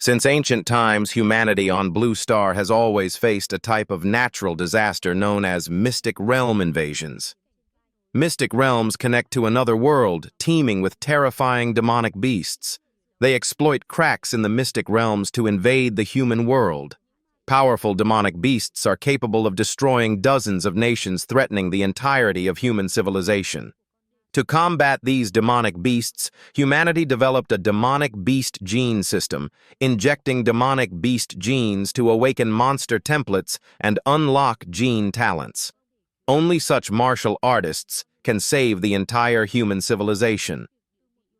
Since ancient times, humanity on Blue Star has always faced a type of natural disaster known as mystic realm invasions. Mystic realms connect to another world, teeming with terrifying demonic beasts. They exploit cracks in the mystic realms to invade the human world. Powerful demonic beasts are capable of destroying dozens of nations, threatening the entirety of human civilization. To combat these demonic beasts, humanity developed a demonic beast gene system, injecting demonic beast genes to awaken monster templates and unlock gene talents. Only such martial artists can save the entire human civilization.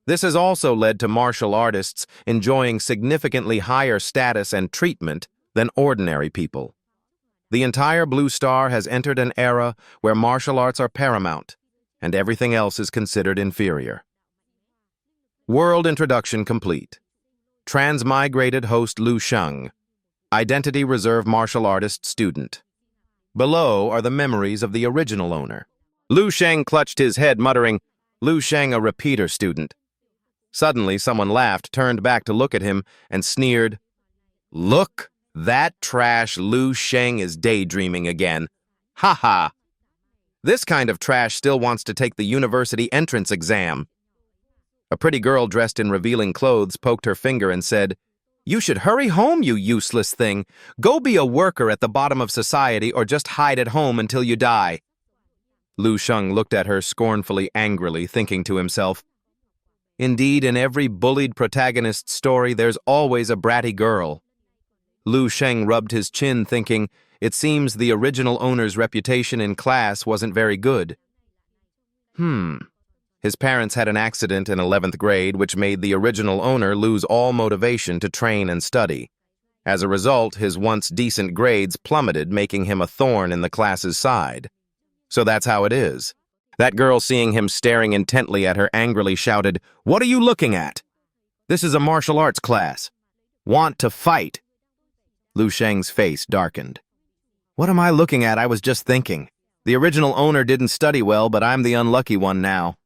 This has also led to martial artists enjoying significantly higher status and treatment than ordinary people. The entire Blue Star has entered an era where martial arts are paramount, and everything else is considered inferior. World introduction complete. Transmigrated host Liu Shang. Identity reserve martial artist student. Below are the memories of the original owner. Liu Shang clutched his head, muttering, "Liu Shang, a repeater student." Suddenly, someone laughed, turned back to look at him, and sneered, "Look, that trash Liu Shang is daydreaming again. Ha ha! This kind of trash still wants to take the university entrance exam." A pretty girl dressed in revealing clothes poked her finger and said, "You should hurry home, you useless thing. Go be a worker at the bottom of society or just hide at home until you die." Liu Shang looked at her scornfully, angrily, thinking to himself, "Indeed, in every bullied protagonist's story, there's always a bratty girl." Liu Shang rubbed his chin, thinking, it seems the original owner's reputation in class wasn't very good. His parents had an accident in 11th grade which made the original owner lose all motivation to train and study. As a result, his once decent grades plummeted, making him a thorn in the class's side. So that's how it is. That girl, seeing him staring intently at her, angrily shouted, "What are you looking at? This is a martial arts class. Want to fight?" Liu Shang's face darkened. "What am I looking at? I was just thinking. The original owner didn't study well, but I'm the unlucky one now."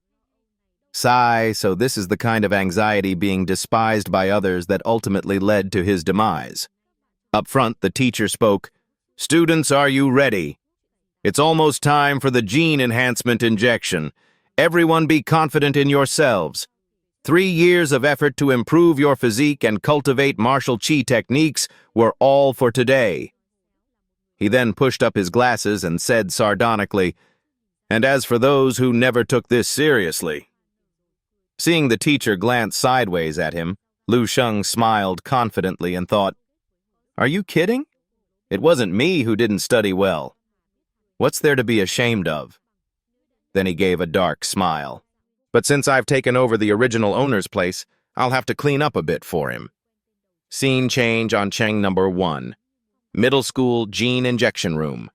Sigh, so this is the kind of anxiety being despised by others that ultimately led to his demise. Up front, the teacher spoke, "Students, are you ready? It's almost time for the gene enhancement injection. Everyone be confident in yourselves. 3 years of effort to improve your physique and cultivate martial chi techniques were all for today." He then pushed up his glasses and said sardonically, "And as for those who never took this seriously." Seeing the teacher glance sideways at him, Liu Shang smiled confidently and thought, "Are you kidding? It wasn't me who didn't study well. What's there to be ashamed of?" Then he gave a dark smile. "But since I've taken over the original owner's place, I'll have to clean up a bit for him." Scene change on Cheng number 1. Middle school gene injection room.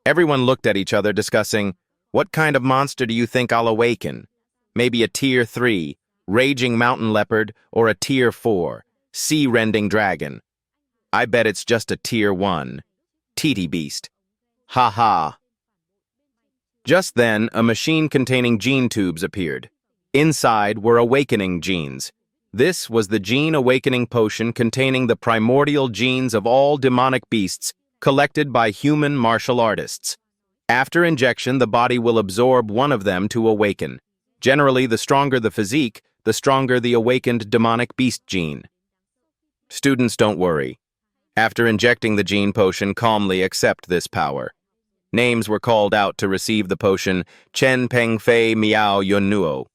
Everyone looked at each other, discussing, "What kind of monster do you think I'll awaken? Maybe a tier 3, raging mountain leopard, or a tier 4, sea-rending dragon. I bet it's just a tier 1, titi beast. Ha ha." Just then, a machine containing gene tubes appeared. Inside were awakening genes. This was the gene awakening potion containing the primordial genes of all demonic beasts collected by human martial artists. After injection, the body will absorb one of them to awaken. Generally, the stronger the physique, the stronger the awakened demonic beast gene. Students, don't worry. After injecting the gene potion, calmly accept this power. Names were called out to receive the potion Chen Peng Fei Miao Yun Nuo.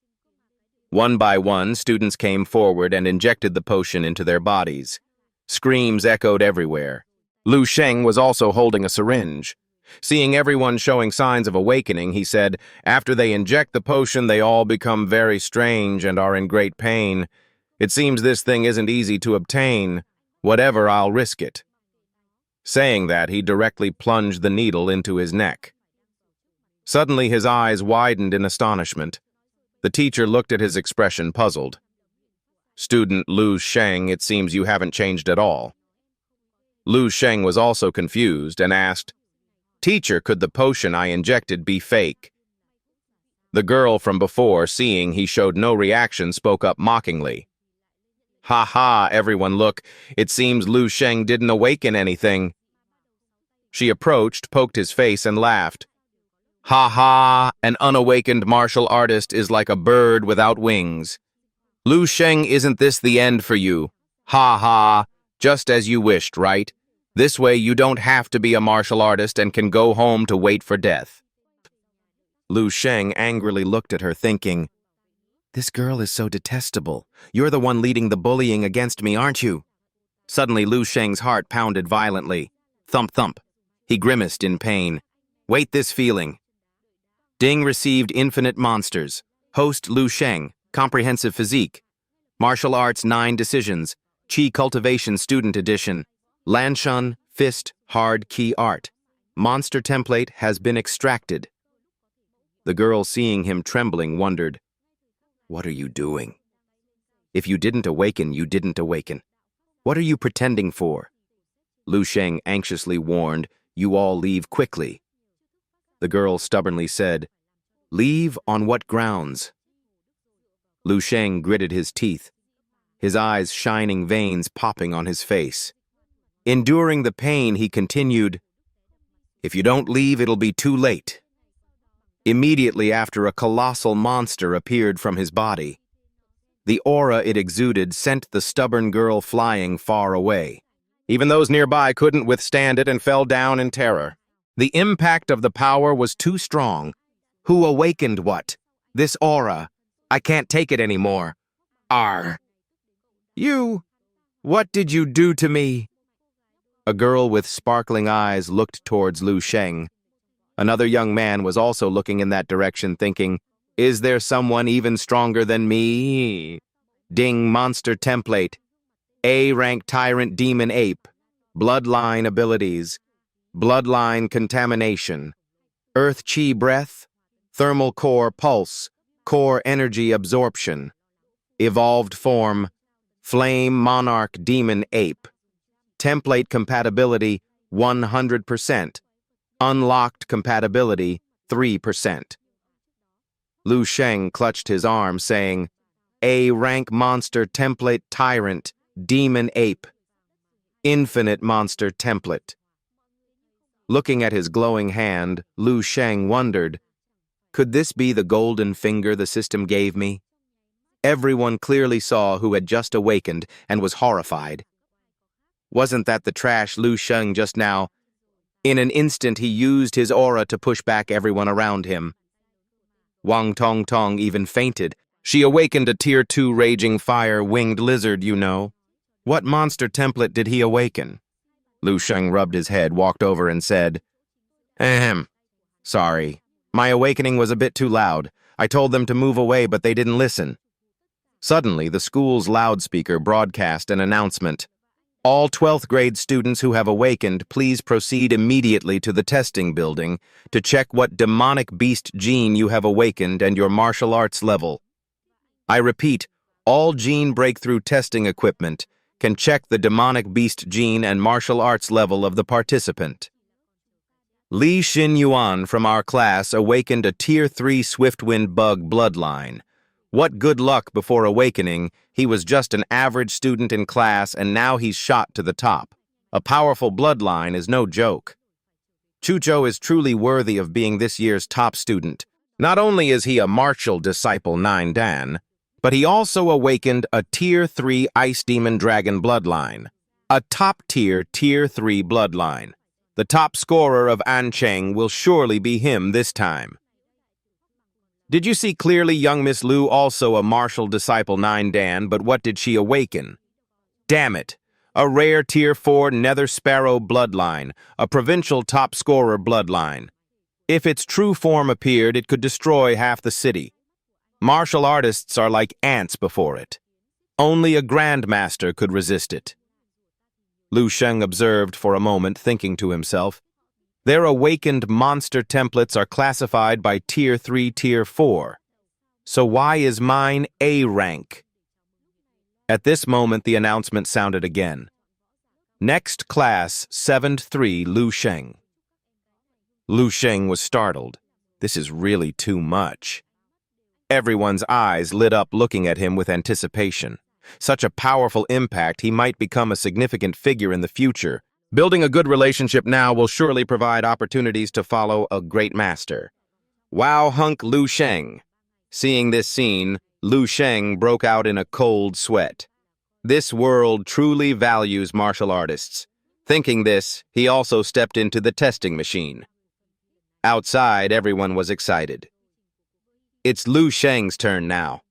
One by one, students came forward and injected the potion into their bodies. Screams echoed everywhere. Liu Shang was also holding a syringe. Seeing everyone showing signs of awakening, he said, "After they inject the potion, they all become very strange and are in great pain. It seems this thing isn't easy to obtain. Whatever, I'll risk it." Saying that, he directly plunged the needle into his neck. Suddenly, his eyes widened in astonishment. The teacher looked at his expression, puzzled. "Student Liu Shang, it seems you haven't changed at all." Liu Shang was also confused and asked, "Teacher, could the potion I injected be fake?" The girl from before, seeing he showed no reaction, spoke up mockingly. Ha ha, everyone look. It seems Liu Sheng didn't awaken anything. She approached, poked his face, and laughed. Ha ha, an unawakened martial artist is like a bird without wings. Liu Sheng, isn't this the end for you? Ha ha, just as you wished, right? This way you don't have to be a martial artist and can go home to wait for death. Liu Sheng angrily looked at her, thinking, "This girl is so detestable. You're the one leading the bullying against me, aren't you?" Suddenly, Liu Sheng's heart pounded violently. Thump, thump. He grimaced in pain. Wait this feeling. Ding received Infinite Monsters. Host Liu Sheng. Comprehensive Physique. Martial Arts 9 Decisions. Chi Cultivation Student Edition. Lanshun, Fist, Hard Key Art. Monster template has been extracted. The girl, seeing him trembling, wondered, "What are you doing? If you didn't awaken, you didn't awaken. What are you pretending for?" Liu Sheng anxiously warned, "You all leave quickly." The girl stubbornly said, "Leave on what grounds?" Liu Sheng gritted his teeth, his eyes shining, veins popping on his face. Enduring the pain, he continued, "If you don't leave, it'll be too late." Immediately after, a colossal monster appeared from his body. The aura it exuded sent the stubborn girl flying far away. Even those nearby couldn't withstand it and fell down in terror. The impact of the power was too strong. Who awakened what? This aura. I can't take it anymore. Arr. You! What did you do to me? A girl with sparkling eyes looked towards Liu Sheng. Another young man was also looking in that direction, thinking, "Is there someone even stronger than me?" Ding monster template. A-rank tyrant demon ape. Bloodline abilities. Bloodline contamination. Earth chi breath. Thermal core pulse. Core energy absorption. Evolved form. Flame monarch demon ape. Template compatibility 100%. Unlocked compatibility 3%. Liu Sheng clutched his arm, saying, "A-rank monster template tyrant, demon ape. Infinite monster template." Looking at his glowing hand, Liu Sheng wondered, could this be the golden finger the system gave me? Everyone clearly saw who had just awakened and was horrified. Wasn't that the trash Liu Sheng just now? In an instant, he used his aura to push back everyone around him. Wang Tong Tong even fainted. She awakened a Tier 2 raging fire winged lizard, you know. What monster template did he awaken? Liu Sheng rubbed his head, walked over and said, "Ahem. Sorry. My awakening was a bit too loud. I told them to move away, but they didn't listen." Suddenly, the school's loudspeaker broadcast an announcement. "All 12th grade students who have awakened, please proceed immediately to the testing building to check what demonic beast gene you have awakened and your martial arts level. I repeat, all gene breakthrough testing equipment can check the demonic beast gene and martial arts level of the participant." Li Xin Yuan from our class awakened a Tier 3 Swiftwind bug bloodline. What good luck before awakening. He was just an average student in class, and now he's shot to the top. A powerful bloodline is no joke. Chuzhou is truly worthy of being this year's top student. Not only is he a martial disciple 9 Dan, but he also awakened a Tier 3 Ice Demon Dragon bloodline. A top-tier Tier 3 bloodline. The top scorer of Ancheng will surely be him this time. Did you see clearly young Miss Liu, also a martial disciple 9 Dan, but what did she awaken? Damn it! A rare Tier 4 Nether Sparrow bloodline, a provincial top scorer bloodline. If its true form appeared, it could destroy half the city. Martial artists are like ants before it. Only a grandmaster could resist it. Liu Sheng observed for a moment, thinking to himself, their awakened monster templates are classified by Tier 3, Tier 4. So why is mine A rank? At this moment, the announcement sounded again. Next class, 7th 3, Liu Sheng. Liu Sheng was startled. This is really too much. Everyone's eyes lit up, looking at him with anticipation. Such a powerful impact, he might become a significant figure in the future. Building a good relationship now will surely provide opportunities to follow a great master. Wow hunk Liu Sheng. Seeing this scene, Liu Sheng broke out in a cold sweat. This world truly values martial artists. Thinking this, he also stepped into the testing machine. Outside, everyone was excited. It's Liu Sheng's turn now.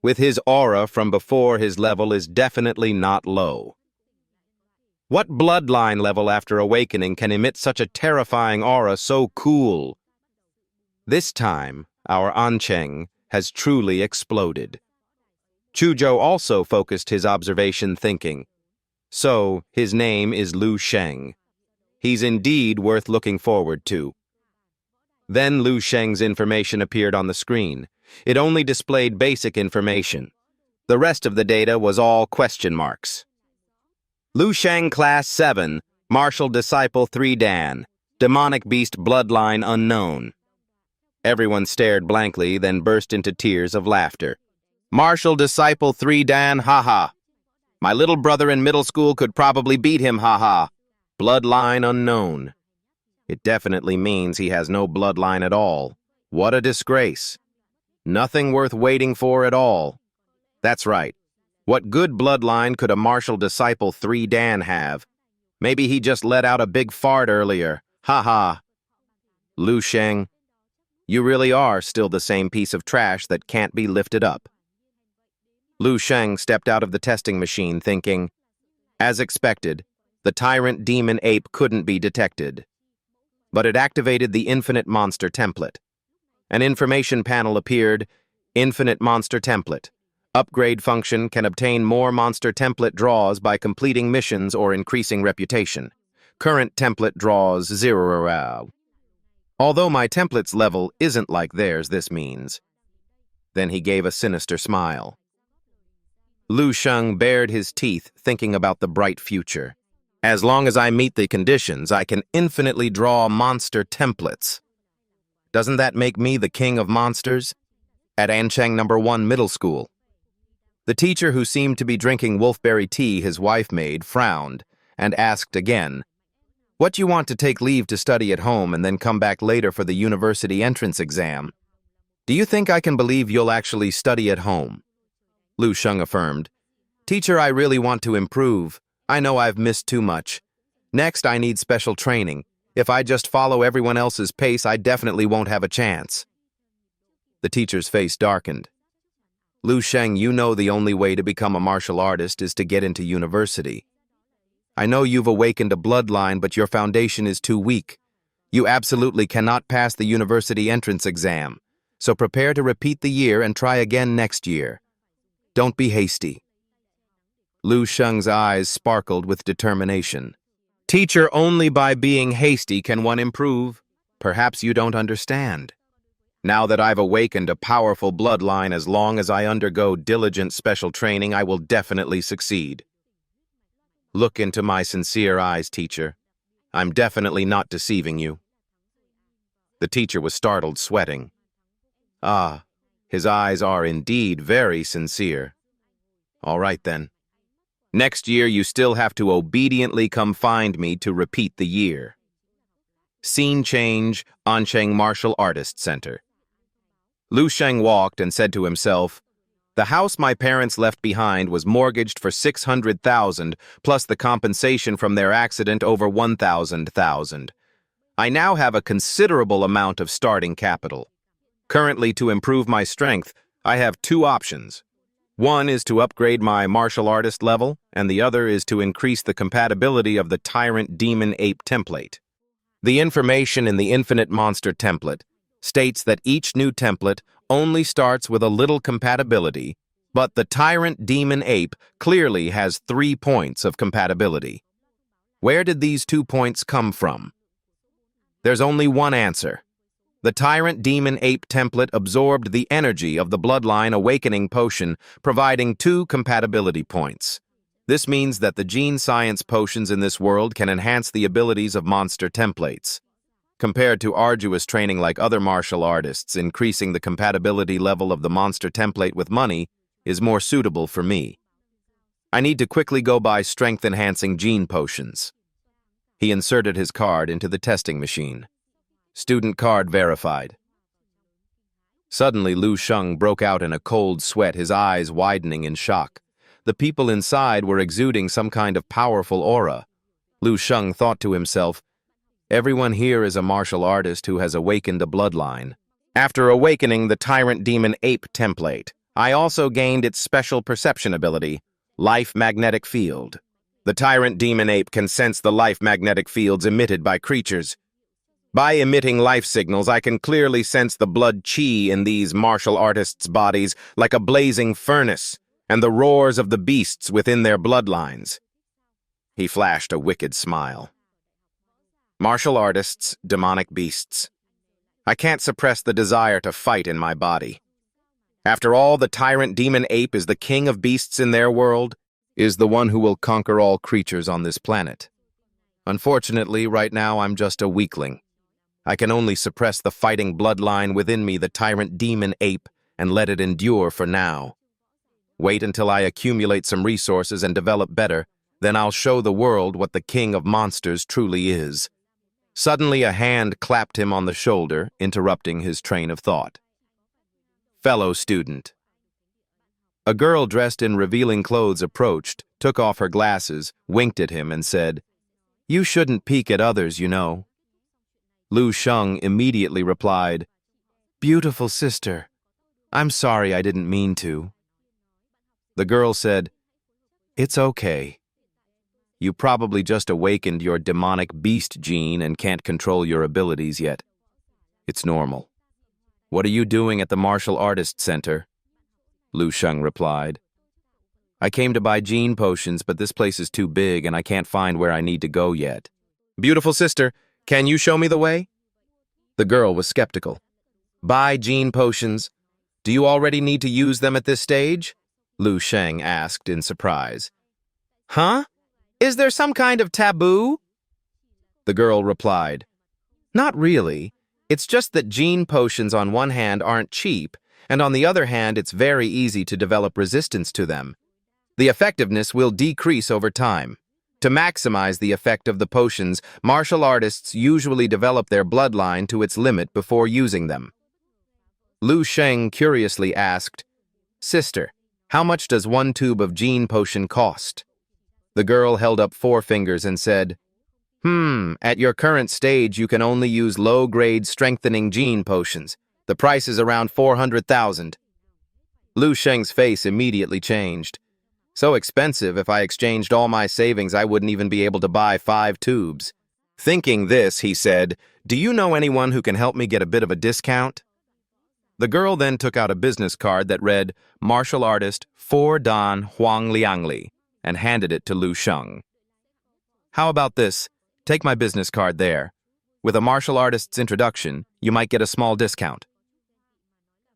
With his aura from before, his level is definitely not low. What bloodline level after awakening can emit such a terrifying aura so cool? This time, our Ancheng has truly exploded. Chuzhou also focused his observation thinking. So, his name is Liu Sheng. He's indeed worth looking forward to. Then Liu Sheng's information appeared on the screen. It only displayed basic information. The rest of the data was all question marks. Liu Sheng Class 7, Martial Disciple 3 Dan, Demonic Beast Bloodline Unknown. Everyone stared blankly, then burst into tears of laughter. Martial Disciple 3 Dan, haha. My little brother in middle school could probably beat him, haha. Bloodline unknown. It definitely means he has no bloodline at all. What a disgrace. Nothing worth waiting for at all. That's right. What good bloodline could a Martial Disciple 3 Dan have? Maybe he just let out a big fart earlier. Haha. Liu Sheng, you really are still the same piece of trash that can't be lifted up. Liu Sheng stepped out of the testing machine thinking, as expected, the tyrant demon ape couldn't be detected. But it activated the infinite monster template. An information panel appeared, infinite monster template. Upgrade function can obtain more monster template draws by completing missions or increasing reputation. Current template draws 0. Although my template's level isn't like theirs, this means. Then he gave a sinister smile. Liu Sheng bared his teeth, thinking about the bright future. As long as I meet the conditions, I can infinitely draw monster templates. Doesn't that make me the king of monsters? At Ancheng No. 1 Middle School. The teacher, who seemed to be drinking wolfberry tea his wife made, frowned and asked again, "What do you want to take leave to study at home and then come back later for the university entrance exam? Do you think I can believe you'll actually study at home?" Liu Sheng affirmed, "Teacher, I really want to improve. I know I've missed too much. Next, I need special training. If I just follow everyone else's pace, I definitely won't have a chance." The teacher's face darkened. "Liu Sheng, you know the only way to become a martial artist is to get into university. I know you've awakened a bloodline, but your foundation is too weak. You absolutely cannot pass the university entrance exam, so prepare to repeat the year and try again next year. Don't be hasty." Liu Sheng's eyes sparkled with determination. "Teacher, only by being hasty can one improve. Perhaps you don't understand. Now that I've awakened a powerful bloodline, as long as I undergo diligent special training, I will definitely succeed. Look into my sincere eyes, teacher. I'm definitely not deceiving you." The teacher was startled, sweating. Ah, his eyes are indeed very sincere. All right then. Next year you still have to obediently come find me to repeat the year. Scene change, Ancheng Martial Artist Center. Liu Sheng walked and said to himself, "The house my parents left behind was mortgaged for 600,000 plus the compensation from their accident over 1,000. I now have a considerable amount of starting capital. Currently, to improve my strength, I have two options. One is to upgrade my martial artist level, and the other is to increase the compatibility of the Tyrant Demon Ape template. The information in the Infinite Monster template states that each new template only starts with a little compatibility, but the Tyrant Demon Ape clearly has 3 points of compatibility. Where did these 2 points come from? There's only one answer. The Tyrant Demon Ape template absorbed the energy of the Bloodline Awakening Potion, providing 2 compatibility points. This means that the gene science potions in this world can enhance the abilities of monster templates. Compared to arduous training like other martial artists, increasing the compatibility level of the monster template with money is more suitable for me. I need to quickly go buy strength-enhancing gene potions. He inserted his card into the testing machine. Student card verified. Suddenly, Liu Chingju broke out in a cold sweat, his eyes widening in shock. The people inside were exuding some kind of powerful aura. Liu Chingju thought to himself, everyone here is a martial artist who has awakened a bloodline. After awakening the Tyrant Demon Ape template, I also gained its special perception ability, Life Magnetic Field. The Tyrant Demon Ape can sense the life magnetic fields emitted by creatures. By emitting life signals, I can clearly sense the blood chi in these martial artists' bodies like a blazing furnace, and the roars of the beasts within their bloodlines. He flashed a wicked smile. Martial artists, demonic beasts. I can't suppress the desire to fight in my body. After all, the Tyrant Demon Ape is the king of beasts in their world, is the one who will conquer all creatures on this planet. Unfortunately, right now I'm just a weakling. I can only suppress the fighting bloodline within me, the Tyrant Demon Ape, and let it endure for now. Wait until I accumulate some resources and develop better, then I'll show the world what the king of monsters truly is. Suddenly a hand clapped him on the shoulder, interrupting his train of thought. Fellow student. A girl dressed in revealing clothes approached, took off her glasses, winked at him, and said, "You shouldn't peek at others, you know." Liu Chingju immediately replied, "Beautiful sister, I'm sorry, I didn't mean to." The girl said, "It's okay. You probably just awakened your demonic beast gene and can't control your abilities yet. It's normal. What are you doing at the Martial Artist Center?" Liu Chingju replied. "I came to buy gene potions, but this place is too big and I can't find where I need to go yet." "Beautiful sister, can you show me the way?" The girl was skeptical. "Buy gene potions? Do you already need to use them at this stage?" Liu Chingju asked in surprise. "Huh? Is there some kind of taboo?" The girl replied, "Not really. It's just that gene potions on one hand aren't cheap, and on the other hand it's very easy to develop resistance to them. The effectiveness will decrease over time. To maximize the effect of the potions, martial artists usually develop their bloodline to its limit before using them." Liu Chingju curiously asked, "Sister, how much does one tube of gene potion cost?" The girl held up 4 fingers and said, At your current stage you can only use low-grade strengthening gene potions. The price is around 400,000. Liu Cheng's face immediately changed. So expensive, if I exchanged all my savings, I wouldn't even be able to buy 5 tubes. Thinking this, he said, "Do you know anyone who can help me get a bit of a discount?" The girl then took out a business card that read, "Martial Artist 4 Dan Huang Liangli," and handed it to Liu Chingju. "How about this? Take my business card there. With a martial artist's introduction, you might get a small discount."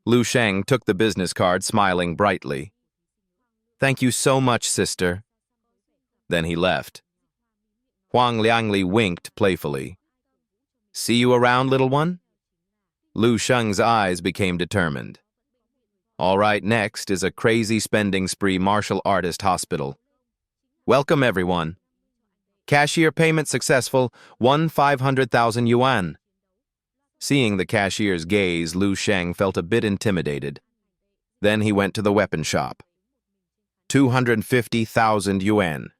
Liu Chingju took the business card, smiling brightly. "Thank you so much, sister." Then he left. Huang Liangli winked playfully. "See you around, little one?" Liu Cheng's eyes became determined. All right, next is a crazy spending spree martial artist hospital. Welcome, everyone. Cashier payment successful, 500,000 yuan. Seeing the cashier's gaze, Liu Chingju felt a bit intimidated. Then he went to the weapon shop. 250,000 yuan.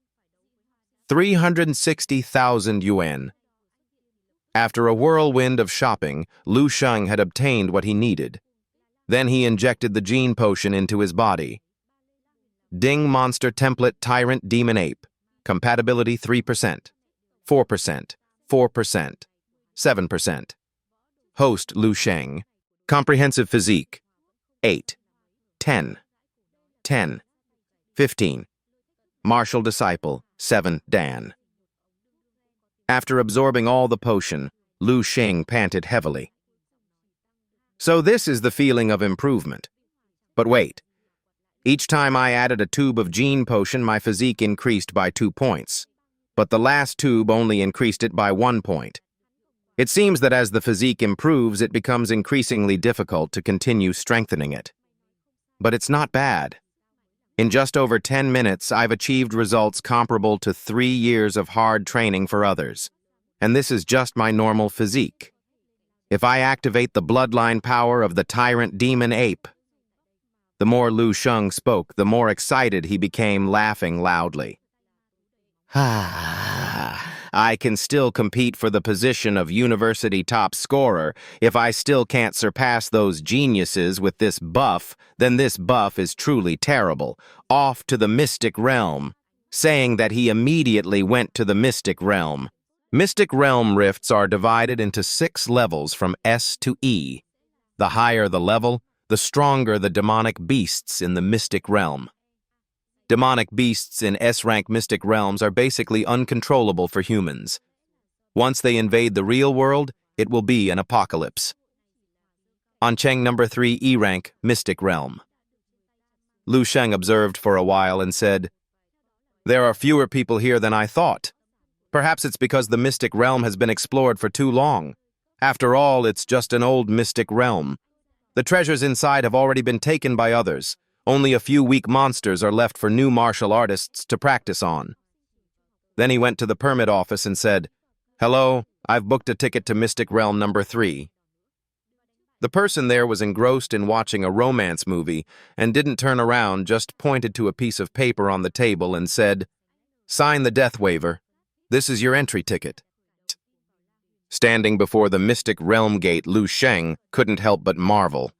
360,000 yuan. After a whirlwind of shopping, Liu Chingju had obtained what he needed. Then he injected the gene potion into his body. Ding Monster Template Tyrant Demon Ape. Compatibility 3%, 4%, 4%, 7%. Host Liu Chingju. Comprehensive physique 8, 10, 10, 15. Martial disciple 7 Dan. After absorbing all the potion, Liu Chingju panted heavily. So this is the feeling of improvement. But wait. Each time I added a tube of gene potion, my physique increased by 2 points. But the last tube only increased it by 1 point. It seems that as the physique improves, it becomes increasingly difficult to continue strengthening it. But it's not bad. In just over 10 minutes, I've achieved results comparable to 3 years of hard training for others. And this is just my normal physique. If I activate the bloodline power of the tyrant demon ape..." The more Liu Chingju spoke, the more excited he became, laughing loudly. "I can still compete for the position of university top scorer. If I still can't surpass those geniuses with this buff, then this buff is truly terrible. Off to the mystic realm," saying that he immediately went to the mystic realm. Mystic realm rifts are divided into 6 levels from S to E. The higher the level, the stronger the demonic beasts in the mystic realm. Demonic beasts in S-rank mystic realms are basically uncontrollable for humans. Once they invade the real world, it will be an apocalypse. On Cheng number 3 E-rank mystic realm. Liu Chingju observed for a while and said, "There are fewer people here than I thought. Perhaps it's because the mystic realm has been explored for too long. After all, it's just an old mystic realm. The treasures inside have already been taken by others. Only a few weak monsters are left for new martial artists to practice on." Then he went to the permit office and said, "Hello, I've booked a ticket to Mystic Realm number 3. The person there was engrossed in watching a romance movie and didn't turn around, just pointed to a piece of paper on the table and said, "Sign the death waiver. This is your entry ticket." Standing before the Mystic Realm gate, Liu Chingju couldn't help but marvel.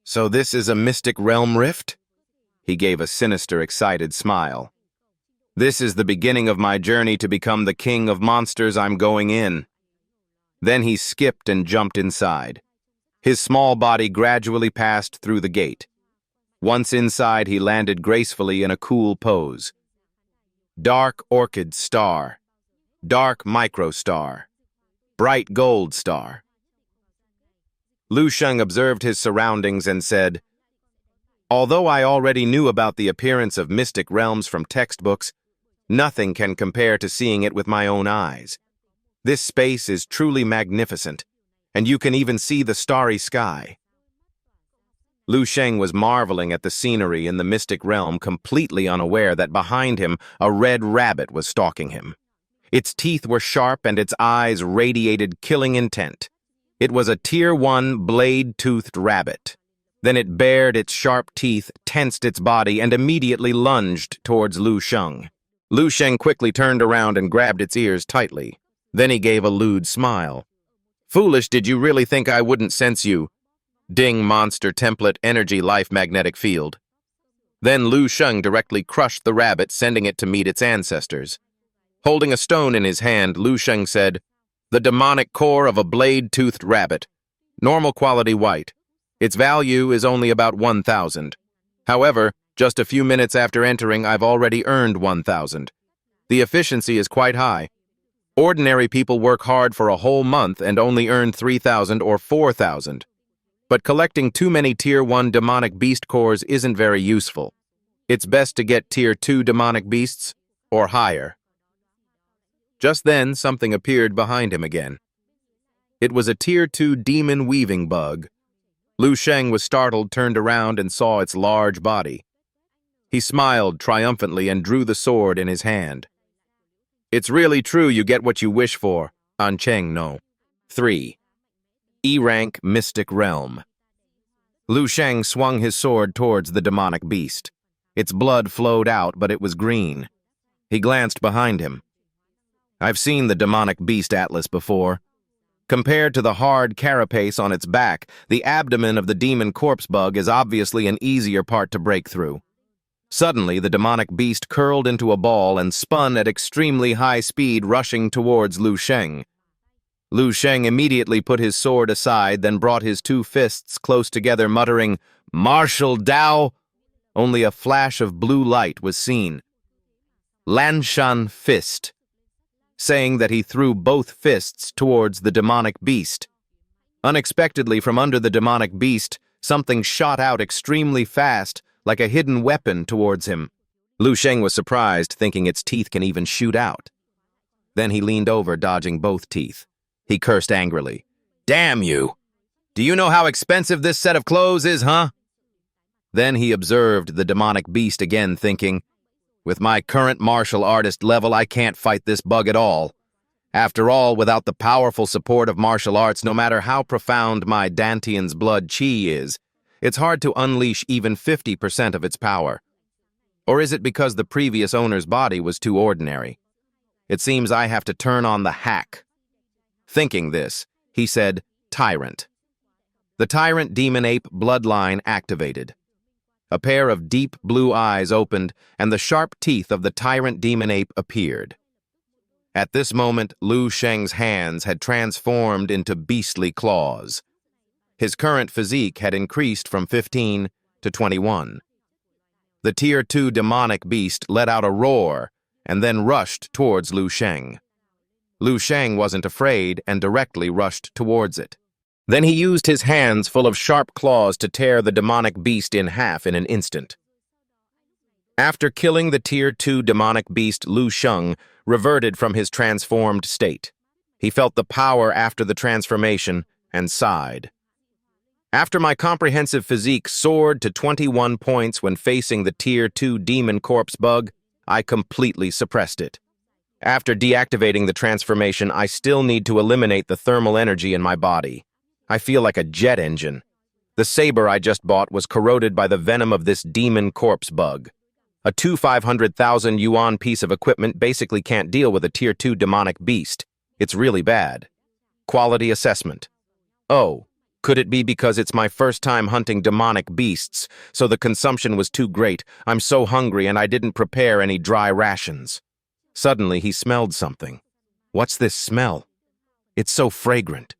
"So this is a Mystic Realm rift?" He gave a sinister, excited smile. "This is the beginning of my journey to become the king of monsters. I'm going in." Then he skipped and jumped inside. His small body gradually passed through the gate. Once inside, he landed gracefully in a cool pose. Dark orchid star. Dark microstar. Bright gold star. Liu Chingju observed his surroundings and said, "Although I already knew about the appearance of mystic realms from textbooks, nothing can compare to seeing it with my own eyes. This space is truly magnificent, and you can even see the starry sky." Liu Chingju was marveling at the scenery in the mystic realm, completely unaware that behind him a red rabbit was stalking him. Its teeth were sharp and its eyes radiated killing intent. It was a Tier 1 blade-toothed rabbit. Then it bared its sharp teeth, tensed its body, and immediately lunged towards Liu Chingju. Liu Chingju quickly turned around and grabbed its ears tightly. Then he gave a lewd smile. "Foolish, did you really think I wouldn't sense you? Ding monster template energy life magnetic field." Then Liu Chingju directly crushed the rabbit, sending it to meet its ancestors. Holding a stone in his hand, Liu Chingju said, "The demonic core of a blade-toothed rabbit. Normal quality white. Its value is only about 1,000. However, just a few minutes after entering, I've already earned 1,000. The efficiency is quite high. Ordinary people work hard for a whole month and only earn 3,000 or 4,000. But collecting too many Tier 1 demonic beast cores isn't very useful. It's best to get Tier 2 demonic beasts or higher." Just then, something appeared behind him again. It was a Tier 2 demon weaving bug. Liu Chingju was startled, turned around, and saw its large body. He smiled triumphantly and drew the sword in his hand. "It's really true you get what you wish for, on Cheng no. 3. E-rank Mystic Realm." Liu Chingju swung his sword towards the demonic beast. Its blood flowed out, but it was green. He glanced behind him. I've seen the demonic beast atlas before. Compared to the hard carapace on its back, the abdomen of the demon corpse bug is obviously an easier part to break through. Suddenly, the demonic beast curled into a ball and spun at extremely high speed, rushing towards Liu Chingju. Liu Chingju immediately put his sword aside, then brought his 2 fists close together, muttering, "Martial Dao!" Only a flash of blue light was seen. Lanshan Fist, saying that he threw both fists towards the demonic beast. Unexpectedly, from under the demonic beast, something shot out extremely fast, like a hidden weapon towards him. Liu Chingju was surprised, thinking its teeth can even shoot out. Then he leaned over, dodging both teeth. He cursed angrily. "Damn you! Do you know how expensive this set of clothes is, huh?" Then he observed the demonic beast again, thinking, "With my current martial artist level, I can't fight this bug at all. After all, without the powerful support of martial arts, no matter how profound my Dantian's blood chi is, it's hard to unleash even 50% of its power. Or is it because the previous owner's body was too ordinary? It seems I have to turn on the hack." Thinking this, he said, "Tyrant." The Tyrant Demon Ape bloodline activated. A pair of deep blue eyes opened, and the sharp teeth of the Tyrant Demon Ape appeared. At this moment, Liu Sheng's hands had transformed into beastly claws. His current physique had increased from 15 to 21. The Tier 2 demonic beast let out a roar and then rushed towards Liu Sheng. Liu Sheng wasn't afraid and directly rushed towards it. Then he used his hands full of sharp claws to tear the demonic beast in half in an instant. After killing the Tier 2 demonic beast, Liu Sheng reverted from his transformed state. He felt the power after the transformation and sighed. After my comprehensive physique soared to 21 points when facing the Tier 2 demon corpse bug, I completely suppressed it. After deactivating the transformation, I still need to eliminate the thermal energy in my body. I feel like a jet engine. The saber I just bought was corroded by the venom of this demon corpse bug. A 500,000 yuan piece of equipment basically can't deal with a Tier 2 demonic beast. It's really bad. Quality assessment. Oh, could it be because it's my first time hunting demonic beasts, so the consumption was too great? I'm so hungry and I didn't prepare any dry rations. Suddenly he smelled something. What's this smell? It's so fragrant.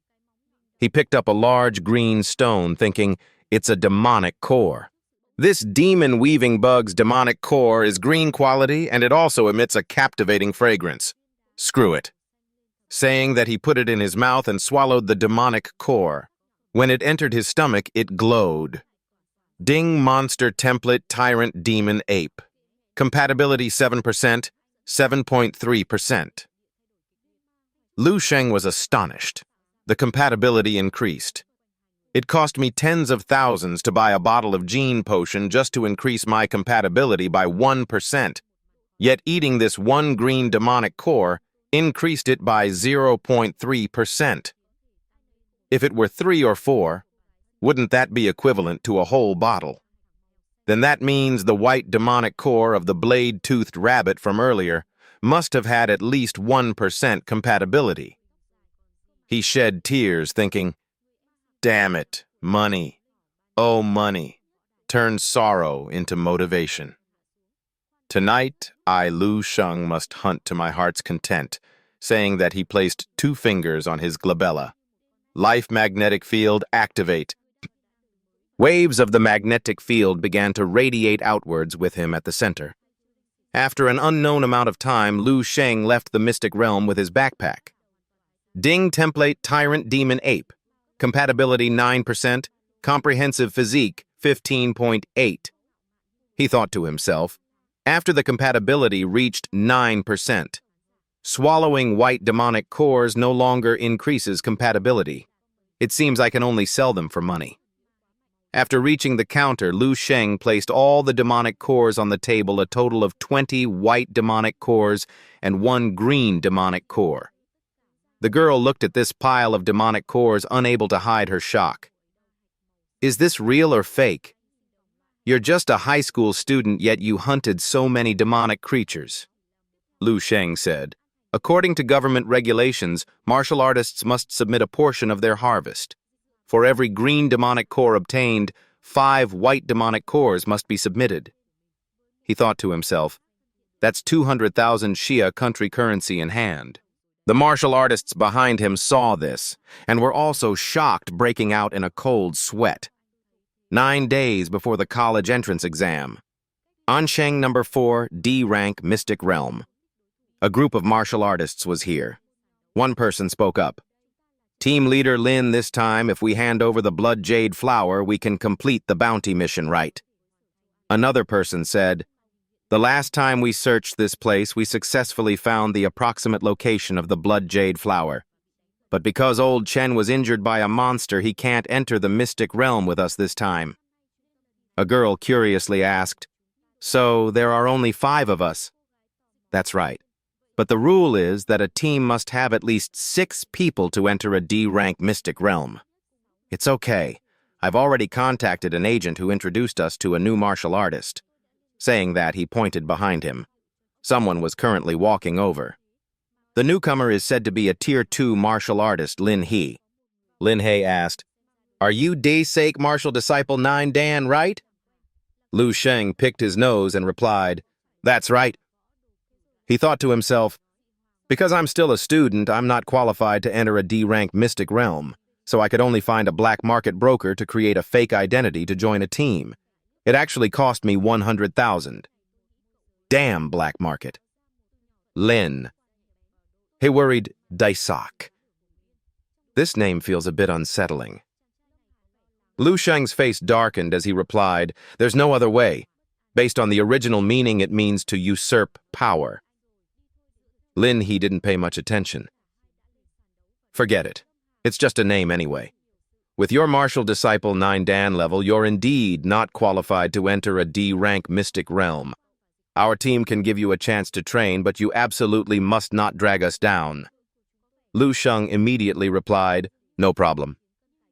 He picked up a large green stone, thinking, it's a demonic core. This demon-weaving bug's demonic core is green quality, and it also emits a captivating fragrance. Screw it. Saying that, he put it in his mouth and swallowed the demonic core. When it entered his stomach, it glowed. Ding Monster Template Tyrant Demon Ape. Compatibility 7%, 7.3%. Liu Sheng was astonished. The compatibility increased. It cost me tens of thousands to buy a bottle of gene potion just to increase my compatibility by 1%. Yet eating this one green demonic core increased it by 0.3%. If it were 3 or 4, wouldn't that be equivalent to a whole bottle? Then that means the white demonic core of the blade-toothed rabbit from earlier must have had at least 1% compatibility. He shed tears, thinking, damn it, money, oh money, turns sorrow into motivation. Tonight, I, Liu Sheng, must hunt to my heart's content, saying that he placed 2 fingers on his glabella. Life magnetic field, activate. Waves of the magnetic field began to radiate outwards with him at the center. After an unknown amount of time, Liu Sheng left the mystic realm with his backpack. Ding Template Tyrant Demon Ape. Compatibility 9%, comprehensive physique 15.8. He thought to himself, after the compatibility reached 9%. Swallowing white demonic cores no longer increases compatibility. It seems I can only sell them for money. After reaching the counter, Liu Sheng placed all the demonic cores on the table, a total of 20 white demonic cores and 1 green demonic core. The girl looked at this pile of demonic cores, unable to hide her shock. Is this real or fake? You're just a high school student, yet you hunted so many demonic creatures. Liu Sheng said, according to government regulations, martial artists must submit a portion of their harvest. For every green demonic core obtained, 5 white demonic cores must be submitted. He thought to himself, that's 200,000 Shia country currency in hand. The martial artists behind him saw this, and were also shocked, breaking out in a cold sweat. 9 days before the college entrance exam. Ansheng number 4, D rank Mystic Realm. A group of martial artists was here. One person spoke up. Team leader Lin, this time, if we hand over the blood jade flower, we can complete the bounty mission right. Another person said, the last time we searched this place, we successfully found the approximate location of the blood jade flower. But because old Chen was injured by a monster, he can't enter the mystic realm with us this time. A girl curiously asked, "So there are only 5 of us?" "That's right. But the rule is that a team must have at least 6 people to enter a D-rank mystic realm." "It's okay. I've already contacted an agent who introduced us to a new martial artist." Saying that, he pointed behind him. Someone was currently walking over. The newcomer is said to be a Tier 2 martial artist, Lin He. Lin He asked, "Are you Day-sake martial disciple 9 Dan, right?" Liu Sheng picked his nose and replied, "That's right." He thought to himself, "Because I'm still a student, I'm not qualified to enter a D-rank mystic realm, so I could only find a black market broker to create a fake identity to join a team. It actually cost me 100,000. Damn black market." Lin. He worried, Daisak. This name feels a bit unsettling. Liu Sheng's face darkened as he replied, "There's no other way. Based on the original meaning, it means to usurp power." Lin He didn't pay much attention. "Forget it. It's just a name anyway. With your martial disciple 9 Dan level, you're indeed not qualified to enter a D-rank mystic realm. Our team can give you a chance to train, but you absolutely must not drag us down." Liu Sheng immediately replied, "No problem."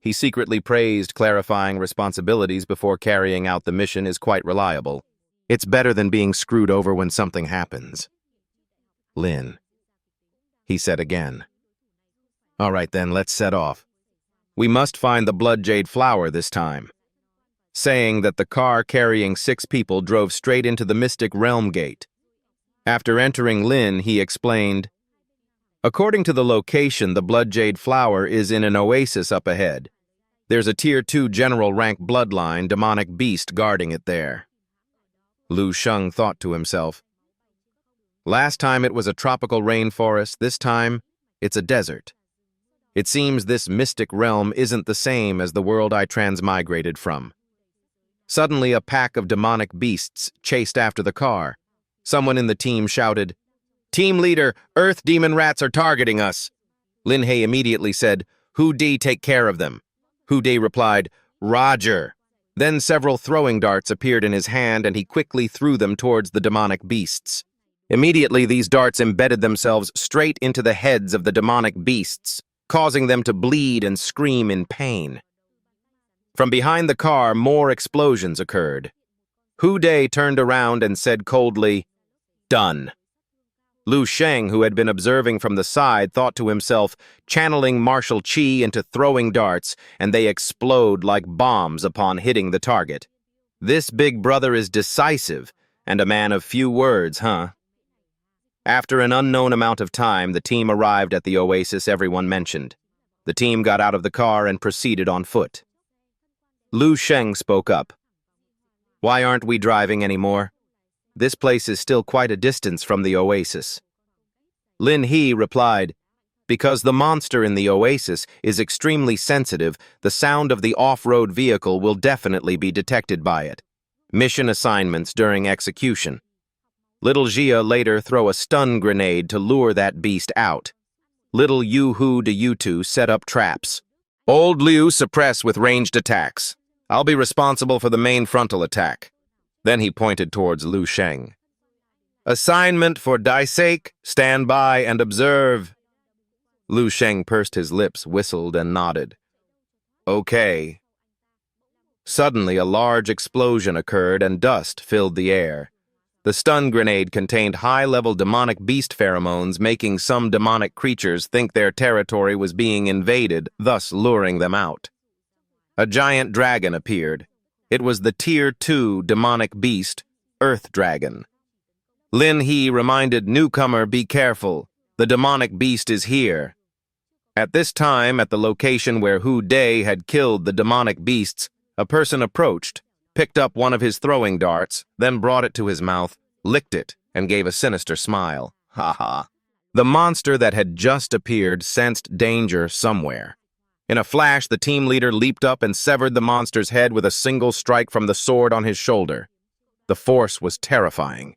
He secretly praised clarifying responsibilities before carrying out the mission is quite reliable. It's better than being screwed over when something happens. "Lin," he said again. "All right then, let's set off. We must find the blood jade flower this time." Saying that, the car carrying 6 people drove straight into the Mystic Realm Gate. After entering Lin, he explained, "According to the location, the blood jade flower is in an oasis up ahead. There's a Tier 2 general rank bloodline demonic beast guarding it there." Liu Sheng thought to himself, "Last time it was a tropical rainforest, this time it's a desert. It seems this mystic realm isn't the same as the world I transmigrated from." Suddenly, a pack of demonic beasts chased after the car. Someone in the team shouted, "Team leader, Earth demon rats are targeting us." Lin He immediately said, "Hu Di, take care of them." Hu Di replied, "Roger." Then several throwing darts appeared in his hand and he quickly threw them towards the demonic beasts. Immediately, these darts embedded themselves straight into the heads of the demonic beasts, causing them to bleed and scream in pain. From behind the car, more explosions occurred. Hu Di turned around and said coldly, "Done." Liu Sheng, who had been observing from the side, thought to himself, channeling martial chi into throwing darts, and they explode like bombs upon hitting the target. This big brother is decisive, and a man of few words, huh? After an unknown amount of time, the team arrived at the oasis everyone mentioned. The team got out of the car and proceeded on foot. Liu Sheng spoke up. "Why aren't we driving anymore? This place is still quite a distance from the oasis." Lin He replied, "Because the monster in the oasis is extremely sensitive, the sound of the off-road vehicle will definitely be detected by it. Mission assignments during execution. Little Jia later throw a stun grenade to lure that beast out. Little Yu Hu de Yutu set up traps. Old Liu suppress with ranged attacks. I'll be responsible for the main frontal attack." Then he pointed towards Liu Sheng. "Assignment for Daisake, stand by and observe." Liu Sheng pursed his lips, whistled, and nodded. "Okay." Suddenly, a large explosion occurred and dust filled the air. The stun grenade contained high-level demonic beast pheromones, making some demonic creatures think their territory was being invaded, thus luring them out. A giant dragon appeared. It was the Tier 2 demonic beast, Earth Dragon. Lin He reminded newcomer, "Be careful. The demonic beast is here." At this time, at the location where Hu Di had killed the demonic beasts, a person approached, picked up one of his throwing darts, then brought it to his mouth, licked it, and gave a sinister smile. Ha ha. The monster that had just appeared sensed danger somewhere. In a flash, the team leader leaped up and severed the monster's head with a single strike from the sword on his shoulder. The force was terrifying.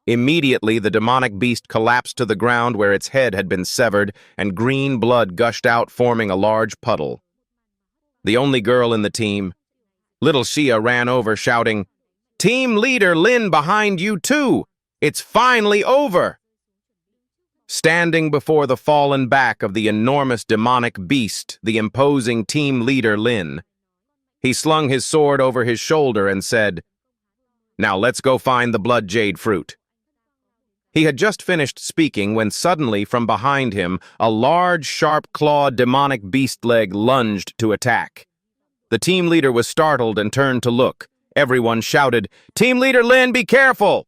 Immediately, the demonic beast collapsed to the ground where its head had been severed, and green blood gushed out, forming a large puddle. The only girl in the team, Little Xia ran over, shouting, "Team leader Lin behind you too! It's finally over!" Standing before the fallen back of the enormous demonic beast, the imposing team leader Lin, he slung his sword over his shoulder and said, "Now let's go find the blood jade fruit." He had just finished speaking when suddenly from behind him a large, sharp-clawed demonic beast leg lunged to attack. The team leader was startled and turned to look. Everyone shouted, "Team leader Lin, be careful!"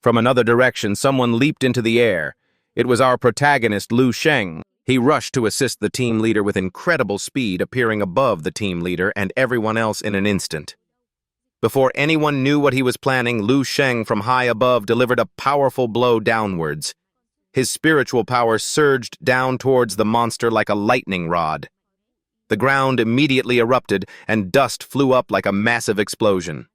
From another direction, someone leaped into the air. It was our protagonist, Liu Chingju. He rushed to assist the team leader with incredible speed, appearing above the team leader and everyone else in an instant. Before anyone knew what he was planning, Liu Chingju from high above delivered a powerful blow downwards. His spiritual power surged down towards the monster like a lightning rod. The ground immediately erupted and dust flew up like a massive explosion.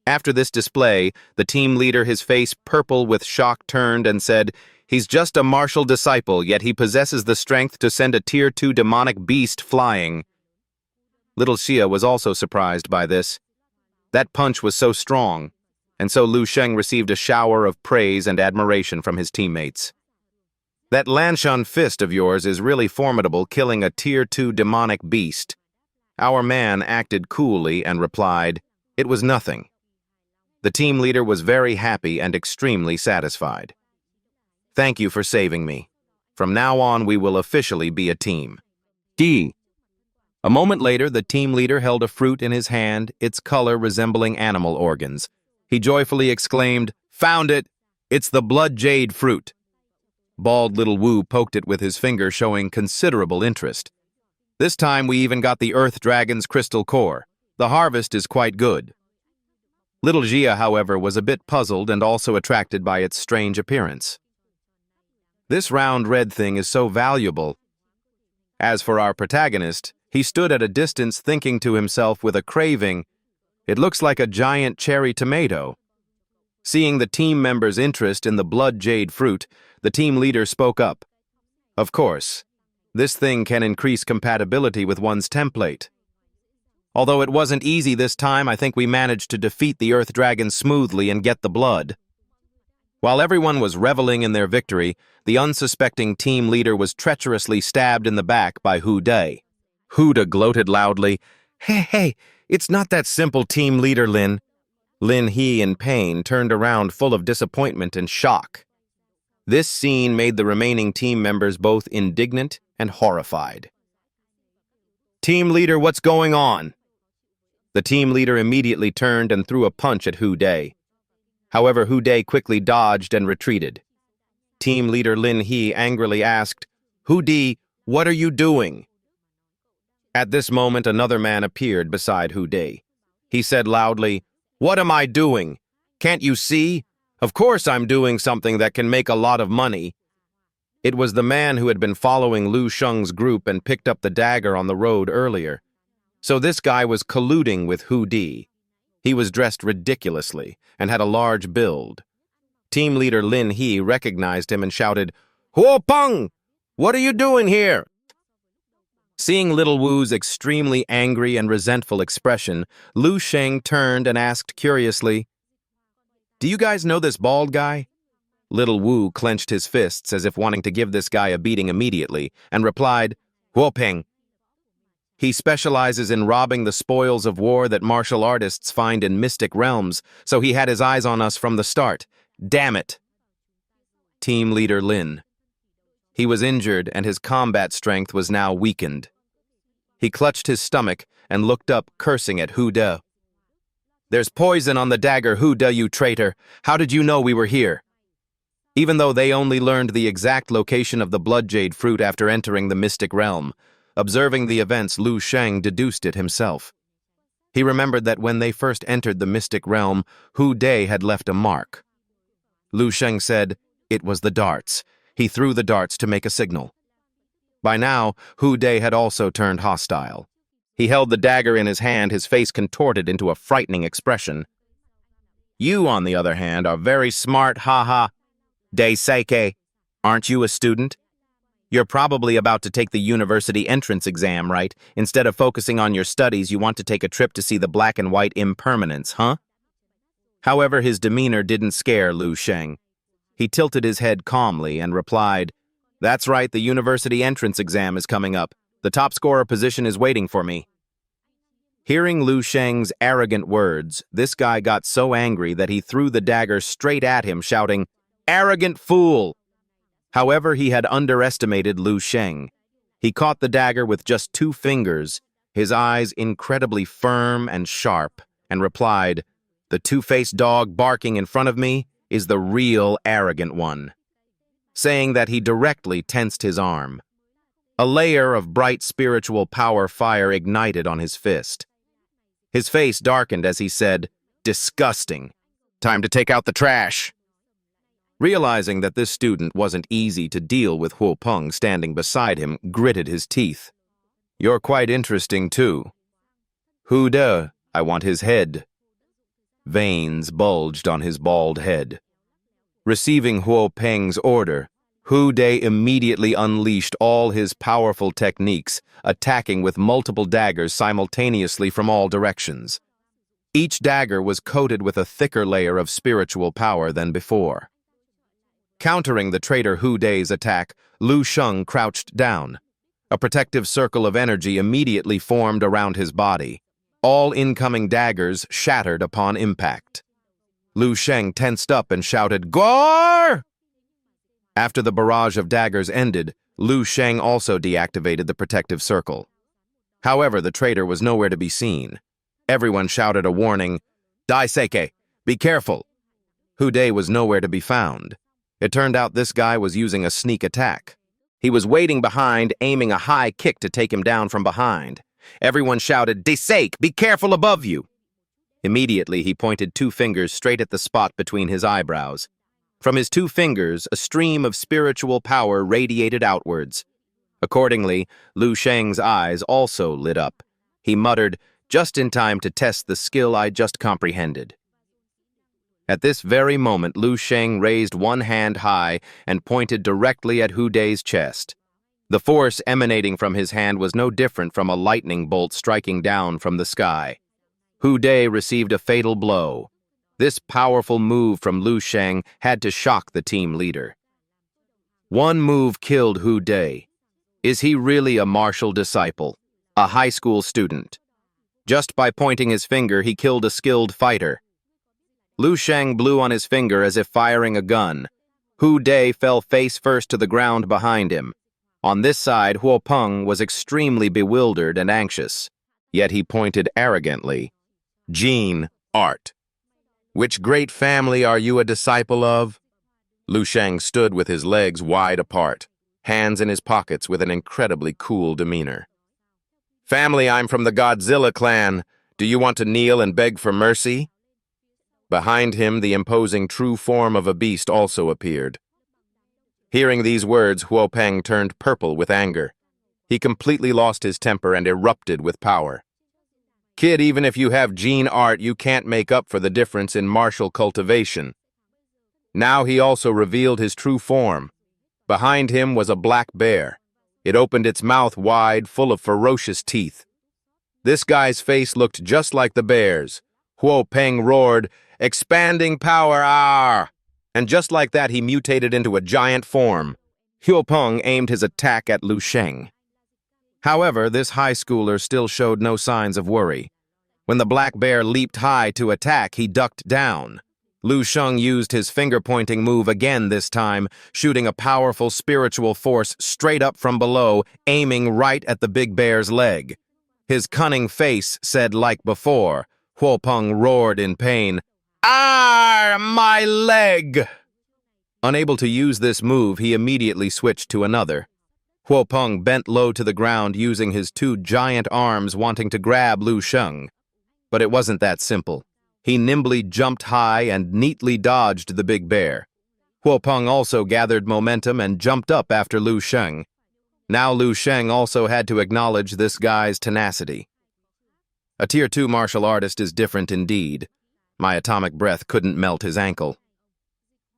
After this display, the team leader, his face purple with shock, turned and said, "He's just a martial disciple, yet he possesses the strength to send a Tier 2 demonic beast flying." Little Xia was also surprised by this. That punch was so strong, and so Liu Chingju received a shower of praise and admiration from his teammates. "That Lanshan fist of yours is really formidable, killing a Tier 2 demonic beast." Our man acted coolly and replied, "It was nothing." The team leader was very happy and extremely satisfied. "Thank you for saving me. From now on, we will officially be a team." D. A moment later, the team leader held a fruit in his hand, its color resembling animal organs. He joyfully exclaimed, "Found it! It's the blood jade fruit." Bald little Wu poked it with his finger, showing considerable interest. "This time we even got the earth dragon's crystal core. The harvest is quite good." Little Xia, however, was a bit puzzled and also attracted by its strange appearance. "This round red thing is so valuable." As for our protagonist, he stood at a distance thinking to himself with a craving, "It looks like a giant cherry tomato." Seeing the team members' interest in the blood jade fruit, the team leader spoke up. "Of course, this thing can increase compatibility with one's template. Although it wasn't easy this time, I think we managed to defeat the Earth Dragon smoothly and get the blood." While everyone was reveling in their victory, the unsuspecting team leader was treacherously stabbed in the back by Hu Dai. Huda gloated loudly, Hey, it's not that simple, team leader Lin." Lin He, in pain, turned around full of disappointment and shock. This scene made the remaining team members both indignant and horrified. "Team leader, what's going on?" The team leader immediately turned and threw a punch at Hu Dai. However, Hu Dai quickly dodged and retreated. Team leader Lin He angrily asked, "Hu Dai, what are you doing?" At this moment, another man appeared beside Hu Dai. He said loudly, "What am I doing? Can't you see? Of course I'm doing something that can make a lot of money." It was the man who had been following Liu Sheng's group and picked up the dagger on the road earlier. So this guy was colluding with Hu Dai. He was dressed ridiculously and had a large build. Team leader Lin He recognized him and shouted, "Huo Peng! What are you doing here?" Seeing little Wu's extremely angry and resentful expression, Liu Sheng turned and asked curiously, "Do you guys know this bald guy?" Little Wu clenched his fists as if wanting to give this guy a beating immediately, and replied, "Huo Peng. He specializes in robbing the spoils of war that martial artists find in mystic realms, so he had his eyes on us from the start. Damn it." Team leader Lin. He was injured and his combat strength was now weakened. He clutched his stomach and looked up, cursing at Hu Dai. "There's poison on the dagger, Hu Dai, you traitor. How did you know we were here?" Even though they only learned the exact location of the blood jade fruit after entering the mystic realm, observing the events, Liu Sheng deduced it himself. He remembered that when they first entered the mystic realm, Hu Dai had left a mark. Liu Sheng said, "It was the darts." He threw the darts to make a signal. By now, Hu Dai had also turned hostile. He held the dagger in his hand, his face contorted into a frightening expression. "You, on the other hand, are very smart, haha. Dai Seike, aren't you a student?" You're probably about to take the university entrance exam, right? Instead of focusing on your studies, you want to take a trip to see the black and white impermanence, huh? However, his demeanor didn't scare Liu Ching. He tilted his head calmly and replied, "That's right, the university entrance exam is coming up. The top scorer position is waiting for me." Hearing Liu Sheng's arrogant words, this guy got so angry that he threw the dagger straight at him, shouting, "Arrogant fool!" However, he had underestimated Liu Sheng. He caught the dagger with just 2 fingers, his eyes incredibly firm and sharp, and replied, "The two-faced dog barking in front of me is the real arrogant one," saying that he directly tensed his arm. A layer of bright spiritual power fire ignited on his fist. His face darkened as he said, "Disgusting. Time to take out the trash." Realizing that this student wasn't easy to deal with, Huo Peng, standing beside him, gritted his teeth. "You're quite interesting, too." "Who de? I want his head." Veins bulged on his bald head. Receiving Huo Peng's order, Hu De immediately unleashed all his powerful techniques, attacking with multiple daggers simultaneously from all directions. Each dagger was coated with a thicker layer of spiritual power than before. Countering the traitor Hu De's attack, Liu Sheng crouched down. A protective circle of energy immediately formed around his body. All incoming daggers shattered upon impact. Liu Sheng tensed up and shouted, "Gore!" After the barrage of daggers ended, Liu Sheng also deactivated the protective circle. However, the traitor was nowhere to be seen. Everyone shouted a warning, "Daisuke, be careful!" Hu De was nowhere to be found. It turned out this guy was using a sneak attack. He was waiting behind, aiming a high kick to take him down from behind. Everyone shouted, "Daisuke, be careful above you!" Immediately, he pointed 2 fingers straight at the spot between his eyebrows. From his 2 fingers, a stream of spiritual power radiated outwards. Accordingly, Liu Sheng's eyes also lit up. He muttered, "Just in time to test the skill I just comprehended." At this very moment, Liu Sheng raised one hand high and pointed directly at Hu De's chest. The force emanating from his hand was no different from a lightning bolt striking down from the sky. Hu De received a fatal blow. This powerful move from Liu Sheng had to shock the team leader. One move killed Hu De. Is he really a martial disciple, a high school student? Just by pointing his finger, he killed a skilled fighter. Liu Sheng blew on his finger as if firing a gun. Hu De fell face first to the ground behind him. On this side, Huo Peng was extremely bewildered and anxious. Yet he pointed arrogantly, "Gene, art. Which great family are you a disciple of?" Liu Sheng stood with his legs wide apart, hands in his pockets with an incredibly cool demeanor. "Family, I'm from the Godzilla clan. Do you want to kneel and beg for mercy?" Behind him, the imposing true form of a beast also appeared. Hearing these words, Huo Peng turned purple with anger. He completely lost his temper and erupted with power. "Kid, even if you have gene art, you can't make up for the difference in martial cultivation." Now he also revealed his true form. Behind him was a black bear. It opened its mouth wide, full of ferocious teeth. This guy's face looked just like the bear's. Huo Peng roared, "Expanding power, ah!" And just like that, he mutated into a giant form. Huo Peng aimed his attack at Liu Sheng. However, this high schooler still showed no signs of worry. When the black bear leaped high to attack, he ducked down. Liu Sheng used his finger-pointing move again this time, shooting a powerful spiritual force straight up from below, aiming right at the big bear's leg. His cunning face said like before. Huo Peng roared in pain, "Ah, my leg!" Unable to use this move, he immediately switched to another. Huo Peng bent low to the ground using his 2 giant arms wanting to grab Liu Sheng. But it wasn't that simple. He nimbly jumped high and neatly dodged the big bear. Huo Peng also gathered momentum and jumped up after Liu Sheng. Now Liu Sheng also had to acknowledge this guy's tenacity. A Tier 2 martial artist is different indeed. My atomic breath couldn't melt his ankle.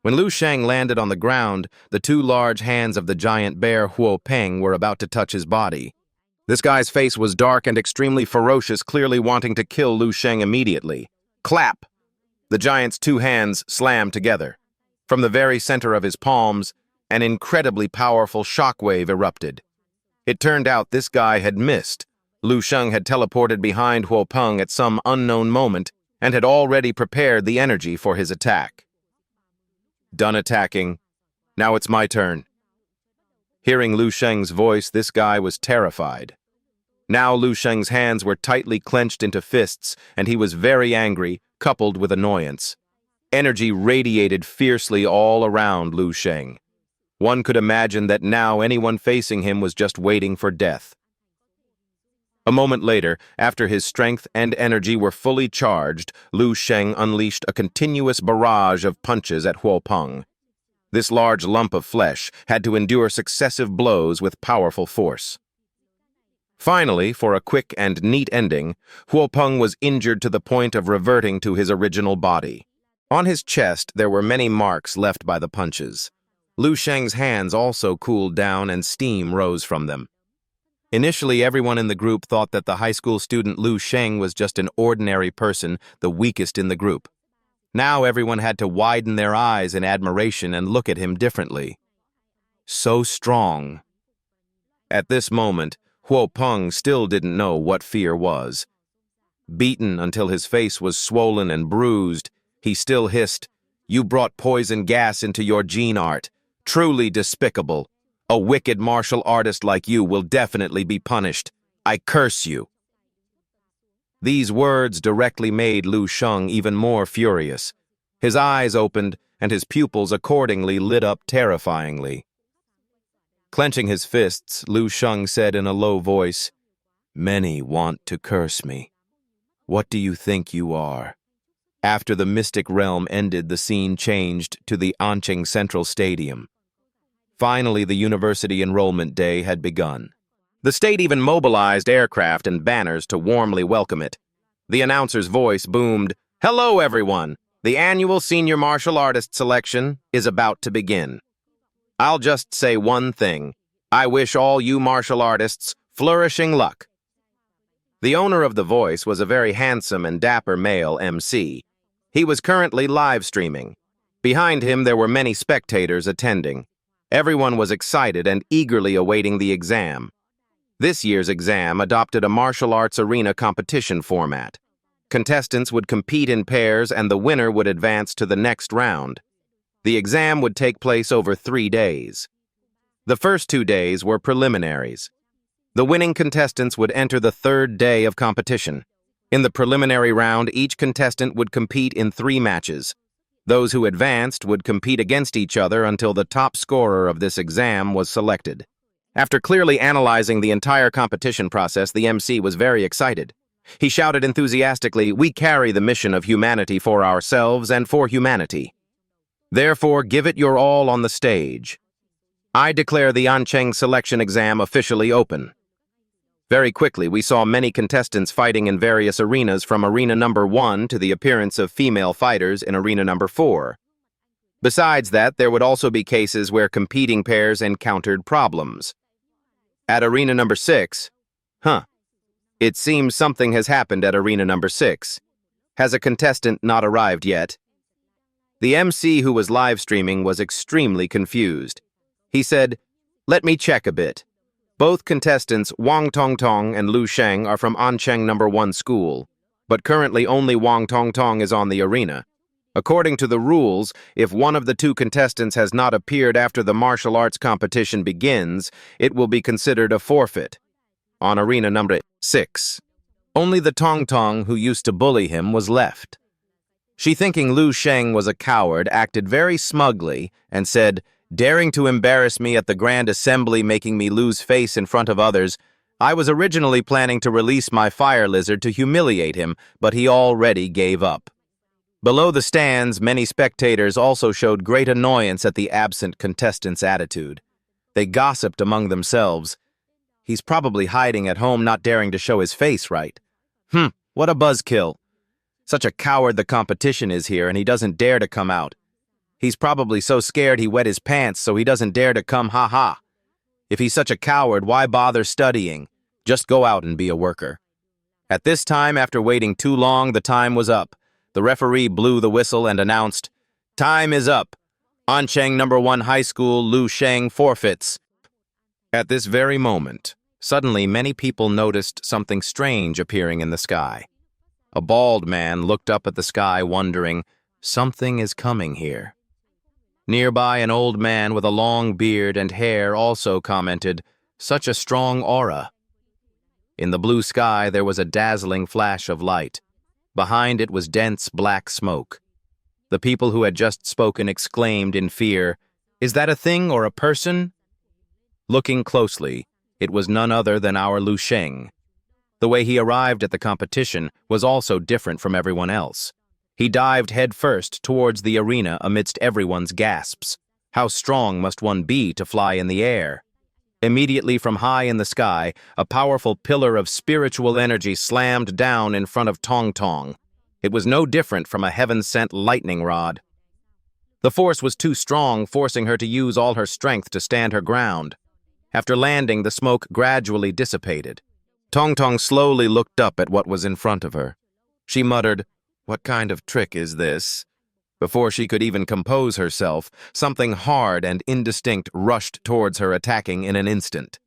When Liu Shang landed on the ground, the two large hands of the giant bear Huo Peng were about to touch his body. This guy's face was dark and extremely ferocious, clearly wanting to kill Liu Shang immediately. Clap! The giant's two hands slammed together. From the very center of his palms, an incredibly powerful shockwave erupted. It turned out this guy had missed. Liu Shang had teleported behind Huo Peng at some unknown moment and had already prepared the energy for his attack. Done attacking. Now it's my turn. Hearing Liu Shang's voice, this guy was terrified. Now Liu Shang's hands were tightly clenched into fists, and he was very angry, coupled with annoyance. Energy radiated fiercely all around Liu Shang. One could imagine that now anyone facing him was just waiting for death. A moment later, after his strength and energy were fully charged, Liu Shang unleashed a continuous barrage of punches at Huo Peng. This large lump of flesh had to endure successive blows with powerful force. Finally, for a quick and neat ending, Huo Peng was injured to the point of reverting to his original body. On his chest, there were many marks left by the punches. Liu Shang's hands also cooled down and steam rose from them. Initially, everyone in the group thought that the high school student Liu Shang was just an ordinary person, the weakest in the group. Now everyone had to widen their eyes in admiration and look at him differently. So strong. At this moment, Huo Peng still didn't know what fear was. Beaten until his face was swollen and bruised, he still hissed, "You brought poison gas into your gene art. Truly despicable. A wicked martial artist like you will definitely be punished. I curse you." These words directly made Liu Shang even more furious. His eyes opened, and his pupils accordingly lit up terrifyingly. Clenching his fists, Liu Shang said in a low voice, "Many want to curse me. What do you think you are?" After the mystic realm ended, the scene changed to the Anqing Central Stadium. Finally, the university enrollment day had begun. The state even mobilized aircraft and banners to warmly welcome it. The announcer's voice boomed, "Hello, everyone. The annual senior martial artist selection is about to begin. I'll just say one thing. I wish all you martial artists flourishing luck." The owner of the voice was a very handsome and dapper male MC. He was currently live streaming. Behind him, there were many spectators attending. Everyone was excited and eagerly awaiting the exam. This year's exam adopted a martial arts arena competition format. Contestants would compete in pairs and the winner would advance to the next round. The exam would take place over 3 days. The first 2 days were preliminaries. The winning contestants would enter the 3rd day of competition. In the preliminary round, each contestant would compete in 3 matches. Those who advanced would compete against each other until the top scorer of this exam was selected. After clearly analyzing the entire competition process, the MC was very excited. He shouted enthusiastically, "We carry the mission of humanity for ourselves and for humanity. Therefore, give it your all on the stage. I declare the Anqing selection exam officially open." Very quickly, we saw many contestants fighting in various arenas, from arena number 1 to the appearance of female fighters in arena number 4. Besides that, there would also be cases where competing pairs encountered problems. At arena number 6, it seems something has happened at arena number 6. Has a contestant not arrived yet? The MC who was live streaming was extremely confused. He said, "Let me check a bit. Both contestants, Wang Tongtong and Liu Shang, are from Anqing number 1 school, but currently only Wang Tongtong is on the arena. According to the rules, if one of the 2 contestants has not appeared after the martial arts competition begins, it will be considered a forfeit." On arena number 6, only the Tongtong who used to bully him was left. She, thinking Liu Shang was a coward, acted very smugly and said, "Daring to embarrass me at the Grand Assembly, making me lose face in front of others, I was originally planning to release my fire lizard to humiliate him, but he already gave up." Below the stands, many spectators also showed great annoyance at the absent contestant's attitude. They gossiped among themselves. "He's probably hiding at home, not daring to show his face, right? What a buzzkill. Such a coward the competition is here, and he doesn't dare to come out. He's probably so scared he wet his pants so he doesn't dare to come, ha ha. If he's such a coward, why bother studying? Just go out and be a worker. At this time, after waiting too long, the time was up. The referee blew the whistle and announced, "Time is up. Ancheng No. 1 High School Liu Shang forfeits." At this very moment, suddenly many people noticed something strange appearing in the sky. A bald man looked up at the sky wondering, something is coming here. Nearby, an old man with a long beard and hair also commented, "Such a strong aura." In the blue sky, there was a dazzling flash of light. Behind it was dense black smoke. The people who had just spoken exclaimed in fear, "Is that a thing or a person?" Looking closely, it was none other than our Liu Sheng. The way he arrived at the competition was also different from everyone else. He dived headfirst towards the arena amidst everyone's gasps. How strong must one be to fly in the air? Immediately from high in the sky, a powerful pillar of spiritual energy slammed down in front of Tong Tong. It was no different from a heaven-sent lightning rod. The force was too strong, forcing her to use all her strength to stand her ground. After landing, the smoke gradually dissipated. Tong Tong slowly looked up at what was in front of her. She muttered, "What kind of trick is this?" Before she could even compose herself, something hard and indistinct rushed towards her, attacking in an instant.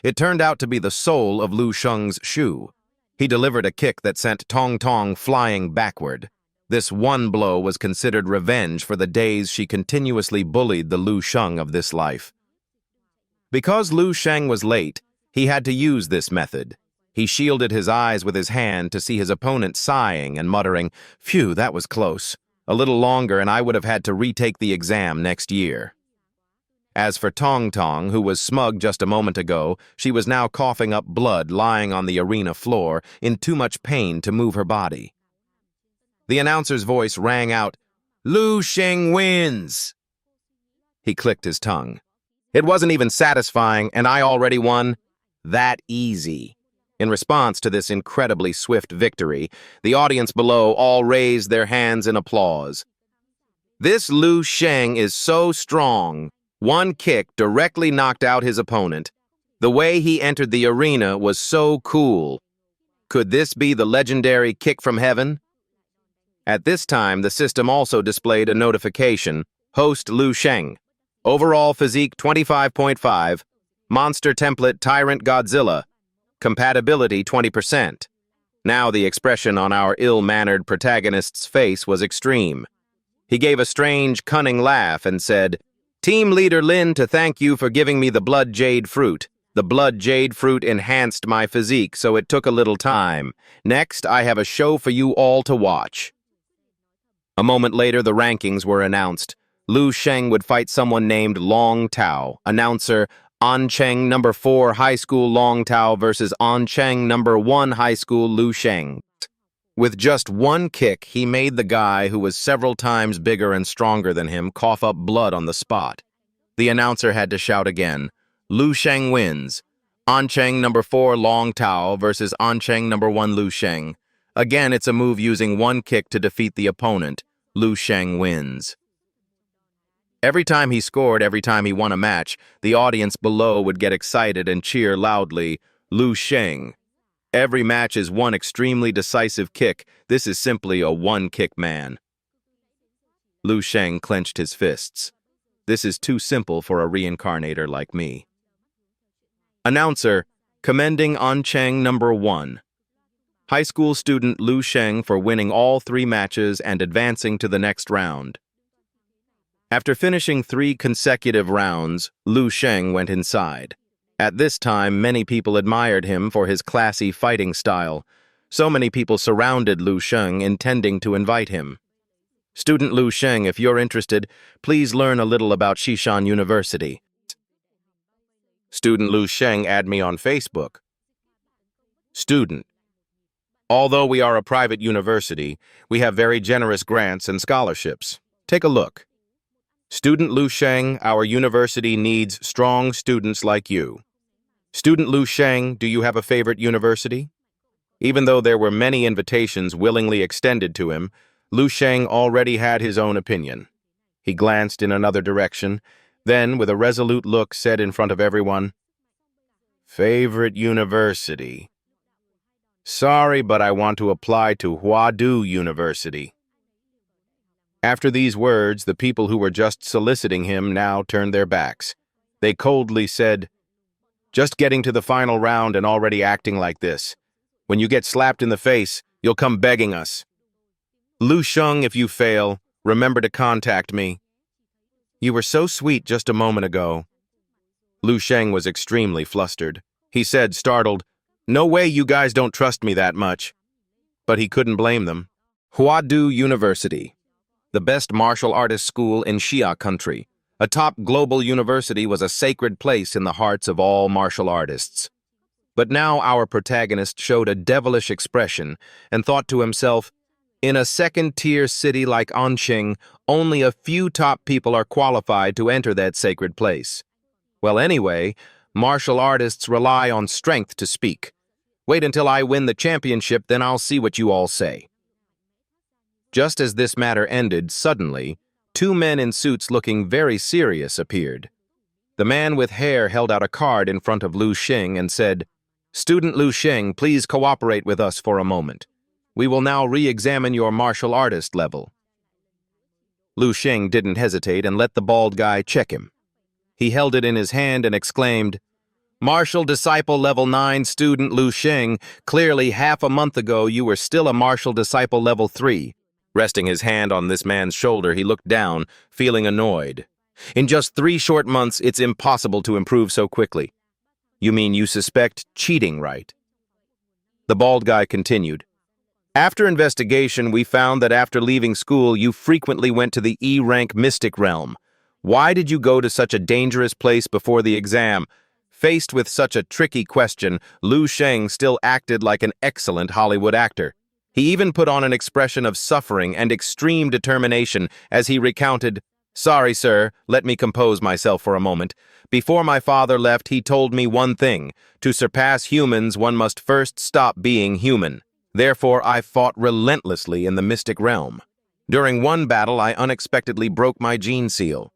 It turned out to be the sole of Liu Sheng's shoe. He delivered a kick that sent Tong Tong flying backward. This one blow was considered revenge for the days she continuously bullied the Liu Sheng of this life. Because Liu Sheng was late, he had to use this method. He shielded his eyes with his hand to see his opponent sighing and muttering, "Phew, that was close. A little longer and I would have had to retake the exam next year." As for Tong Tong, who was smug just a moment ago, she was now coughing up blood, lying on the arena floor, in too much pain to move her body. The announcer's voice rang out, "Liu Sheng wins!" He clicked his tongue. It wasn't even satisfying, and I already won? That easy. In response to this incredibly swift victory, the audience below all raised their hands in applause. This Liu Sheng is so strong. One kick directly knocked out his opponent. The way he entered the arena was so cool. Could this be the legendary kick from heaven? At this time, the system also displayed a notification. Host Liu Sheng. Overall physique 25.5. Monster template Tyrant Godzilla. Compatibility 20%. Now the expression on our ill-mannered protagonist's face was extreme. He gave a strange, cunning laugh and said, "Team Leader Lin, to thank you for giving me the Blood Jade Fruit. The Blood Jade Fruit enhanced my physique, so it took a little time. Next, I have a show for you all to watch." A moment later, the rankings were announced. Liu Sheng would fight someone named Long Tao. Announcer, Ancheng No. 4 High School Long Tao versus Ancheng No. 1 High School Liu Sheng. With just one kick, he made the guy who was several times bigger and stronger than him cough up blood on the spot. The announcer had to shout again, "Liu Sheng wins. Ancheng No. 4 Long Tao versus Ancheng No. 1 Liu Sheng. Again, it's a move using one kick to defeat the opponent. Liu Sheng wins." Every time he scored, every time he won a match, the audience below would get excited and cheer loudly, "Liu Sheng." Every match is one extremely decisive kick. This is simply a one-kick man. Liu Sheng clenched his fists. This is too simple for a reincarnator like me. Announcer, commending Ancheng No. 1. High school student Liu Sheng for winning all 3 matches and advancing to the next round. After finishing 3 consecutive rounds, Liu Sheng went inside. At this time, many people admired him for his classy fighting style. So many people surrounded Liu Sheng, intending to invite him. "Student Liu Sheng, if you're interested, please learn a little about Shishan University." "Student Liu Sheng, add me on Facebook." Student: "Although we are a private university, we have very generous grants and scholarships. Take a look." "Student Liu Sheng, our university needs strong students like you." "Student Liu Sheng, do you have a favorite university?" Even though there were many invitations willingly extended to him, Liu Sheng already had his own opinion. He glanced in another direction, then, with a resolute look, said in front of everyone, "Favorite university? Sorry, but I want to apply to Huadu University." After these words, the people who were just soliciting him now turned their backs. They coldly said, "Just getting to the final round and already acting like this. When you get slapped in the face, you'll come begging us. Liu Sheng, if you fail, remember to contact me. You were so sweet just a moment ago." Liu Sheng was extremely flustered. He said, startled, "No way you guys don't trust me that much." But he couldn't blame them. Huadu University, the best martial artist school in Xia country, a top global university, was a sacred place in the hearts of all martial artists. But now our protagonist showed a devilish expression and thought to himself, in a second-tier city like Anqing, only a few top people are qualified to enter that sacred place. Well, anyway, martial artists rely on strength to speak. Wait until I win the championship, then I'll see what you all say. Just as this matter ended, suddenly, two men in suits looking very serious appeared. The man with hair held out a card in front of Liu Sheng and said, "Student Liu Sheng, please cooperate with us for a moment. We will now re-examine your martial artist level." Liu Sheng didn't hesitate and let the bald guy check him. He held it in his hand and exclaimed, "Martial Disciple Level 9 student Liu Sheng, clearly half a month ago you were still a Martial Disciple Level 3. Resting his hand on this man's shoulder, he looked down, feeling annoyed. "In just 3 short months, it's impossible to improve so quickly. You mean you suspect cheating, right?" The bald guy continued, "After investigation, we found that after leaving school, you frequently went to the E-rank Mystic Realm. Why did you go to such a dangerous place before the exam?" Faced with such a tricky question, Liu Sheng still acted like an excellent Hollywood actor. He even put on an expression of suffering and extreme determination as he recounted, "Sorry, sir, let me compose myself for a moment. Before my father left, he told me one thing. To surpass humans, one must first stop being human. Therefore, I fought relentlessly in the mystic realm. During one battle, I unexpectedly broke my gene seal.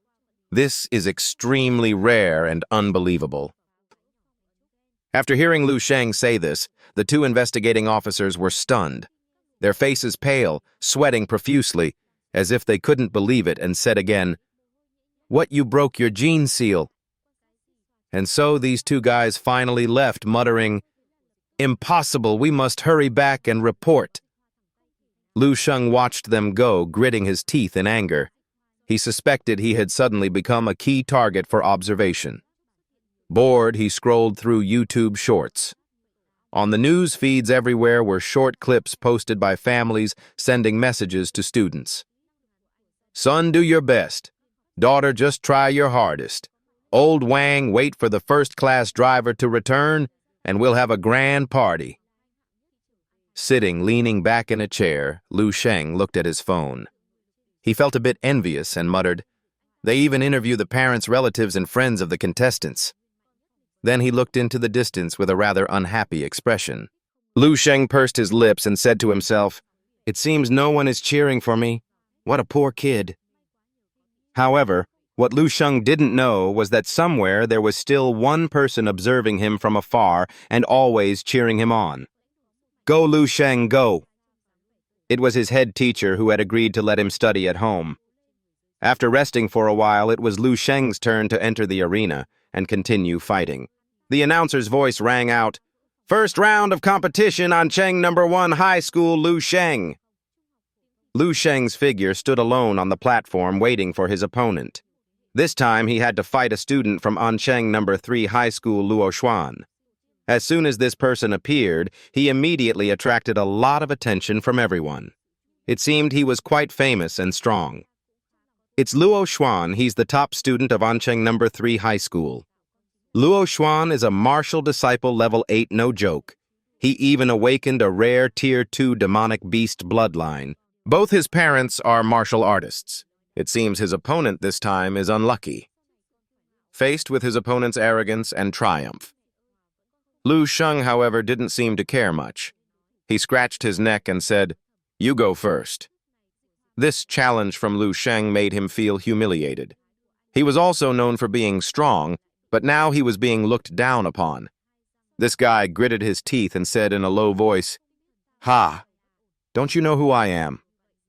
This is extremely rare and unbelievable." After hearing Liu Sheng say this, the two investigating officers were stunned. Their faces pale, sweating profusely, as if they couldn't believe it, and said again, "What, you broke your gene seal?" And so these two guys finally left, muttering, "Impossible, we must hurry back and report." Liu Sheng watched them go, gritting his teeth in anger. He suspected he had suddenly become a key target for observation. Bored, he scrolled through YouTube Shorts. On the news feeds everywhere were short clips posted by families sending messages to students. "Son, do your best. Daughter, just try your hardest. Old Wang, wait for the first-class driver to return, and we'll have a grand party." Sitting, leaning back in a chair, Liu Sheng looked at his phone. He felt a bit envious and muttered, "They even interview the parents, relatives, and friends of the contestants." Then he looked into the distance with a rather unhappy expression. Liu Sheng pursed his lips and said to himself, "It seems no one is cheering for me. What a poor kid." However, what Liu Sheng didn't know was that somewhere there was still one person observing him from afar and always cheering him on. "Go, Liu Sheng, go." It was his head teacher who had agreed to let him study at home. After resting for a while, it was Liu Sheng's turn to enter the arena and continue fighting. The announcer's voice rang out, "First round of competition on Cheng No. 1 High School, Liu Sheng." Liu Sheng's figure stood alone on the platform waiting for his opponent. This time he had to fight a student from Ancheng No. 3 High School, Luo Xuan. As soon as this person appeared, he immediately attracted a lot of attention from everyone. It seemed he was quite famous and strong. "It's Luo Xuan. He's the top student of Ancheng No. 3 High School. Luo Xuan is a martial disciple level 8, no joke. He even awakened a rare Tier 2 demonic beast bloodline. Both his parents are martial artists. It seems his opponent this time is unlucky." Faced with his opponent's arrogance and triumph, Liu Sheng, however, didn't seem to care much. He scratched his neck and said, "You go first." This challenge from Liu Sheng made him feel humiliated. He was also known for being strong, but now he was being looked down upon. This guy gritted his teeth and said in a low voice, "Ha, don't you know who I am?"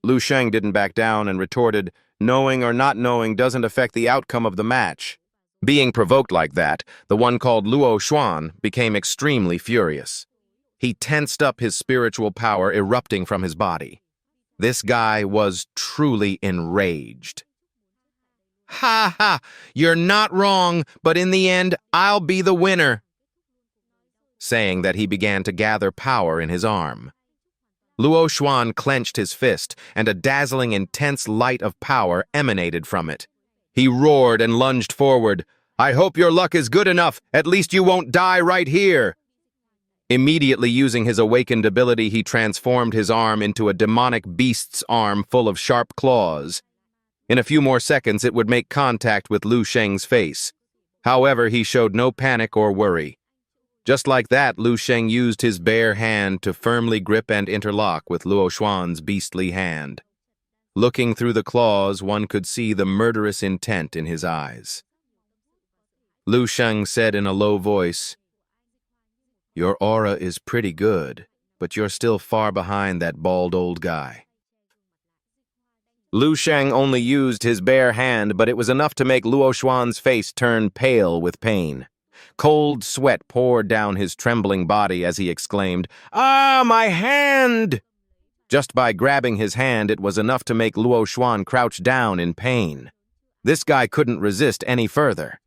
Liu Sheng didn't back down and retorted, "Knowing or not knowing doesn't affect the outcome of the match." Being provoked like that, the one called Luo Xuan became extremely furious. He tensed up, his spiritual power erupting from his body. This guy was truly enraged. "Ha ha! You're not wrong, but in the end, I'll be the winner." Saying that, he began to gather power in his arm. Luo Xuan clenched his fist, and a dazzling, intense light of power emanated from it. He roared and lunged forward. "I hope your luck is good enough. At least you won't die right here." Immediately using his awakened ability, he transformed his arm into a demonic beast's arm full of sharp claws. In a few more seconds, it would make contact with Liu Sheng's face. However, he showed no panic or worry. Just like that, Liu Sheng used his bare hand to firmly grip and interlock with Luo Xuan's beastly hand. Looking through the claws, one could see the murderous intent in his eyes. Liu Sheng said in a low voice, "Your aura is pretty good, but you're still far behind that bald old guy." Liu Sheng only used his bare hand, but it was enough to make Luo Xuan's face turn pale with pain. Cold sweat poured down his trembling body as he exclaimed, "Ah, my hand!" Just by grabbing his hand, it was enough to make Luo Xuan crouch down in pain. This guy couldn't resist any further.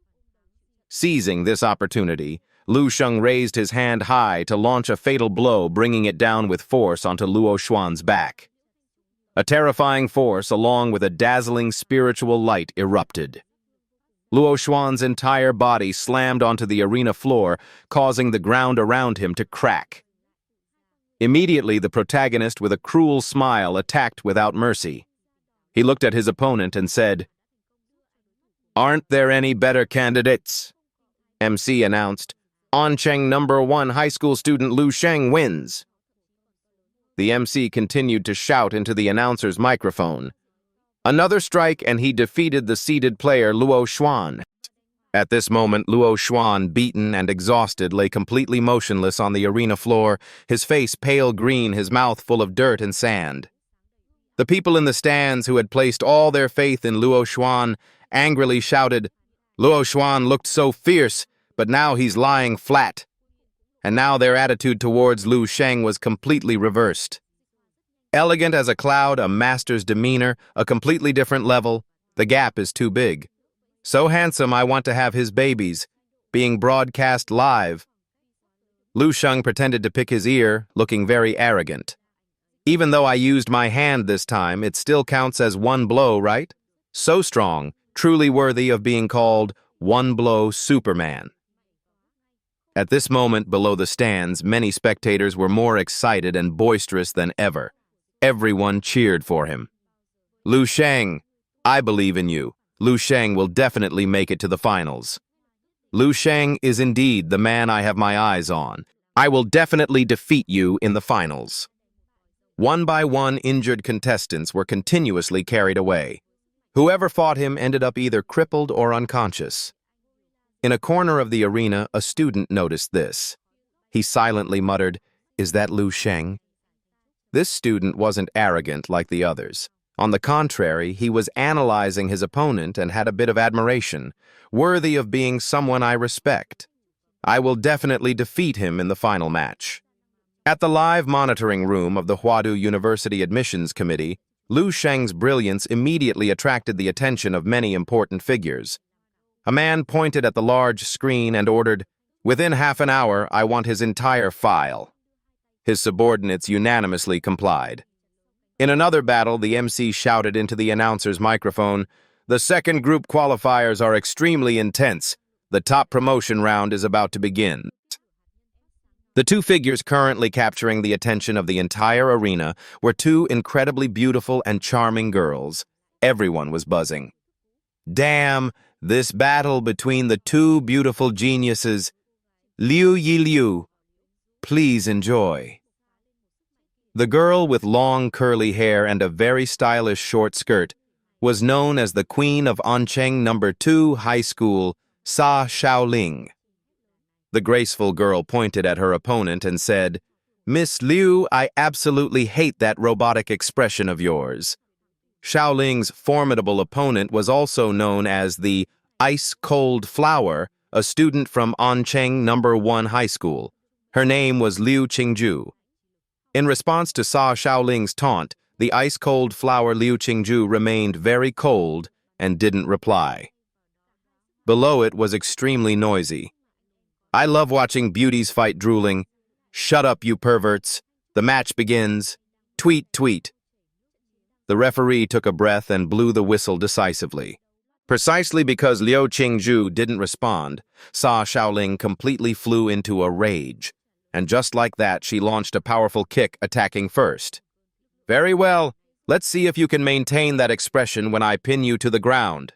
Seizing this opportunity, Liu Sheng raised his hand high to launch a fatal blow, bringing it down with force onto Luo Xuan's back. A terrifying force, along with a dazzling spiritual light, erupted. Luo Xuan's entire body slammed onto the arena floor, causing the ground around him to crack. Immediately, the protagonist, with a cruel smile, attacked without mercy. He looked at his opponent and said, "Aren't there any better candidates?" MC announced, "Oncheng #1 high school student Liu Sheng wins." The MC continued to shout into the announcer's microphone. Another strike, and he defeated the seeded player Luo Xuan. At this moment, Luo Xuan, beaten and exhausted, lay completely motionless on the arena floor, his face pale green, his mouth full of dirt and sand. The people in the stands, who had placed all their faith in Luo Xuan, angrily shouted, "Luo Xuan looked so fierce, but now he's lying flat." And now their attitude towards Liu Sheng was completely reversed. Elegant as a cloud, a master's demeanor, a completely different level, the gap is too big. So handsome, I want to have his babies, being broadcast live. Liu Sheng pretended to pick his ear, looking very arrogant. "Even though I used my hand this time, it still counts as one blow, right? So strong, truly worthy of being called one-blow Superman." At this moment, below the stands, many spectators were more excited and boisterous than ever. Everyone cheered for him. "Liu Sheng, I believe in you. Liu Sheng will definitely make it to the finals. Liu Sheng is indeed the man I have my eyes on. I will definitely defeat you in the finals." One by one, injured contestants were continuously carried away. Whoever fought him ended up either crippled or unconscious. In a corner of the arena, a student noticed this. He silently muttered, "Is that Liu Sheng?" This student wasn't arrogant like the others. On the contrary, he was analyzing his opponent and had a bit of admiration, worthy of being someone I respect. I will definitely defeat him in the final match. At the live monitoring room of the Huadu University Admissions Committee, Liu Sheng's brilliance immediately attracted the attention of many important figures. A man pointed at the large screen and ordered, "Within half an hour, I want his entire file." His subordinates unanimously complied. In another battle, the MC shouted into the announcer's microphone, "The second group qualifiers are extremely intense. The top promotion round is about to begin." The two figures currently capturing the attention of the entire arena were two incredibly beautiful and charming girls. Everyone was buzzing. Damn, this battle between the two beautiful geniuses. Liu Yi Liu, please enjoy. The girl with long curly hair and a very stylish short skirt was known as the Queen of Ancheng No. 2 High School, Sa Shaoling. The graceful girl pointed at her opponent and said, "Miss Liu, I absolutely hate that robotic expression of yours." Shaoling's formidable opponent was also known as the Ice-Cold Flower, a student from Ancheng No. 1 High School. Her name was Liu Chingju. In response to Sa Shaoling's taunt, the ice-cold flower Liu Chingju remained very cold and didn't reply. Below it was extremely noisy. "I love watching beauties fight drooling. Shut up, you perverts. The match begins. Tweet, tweet." The referee took a breath and blew the whistle decisively. Precisely because Liu Chingju didn't respond, Sa Shaoling completely flew into a rage. And just like that, she launched a powerful kick, attacking first. "Very well. Let's see if you can maintain that expression when I pin you to the ground."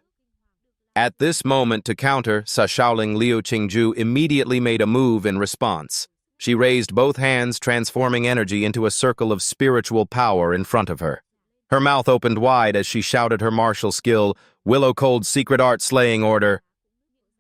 At this moment, to counter, Sa Shaoling, Liu Chingju immediately made a move in response. She raised both hands, transforming energy into a circle of spiritual power in front of her. Her mouth opened wide as she shouted her martial skill, "Willow Cold Secret Art Slaying Order."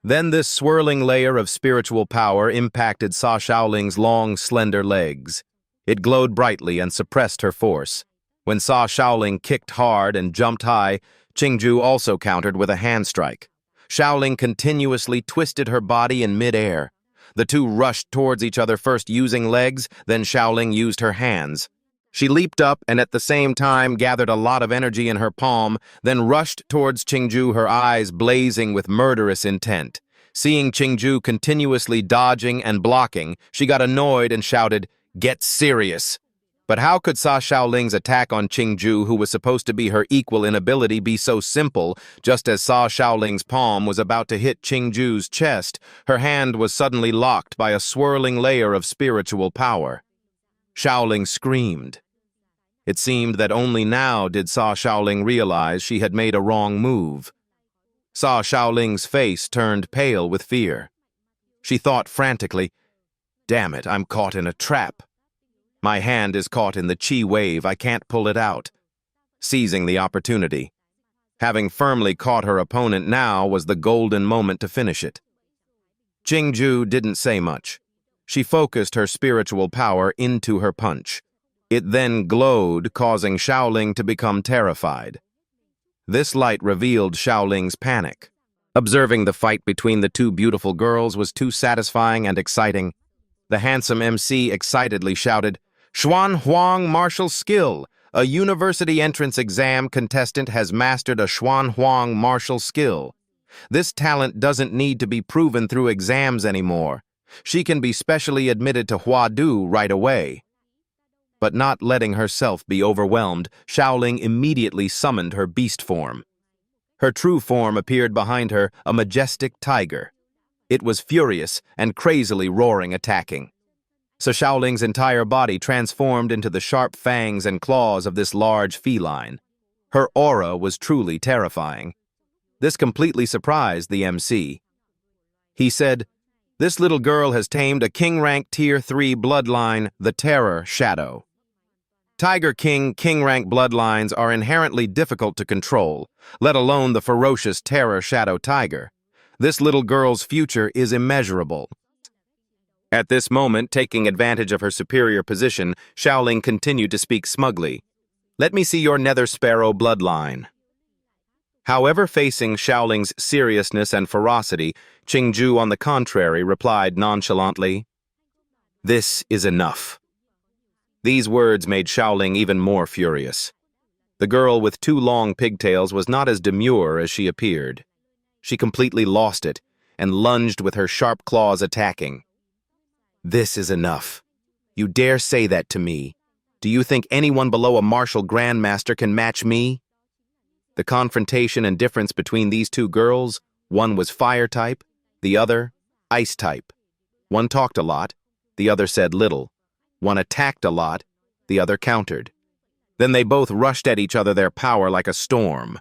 Then this swirling layer of spiritual power impacted Sa Shaoling's long, slender legs. It glowed brightly and suppressed her force. When Sa Shaoling kicked hard and jumped high, Chingju also countered with a hand strike. Shaoling continuously twisted her body in mid-air. The two rushed towards each other, first using legs, then Shaoling used her hands. She leaped up and at the same time gathered a lot of energy in her palm, then rushed towards Chingju, her eyes blazing with murderous intent. Seeing Chingju continuously dodging and blocking, she got annoyed and shouted, "Get serious!" But how could Sa Shaoling's attack on Chingju, who was supposed to be her equal in ability, be so simple? Just as Sa Shaoling's palm was about to hit Chingju's chest, her hand was suddenly locked by a swirling layer of spiritual power. Shaoling screamed. It seemed that only now did Sa Shaoling realize she had made a wrong move. Sa Shaoling's face turned pale with fear. She thought frantically, "Damn it, I'm caught in a trap. My hand is caught in the chi wave, I can't pull it out." Seizing the opportunity, having firmly caught her opponent, now was the golden moment to finish it. Chingju didn't say much. She focused her spiritual power into her punch. It then glowed, causing Shaoling to become terrified. This light revealed Shaoling's panic. Observing the fight between the two beautiful girls was too satisfying and exciting. The handsome MC excitedly shouted, "Xuan Huang martial skill! A university entrance exam contestant has mastered a Xuan Huang martial skill. This talent doesn't need to be proven through exams anymore. She can be specially admitted to Huadu right away." But not letting herself be overwhelmed, Shaoling immediately summoned her beast form. Her true form appeared behind her, a majestic tiger. It was furious and crazily roaring, attacking. So Shaoling's entire body transformed into the sharp fangs and claws of this large feline. Her aura was truly terrifying. This completely surprised the MC. He said, "This little girl has tamed a king-rank Tier 3 bloodline, the Terror Shadow. Tiger King rank bloodlines are inherently difficult to control, let alone the ferocious Terror Shadow Tiger. This little girl's future is immeasurable." At this moment, taking advantage of her superior position, Shaoling continued to speak smugly. "Let me see your Nether Sparrow bloodline." However, facing Shaoling's seriousness and ferocity, Chingju, on the contrary, replied nonchalantly, "This is enough." These words made Shaoling even more furious. The girl with two long pigtails was not as demure as she appeared. She completely lost it and lunged with her sharp claws, attacking. "This is enough. You dare say that to me? Do you think anyone below a martial grandmaster can match me?" The confrontation and difference between these two girls, one was fire type, the other ice type. One talked a lot, the other said little. One attacked a lot, the other countered. Then they both rushed at each other, their power like a storm.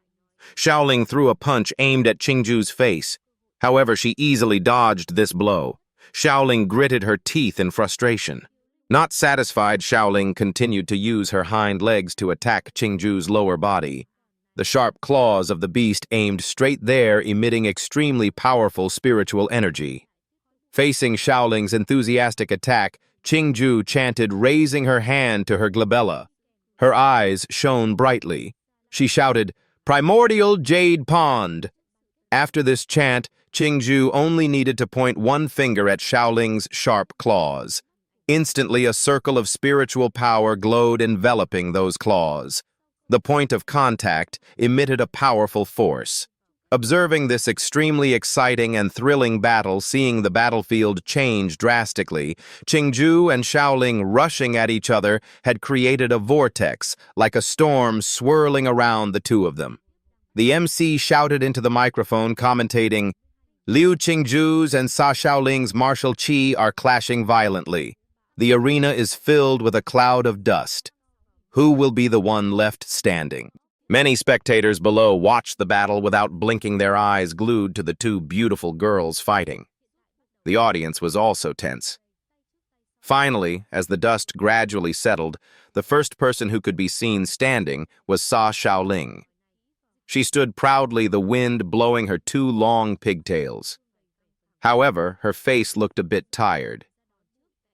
Shaoling threw a punch aimed at Chingju's face. However, she easily dodged this blow. Shaoling gritted her teeth in frustration. Not satisfied, Xiaoling continued to use her hind legs to attack Chingju's lower body. The sharp claws of the beast aimed straight there, emitting extremely powerful spiritual energy. Facing Xiaoling's enthusiastic attack, Chingju chanted, raising her hand to her glabella. Her eyes shone brightly. She shouted, "Primordial Jade Pond!" After this chant, Chingju only needed to point one finger at Xiaoling's sharp claws. Instantly, a circle of spiritual power glowed, enveloping those claws. The point of contact emitted a powerful force. Observing this extremely exciting and thrilling battle, seeing the battlefield change drastically, Chingju and Xiaoling rushing at each other had created a vortex, like a storm swirling around the two of them. The MC shouted into the microphone, commentating, "Liu Chingju's and Sa Xiaoling's martial chi are clashing violently. The arena is filled with a cloud of dust. Who will be the one left standing?" Many spectators below watched the battle without blinking, their eyes glued to the two beautiful girls fighting. The audience was also tense. Finally, as the dust gradually settled, the first person who could be seen standing was Sa Xiaoling. She stood proudly, the wind blowing her two long pigtails. However, her face looked a bit tired.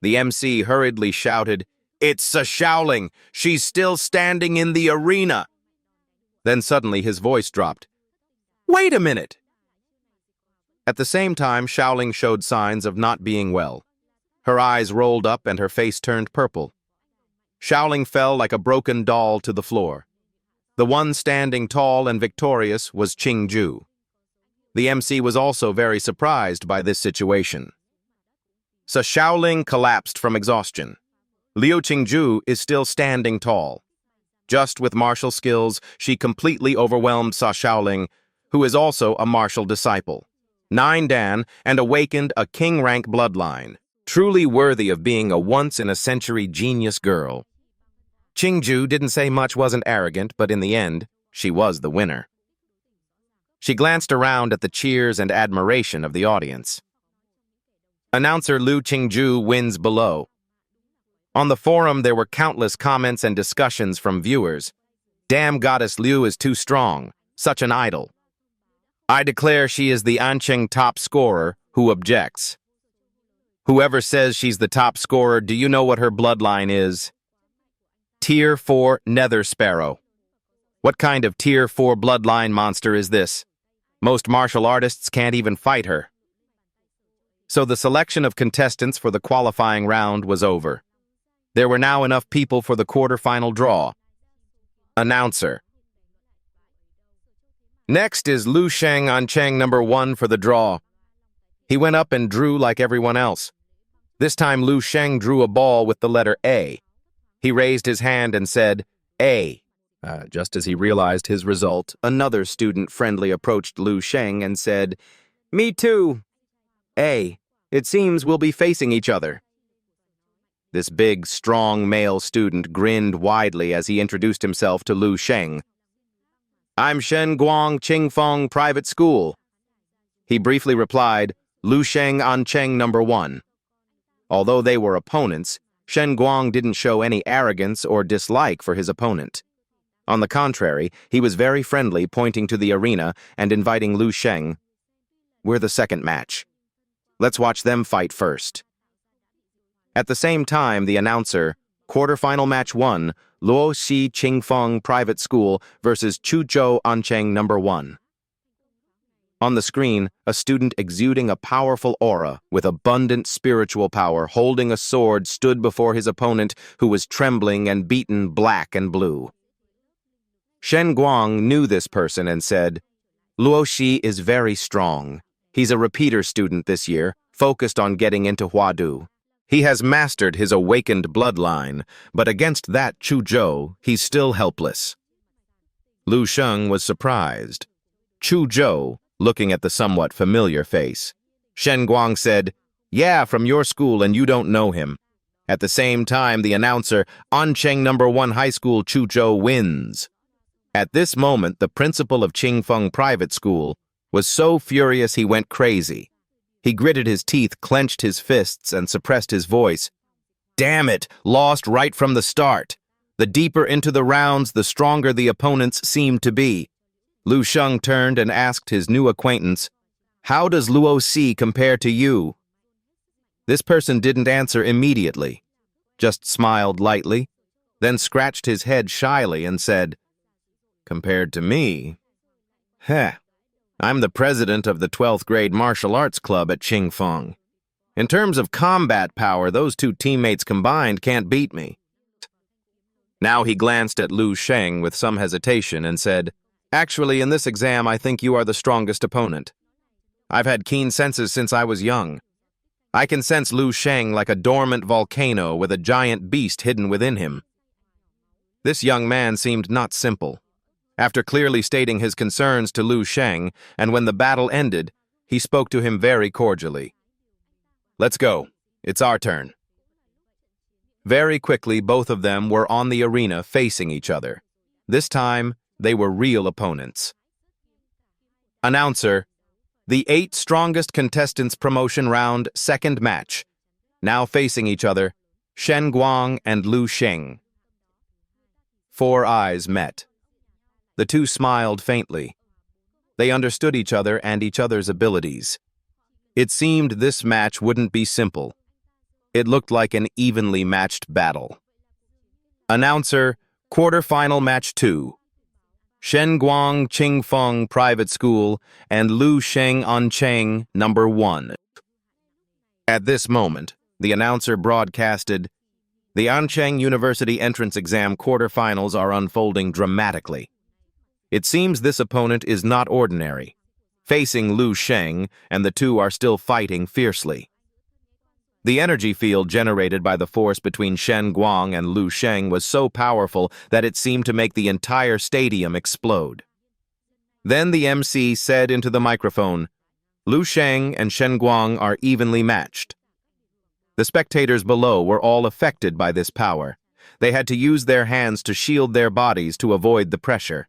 The MC hurriedly shouted, "It's Sa Xiaoling! She's still standing in the arena!" Then suddenly his voice dropped. "Wait a minute!" At the same time, Xiaoling showed signs of not being well. Her eyes rolled up and her face turned purple. Xiaoling fell like a broken doll to the floor. The one standing tall and victorious was Chingju. The MC was also very surprised by this situation. Sa Xiaoling collapsed from exhaustion. Liu Chingju is still standing tall. Just with martial skills, she completely overwhelmed Sa Xiaoling, who is also a martial disciple. 9 Dan and awakened a king-rank bloodline, truly worthy of being a once-in-a-century genius girl. Chingju didn't say much, wasn't arrogant, but in the end, she was the winner. She glanced around at the cheers and admiration of the audience. Announcer Liu Chingju wins below. On the forum, there were countless comments and discussions from viewers. "Damn, Goddess Liu is too strong. Such an idol. I declare she is the Ancheng top scorer. Who objects? Whoever says she's the top scorer, do you know what her bloodline is? Tier 4 Nether Sparrow. What kind of Tier 4 bloodline monster is this? Most martial artists can't even fight her." So the selection of contestants for the qualifying round was over. There were now enough people for the quarterfinal draw. Announcer. Next is Lu Sheng Ancheng #1 for the draw. He went up and drew like everyone else. This time Lu Sheng drew a ball with the letter A. He raised his hand and said, "A." Just as he realized his result, another student friendly approached Lu Sheng and said, "Me too. A. It seems we'll be facing each other." This big, strong male student grinned widely as he introduced himself to Lu Sheng. "I'm Shen Guang Qingfeng Private School." He briefly replied, "Lu Sheng Ancheng #1. Although they were opponents, Shen Guang didn't show any arrogance or dislike for his opponent. On the contrary, he was very friendly, pointing to the arena and inviting Lu Sheng. "We're the second match. Let's watch them fight first." At the same time, the announcer, quarterfinal match 1, Luo Xi Qingfeng Private School versus Chuzhou Ancheng #1. On the screen, a student exuding a powerful aura with abundant spiritual power, holding a sword, stood before his opponent, who was trembling and beaten black and blue. Shen Guang knew this person and said, "Luo Xi is very strong. He's a repeater student this year, focused on getting into Huadu. He has mastered his awakened bloodline, but against that Chuzhou, he's still helpless." Lu Sheng was surprised. Chuzhou, looking at the somewhat familiar face. Shen Guang said, "Yeah, from your school, and you don't know him." At the same time, the announcer, "Ancheng #1 High School Chuzhou wins." At this moment, the principal of Qingfeng Private School was so furious he went crazy. He gritted his teeth, clenched his fists, and suppressed his voice. Damn it, lost right from the start. The deeper into the rounds, the stronger the opponents seemed to be. Liu Sheng turned and asked his new acquaintance, "How does Luo Si compare to you?" This person didn't answer immediately, just smiled lightly, then scratched his head shyly and said, "Compared to me? Heh, I'm the president of the 12th grade martial arts club at Qingfeng. In terms of combat power, those two teammates combined can't beat me." Now he glanced at Liu Sheng with some hesitation and said, "Actually, in this exam, I think you are the strongest opponent. I've had keen senses since I was young. I can sense Liu Sheng like a dormant volcano with a giant beast hidden within him." This young man seemed not simple. After clearly stating his concerns to Liu Sheng, and when the battle ended, he spoke to him very cordially. "Let's go. It's our turn." Very quickly, both of them were on the arena facing each other. This time, they were real opponents. Announcer, the 8 strongest contestants promotion round, second match. Now facing each other, Shen Guang and Liu Sheng. 4 eyes met. The two smiled faintly. They understood each other and each other's abilities. It seemed this match wouldn't be simple. It looked like an evenly matched battle. Announcer, quarterfinal match 2. Shen Guang Qingfeng Private School and Liu Sheng Ancheng, number 1. At this moment, the announcer broadcasted, "The Ancheng University entrance exam quarterfinals are unfolding dramatically. It seems this opponent is not ordinary, facing Liu Sheng, and the two are still fighting fiercely." The energy field generated by the force between Shen Guang and Liu Sheng was so powerful that it seemed to make the entire stadium explode. Then the MC said into the microphone, "Liu Sheng and Shen Guang are evenly matched." The spectators below were all affected by this power. They had to use their hands to shield their bodies to avoid the pressure.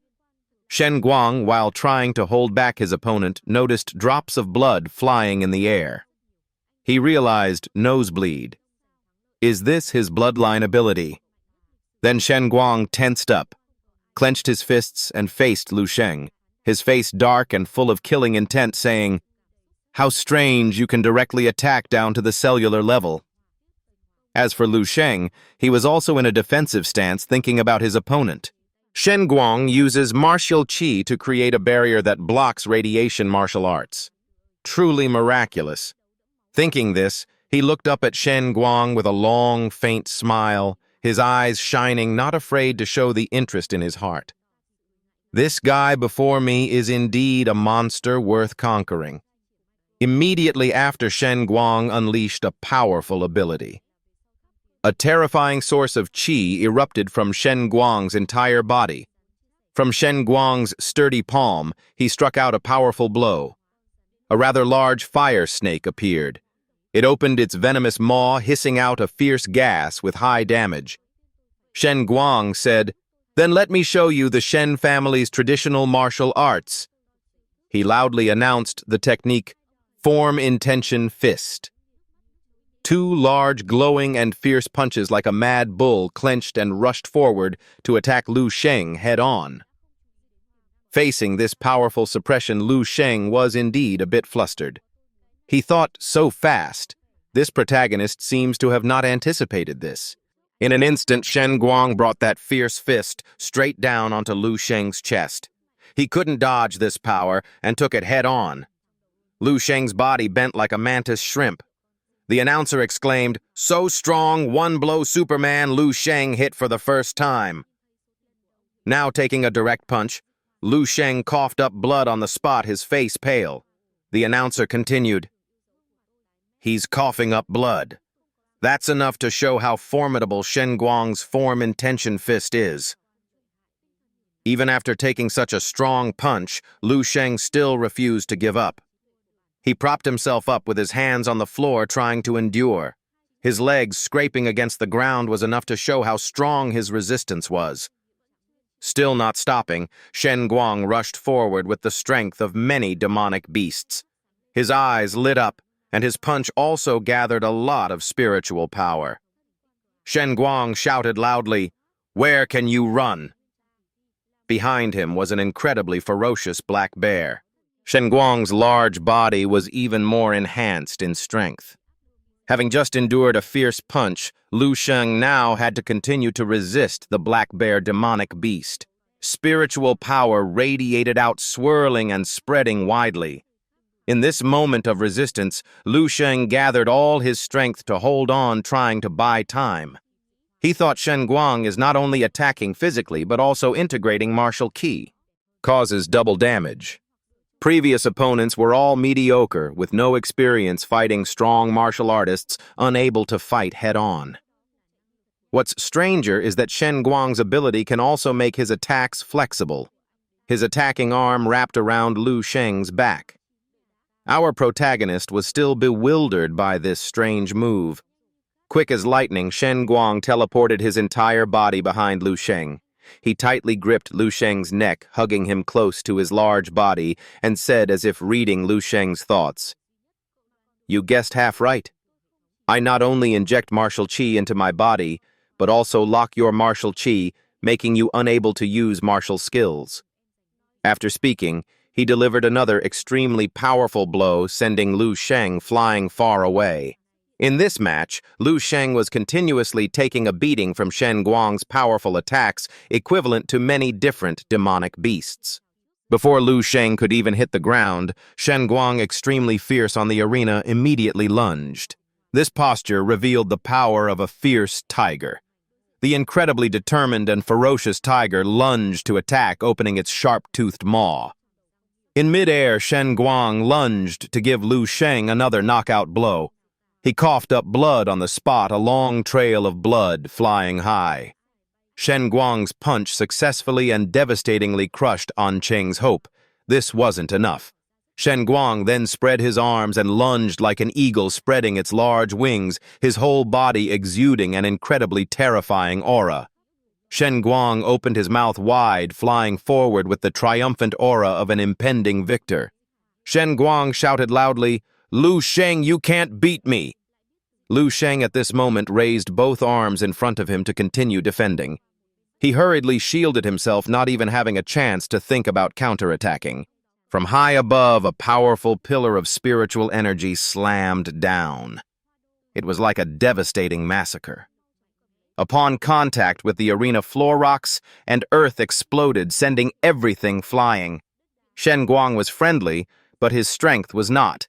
Shen Guang, while trying to hold back his opponent, noticed drops of blood flying in the air. He realized nosebleed. Is this his bloodline ability? Then Shen Guang tensed up, clenched his fists, and faced Liu Sheng, his face dark and full of killing intent, saying, "How strange you can directly attack down to the cellular level." As for Liu Sheng, he was also in a defensive stance, thinking about his opponent. Shen Guang uses martial qi to create a barrier that blocks radiation martial arts. Truly miraculous. Thinking this, he looked up at Shen Guang with a long, faint smile, his eyes shining, not afraid to show the interest in his heart. This guy before me is indeed a monster worth conquering. Immediately after, Shen Guang unleashed a powerful ability. A terrifying source of qi erupted from Shen Guang's entire body. From Shen Guang's sturdy palm, he struck out a powerful blow. A rather large fire snake appeared. It opened its venomous maw, hissing out a fierce gas with high damage. Shen Guang said, "Then let me show you the Shen family's traditional martial arts." He loudly announced the technique, Form Intention Fist. 2 large, glowing, and fierce punches like a mad bull clenched and rushed forward to attack Liu Sheng head-on. Facing this powerful suppression, Liu Sheng was indeed a bit flustered. He thought so fast. This protagonist seems to have not anticipated this. In an instant, Shen Guang brought that fierce fist straight down onto Liu Sheng's chest. He couldn't dodge this power and took it head-on. Liu Sheng's body bent like a mantis shrimp. The announcer exclaimed, "So strong, one-blow Superman." Liu Sheng hit for the first time. Now taking a direct punch, Liu Sheng coughed up blood on the spot, his face pale. The announcer continued, "He's coughing up blood. That's enough to show how formidable Shen Guang's Form Intention Fist is." Even after taking such a strong punch, Liu Sheng still refused to give up. He propped himself up with his hands on the floor, trying to endure. His legs scraping against the ground was enough to show how strong his resistance was. Still not stopping, Shen Guang rushed forward with the strength of many demonic beasts. His eyes lit up, and his punch also gathered a lot of spiritual power. Shen Guang shouted loudly, "Where can you run?" Behind him was an incredibly ferocious black bear. Shen Guang's large body was even more enhanced in strength. Having just endured a fierce punch, Liu Chingju now had to continue to resist the black bear demonic beast. Spiritual power radiated out, swirling and spreading widely. In this moment of resistance, Liu Chingju gathered all his strength to hold on, trying to buy time. He thought Shen Guang is not only attacking physically, but also integrating martial ki. Causes double damage. Previous opponents were all mediocre, with no experience fighting strong martial artists unable to fight head-on. What's stranger is that Shen Guang's ability can also make his attacks flexible. His attacking arm wrapped around Liu Chingju's back. Our protagonist was still bewildered by this strange move. Quick as lightning, Shen Guang teleported his entire body behind Liu Chingju. He tightly gripped Liu Chingju's neck, hugging him close to his large body, and said as if reading Liu Chingju's thoughts, "You guessed half right. I not only inject martial chi into my body, but also lock your martial chi, making you unable to use martial skills." After speaking, he delivered another extremely powerful blow, sending Liu Chingju flying far away. In this match, Liu Chingju was continuously taking a beating from Shen Guang's powerful attacks, equivalent to many different demonic beasts. Before Liu Chingju could even hit the ground, Shen Guang, extremely fierce on the arena, immediately lunged. This posture revealed the power of a fierce tiger. The incredibly determined and ferocious tiger lunged to attack, opening its sharp-toothed maw. In midair, Shen Guang lunged to give Liu Chingju another knockout blow. He coughed up blood on the spot, a long trail of blood flying high. Shen Guang's punch successfully and devastatingly crushed An Qing's hope. This wasn't enough. Shen Guang then spread his arms and lunged like an eagle, spreading its large wings, his whole body exuding an incredibly terrifying aura. Shen Guang opened his mouth wide, flying forward with the triumphant aura of an impending victor. Shen Guang shouted loudly, "Liu Chingju, you can't beat me!" Liu Chingju at this moment raised both arms in front of him to continue defending. He hurriedly shielded himself, not even having a chance to think about counterattacking. From high above, a powerful pillar of spiritual energy slammed down. It was like a devastating massacre. Upon contact with the arena floor rocks, and earth exploded, sending everything flying. Shen Guang was friendly, but his strength was not.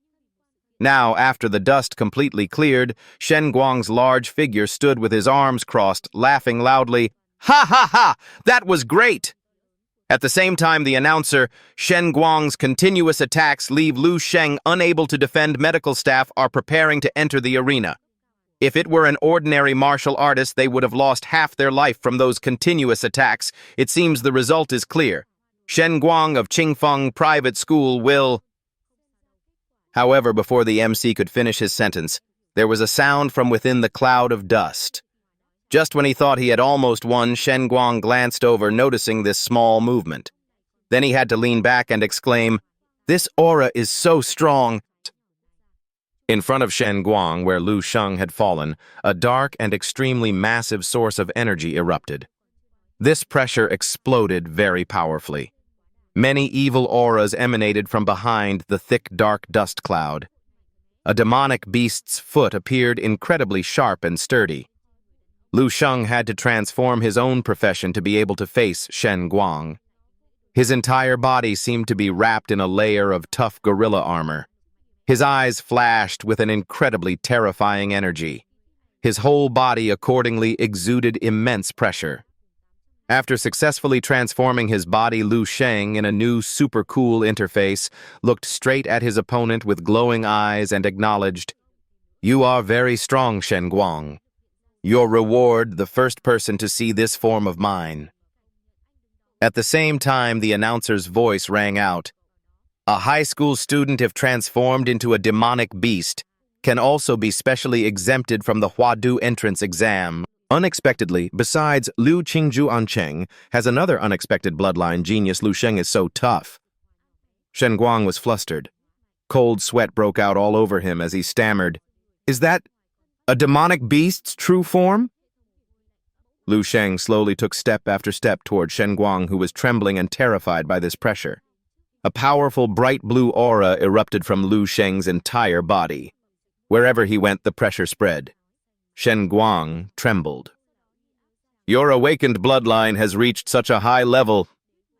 Now, after the dust completely cleared, Shen Guang's large figure stood with his arms crossed, laughing loudly, "Ha ha ha! That was great!" At the same time, the announcer, "Shen Guang's continuous attacks leave Liu Chingju unable to defend. Medical staff are preparing to enter the arena. If it were an ordinary martial artist, they would have lost half their life from those continuous attacks. It seems the result is clear. Shen Guang of Qingfeng Private School will..." However, before the MC could finish his sentence, there was a sound from within the cloud of dust. Just when he thought he had almost won, Shen Guang glanced over, noticing this small movement. Then he had to lean back and exclaim, "This aura is so strong." In front of Shen Guang, where Liu Chingju had fallen, a dark and extremely massive source of energy erupted. This pressure exploded very powerfully. Many evil auras emanated from behind the thick, dark dust cloud. A demonic beast's foot appeared incredibly sharp and sturdy. Liu Chingju had to transform his own profession to be able to face Shen Guang. His entire body seemed to be wrapped in a layer of tough gorilla armor. His eyes flashed with an incredibly terrifying energy. His whole body accordingly exuded immense pressure. After successfully transforming his body, Liu Chingju, in a new super cool interface, looked straight at his opponent with glowing eyes and acknowledged, "You are very strong, Shen Guang. Your reward, the first person to see this form of mine." At the same time, the announcer's voice rang out, "A high school student, if transformed into a demonic beast, can also be specially exempted from the Huadu entrance exam." Unexpectedly, besides Liu Chingju, An Qing has another unexpected bloodline genius. Liu Chingju is so tough. Shen Guang was flustered. Cold sweat broke out all over him as he stammered, "Is that a demonic beast's true form?" Lu Sheng slowly took step after step toward Shen Guang, who was trembling and terrified by this pressure. A powerful bright blue aura erupted from Lu Sheng's entire body. Wherever he went, the pressure spread. Shen Guang trembled. "Your awakened bloodline has reached such a high level,"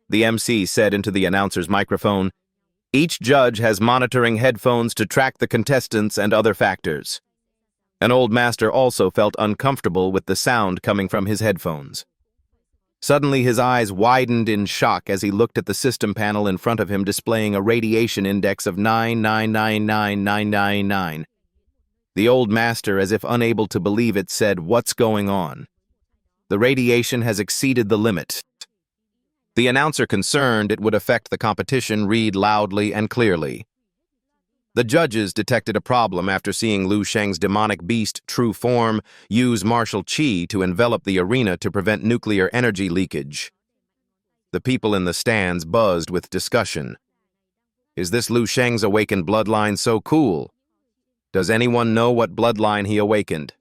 the MC said into the announcer's microphone. "Each judge has monitoring headphones to track the contestants and other factors." An old master also felt uncomfortable with the sound coming from his headphones. Suddenly his eyes widened in shock as he looked at the system panel in front of him displaying a radiation index of 9999999. The old master, as if unable to believe it, said, "What's going on?" "The radiation has exceeded the limit." The announcer, concerned it would affect the competition, read loudly and clearly. The judges detected a problem after seeing Lu Sheng's demonic beast true form use martial qi to envelop the arena to prevent nuclear energy leakage. The people in the stands buzzed with discussion. Is this Lu Sheng's awakened bloodline so cool? Does anyone know what bloodline he awakened?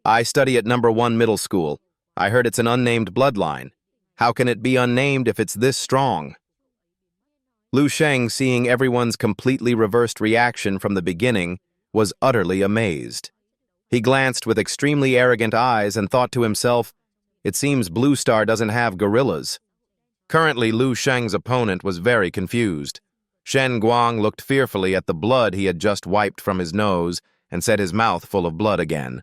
I study at No. 1 middle school. I heard it's an unnamed bloodline. How can it be unnamed if it's this strong? Lu Sheng, seeing everyone's completely reversed reaction from the beginning, was utterly amazed. He glanced with extremely arrogant eyes and thought to himself, "It seems Blue Star doesn't have gorillas." Currently, Lu Sheng's opponent was very confused. Shen Guang looked fearfully at the blood he had just wiped from his nose and set his mouth full of blood again.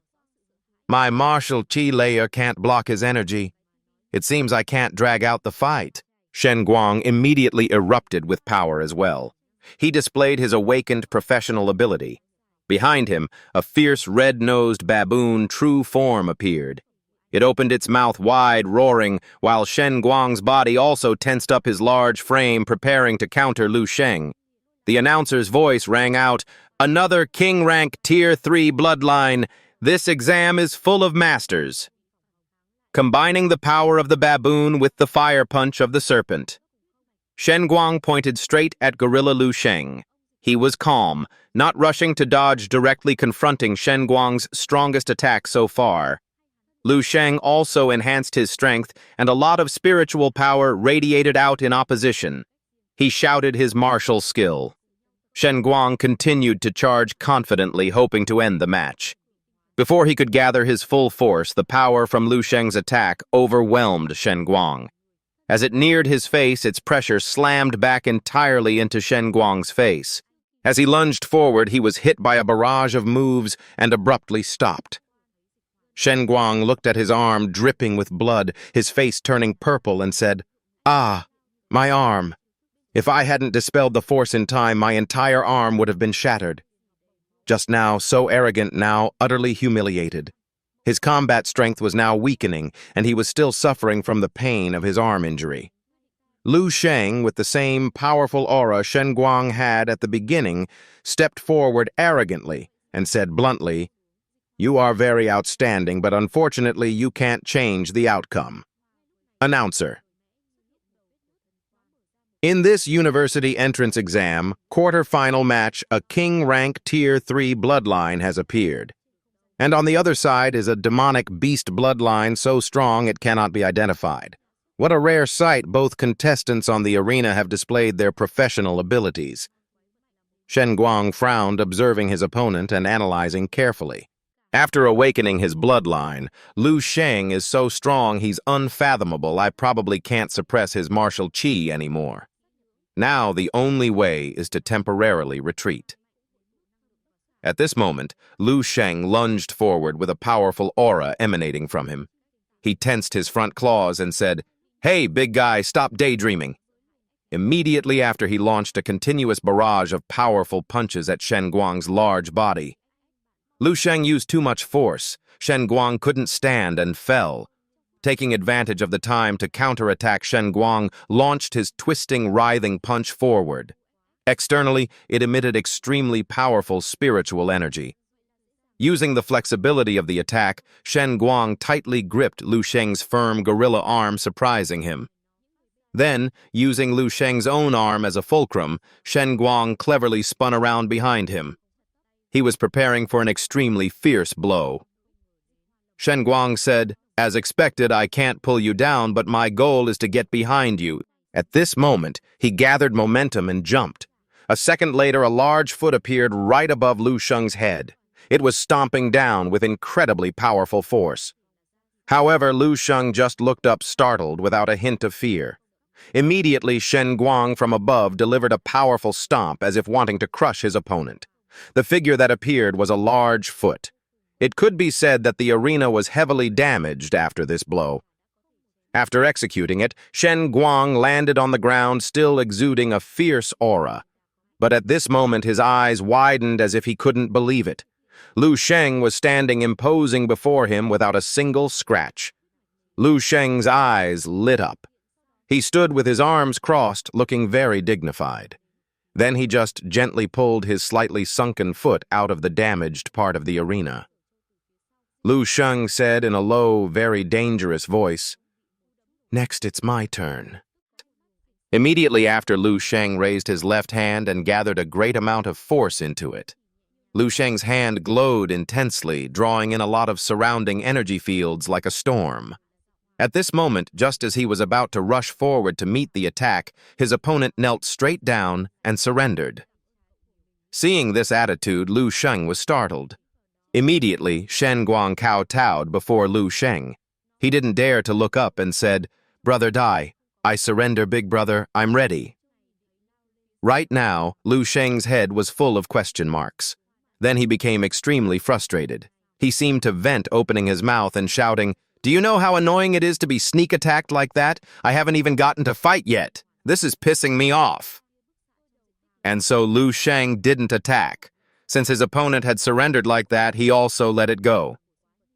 "My martial qi layer can't block his energy. It seems I can't drag out the fight." Shen Guang immediately erupted with power as well. He displayed his awakened professional ability. Behind him, a fierce red-nosed baboon true form appeared. It opened its mouth wide, roaring, while Shen Guang's body also tensed up his large frame, preparing to counter Lu Sheng. The announcer's voice rang out, "Another King Rank Tier 3 bloodline. This exam is full of masters." Combining the power of the baboon with the fire punch of the serpent, Shen Guang pointed straight at Gorilla Lu Sheng. He was calm, not rushing to dodge, directly confronting Shen Guang's strongest attack so far. Lu Sheng also enhanced his strength, and a lot of spiritual power radiated out in opposition. He shouted his martial skill. Shen Guang continued to charge confidently, hoping to end the match. Before he could gather his full force, the power from Lu Sheng's attack overwhelmed Shen Guang. As it neared his face, its pressure slammed back entirely into Shen Guang's face. As he lunged forward, he was hit by a barrage of moves and abruptly stopped. Shen Guang looked at his arm dripping with blood, his face turning purple, and said, "Ah, my arm. If I hadn't dispelled the force in time, my entire arm would have been shattered." Just now, so arrogant, now utterly humiliated. His combat strength was now weakening, and he was still suffering from the pain of his arm injury. Lu Sheng, with the same powerful aura Shen Guang had at the beginning, stepped forward arrogantly and said bluntly, "You are very outstanding, but unfortunately you can't change the outcome." Announcer. In this university entrance exam, quarterfinal match, a King Rank Tier 3 bloodline has appeared. And on the other side is a demonic beast bloodline so strong it cannot be identified. What a rare sight, both contestants on the arena have displayed their professional abilities. Shen Guang frowned, observing his opponent and analyzing carefully. After awakening his bloodline, Lu Sheng is so strong he's unfathomable. I probably can't suppress his martial qi anymore. Now the only way is to temporarily retreat. At this moment, Lu Sheng lunged forward with a powerful aura emanating from him. He tensed his front claws and said, "Hey, big guy, stop daydreaming." Immediately after, he launched a continuous barrage of powerful punches at Shen Guang's large body. Lu Sheng used too much force. Shen Guang couldn't stand and fell. Taking advantage of the time to counterattack, Shen Guang launched his twisting, writhing punch forward. Externally, it emitted extremely powerful spiritual energy. Using the flexibility of the attack, Shen Guang tightly gripped Lu Sheng's firm gorilla arm, surprising him. Then, using Lu Sheng's own arm as a fulcrum, Shen Guang cleverly spun around behind him. He was preparing for an extremely fierce blow. Shen Guang said, As expected, I can't pull you down, but my goal is to get behind you. At this moment, he gathered momentum and jumped. A second later, a large foot appeared right above Liu Sheng's head. It was stomping down with incredibly powerful force. However, Liu Sheng just looked up startled without a hint of fear. Immediately, Shen Guang from above delivered a powerful stomp as if wanting to crush his opponent. The figure that appeared was a large foot. It could be said that the arena was heavily damaged after this blow. After executing it, Shen Guang landed on the ground, still exuding a fierce aura. But at this moment, his eyes widened as if he couldn't believe it. Liu Sheng was standing imposing before him without a single scratch. Liu Sheng's eyes lit up. He stood with his arms crossed, looking very dignified. Then he just gently pulled his slightly sunken foot out of the damaged part of the arena. Liu Sheng said in a low, very dangerous voice, "Next, it's my turn." Immediately after, Liu Sheng raised his left hand and gathered a great amount of force into it. Liu Sheng's hand glowed intensely, drawing in a lot of surrounding energy fields like a storm. At this moment, just as he was about to rush forward to meet the attack, his opponent knelt straight down and surrendered. Seeing this attitude, Liu Sheng was startled. Immediately, Shen Guang kowtowed before Liu Sheng. He didn't dare to look up and said, "Brother Dai, I surrender, big brother, I'm ready." Right now, Liu Sheng's head was full of question marks. Then he became extremely frustrated. He seemed to vent, opening his mouth and shouting, "Do you know how annoying it is to be sneak attacked like that? I haven't even gotten to fight yet. This is pissing me off." And so Liu Sheng didn't attack. Since his opponent had surrendered like that, he also let it go.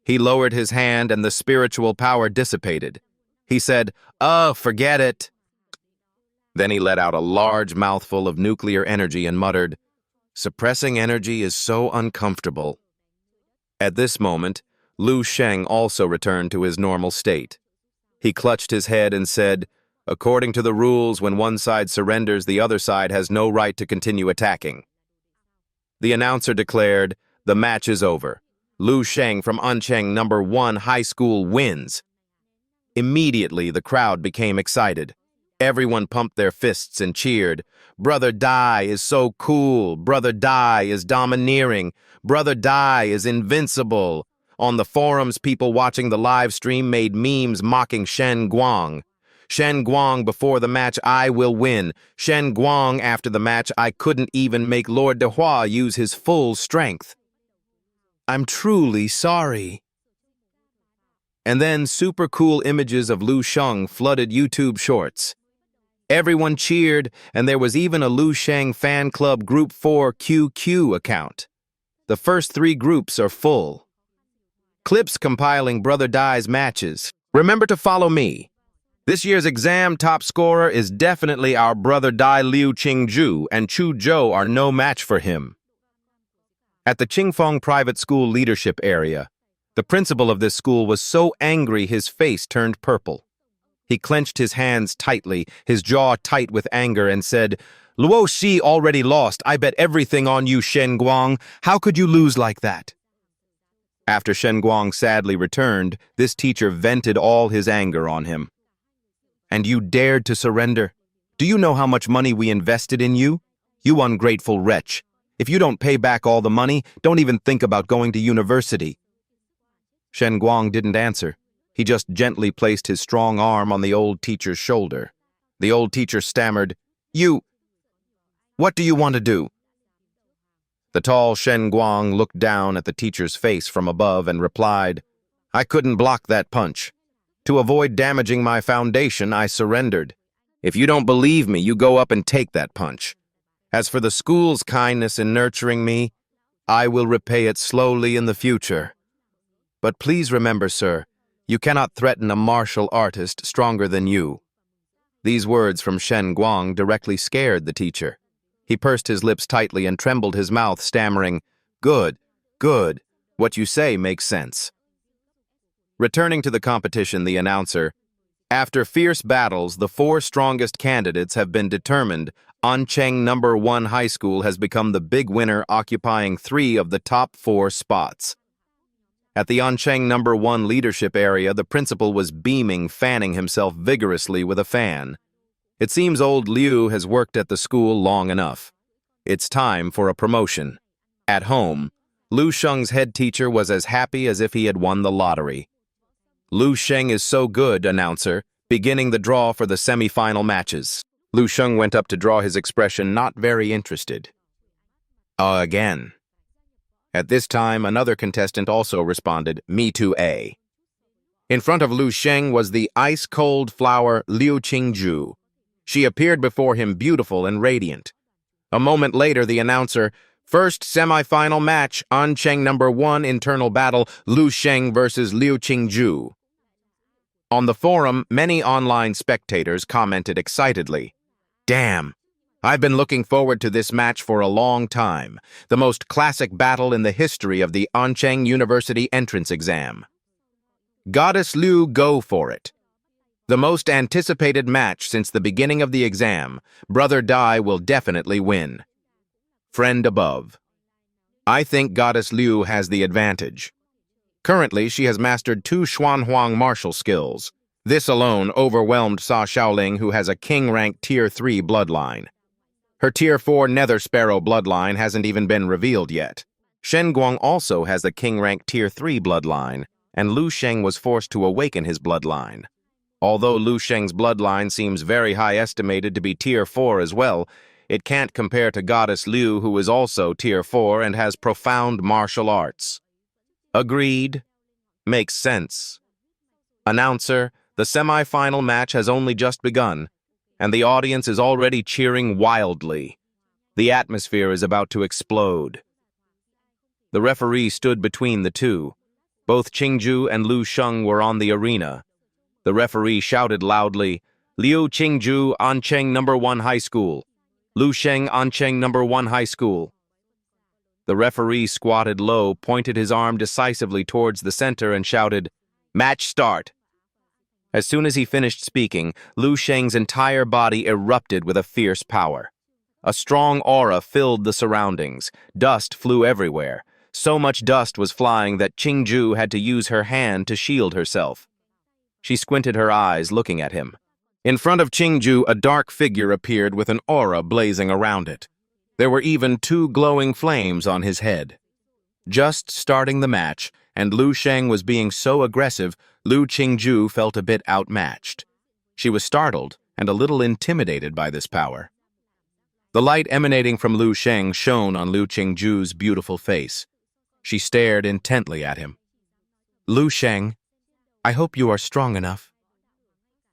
He lowered his hand and the spiritual power dissipated. He said, "Oh, forget it." Then he let out a large mouthful of nuclear energy and muttered, "Suppressing energy is so uncomfortable." At this moment, Liu Sheng also returned to his normal state. He clutched his head and said, "According to the rules, when one side surrenders, the other side has no right to continue attacking." The announcer declared, "The match is over. Liu Sheng from Ancheng No. 1 High School wins." Immediately, the crowd became excited. Everyone pumped their fists and cheered. "Brother Dai is so cool. Brother Dai is domineering. Brother Dai is invincible." On the forums, people watching the live stream made memes mocking Shen Guang. Shen Guang before the match, "I will win." Shen Guang after the match, "I couldn't even make Lord De Hua use his full strength. I'm truly sorry." And then super cool images of Liu Sheng flooded YouTube shorts. Everyone cheered, and there was even a Liu Sheng fan club Group 4 QQ account. The first 3 groups are full. Clips compiling Brother Dai's matches. Remember to follow me. This year's exam top scorer is definitely our Brother Dai Liu Chingju, and Chu Zhou are no match for him. At the Qingfeng Private School leadership area, the principal of this school was so angry his face turned purple. He clenched his hands tightly, his jaw tight with anger, and said, "Luo Xi already lost. I bet everything on you, Shen Guang. How could you lose like that?" After Shen Guang sadly returned, this teacher vented all his anger on him. "And you dared to surrender? Do you know how much money we invested in you? You ungrateful wretch. If you don't pay back all the money, don't even think about going to university." Shen Guang didn't answer. He just gently placed his strong arm on the old teacher's shoulder. The old teacher stammered, What do you want to do?" The tall Shen Guang looked down at the teacher's face from above and replied, "I couldn't block that punch. To avoid damaging my foundation, I surrendered. If you don't believe me, you go up and take that punch. As for the school's kindness in nurturing me, I will repay it slowly in the future. But please remember, sir, you cannot threaten a martial artist stronger than you." These words from Shen Guang directly scared the teacher. He pursed his lips tightly and trembled his mouth, stammering, "Good, good. What you say makes sense." Returning to the competition, the announcer, "After fierce battles, the 4 strongest candidates have been determined. Ancheng No. 1 High School has become the big winner, occupying 3 of the top 4 spots." At the Ancheng #1 leadership area, the principal was beaming, fanning himself vigorously with a fan. It seems old Liu has worked at the school long enough. It's time for a promotion. At home, Lu Sheng's head teacher was as happy as if he had won the lottery. Lu Sheng is so good, announcer, beginning the draw for the semi-final matches. Lu Sheng went up to draw, his expression not very interested. Again. At this time, another contestant also responded, "Me too, A." In front of Lu Sheng was the ice-cold flower Liu Chingju. She appeared before him beautiful and radiant. A moment later, the announcer, "First semi-final match, Ancheng #1 internal battle, Lu Sheng versus Liu Chingju." On the forum, many online spectators commented excitedly, "Damn! I've been looking forward to this match for a long time. The most classic battle in the history of the Ancheng University entrance exam. Goddess Liu, go for it. The most anticipated match since the beginning of the exam. Brother Dai will definitely win. Friend above. I think Goddess Liu has the advantage. Currently, she has mastered 2 Xuanhuang martial skills. This alone overwhelmed Sa Shaoling, who has a king-rank Tier 3 bloodline. Her Tier 4 Nether Sparrow bloodline hasn't even been revealed yet. Shen Guang also has a king-rank Tier 3 bloodline, and Lu Sheng was forced to awaken his bloodline. Although Lu Sheng's bloodline seems very high estimated to be Tier 4 as well, it can't compare to Goddess Liu, who is also Tier 4 and has profound martial arts. Agreed. Makes sense. Announcer, the semi-final match has only just begun, and the audience is already cheering wildly. The atmosphere is about to explode. The referee stood between the two. Both Chingju and Lu Sheng were on the arena. The referee shouted loudly, "Liu Chingju, Ancheng #1 High School. Lu Sheng, Ancheng #1 High School." The referee squatted low, pointed his arm decisively towards the center, and shouted, "Match start." As soon as he finished speaking, Lu Sheng's entire body erupted with a fierce power. A strong aura filled the surroundings. Dust flew everywhere. So much dust was flying that Chingju had to use her hand to shield herself. She squinted her eyes, looking at him. In front of Chingju, a dark figure appeared with an aura blazing around it. There were even 2 glowing flames on his head. Just starting the match, and Lu Sheng was being so aggressive, Liu Chingju felt a bit outmatched. She was startled and a little intimidated by this power. The light emanating from Lu Sheng shone on Liu Chingju's beautiful face. She stared intently at him. "Lu Sheng, I hope you are strong enough."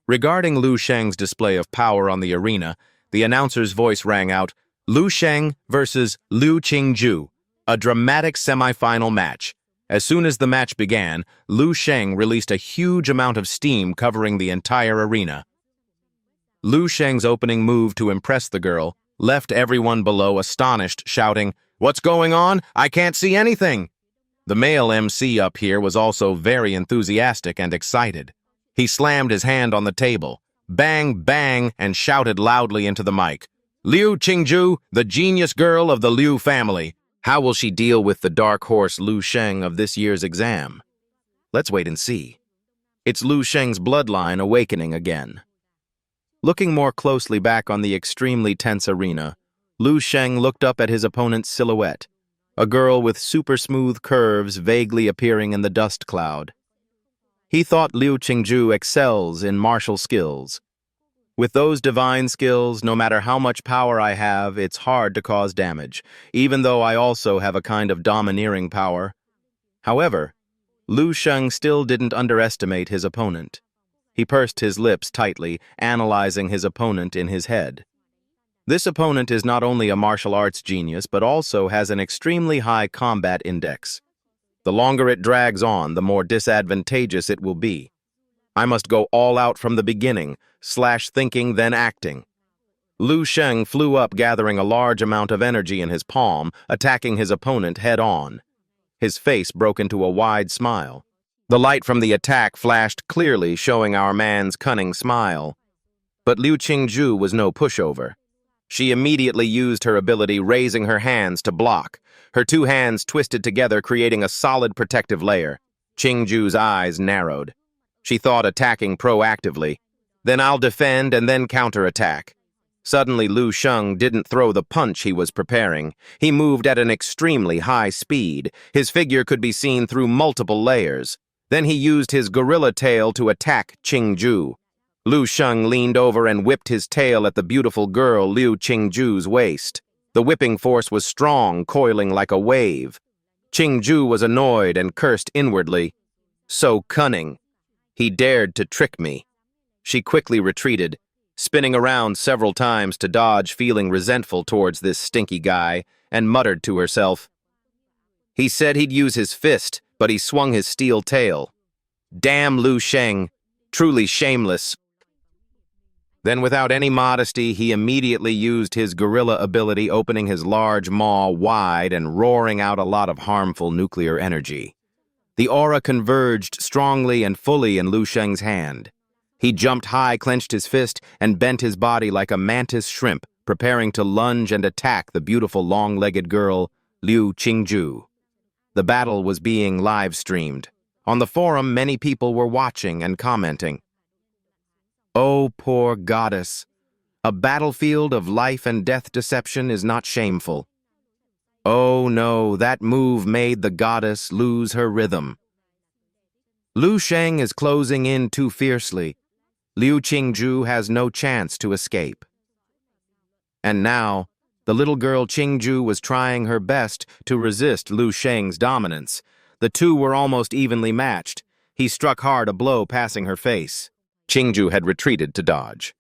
Regarding Lu Sheng's display of power on the arena, the announcer's voice rang out, "Lu Sheng versus Liu Chingju, a dramatic semi-final match." As soon as the match began, Lu Sheng released a huge amount of steam covering the entire arena. Lu Sheng's opening move to impress the girl left everyone below astonished, shouting, "What's going on? I can't see anything!" The male MC up here was also very enthusiastic and excited. He slammed his hand on the table, bang, bang, and shouted loudly into the mic, "Liu Chingju, the genius girl of the Liu family. How will she deal with the dark horse Lu Sheng of this year's exam? Let's wait and see." It's Lu Sheng's bloodline awakening again. Looking more closely back on the extremely tense arena, Lu Sheng looked up at his opponent's silhouette, a girl with super smooth curves vaguely appearing in the dust cloud. He thought Liu Chingju excels in martial skills. With those divine skills, no matter how much power I have, it's hard to cause damage, even though I also have a kind of domineering power. However, Lu Sheng still didn't underestimate his opponent. He pursed his lips tightly, analyzing his opponent in his head. This opponent is not only a martial arts genius, but also has an extremely high combat index. The longer it drags on, the more disadvantageous it will be. I must go all out from the beginning, thinking then acting. Lu Sheng flew up, gathering a large amount of energy in his palm, attacking his opponent head-on. His face broke into a wide smile. The light from the attack flashed clearly, showing our man's cunning smile. But Liu Chingju was no pushover. She immediately used her ability, raising her hands to block. Her 2 hands twisted together, creating a solid protective layer. Chingju's eyes narrowed. She thought attacking proactively. Then I'll defend and then counterattack. Suddenly, Liu Shang didn't throw the punch he was preparing. He moved at an extremely high speed. His figure could be seen through multiple layers. Then he used his gorilla tail to attack Chingju. Liu Shang leaned over and whipped his tail at the beautiful girl Liu Chingju's waist. The whipping force was strong, coiling like a wave. Chingju was annoyed and cursed inwardly. So cunning. He dared to trick me. She quickly retreated, spinning around several times to dodge, feeling resentful towards this stinky guy, and muttered to herself. He said he'd use his fist, but he swung his steel tail. Damn Liu Shang, truly shameless. Then without any modesty, he immediately used his gorilla ability, opening his large maw wide and roaring out a lot of harmful nuclear energy. The aura converged strongly and fully in Liu Shang's hand. He jumped high, clenched his fist, and bent his body like a mantis shrimp, preparing to lunge and attack the beautiful long-legged girl, Liu Chingju. The battle was being live-streamed. On the forum, many people were watching and commenting. Oh, poor goddess. A battlefield of life and death deception is not shameful. Oh no, that move made the goddess lose her rhythm. Liu Shang is closing in too fiercely. Liu Chingju has no chance to escape. And now, the little girl Chingju was trying her best to resist Liu Shang's dominance. The two were almost evenly matched. He struck hard, a blow passing her face. Chingju had retreated to dodge.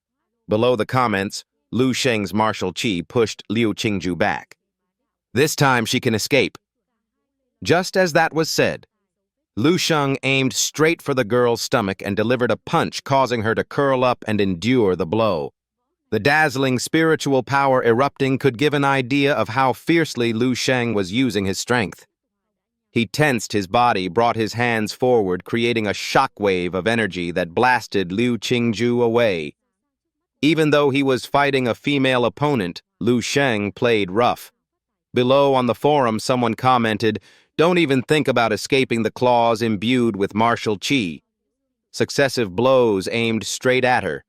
Below the comments, Liu Shang's martial chi pushed Liu Chingju back. This time she can escape. Just as that was said, Liu Shang aimed straight for the girl's stomach and delivered a punch, causing her to curl up and endure the blow. The dazzling spiritual power erupting could give an idea of how fiercely Liu Shang was using his strength. He tensed his body, brought his hands forward, creating a shockwave of energy that blasted Liu Chingju away. Even though he was fighting a female opponent, Liu Shang played rough. Below on the forum, someone commented, "Don't even think about escaping the claws imbued with martial chi." Successive blows aimed straight at her.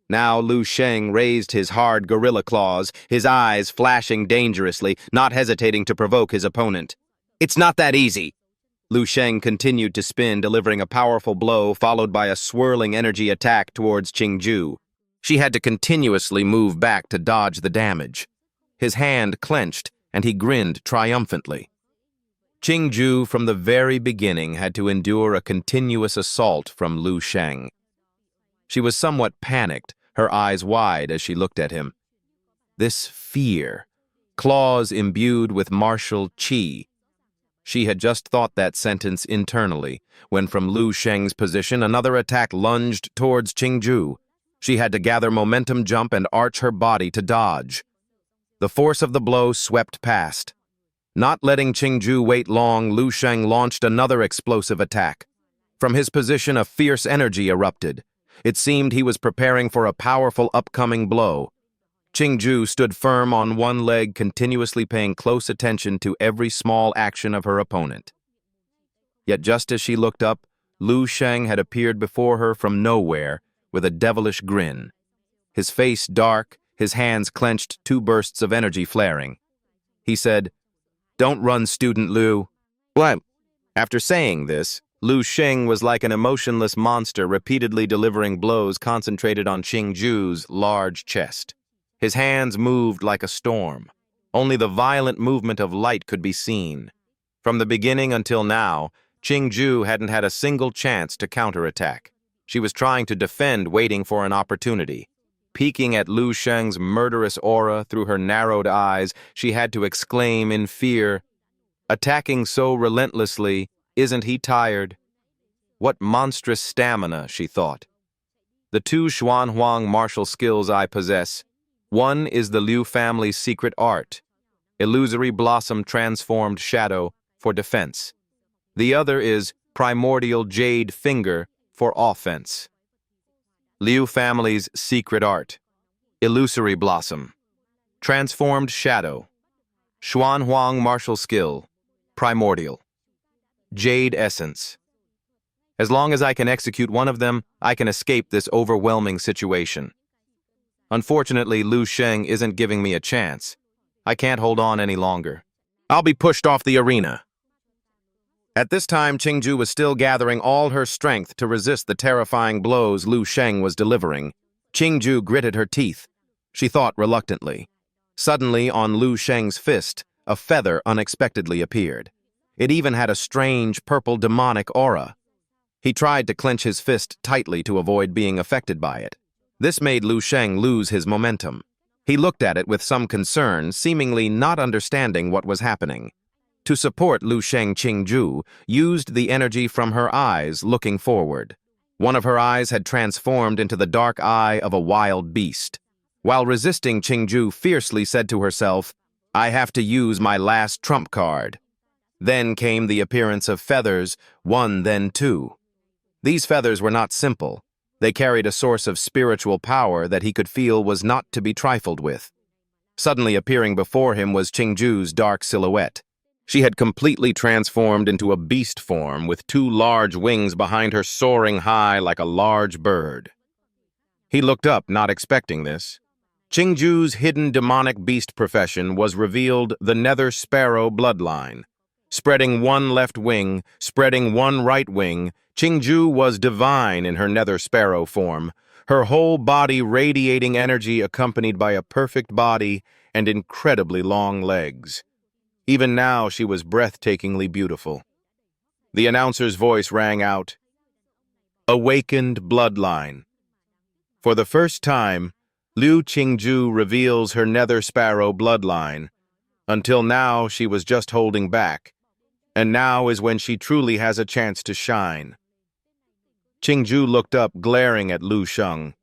Now Liu Shang raised his hard gorilla claws, his eyes flashing dangerously, not hesitating to provoke his opponent. It's not that easy. Liu Shang continued to spin, delivering a powerful blow followed by a swirling energy attack towards Chingju. She had to continuously move back to dodge the damage. His hand clenched, and he grinned triumphantly. Chingju, from the very beginning, had to endure a continuous assault from Liu Shang. She was somewhat panicked, her eyes wide as she looked at him. This fear, claws imbued with martial chi. She had just thought that sentence internally, when from Liu Shang's position another attack lunged towards Chingju. She had to gather momentum, jump, and arch her body to dodge. The force of the blow swept past. Not letting Chingju wait long, Liu Shang launched another explosive attack. From his position, a fierce energy erupted. It seemed he was preparing for a powerful upcoming blow. Chingju stood firm on one leg, continuously paying close attention to every small action of her opponent. Yet just as she looked up, Liu Shang had appeared before her from nowhere with a devilish grin. His face dark, his hands clenched, two bursts of energy flaring. He said, "Don't run, student Liu." What? After saying this, Liu Shang was like an emotionless monster, repeatedly delivering blows concentrated on Chingju's large chest. His hands moved like a storm. Only the violent movement of light could be seen. From the beginning until now, Chingju hadn't had a single chance to counterattack. She was trying to defend, waiting for an opportunity. Peeking at Liu Shang's murderous aura through her narrowed eyes, she had to exclaim in fear, "Attacking so relentlessly, isn't he tired?" What monstrous stamina, she thought. The two Xuanhuang martial skills I possess. One is the Liu family's secret art, illusory blossom transformed shadow for defense. The other is primordial jade finger for offense. Liu family's secret art, illusory blossom, transformed shadow, Xuanhuang martial skill, primordial, jade essence, As long as I can execute one of them, I can escape this overwhelming situation. Unfortunately, Liu Cheng isn't giving me a chance. I can't hold on any longer. I'll be pushed off the arena. At this time, Chingju was still gathering all her strength to resist the terrifying blows Liu Cheng was delivering. Chingju gritted her teeth. She thought reluctantly. Suddenly, on Liu Cheng's fist, a feather unexpectedly appeared. It even had a strange purple demonic aura. He tried to clench his fist tightly to avoid being affected by it. This made Liu Cheng lose his momentum. He looked at it with some concern, seemingly not understanding what was happening. To support Liu Cheng, Chingju used the energy from her eyes looking forward. One of her eyes had transformed into the dark eye of a wild beast. While resisting, Chingju fiercely said to herself, "I have to use my last trump card." Then came the appearance of feathers, one then two. These feathers were not simple. They carried a source of spiritual power that he could feel was not to be trifled with. Suddenly appearing before him was Chingju's dark silhouette. She had completely transformed into a beast form with two large wings behind her soaring high like a large bird. He looked up, not expecting this. Chingju's hidden demonic beast profession was revealed the Nether Sparrow bloodline. Spreading one left wing, spreading one right wing, Chingju was divine in her Nether Sparrow form, her whole body radiating energy accompanied by a perfect body and incredibly long legs. Even now, she was breathtakingly beautiful. The announcer's voice rang out, "Awakened Bloodline." For the first time, Liu Chingju reveals her Nether Sparrow bloodline. Until now, she was just holding back, and now is when she truly has a chance to shine. Chingju looked up, glaring at Liu Cheng.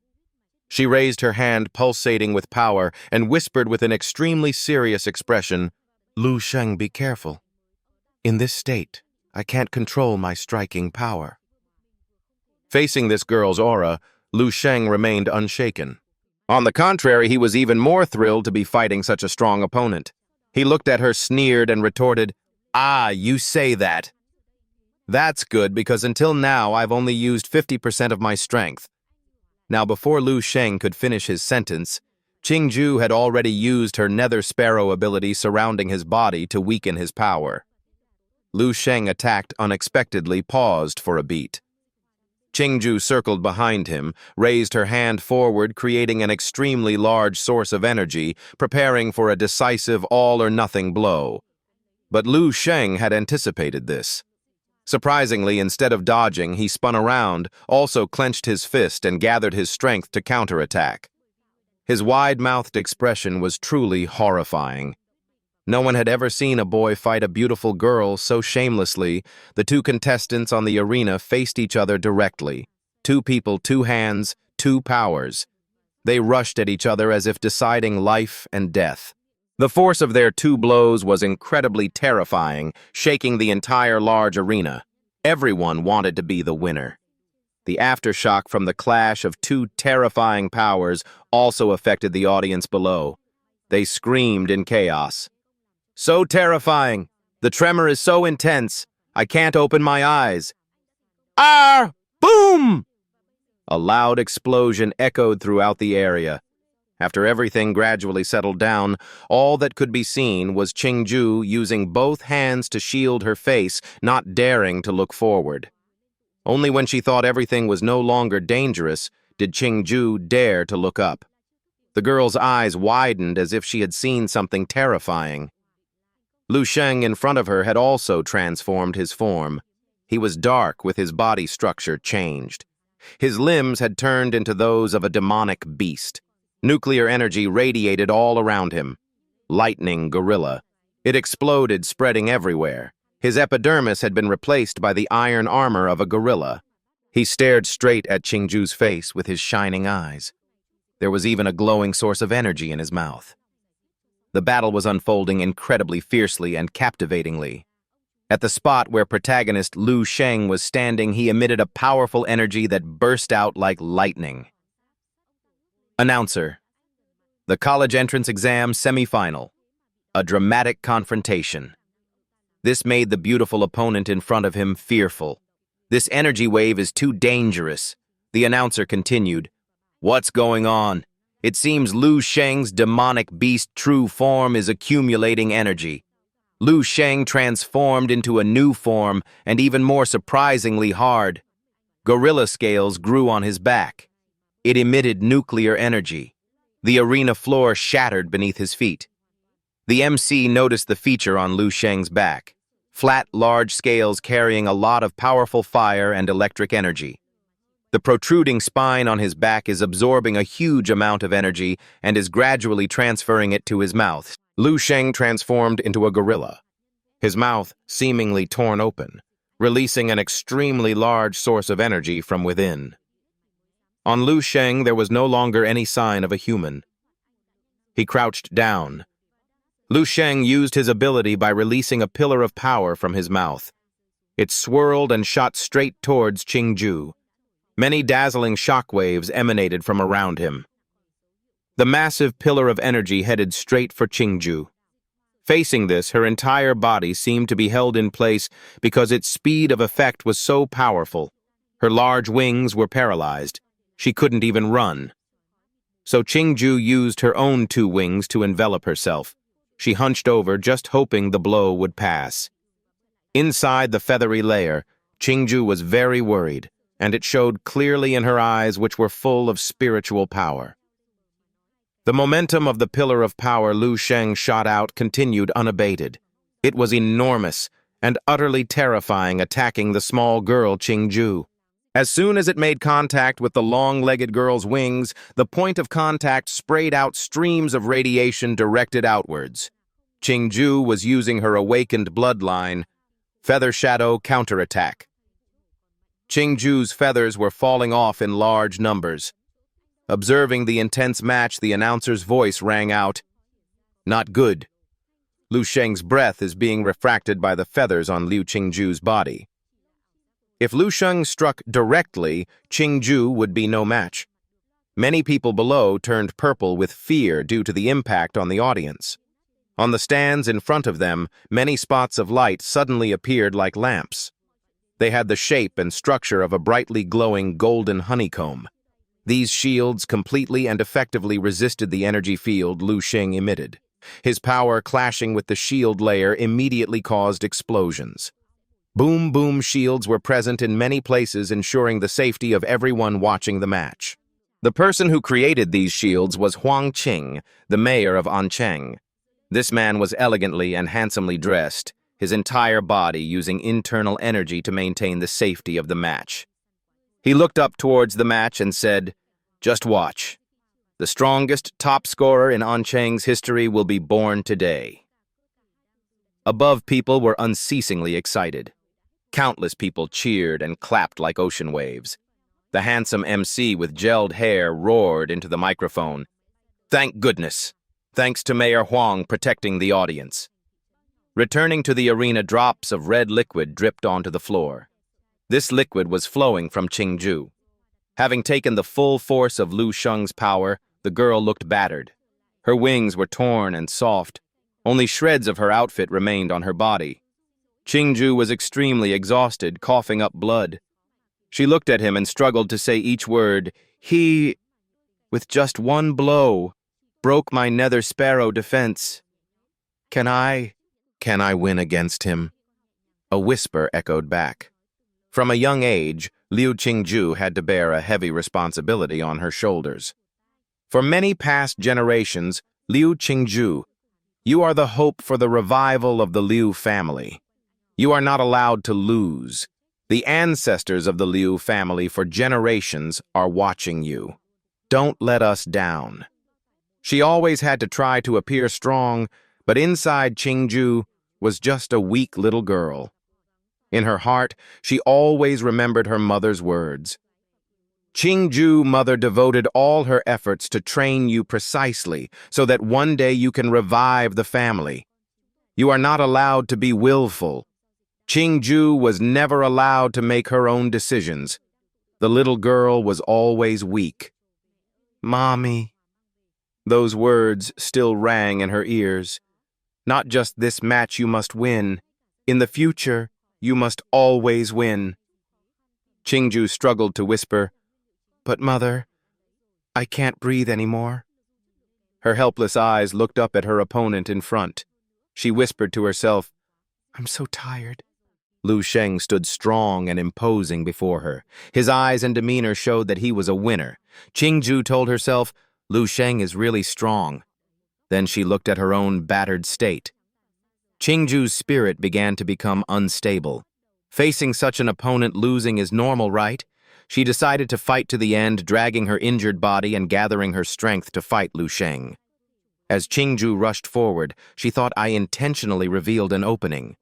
She raised her hand, pulsating with power, and whispered with an extremely serious expression, "Liu Cheng, be careful. In this state, I can't control my striking power." Facing this girl's aura, Liu Cheng remained unshaken. On the contrary, he was even more thrilled to be fighting such a strong opponent. He looked at her, sneered, and retorted, "Ah, you say that. That's good, because until now I've only used 50% of my strength." Now, before Liu Cheng could finish his sentence, Chingju had already used her Nether Sparrow ability surrounding his body to weaken his power. Liu Cheng attacked unexpectedly, paused for a beat. Chingju circled behind him, raised her hand forward, creating an extremely large source of energy, preparing for a decisive all-or-nothing blow. But Liu Cheng had anticipated this. Surprisingly, instead of dodging, he spun around, also clenched his fist and gathered his strength to counterattack. His wide-mouthed expression was truly horrifying. No one had ever seen a boy fight a beautiful girl so shamelessly. The two contestants on the arena faced each other directly. Two people, two hands, two powers. They rushed at each other as if deciding life and death. The force of their two blows was incredibly terrifying, shaking the entire large arena. Everyone wanted to be the winner. The aftershock from the clash of two terrifying powers also affected the audience below. They screamed in chaos. "So terrifying! The tremor is so intense! I can't open my eyes!" "Ah! Boom!" A loud explosion echoed throughout the area. After everything gradually settled down, all that could be seen was Chingju using both hands to shield her face, not daring to look forward. Only when she thought everything was no longer dangerous did Chingju dare to look up. The girl's eyes widened as if she had seen something terrifying. Liu Cheng in front of her had also transformed his form. He was dark, with his body structure changed. His limbs had turned into those of a demonic beast. Nuclear energy radiated all around him. Lightning gorilla. It exploded, spreading everywhere. His epidermis had been replaced by the iron armor of a gorilla. He stared straight at Chingju's face with his shining eyes. There was even a glowing source of energy in his mouth. The battle was unfolding incredibly fiercely and captivatingly. At the spot where protagonist Liu Cheng was standing, he emitted a powerful energy that burst out like lightning. Announcer. The college entrance exam semifinal. A dramatic confrontation. This made the beautiful opponent in front of him fearful. This energy wave is too dangerous. The announcer continued. What's going on? It seems Liu Shang's demonic beast true form is accumulating energy. Liu Shang transformed into a new form, and even more surprisingly hard. Gorilla scales grew on his back. It emitted nuclear energy. The arena floor shattered beneath his feet. The MC noticed the feature on Liu Shang's back. Flat, large scales carrying a lot of powerful fire and electric energy. The protruding spine on his back is absorbing a huge amount of energy and is gradually transferring it to his mouth. Liu Shang transformed into a gorilla, his mouth seemingly torn open, releasing an extremely large source of energy from within. On Liu Shang, there was no longer any sign of a human. He crouched down. Liu Shang used his ability by releasing a pillar of power from his mouth. It swirled and shot straight towards Chingju. Many dazzling shockwaves emanated from around him. The massive pillar of energy headed straight for Chingju. Facing this, her entire body seemed to be held in place because its speed of effect was so powerful. Her large wings were paralyzed. She couldn't even run. So Chingju used her own 2 wings to envelop herself. She hunched over, just hoping the blow would pass. Inside the feathery layer, Chingju was very worried, and it showed clearly in her eyes, which were full of spiritual power. The momentum of the pillar of power Liu Shang shot out continued unabated. It was enormous and utterly terrifying, attacking the small girl Chingju. As soon as it made contact with the long-legged girl's wings, the point of contact sprayed out streams of radiation directed outwards. Chingju was using her awakened bloodline, Feather Shadow counterattack. Chingju's feathers were falling off in large numbers. Observing the intense match, the announcer's voice rang out, "Not good. Liu Shang's breath is being refracted by the feathers on Liu Chingju's body." If Liu Shang struck directly, Chingju would be no match. Many people below turned purple with fear due to the impact on the audience. On the stands in front of them, many spots of light suddenly appeared like lamps. They had the shape and structure of a brightly glowing golden honeycomb. These shields completely and effectively resisted the energy field Liu Shang emitted. His power clashing with the shield layer immediately caused explosions. Boom-boom shields were present in many places, ensuring the safety of everyone watching the match. The person who created these shields was Huang Qing, the mayor of Ancheng. This man was elegantly and handsomely dressed, his entire body using internal energy to maintain the safety of the match. He looked up towards the match and said, "Just watch. The strongest top scorer in Ancheng's history will be born today." Above, people were unceasingly excited. Countless people cheered and clapped like ocean waves. The handsome MC with gelled hair roared into the microphone, "Thank goodness. Thanks to Mayor Huang protecting the audience." Returning to the arena, drops of red liquid dripped onto the floor. This liquid was flowing from Chingju. Having taken the full force of Liu Shang's power, the girl looked battered. Her wings were torn and soft. Only shreds of her outfit remained on her body. Chingju was extremely exhausted, coughing up blood. She looked at him and struggled to say each word. "He, with just one blow, broke my nether sparrow defense. Can I win against him?" A whisper echoed back. From a young age, Liu Chingju had to bear a heavy responsibility on her shoulders. For many past generations, Liu Chingju, you are the hope for the revival of the Liu family. You are not allowed to lose. The ancestors of the Liu family for generations are watching you. Don't let us down. She always had to try to appear strong, but inside Chingju was just a weak little girl. In her heart, she always remembered her mother's words. Chingju, mother, devoted all her efforts to train you precisely so that one day you can revive the family. You are not allowed to be willful. Chingju was never allowed to make her own decisions. The little girl was always weak. "Mommy." Those words still rang in her ears. Not just this match you must win. In the future, you must always win. Chingju struggled to whisper, "But mother, I can't breathe anymore." Her helpless eyes looked up at her opponent in front. She whispered to herself, "I'm so tired." Liu Sheng stood strong and imposing before her. His eyes and demeanor showed that he was a winner. Chingju told herself, Liu Sheng is really strong. Then she looked at her own battered state. Chingju's spirit began to become unstable. Facing such an opponent, losing is normal, right? She decided to fight to the end, dragging her injured body and gathering her strength to fight Liu Sheng. As Chingju rushed forward, she thought, I intentionally revealed an opening.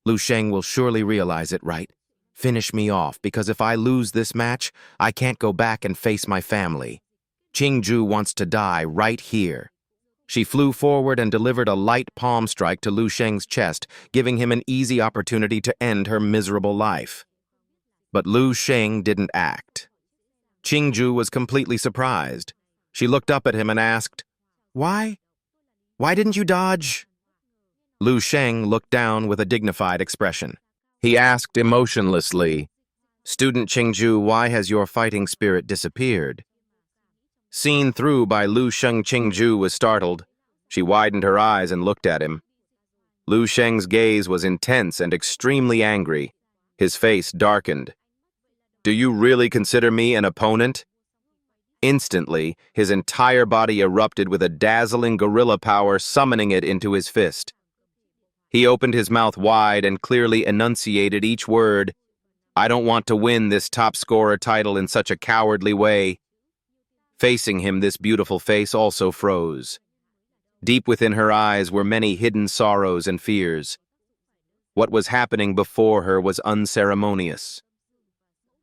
Liu Sheng will surely realize it, right? Finish me off, because if I lose this match, I can't go back and face my family. Chingju wants to die right here. She flew forward and delivered a light palm strike to Liu Sheng's chest, giving him an easy opportunity to end her miserable life. But Liu Sheng didn't act. Chingju was completely surprised. She looked up at him and asked, "Why? Why didn't you dodge?" Liu Sheng looked down with a dignified expression. He asked emotionlessly, "Student Chingju, why has your fighting spirit disappeared?" Seen through by Liu Sheng, Chingju was startled. She widened her eyes and looked at him. Liu Sheng's gaze was intense and extremely angry. His face darkened. "Do you really consider me an opponent?" Instantly, his entire body erupted with a dazzling gorilla power, summoning it into his fist. He opened his mouth wide and clearly enunciated each word. "I don't want to win this top scorer title in such a cowardly way." Facing him, this beautiful face also froze. Deep within her eyes were many hidden sorrows and fears. What was happening before her was unceremonious.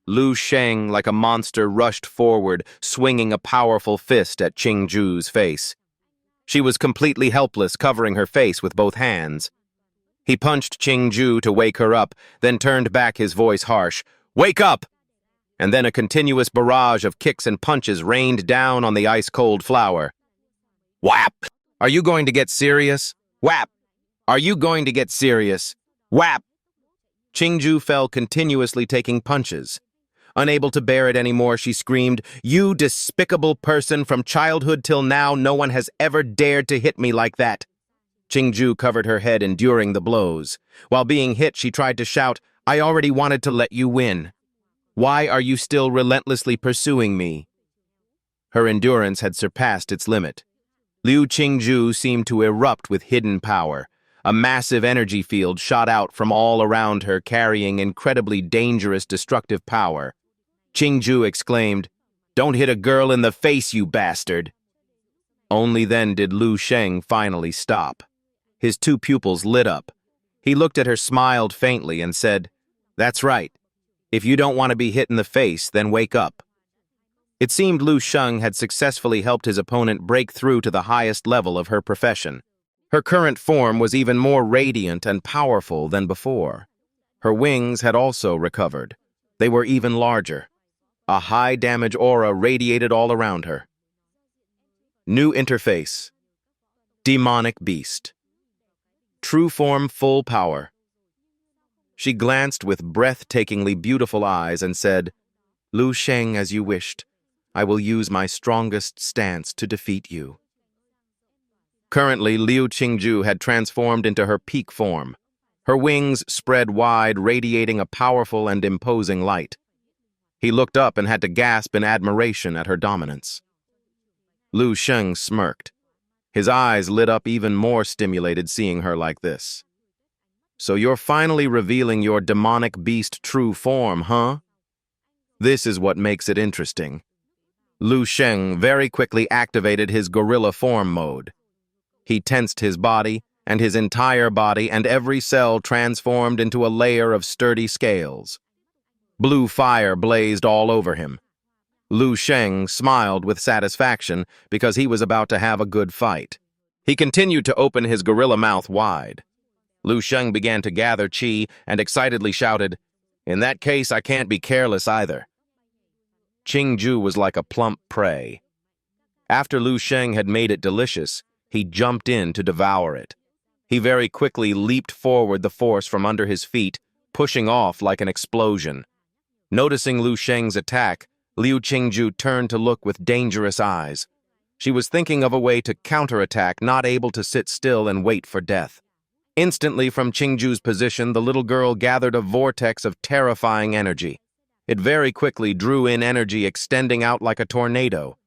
Liu Sheng, like a monster, rushed forward, swinging a powerful fist at Chingju's face. She was completely helpless, covering her face with both hands. He punched Chingju to wake her up, then turned back, his voice harsh. "Wake up!" And then a continuous barrage of kicks and punches rained down on the ice-cold flower. Whap! "Are you going to get serious? Whap! Are you going to get serious? Whap!" Chingju fell, continuously taking punches. Unable to bear it anymore, she screamed, "You despicable person! From childhood till now, no one has ever dared to hit me like that." Chingju covered her head, enduring the blows. While being hit, she tried to shout, "I already wanted to let you win. Why are you still relentlessly pursuing me?" Her endurance had surpassed its limit. Liu Chingju seemed to erupt with hidden power. A massive energy field shot out from all around her, carrying incredibly dangerous, destructive power. Chingju exclaimed, "Don't hit a girl in the face, you bastard!" Only then did Liu Sheng finally stop. His two pupils lit up. He looked at her, smiled faintly, and said, "That's right. If you don't want to be hit in the face, then wake up." It seemed Liu Sheng had successfully helped his opponent break through to the highest level of her profession. Her current form was even more radiant and powerful than before. Her wings had also recovered. They were even larger. A high-damage aura radiated all around her. New interface. Demonic beast. True form, full power. She glanced with breathtakingly beautiful eyes and said, "Liu Sheng, as you wished. I will use my strongest stance to defeat you." Currently, Liu Chingju had transformed into her peak form. Her wings spread wide, radiating a powerful and imposing light. He looked up and had to gasp in admiration at her dominance. Liu Sheng smirked. His eyes lit up, even more stimulated seeing her like this. "So you're finally revealing your demonic beast true form, huh? This is what makes it interesting." Liu Sheng very quickly activated his gorilla form mode. He tensed his body, and his entire body and every cell transformed into a layer of sturdy scales. Blue fire blazed all over him. Liu Sheng smiled with satisfaction because he was about to have a good fight. He continued to open his gorilla mouth wide. Liu Sheng began to gather chi and excitedly shouted, "In that case, I can't be careless either." Chingju was like a plump prey. After Liu Sheng had made it delicious, he jumped in to devour it. He very quickly leaped forward, the force from under his feet, pushing off like an explosion. Noticing Liu Sheng's attack, Liu Chingju turned to look with dangerous eyes. She was thinking of a way to counterattack, not able to sit still and wait for death. Instantly from Qingju's position, the little girl gathered a vortex of terrifying energy. It very quickly drew in energy extending out like a tornado.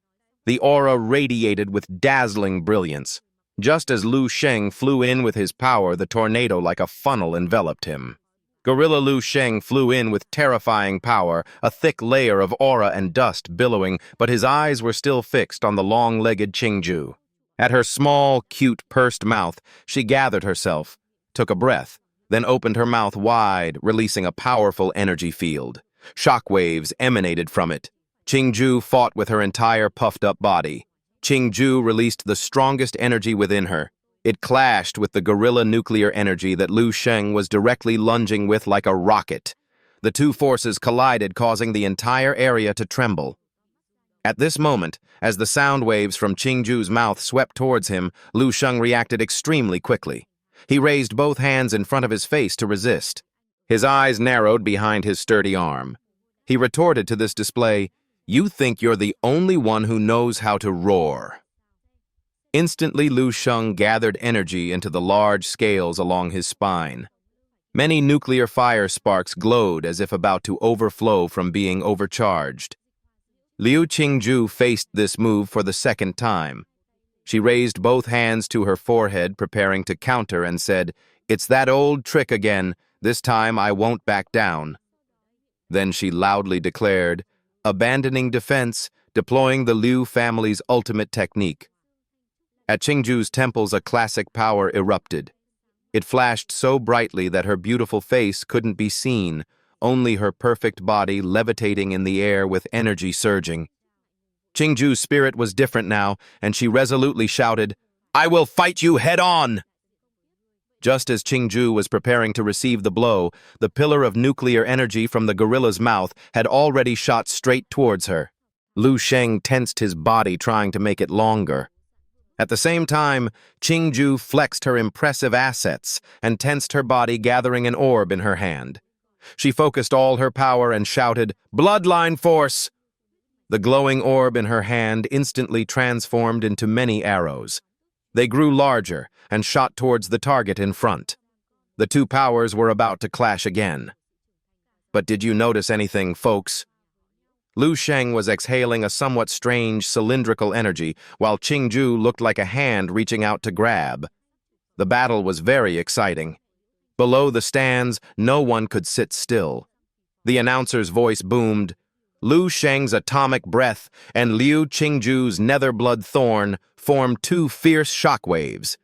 The aura radiated with dazzling brilliance. Just as Liu Sheng flew in with his power, the tornado like a funnel enveloped him. Gorilla Liu Sheng flew in with terrifying power, a thick layer of aura and dust billowing, but his eyes were still fixed on the long-legged Qingju. At her small, cute, pursed mouth, she gathered herself, took a breath, then opened her mouth wide, releasing a powerful energy field. Shockwaves emanated from it. Qingju fought with her entire puffed-up body. Qingju released the strongest energy within her. It clashed with the gorilla nuclear energy that Liu Sheng was directly lunging with like a rocket. The two forces collided, causing the entire area to tremble. At this moment, as the sound waves from Qingju's mouth swept towards him, Liu Sheng reacted extremely quickly. He raised both hands in front of his face to resist. His eyes narrowed behind his sturdy arm. He retorted to this display, "You think you're the only one who knows how to roar." Instantly, Liu Sheng gathered energy into the large scales along his spine. Many nuclear fire sparks glowed as if about to overflow from being overcharged. Liu Chingju faced this move for the second time. She raised both hands to her forehead, preparing to counter, and said, "It's that old trick again. This time I won't back down." Then she loudly declared, abandoning defense, deploying the Liu family's ultimate technique. At Qingju's temples, a classic power erupted. It flashed so brightly that her beautiful face couldn't be seen, only her perfect body levitating in the air with energy surging. Qingju's spirit was different now, and she resolutely shouted, "I will fight you head-on!" Just as Qingju was preparing to receive the blow, the pillar of nuclear energy from the gorilla's mouth had already shot straight towards her. Liu Sheng tensed his body, trying to make it longer. At the same time, Qingju flexed her impressive assets and tensed her body, gathering an orb in her hand. She focused all her power and shouted, "Bloodline force!" The glowing orb in her hand instantly transformed into many arrows. They grew larger and shot towards the target in front. The two powers were about to clash again. But did you notice anything, folks? Liu Sheng was exhaling a somewhat strange cylindrical energy, while Qingju looked like a hand reaching out to grab. The battle was very exciting. Below the stands, no one could sit still. The announcer's voice boomed, "Liu Sheng's atomic breath and Liu Qingju's netherblood thorn formed two fierce shockwaves."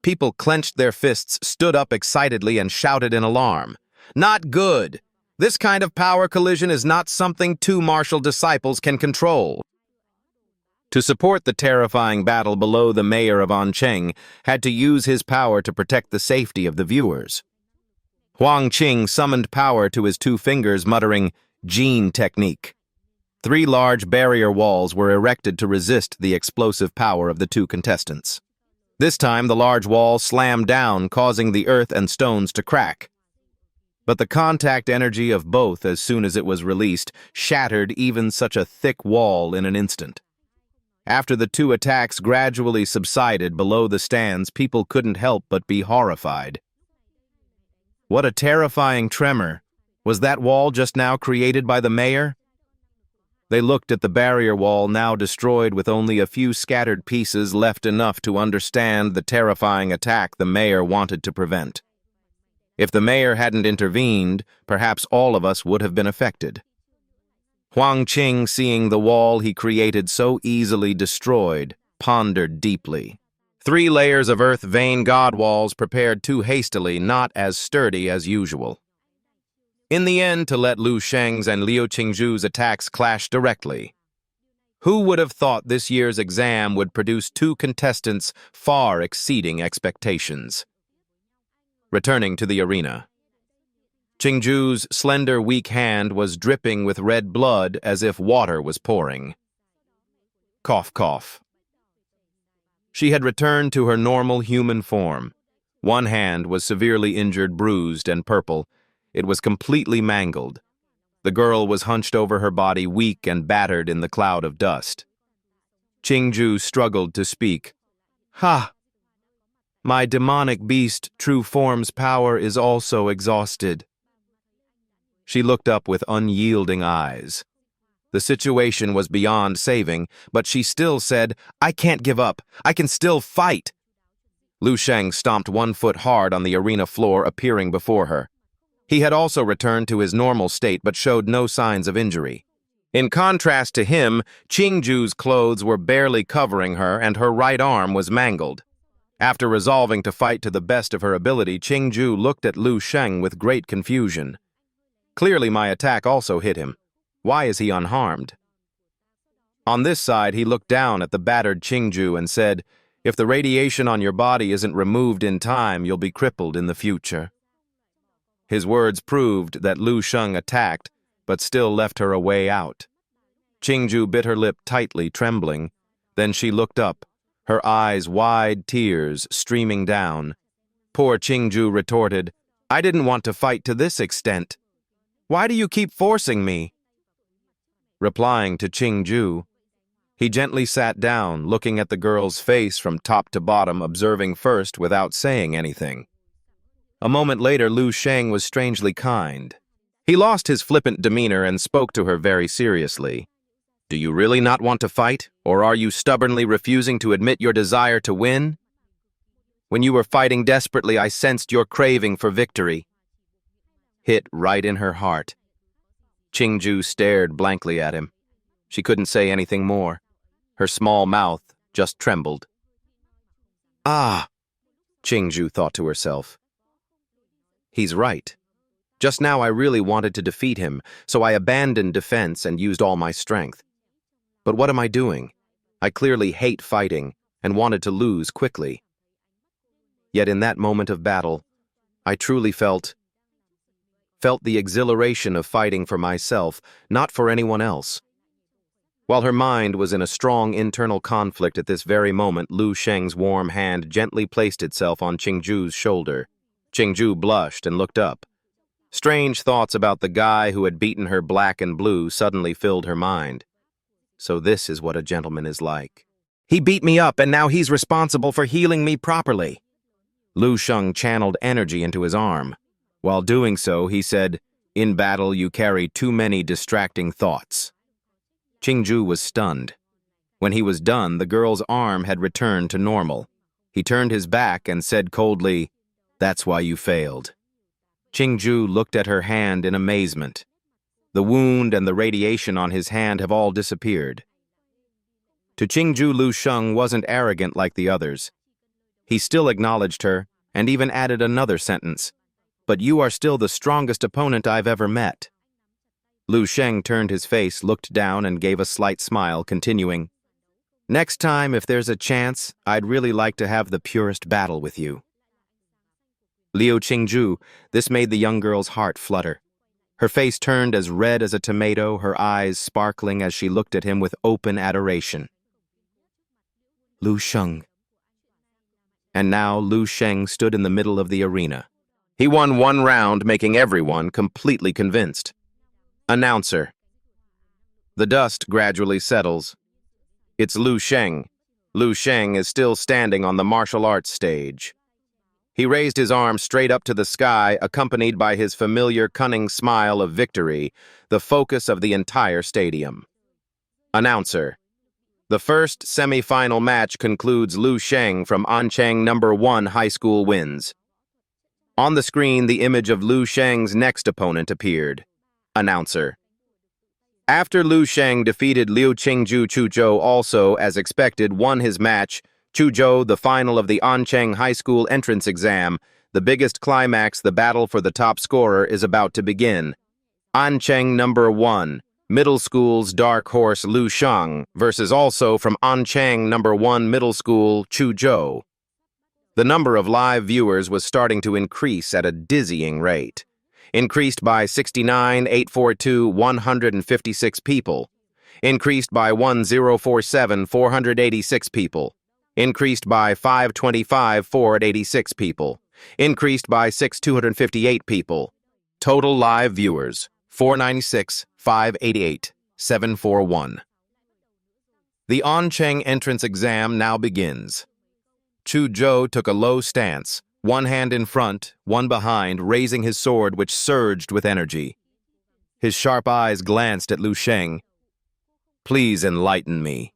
People clenched their fists, stood up excitedly, and shouted in alarm. "Not good! This kind of power collision is not something two martial disciples can control." To support the terrifying battle below, the mayor of Ancheng had to use his power to protect the safety of the viewers. Huang Qing summoned power to his two fingers, muttering, "Gene technique." 3 large barrier walls were erected to resist the explosive power of the two contestants. This time, the large wall slammed down, causing the earth and stones to crack. But the contact energy of both, as soon as it was released, shattered even such a thick wall in an instant. After the two attacks gradually subsided below the stands, people couldn't help but be horrified. What a terrifying tremor! Was that wall just now created by the mayor? They looked at the barrier wall, now destroyed with only a few scattered pieces left, enough to understand the terrifying attack the mayor wanted to prevent. If the mayor hadn't intervened, perhaps all of us would have been affected. Huang Qing, seeing the wall he created so easily destroyed, pondered deeply. 3 layers of earth vein god walls prepared too hastily, not as sturdy as usual. In the end, to let Liu Sheng's and Liu Qingju's attacks clash directly. Who would have thought this year's exam would produce 2 contestants far exceeding expectations? Returning to the arena. Qingju's slender, weak hand was dripping with red blood as if water was pouring. Cough, cough. She had returned to her normal human form. One hand was severely injured, bruised, and purple. It was completely mangled. The girl was hunched over her body, weak and battered in the cloud of dust. Chingju struggled to speak. "Ha! My demonic beast, true form's power is also exhausted." She looked up with unyielding eyes. The situation was beyond saving, but she still said, "I can't give up. I can still fight." Liu Shang stomped one foot hard on the arena floor, appearing before her. He had also returned to his normal state but showed no signs of injury. In contrast to him, Chingju's clothes were barely covering her and her right arm was mangled. After resolving to fight to the best of her ability, Chingju looked at Liu Shang with great confusion. Clearly my attack also hit him. Why is he unharmed? On this side, he looked down at the battered Chingju and said, "If the radiation on your body isn't removed in time, you'll be crippled in the future." His words proved that Liu Shang attacked, but still left her a way out. Chingju bit her lip tightly, trembling. Then she looked up, her eyes wide, tears streaming down. Poor Chingju retorted, "I didn't want to fight to this extent. Why do you keep forcing me?" Replying to Chingju, he gently sat down, looking at the girl's face from top to bottom, observing first without saying anything. A moment later, Liu Shang was strangely kind. He lost his flippant demeanor and spoke to her very seriously. "Do you really not want to fight, or are you stubbornly refusing to admit your desire to win? When you were fighting desperately, I sensed your craving for victory." Hit right in her heart. Chingju stared blankly at him. She couldn't say anything more. Her small mouth just trembled. "Ah," Chingju thought to herself. "He's right. Just now I really wanted to defeat him, so I abandoned defense and used all my strength. But what am I doing? I clearly hate fighting and wanted to lose quickly." Yet in that moment of battle, I truly felt the exhilaration of fighting for myself, not for anyone else. While her mind was in a strong internal conflict at this very moment, Liu Shang's warm hand gently placed itself on Chingju's shoulder. Chingju blushed and looked up. Strange thoughts about the guy who had beaten her black and blue suddenly filled her mind. So this is what a gentleman is like. He beat me up and now he's responsible for healing me properly. Liu Shang channeled energy into his arm. While doing so, he said, "In battle, you carry too many distracting thoughts." Chingju was stunned. When he was done, the girl's arm had returned to normal. He turned his back and said coldly, "That's why you failed." Chingju looked at her hand in amazement. The wound and the radiation on his hand have all disappeared. To Chingju, Liu Shang wasn't arrogant like the others. He still acknowledged her and even added another sentence, "But you are still the strongest opponent I've ever met." Liu Shang turned his face, looked down, and gave a slight smile, continuing, "Next time, if there's a chance, I'd really like to have the purest battle with you." Liu Chingju, this made the young girl's heart flutter. Her face turned as red as a tomato, her eyes sparkling as she looked at him with open adoration. Liu Shang. And now Liu Shang stood in the middle of the arena. He won one round, making everyone completely convinced. Announcer. The dust gradually settles. It's Liu Shang. Liu Shang is still standing on the martial arts stage. He raised his arm straight up to the sky, accompanied by his familiar cunning smile of victory, the focus of the entire stadium. Announcer. The first semifinal match concludes. Liu Shang from Anchang No. 1 High School wins. On the screen, the image of Liu Shang's next opponent appeared. Announcer. After Liu Shang defeated Liu Chingju, Chuzhou also, as expected, won his match. Chuzhou, the final of the Anchang High School entrance exam, the biggest climax, the battle for the top scorer, is about to begin. Anchang No. 1, Middle School's dark horse Liu Shang versus also from Anchang No. 1 Middle School, Chuzhou. The number of live viewers was starting to increase at a dizzying rate. Increased by 69,842, 156 people. Increased by 1047, 486 people. Increased by 525, 486 people. Increased by 6,258 people. Total live viewers, 496, 588, 741. The On-Cheng entrance exam now begins. Chuzhou took a low stance, one hand in front, one behind, raising his sword which surged with energy. His sharp eyes glanced at Liu Chingju. "Please enlighten me."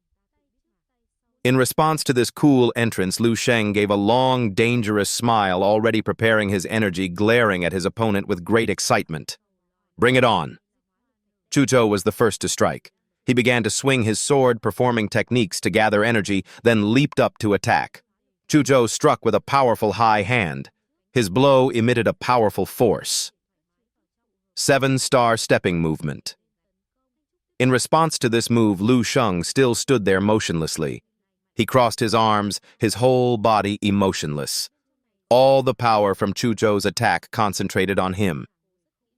In response to this cool entrance, Liu Chingju gave a long, dangerous smile, already preparing his energy, glaring at his opponent with great excitement. "Bring it on." Chuzhou was the first to strike. He began to swing his sword, performing techniques to gather energy, then leaped up to attack. Chuzhou struck with a powerful high hand. His blow emitted a powerful force. 7-star stepping movement. In response to this move, Liu Chingju still stood there motionlessly. He crossed his arms, his whole body emotionless. All the power from Chuzhou's attack concentrated on him.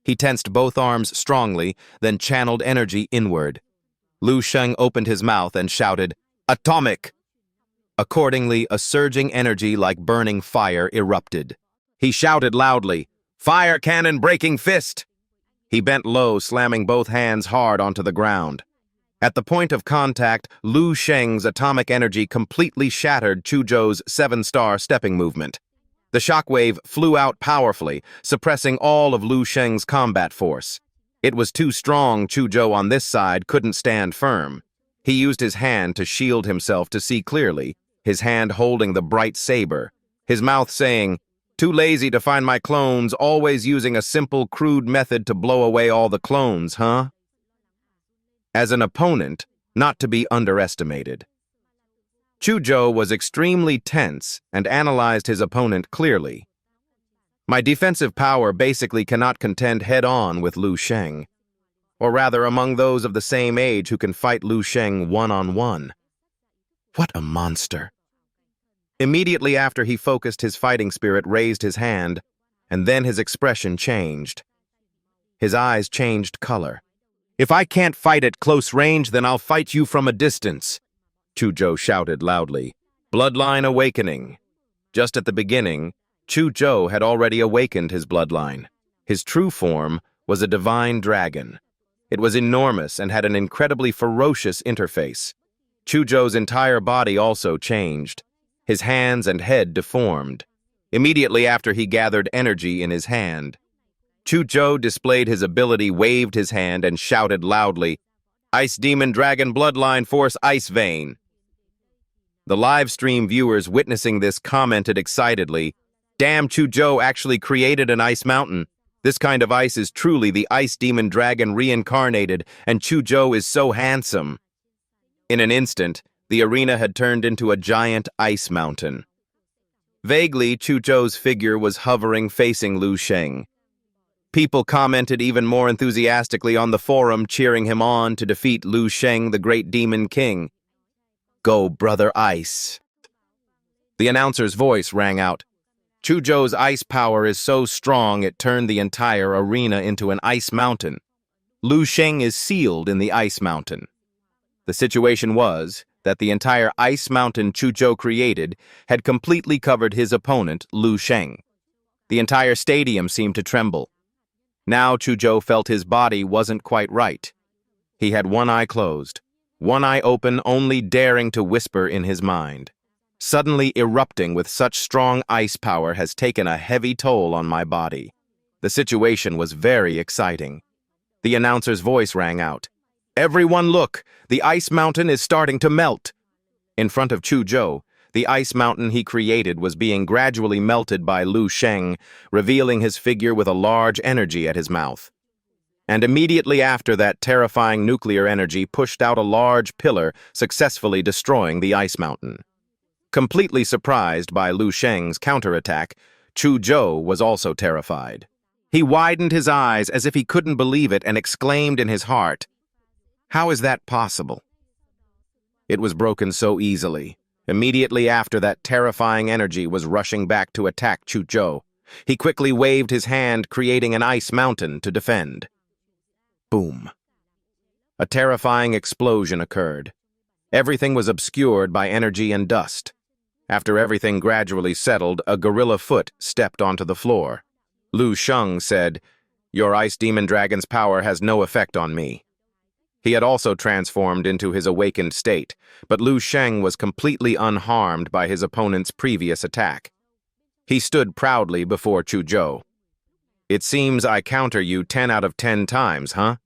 He tensed both arms strongly, then channeled energy inward. Liu Chingju opened his mouth and shouted, "Atomic!" Accordingly, a surging energy like burning fire erupted. He shouted loudly, "Fire cannon breaking fist!" He bent low, slamming both hands hard onto the ground. At the point of contact, Liu Cheng's atomic energy completely shattered Chuzhou's 7-star stepping movement. The shockwave flew out powerfully, suppressing all of Liu Cheng's combat force. It was too strong. Chuzhou on this side couldn't stand firm. He used his hand to shield himself to see clearly, his hand holding the bright saber, his mouth saying, "Too lazy to find my clones, always using a simple, crude method to blow away all the clones, huh?" As an opponent, not to be underestimated. Chuzhou was extremely tense and analyzed his opponent clearly. "My defensive power basically cannot contend head-on with Liu Chingju, or rather among those of the same age who can fight Liu Chingju one-on-one. What a monster." Immediately after he focused, his fighting spirit raised his hand, and then his expression changed. His eyes changed color. "If I can't fight at close range, then I'll fight you from a distance," Chuzhou shouted loudly. Bloodline awakening. Just at the beginning, Chuzhou had already awakened his bloodline. His true form was a divine dragon. It was enormous and had an incredibly ferocious interface. Chuzhou's entire body also changed. His hands and head deformed. Immediately after he gathered energy in his hand, Chuzhou displayed his ability, waved his hand, and shouted loudly, "Ice Demon Dragon Bloodline Force Ice Vein." The live stream viewers witnessing this commented excitedly, "Damn, Chuzhou actually created an ice mountain. This kind of ice is truly the Ice Demon Dragon reincarnated, and Chuzhou is so handsome." In an instant, the arena had turned into a giant ice mountain. Vaguely, Chuzhou's figure was hovering facing Liu Chingju. People commented even more enthusiastically on the forum, cheering him on to defeat Liu Chingju, the great demon king. "Go, brother Ice." The announcer's voice rang out. Chuzhou's ice power is so strong it turned the entire arena into an ice mountain. Liu Chingju is sealed in the ice mountain. The situation was that the entire ice mountain Chuzhou created had completely covered his opponent, Liu Chingju. The entire stadium seemed to tremble. Now Chuzhou felt his body wasn't quite right. He had one eye closed, one eye open, only daring to whisper in his mind. "Suddenly erupting with such strong ice power has taken a heavy toll on my body." The situation was very exciting. The announcer's voice rang out. "Everyone look! The ice mountain is starting to melt!" In front of Chuzhou, the ice mountain he created was being gradually melted by Liu Chingju, revealing his figure with a large energy at his mouth. And immediately after that, terrifying nuclear energy pushed out a large pillar, successfully destroying the ice mountain. Completely surprised by Liu Cheng's counterattack, Chuzhou was also terrified. He widened his eyes as if he couldn't believe it and exclaimed in his heart, "How is that possible?" It was broken so easily. Immediately after that, terrifying energy was rushing back to attack Chuzhou. He quickly waved his hand, creating an ice mountain to defend. Boom. A terrifying explosion occurred. Everything was obscured by energy and dust. After everything gradually settled, a gorilla foot stepped onto the floor. Liu Chingju said, Your Ice Demon Dragon's power has no effect on me. He had also transformed into his awakened state, but Liu Chingju was completely unharmed by his opponent's previous attack. He stood proudly before Chuzhou. It seems I counter you 10 out of 10 times, huh?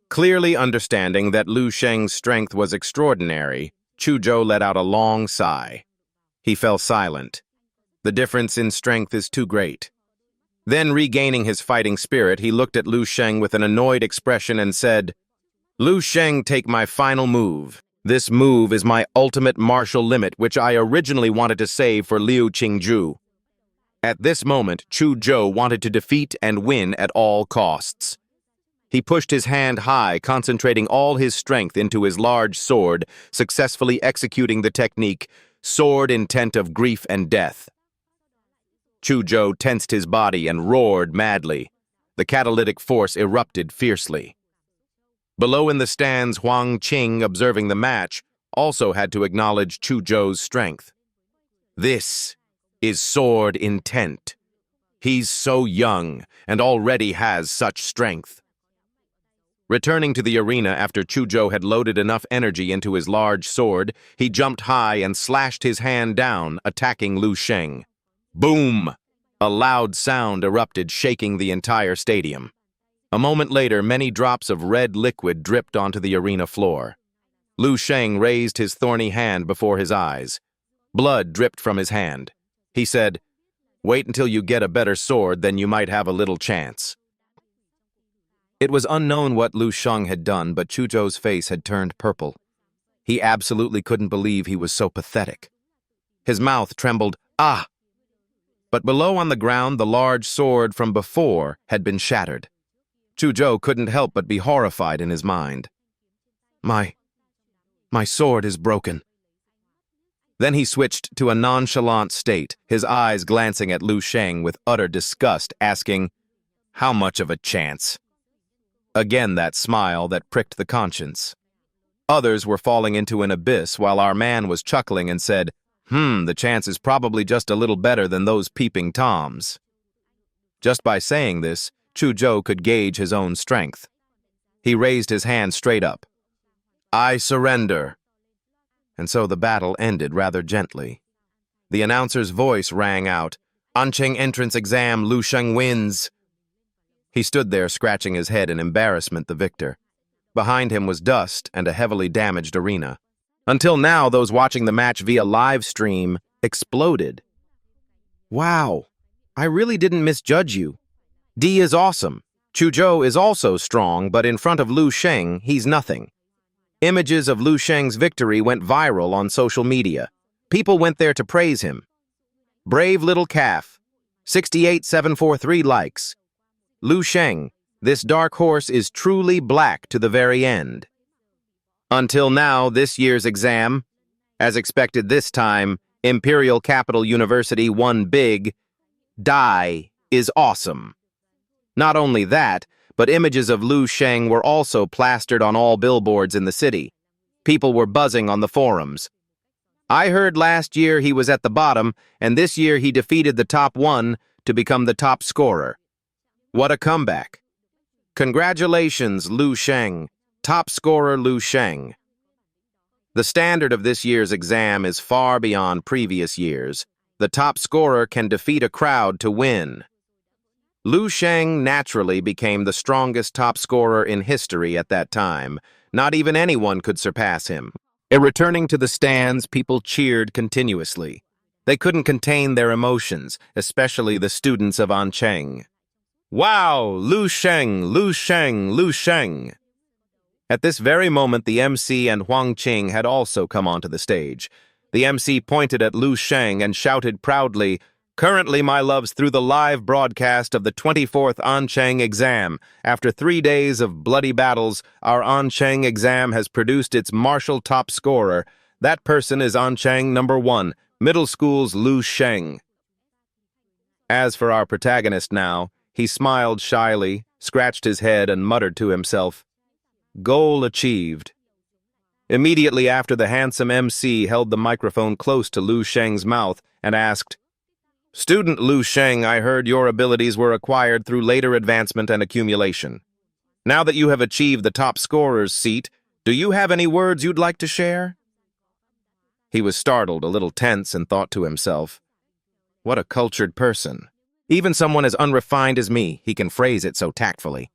Clearly understanding that Liu Chingju's strength was extraordinary, Chuzhou let out a long sigh. He fell silent. The difference in strength is too great. Then, regaining his fighting spirit, he looked at Liu Chingju with an annoyed expression and said, Liu Chingju, take my final move. This move is my ultimate martial limit, which I originally wanted to save for Liu Chingju. At this moment, Chuzhou wanted to defeat and win at all costs. He pushed his hand high, concentrating all his strength into his large sword, successfully executing the technique, sword intent of grief and death. Chuzhou tensed his body and roared madly. The catalytic force erupted fiercely. Below in the stands, Huang Qing, observing the match, also had to acknowledge Chuzhou's strength. This is sword intent. He's so young and already has such strength. Returning to the arena after Chuzhou had loaded enough energy into his large sword, he jumped high and slashed his hand down, attacking Liu Chingju. Boom! A loud sound erupted, shaking the entire stadium. A moment later, many drops of red liquid dripped onto the arena floor. Liu Chingju raised his thorny hand before his eyes. Blood dripped from his hand. He said, "Wait until you get a better sword, then you might have a little chance." It was unknown what Liu Chingju had done, but Chuzhou's face had turned purple. He absolutely couldn't believe he was so pathetic. His mouth trembled, "Ah!" But below on the ground, the large sword from before had been shattered. Chuzhou couldn't help but be horrified in his mind. My sword is broken." Then he switched to a nonchalant state, his eyes glancing at Liu Chingju with utter disgust, asking, "How much of a chance?" Again that smile that pricked the conscience. Others were falling into an abyss while our man was chuckling and said, the chance is probably just a little better than those peeping Toms." Just by saying this, Chuzhou could gauge his own strength. He raised his hand straight up. "I surrender." And so the battle ended rather gently. The announcer's voice rang out, "Anqing entrance exam, Liu Chingju wins." He stood there scratching his head in embarrassment, the victor. Behind him was dust and a heavily damaged arena. Until now, those watching the match via live stream exploded. "Wow, I really didn't misjudge you. D is awesome. Chuzhou is also strong, but in front of Liu Chingju, he's nothing." Images of Liu Cheng's victory went viral on social media. People went there to praise him. "Brave little calf. 68,743 likes. Liu Chingju, this dark horse is truly black to the very end." Until now, this year's exam, as expected this time, Imperial Capital University won big. Die is awesome. Not only that, but images of Liu Chingju were also plastered on all billboards in the city. People were buzzing on the forums. "I heard last year he was at the bottom, and this year he defeated the top one to become the top scorer. What a comeback. Congratulations, Liu Chingju, top scorer Liu Chingju." The standard of this year's exam is far beyond previous years. The top scorer can defeat a crowd to win. Liu Chingju naturally became the strongest top scorer in history at that time. Not even anyone could surpass him. Returning to the stands, people cheered continuously. They couldn't contain their emotions, especially the students of Anqing. "Wow, Liu Chingju, Liu Chingju, Liu Chingju." At this very moment, the MC and Huang Qing had also come onto the stage. The MC pointed at Liu Chingju and shouted proudly, "Currently, my loves, through the live broadcast of the 24th Anqing exam. After 3 days of bloody battles, our Anqing exam has produced its martial top scorer. That person is Anqing number 1, middle school's Liu Chingju." As for our protagonist now, he smiled shyly, scratched his head, and muttered to himself, "Goal achieved." Immediately after, the handsome MC held the microphone close to Liu Cheng's mouth and asked, Student Liu Sheng, I heard your abilities were acquired through later advancement and accumulation. Now that you have achieved the top scorer's seat, do you have any words you'd like to share? He was startled, a little tense, and thought to himself, what a cultured person. Even someone as unrefined as me, he can phrase it so tactfully.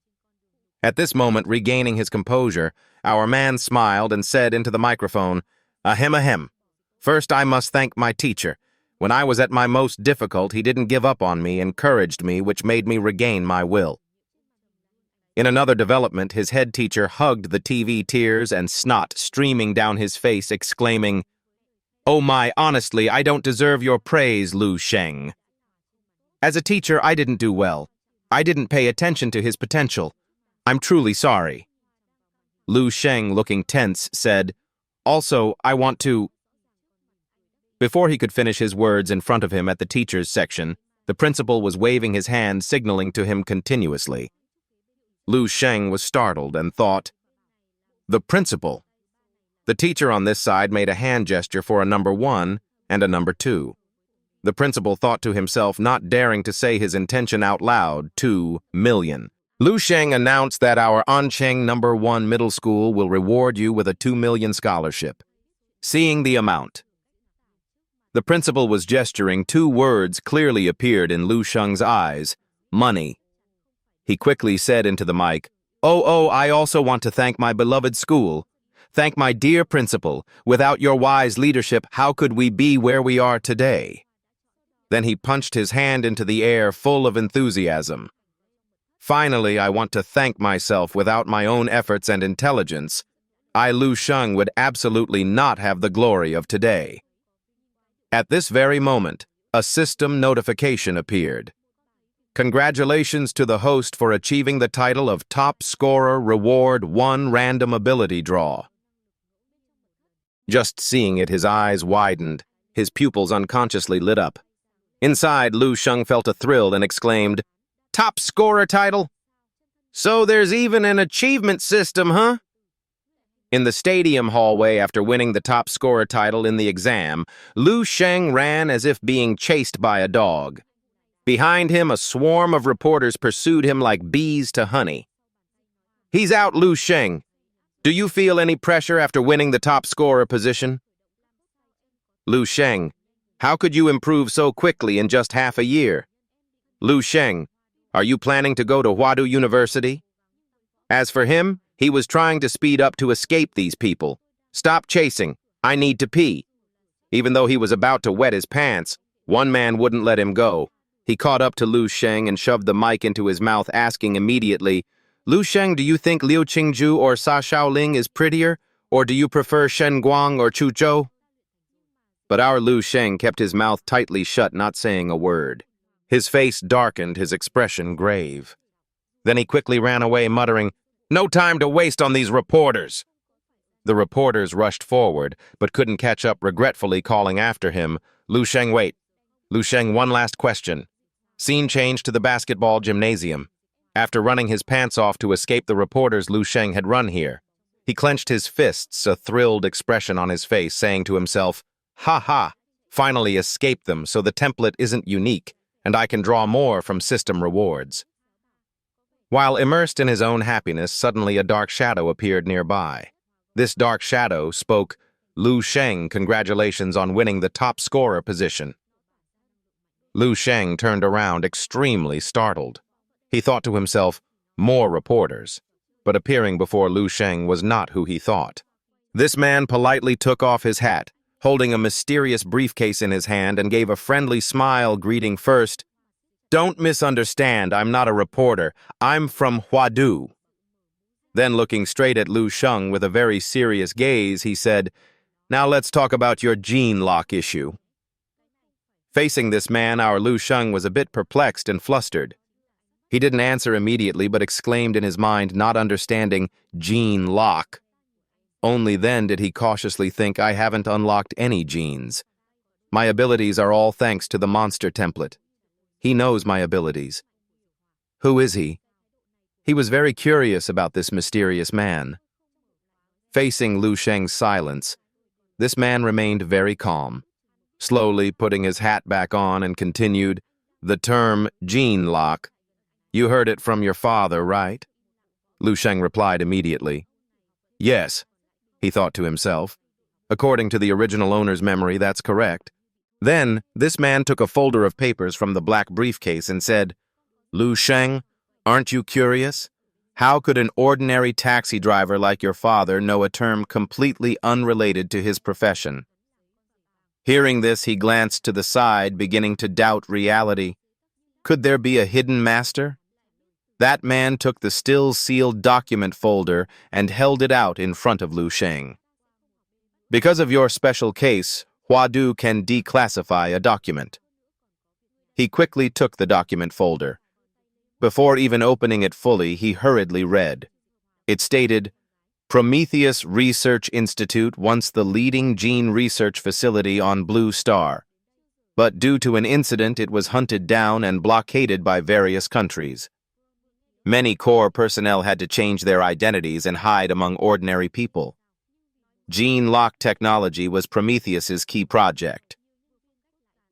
At this moment, regaining his composure, our man smiled and said into the microphone, Ahem, ahem. First, I must thank my teacher. When I was at my most difficult, he didn't give up on me, encouraged me, which made me regain my will. In another development, his head teacher hugged the TV, tears and snot streaming down his face, exclaiming, Oh my, honestly, I don't deserve your praise, Liu Sheng. As a teacher, I didn't do well. I didn't pay attention to his potential. I'm truly sorry. Liu Sheng, looking tense, said, Also, I want to... Before he could finish his words in front of him at the teachers' section, the principal was waving his hand, signaling to him continuously. Liu Sheng was startled and thought, The principal. The teacher on this side made a hand gesture for a number 1 and a number 2. The principal thought to himself, not daring to say his intention out loud, 2 million. Liu Sheng announced that our Ancheng number 1 middle school will reward you with a 2 million scholarship. Seeing the amount. The principal was gesturing. 2 words clearly appeared in Liu Sheng's eyes. Money. He quickly said into the mic, Oh, I also want to thank my beloved school. Thank my dear principal. Without your wise leadership, how could we be where we are today? Then he punched his hand into the air, full of enthusiasm. Finally, I want to thank myself. Without my own efforts and intelligence, I, Liu Sheng, would absolutely not have the glory of today. At this very moment, a system notification appeared. Congratulations to the host for achieving the title of Top Scorer Reward 1 Random Ability Draw. Just seeing it, his eyes widened, his pupils unconsciously lit up. Inside, Liu Sheng felt a thrill and exclaimed, Top Scorer title? So there's even an achievement system, huh? In the stadium hallway, after winning the top scorer title in the exam, Liu Sheng ran as if being chased by a dog. Behind him, a swarm of reporters pursued him like bees to honey. He's out, Liu Sheng. Do you feel any pressure after winning the top scorer position? Liu Sheng, how could you improve so quickly in just half a year? Liu Sheng, are you planning to go to Huadu University? As for him, he was trying to speed up to escape these people. Stop chasing. I need to pee. Even though he was about to wet his pants, one man wouldn't let him go. He caught up to Liu Sheng and shoved the mic into his mouth, asking immediately, Liu Sheng, do you think Liu Chingju or Sa Shaoling is prettier, or do you prefer Shen Guang or Chu Zhou? But our Liu Sheng kept his mouth tightly shut, not saying a word. His face darkened, his expression grave. Then he quickly ran away, muttering, No time to waste on these reporters. The reporters rushed forward, but couldn't catch up, regretfully calling after him, Liu Sheng, wait. Liu Sheng, one last question. Scene changed to the basketball gymnasium. After running his pants off to escape the reporters, Liu Sheng had run here. He clenched his fists, a thrilled expression on his face, saying to himself, Ha ha, finally escaped them, so the template isn't unique, and I can draw more from system rewards. While immersed in his own happiness, suddenly a dark shadow appeared nearby. This dark shadow spoke, Liu Sheng, congratulations on winning the top scorer position. Liu Sheng turned around, extremely startled. He thought to himself, more reporters. But appearing before Liu Sheng was not who he thought. This man politely took off his hat, holding a mysterious briefcase in his hand, and gave a friendly smile, greeting first, Don't misunderstand, I'm not a reporter. I'm from Huadu. Then, looking straight at Liu Sheng with a very serious gaze, he said, Now let's talk about your gene lock issue. Facing this man, our Liu Sheng was a bit perplexed and flustered. He didn't answer immediately, but exclaimed in his mind, not understanding gene lock. Only then did he cautiously think, I haven't unlocked any genes. My abilities are all thanks to the monster template. He knows my abilities. Who is he? He was very curious about this mysterious man. Facing Liu Sheng's silence, this man remained very calm. slowly putting his hat back on, and continued, "The term gene lock. You heard it from your father, right?" Liu Sheng replied immediately. "Yes," he thought to himself. According to the original owner's memory, that's correct. Then, this man took a folder of papers from the black briefcase and said, "Liu Sheng, aren't you curious? How could an ordinary taxi driver like your father know a term completely unrelated to his profession?" Hearing this, he glanced to the side, beginning to doubt reality. Could there be a hidden master? That man took the still-sealed document folder and held it out in front of Liu Sheng. "Because of your special case, Huadu can declassify a document." He quickly took the document folder. Before even opening it fully, he hurriedly read. It stated, "Prometheus Research Institute, once the leading gene research facility on Blue Star. But due to an incident, it was hunted down and blockaded by various countries. Many core personnel had to change their identities and hide among ordinary people. Gene lock technology was Prometheus's key project."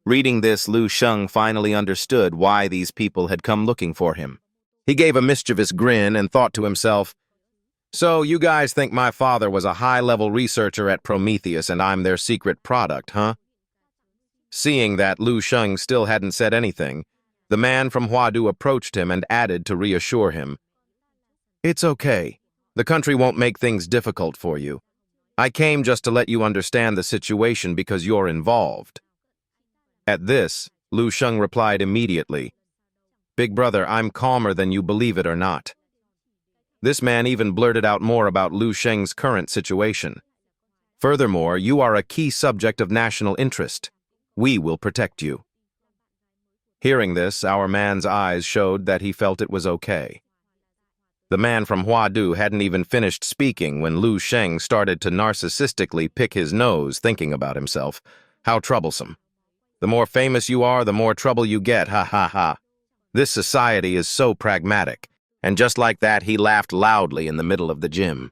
Reading this, Liu Sheng finally understood why these people had come looking for him. He gave a mischievous grin and thought to himself, "So you guys think my father was a high-level researcher at Prometheus and I'm their secret product, huh?" Seeing that Liu Sheng still hadn't said anything, the man from Huadu approached him and added to reassure him, "It's okay. The country won't make things difficult for you. I came just to let you understand the situation because you're involved." At this, Liu Sheng replied immediately, "Big brother, I'm calmer than you believe it or not." This man even blurted out more about Liu Sheng's current situation. "Furthermore, you are a key subject of national interest. We will protect you." Hearing this, our man's eyes showed that he felt it was okay. The man from Huadu hadn't even finished speaking when Liu Sheng started to narcissistically pick his nose, thinking about himself. How troublesome. The more famous you are, the more trouble you get, ha ha ha. This society is so pragmatic. And just like that, he laughed loudly in the middle of the gym.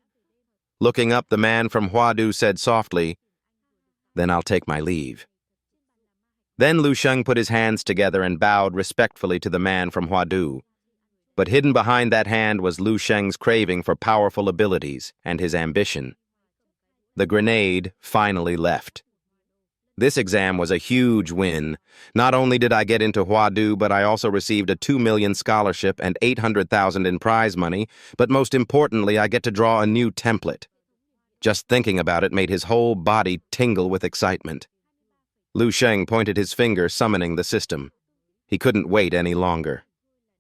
Looking up, the man from Huadu said softly, "Then I'll take my leave." Then Liu Sheng put his hands together and bowed respectfully to the man from Huadu. But hidden behind that hand was Liu Sheng's craving for powerful abilities and his ambition. The grenade finally left. This exam was a huge win. Not only did I get into Huadu, but I also received a 2 million scholarship and 800,000 in prize money, but most importantly, I get to draw a new template. Just thinking about it made his whole body tingle with excitement. Liu Sheng pointed his finger, summoning the system. He couldn't wait any longer.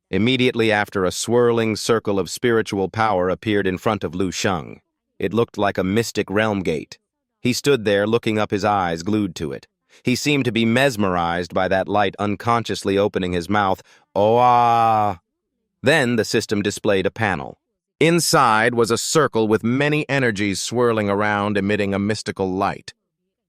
Immediately after, a swirling circle of spiritual power appeared in front of Liu Sheng. It looked like a mystic realm gate. He stood there, looking up, his eyes glued to it. He seemed to be mesmerized by that light, unconsciously opening his mouth. "Oh, ah!" Then the system displayed a panel. Inside was a circle with many energies swirling around, emitting a mystical light.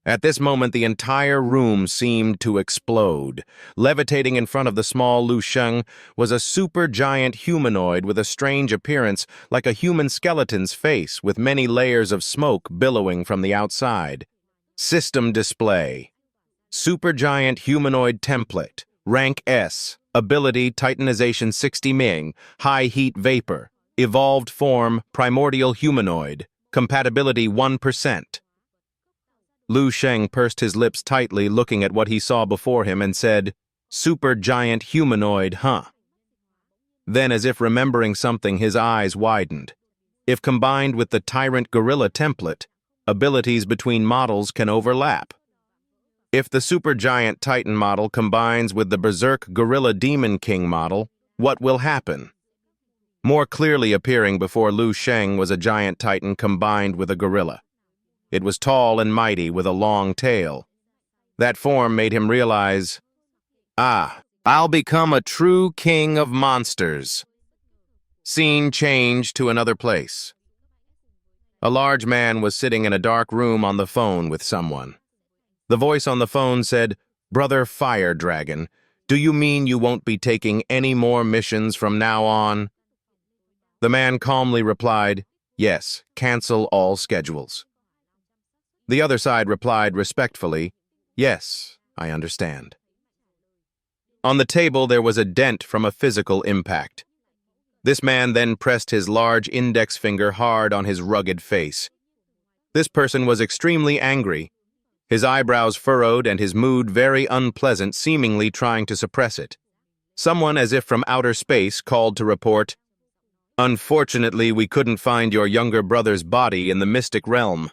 At this moment, the entire room seemed to explode. Levitating in front of the small Liu Sheng was a supergiant humanoid with a strange appearance, like a human skeleton's face, with many layers of smoke billowing from the outside. System display. Supergiant humanoid template. Rank S. Ability Titanization 60 Ming. High heat vapor. Evolved form primordial humanoid. Compatibility 1%. Liu Sheng pursed his lips tightly, looking at what he saw before him, and said, "Supergiant humanoid, huh?" Then, as if remembering something, his eyes widened. If combined with the Tyrant Gorilla template, abilities between models can overlap. If the Supergiant Titan model combines with the Berserk Gorilla Demon King model, what will happen? More clearly appearing before Liu Sheng was a giant Titan combined with a gorilla. It was tall and mighty with a long tail. That form made him realize, I'll become a true king of monsters. Scene changed to another place. A large man was sitting in a dark room on the phone with someone. The voice on the phone said, "Brother Fire Dragon, do you mean you won't be taking any more missions from now on?" The man calmly replied, "Yes, cancel all schedules." The other side replied respectfully, "Yes, I understand. On the table, there was a dent from a physical impact. This man then pressed his large index finger hard on his rugged face. This person was extremely angry, his eyebrows furrowed and his mood very unpleasant, seemingly trying to suppress it. Someone, as if from outer space, called to report, "Unfortunately, we couldn't find your younger brother's body in the mystic realm.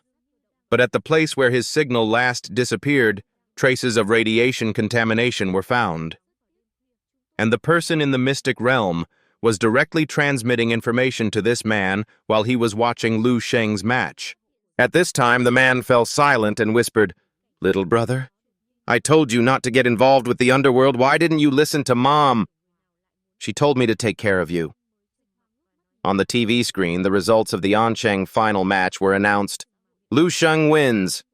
But at the place where his signal last disappeared, traces of radiation contamination were found." And the person in the mystic realm was directly transmitting information to this man while he was watching Liu Sheng's match. At this time, the man fell silent and whispered, "Little brother, I told you not to get involved with the underworld. Why didn't you listen to Mom? She told me to take care of you." On the TV screen, the results of the Ancheng final match were announced. Liu Sheng wins.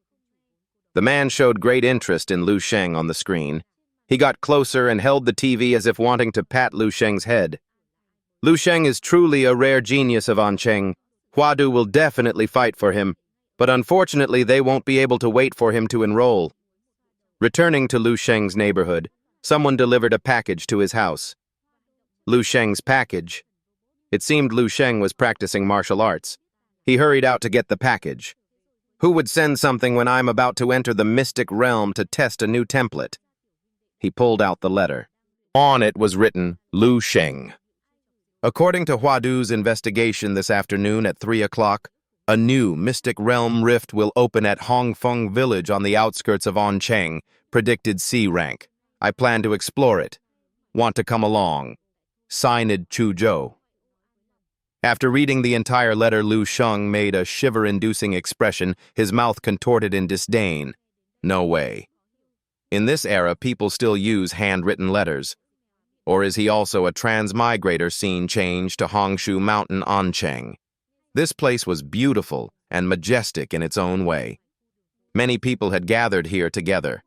The man showed great interest in Liu Sheng on the screen. He got closer and held the TV as if wanting to pat Liu Sheng's head. Liu Sheng is truly a rare genius of Ancheng. Huadu will definitely fight for him, but unfortunately they won't be able to wait for him to enroll. Returning to Liu Sheng's neighborhood, someone delivered a package to his house. Liu Sheng's package. It seemed Liu Sheng was practicing martial arts. He hurried out to get the package. Who would send something when I'm about to enter the mystic realm to test a new template? He pulled out the letter. On it was written, Liu Sheng. According to Huadu's investigation this afternoon at 3 o'clock, a new mystic realm rift will open at Hongfeng village on the outskirts of Ancheng, predicted C rank. I plan to explore it. Want to come along? Signed Chuzhou. After reading the entire letter, Liu Sheng made a shiver-inducing expression, his mouth contorted in disdain. No way. In this era, people still use handwritten letters. Or is he also a transmigrator scene change to Hongshu Mountain Ancheng? This place was beautiful and majestic in its own way. Many people had gathered here together.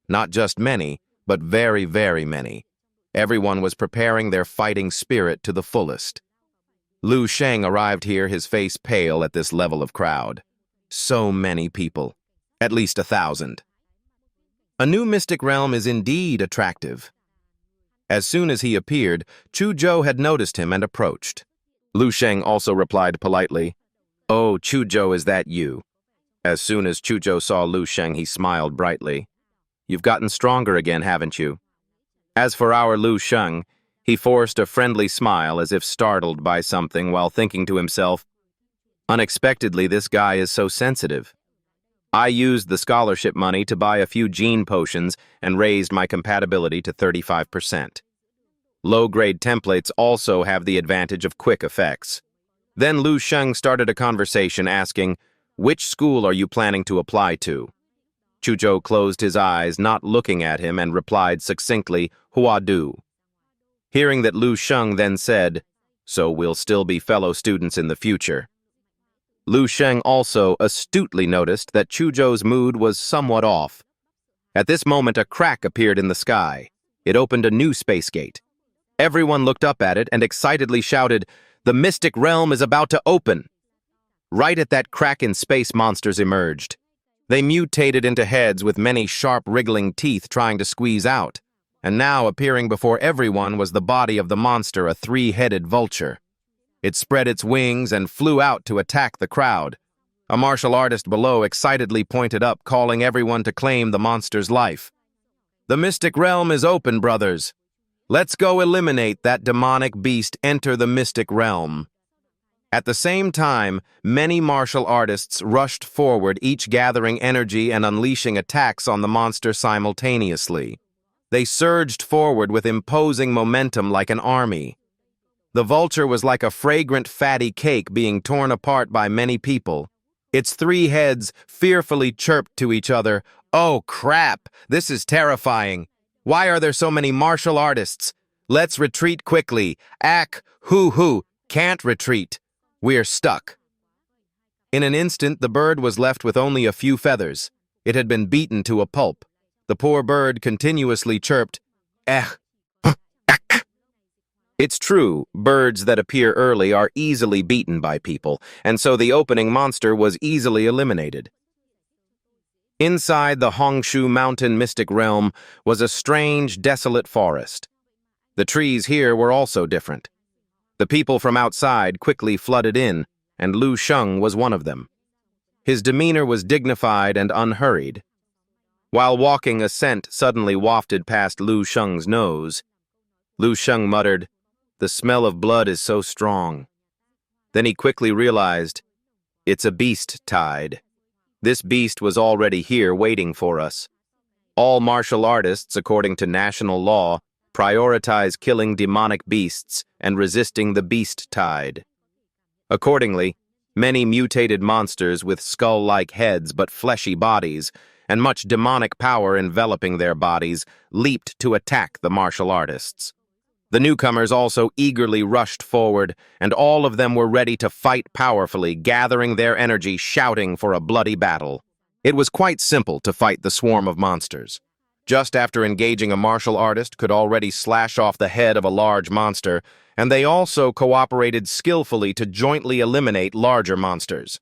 Not just many, but very, very many. Everyone was preparing their fighting spirit to the fullest. Liu Sheng arrived here, his face pale at this level of crowd. So many people. At least 1,000. A new mystic realm is indeed attractive. As soon as he appeared, Chuzhou had noticed him and approached. Liu Sheng also replied politely, "Oh, Chuzhou, is that you?" As soon as Chuzhou saw Liu Sheng, he smiled brightly. "You've gotten stronger again, haven't you?" As for our Liu Sheng, he forced a friendly smile as if startled by something while thinking to himself, "Unexpectedly, this guy is so sensitive. I used the scholarship money to buy a few gene potions and raised my compatibility to 35%. Low-grade templates also have the advantage of quick effects." Then Liu Sheng started a conversation asking, "Which school are you planning to apply to?" Chuzhou closed his eyes, not looking at him, and replied succinctly, "Huadu." Hearing that, Liu Sheng then said, "So we'll still be fellow students in the future." Liu Sheng also astutely noticed that Chuzhou's mood was somewhat off. At this moment, a crack appeared in the sky. It opened a new space gate. Everyone looked up at it and excitedly shouted, "The mystic realm is about to open!" Right at that crack in space, monsters emerged. They mutated into heads with many sharp wriggling teeth trying to squeeze out. And now appearing before everyone was the body of the monster, a 3-headed vulture. It spread its wings and flew out to attack the crowd. A martial artist below excitedly pointed up, calling everyone to claim the monster's life. "The mystic realm is open, brothers. Let's go eliminate that demonic beast, enter the mystic realm." At the same time, many martial artists rushed forward, each gathering energy and unleashing attacks on the monster simultaneously. They surged forward with imposing momentum like an army. The vulture was like a fragrant, fatty cake being torn apart by many people. Its 3 heads fearfully chirped to each other, "Oh, crap! This is terrifying! Why are there so many martial artists? Let's retreat quickly! Hoo-hoo! Can't retreat! We're stuck!" In an instant, the bird was left with only a few feathers. It had been beaten to a pulp. The poor bird continuously chirped, "Eh." It's true, birds that appear early are easily beaten by people, and so the opening monster was easily eliminated. Inside the Hongshu Mountain mystic realm was a strange, desolate forest. The trees here were also different. The people from outside quickly flooded in, and Liu Chingju was one of them. His demeanor was dignified and unhurried. While walking, a scent suddenly wafted past Liu Cheng's nose. Liu Cheng muttered, "The smell of blood is so strong." Then he quickly realized, "It's a beast tide. This beast was already here waiting for us." All martial artists, according to national law, prioritize killing demonic beasts and resisting the beast tide. Accordingly, many mutated monsters with skull-like heads but fleshy bodies, and much demonic power enveloping their bodies, leaped to attack the martial artists. The newcomers also eagerly rushed forward, and all of them were ready to fight powerfully, gathering their energy, shouting for a bloody battle. It was quite simple to fight the swarm of monsters. Just after engaging a martial artist could already slash off the head of a large monster, and they also cooperated skillfully to jointly eliminate larger monsters.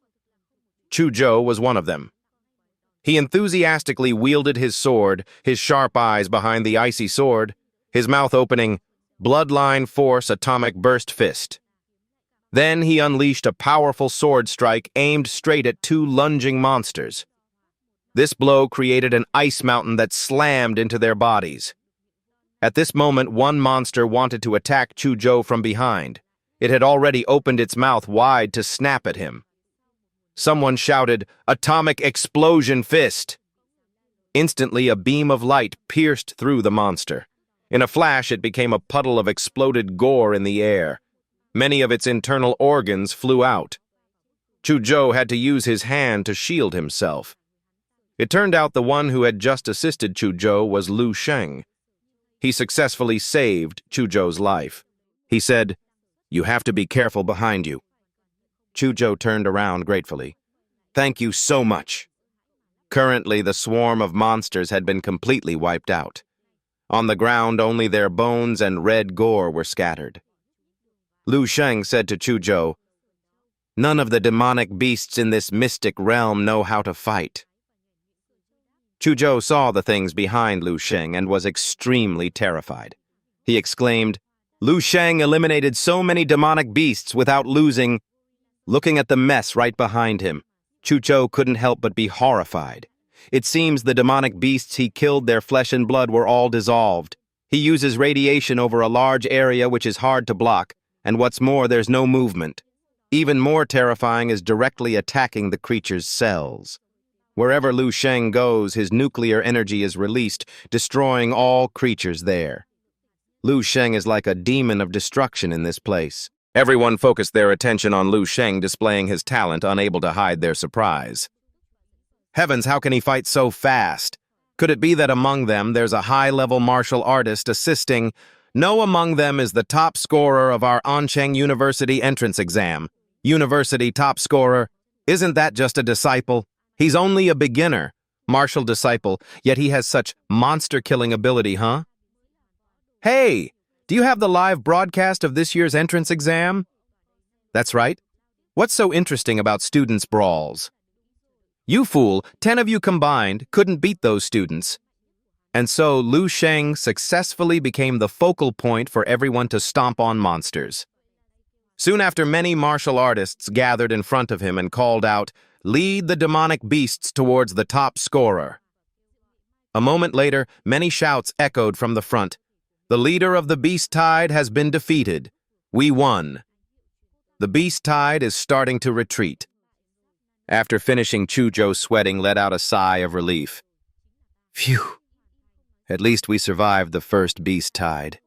Chuzhou was one of them. He enthusiastically wielded his sword, his sharp eyes behind the icy sword, his mouth opening, Bloodline Force Atomic Burst Fist. Then he unleashed a powerful sword strike aimed straight at two lunging monsters. This blow created an ice mountain that slammed into their bodies. At this moment, one monster wanted to attack Chuzhou from behind. It had already opened its mouth wide to snap at him. Someone shouted, "Atomic Explosion Fist!" Instantly, a beam of light pierced through the monster. In a flash, it became a puddle of exploded gore in the air. Many of its internal organs flew out. Chuzhou had to use his hand to shield himself. It turned out the one who had just assisted Chuzhou was Liu Cheng. He successfully saved Chuzhou's life. He said, "You have to be careful behind you." Chuzhou turned around gratefully. "Thank you so much." Currently, the swarm of monsters had been completely wiped out. On the ground, only their bones and red gore were scattered. Liu Cheng said to Chuzhou, "None of the demonic beasts in this mystic realm know how to fight." Chuzhou saw the things behind Liu Cheng and was extremely terrified. He exclaimed, "Liu Cheng eliminated so many demonic beasts without losing." Looking at the mess right behind him, Chuzhou couldn't help but be horrified. It seems the demonic beasts he killed, their flesh and blood were all dissolved. He uses radiation over a large area which is hard to block, and what's more, there's no movement. Even more terrifying is directly attacking the creature's cells. Wherever Liu Cheng goes, his nuclear energy is released, destroying all creatures there. Liu Cheng is like a demon of destruction in this place. Everyone focused their attention on Liu Cheng displaying his talent, unable to hide their surprise. Heavens, how can he fight so fast? Could it be that among them there's a high-level martial artist assisting? No, among them is the top scorer of our Ancheng University entrance exam. University top scorer. Isn't that just a disciple? He's only a beginner, martial disciple, yet he has such monster-killing ability, huh? Hey, do you have the live broadcast of this year's entrance exam? That's right. What's so interesting about students' brawls? You fool, 10 of you combined couldn't beat those students. And so Liu Cheng successfully became the focal point for everyone to stomp on monsters. Soon after, many martial artists gathered in front of him and called out, "Lead the demonic beasts towards the top scorer." A moment later, many shouts echoed from the front. "The leader of the beast tide has been defeated. We won." The beast tide is starting to retreat. After finishing, Chuzhou, sweating, let out a sigh of relief. Phew! At least we survived the first beast tide.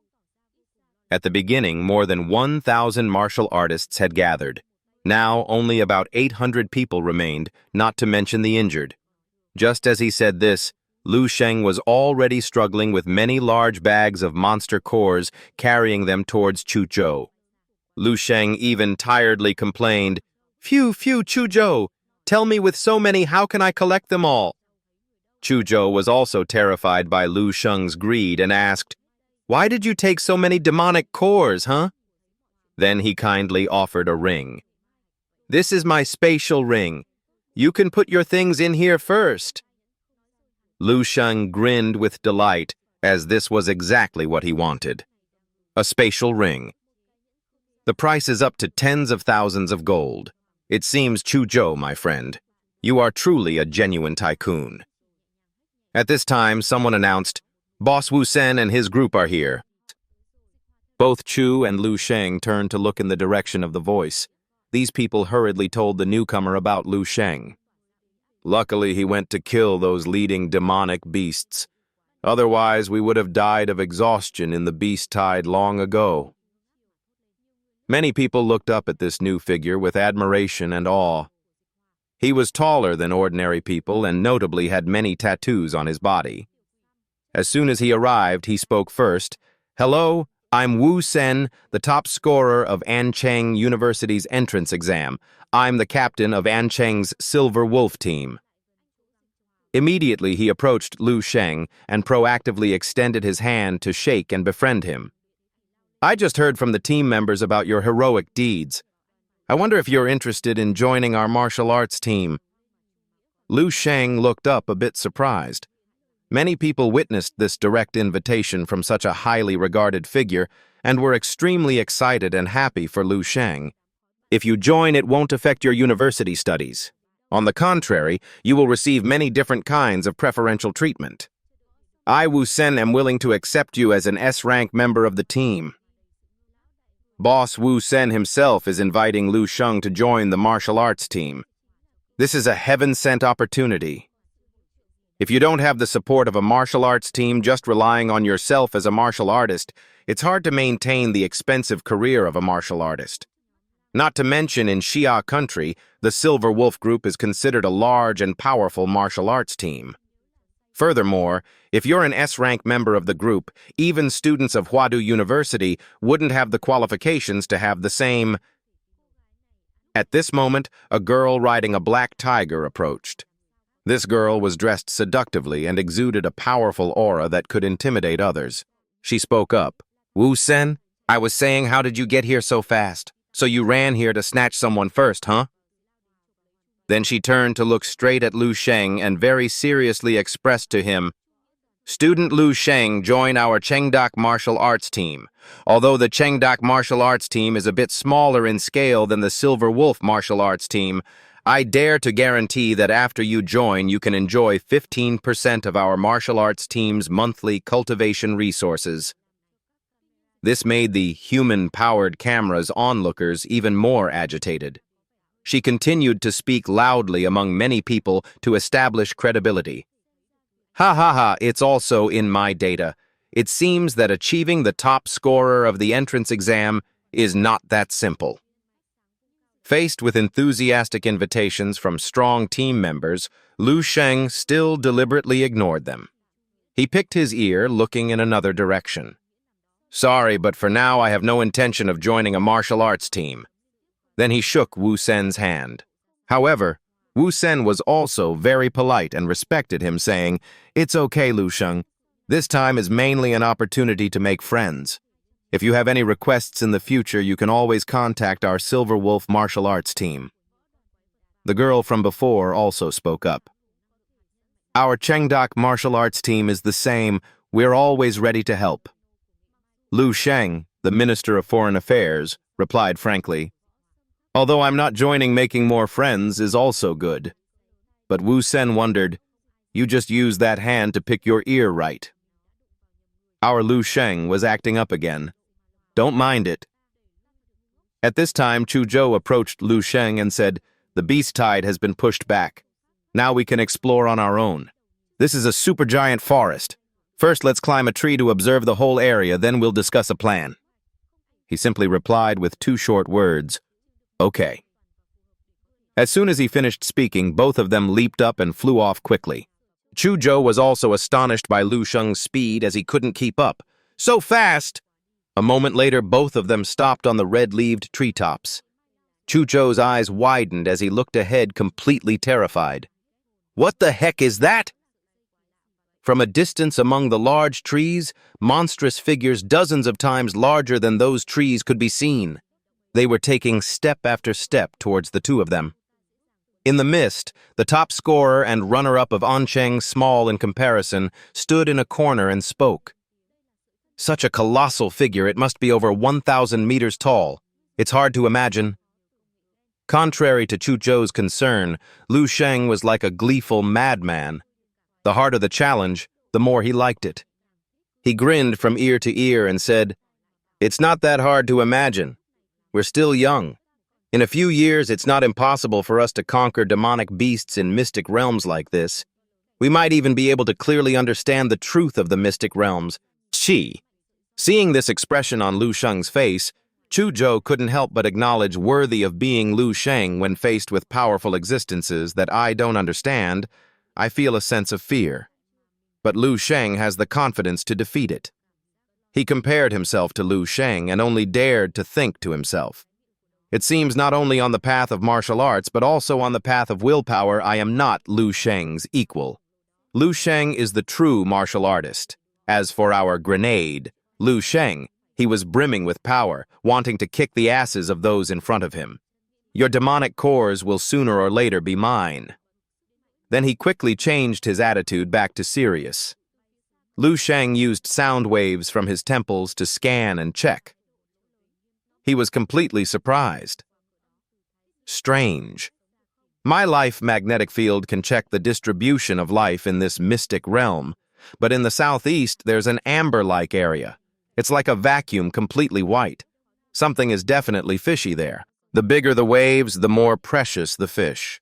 At the beginning, more than 1,000 martial artists had gathered. Now, only about 800 people remained, not to mention the injured. Just as he said this, Liu Cheng was already struggling with many large bags of monster cores, carrying them towards Chuzhou. Liu Cheng even tiredly complained, "Phew, Chuzhou! Tell me, with so many, how can I collect them all?" Chuzhou was also terrified by Liu Sheng's greed and asked, "Why did you take so many demonic cores, huh?" Then he kindly offered a ring. "This is my spatial ring. You can put your things in here first." Liu Chingju grinned with delight, as this was exactly what he wanted. A spatial ring. The price is up to tens of thousands of gold. It seems, Chuzhou, my friend, you are truly a genuine tycoon. At this time, someone announced, Boss Wu Sen and his group are here. Both Chu and Liu Chingju turned to look in the direction of the voice. These people hurriedly told the newcomer about Liu Chingju. Luckily, he went to kill those leading demonic beasts. Otherwise, we would have died of exhaustion in the beast tide long ago. Many people looked up at this new figure with admiration and awe. He was taller than ordinary people and notably had many tattoos on his body. As soon as he arrived, he spoke first. Hello, I'm Wu Sen, the top scorer of Anchang University's entrance exam. I'm the captain of Anchang's Silver Wolf team. Immediately, he approached Liu Chingju and proactively extended his hand to shake and befriend him. I just heard from the team members about your heroic deeds. I wonder if you're interested in joining our martial arts team. Liu Chingju looked up a bit surprised. Many people witnessed this direct invitation from such a highly regarded figure and were extremely excited and happy for Liu Chingju. If you join, it won't affect your university studies. On the contrary, you will receive many different kinds of preferential treatment. I, Wu Sen, am willing to accept you as an S-rank member of the team. Boss Wu Sen himself is inviting Liu Chingju to join the martial arts team. This is a heaven-sent opportunity. If you don't have the support of a martial arts team just relying on yourself as a martial artist, it's hard to maintain the expensive career of a martial artist. Not to mention, in Xia country, the Silver Wolf Group is considered a large and powerful martial arts team. Furthermore, if you're an S-rank member of the group, even students of Huadu University wouldn't have the qualifications to have the same. At this moment, a girl riding a black tiger approached. This girl was dressed seductively and exuded a powerful aura that could intimidate others. She spoke up. Wu Sen, I was saying, how did you get here so fast? So you ran here to snatch someone first, huh? Then she turned to look straight at Liu Chingju and very seriously expressed to him, Student Liu Chingju, join our Chengdak martial arts team. Although the Chengdak martial arts team is a bit smaller in scale than the Silver Wolf martial arts team, I dare to guarantee that after you join, you can enjoy 15% of our martial arts team's monthly cultivation resources. This made the human-powered camera's onlookers even more agitated. She continued to speak loudly among many people to establish credibility. Ha ha ha, it's also in my data. It seems that achieving the top scorer of the entrance exam is not that simple. Faced with enthusiastic invitations from strong team members, Liu Chingju still deliberately ignored them. He picked his ear, looking in another direction. Sorry, but for now I have no intention of joining a martial arts team. Then he shook Wu Sen's hand. However, Wu Sen was also very polite and respected him, saying, It's okay, Liu Chingju. This time is mainly an opportunity to make friends. If you have any requests in the future, you can always contact our Silver Wolf martial arts team. The girl from before also spoke up. Our Chengdak martial arts team is the same. We're always ready to help. Liu Chingju, the Minister of Foreign Affairs, replied frankly, Although I'm not joining, making more friends is also good. But Wu Sen wondered, you just used that hand to pick your ear right. Our Liu Chingju was acting up again. Don't mind it. At this time, Chuzhou approached Liu Chingju and said, The beast tide has been pushed back. Now we can explore on our own. This is a supergiant forest. First, let's climb a tree to observe the whole area, then we'll discuss a plan. He simply replied with 2 short words, Okay. As soon as he finished speaking, both of them leaped up and flew off quickly. Chuzhou was also astonished by Liu Cheng's speed as he couldn't keep up. So fast! A moment later, both of them stopped on the red-leaved treetops. Chuzhou's eyes widened as he looked ahead, completely terrified. What the heck is that? From a distance among the large trees, monstrous figures dozens of times larger than those trees could be seen. They were taking step after step towards the two of them. In the mist, the top scorer and runner-up of Ancheng, small in comparison, stood in a corner and spoke. Such a colossal figure, it must be over 1,000 meters tall. It's hard to imagine. Contrary to Chuzhou's concern, Liu Sheng was like a gleeful madman. The harder the challenge, the more he liked it. He grinned from ear to ear and said, "It's not that hard to imagine. We're still young. In a few years, it's not impossible for us to conquer demonic beasts in mystic realms like this. We might even be able to clearly understand the truth of the mystic realms." Qi. Seeing this expression on Liu Sheng's face, Chuzhou couldn't help but acknowledge worthy of being Liu Sheng when faced with powerful existences that I don't understand. I feel a sense of fear. But Liu Sheng has the confidence to defeat it. He compared himself to Liu Sheng and only dared to think to himself. It seems not only on the path of martial arts, but also on the path of willpower, I am not Liu Sheng's equal. Liu Sheng is the true martial artist. As for our grenade, Liu Sheng, he was brimming with power, wanting to kick the asses of those in front of him. Your demonic cores will sooner or later be mine. Then he quickly changed his attitude back to serious. Liu Sheng used sound waves from his temples to scan and check. He was completely surprised. Strange. My life magnetic field can check the distribution of life in this mystic realm, but in the southeast there's an amber-like area. It's like a vacuum, completely white. Something is definitely fishy there. The bigger the waves, the more precious the fish.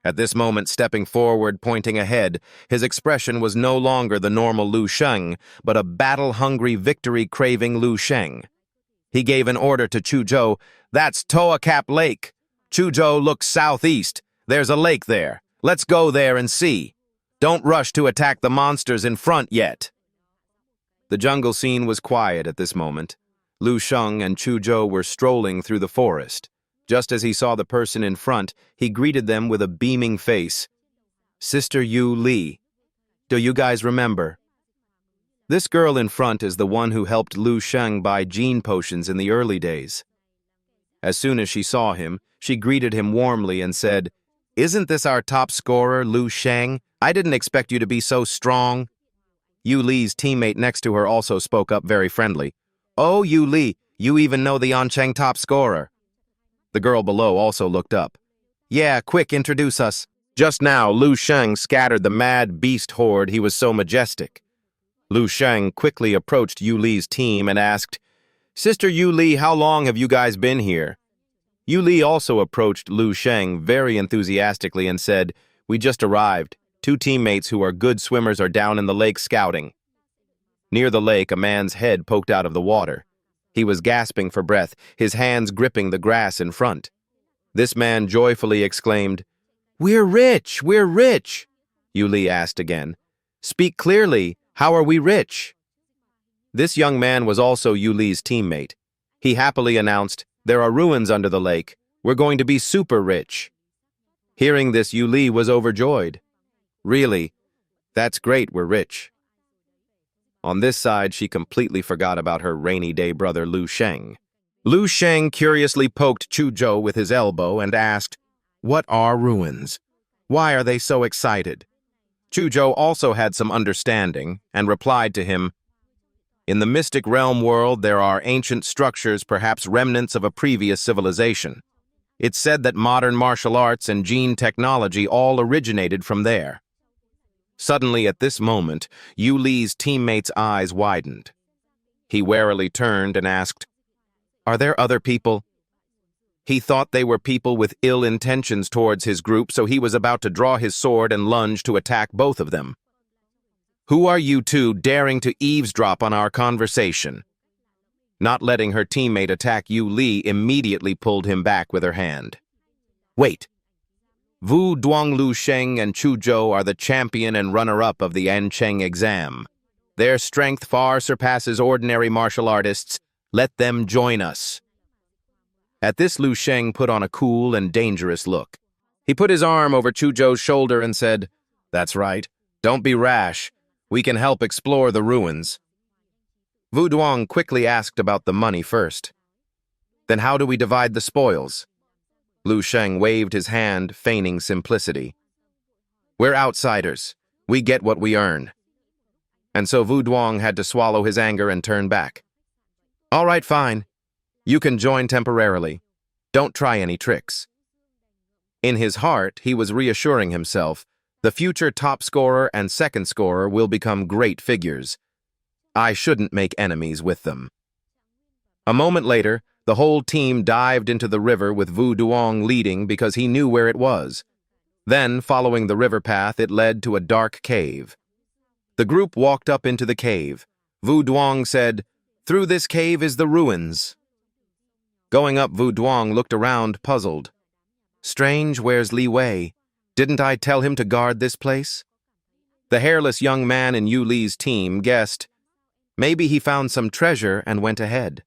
At this moment, stepping forward, pointing ahead, his expression was no longer the normal Liu Sheng, but a battle-hungry, victory-craving Liu Sheng. He gave an order to Chuzhou. "That's Toa-Cap Lake. Chuzhou, look southeast. There's a lake there. Let's go there and see. Don't rush to attack the monsters in front yet." The jungle scene was quiet at this moment. Liu Sheng and Chuzhou were strolling through the forest. Just as he saw the person in front, he greeted them with a beaming face. "Sister Yu Li, do you guys remember? This girl in front is the one who helped Liu Sheng buy gene potions in the early days." As soon as she saw him, she greeted him warmly and said, "Isn't this our top scorer, Liu Sheng? I didn't expect you to be so strong." Yu Li's teammate next to her also spoke up very friendly. "Oh, Yu Li, you even know the Ancheng top scorer." The girl below also looked up. "Yeah, quick, introduce us." Just now, Liu Sheng scattered the mad beast horde. He was so majestic. Liu Sheng quickly approached Yu Li's team and asked, "Sister Yu Li, how long have you guys been here?" Yu Li also approached Liu Sheng very enthusiastically and said, "We just arrived. 2 teammates who are good swimmers are down in the lake scouting." Near the lake, a man's head poked out of the water. He was gasping for breath, his hands gripping the grass in front. This man joyfully exclaimed, "We're rich! We're rich!" Yu Li asked again, "Speak clearly, how are we rich?" This young man was also Yu Li's teammate. He happily announced, "There are ruins under the lake. We're going to be super rich." Hearing this, Yu Li was overjoyed. "Really? That's great, we're rich." On this side, she completely forgot about her rainy day brother Liu Sheng. Liu Sheng curiously poked Chuzhou with his elbow and asked, "What are ruins? Why are they so excited?" Chuzhou also had some understanding and replied to him, "In the mystic realm world, there are ancient structures, perhaps remnants of a previous civilization. It's said that modern martial arts and gene technology all originated from there." Suddenly, at this moment, Yu Li's teammate's eyes widened. He warily turned and asked, "Are there other people?" He thought they were people with ill intentions towards his group, so he was about to draw his sword and lunge to attack both of them. "Who are you two daring to eavesdrop on our conversation?" Not letting her teammate attack, Yu Li immediately pulled him back with her hand. "Wait. Wu Duang, Liu Sheng, and Chuzhou are the champion and runner-up of the Ancheng exam. Their strength far surpasses ordinary martial artists. Let them join us." At this, Liu Sheng put on a cool and dangerous look. He put his arm over Chuzhou's shoulder and said, "That's right. Don't be rash. We can help explore the ruins." Wu Duang quickly asked about the money first. "Then how do we divide the spoils?" Liu Sheng waved his hand, feigning simplicity. We're outsiders. We get what we earn. And so Vu Duong had to swallow his anger and turn back. All right, fine. You can join temporarily. Don't try any tricks. In his heart, he was reassuring himself, the future top scorer and second scorer will become great figures. I shouldn't make enemies with them. A moment later, the whole team dived into the river with Vu Duong leading because he knew where it was. Then, following the river path, it led to a dark cave. The group walked up into the cave. Vu Duong said, "Through this cave is the ruins." Going up, Vu Duong looked around, puzzled. Strange, where's Li Wei? Didn't I tell him to guard this place? The hairless young man in Yu Li's team guessed. Maybe he found some treasure and went ahead.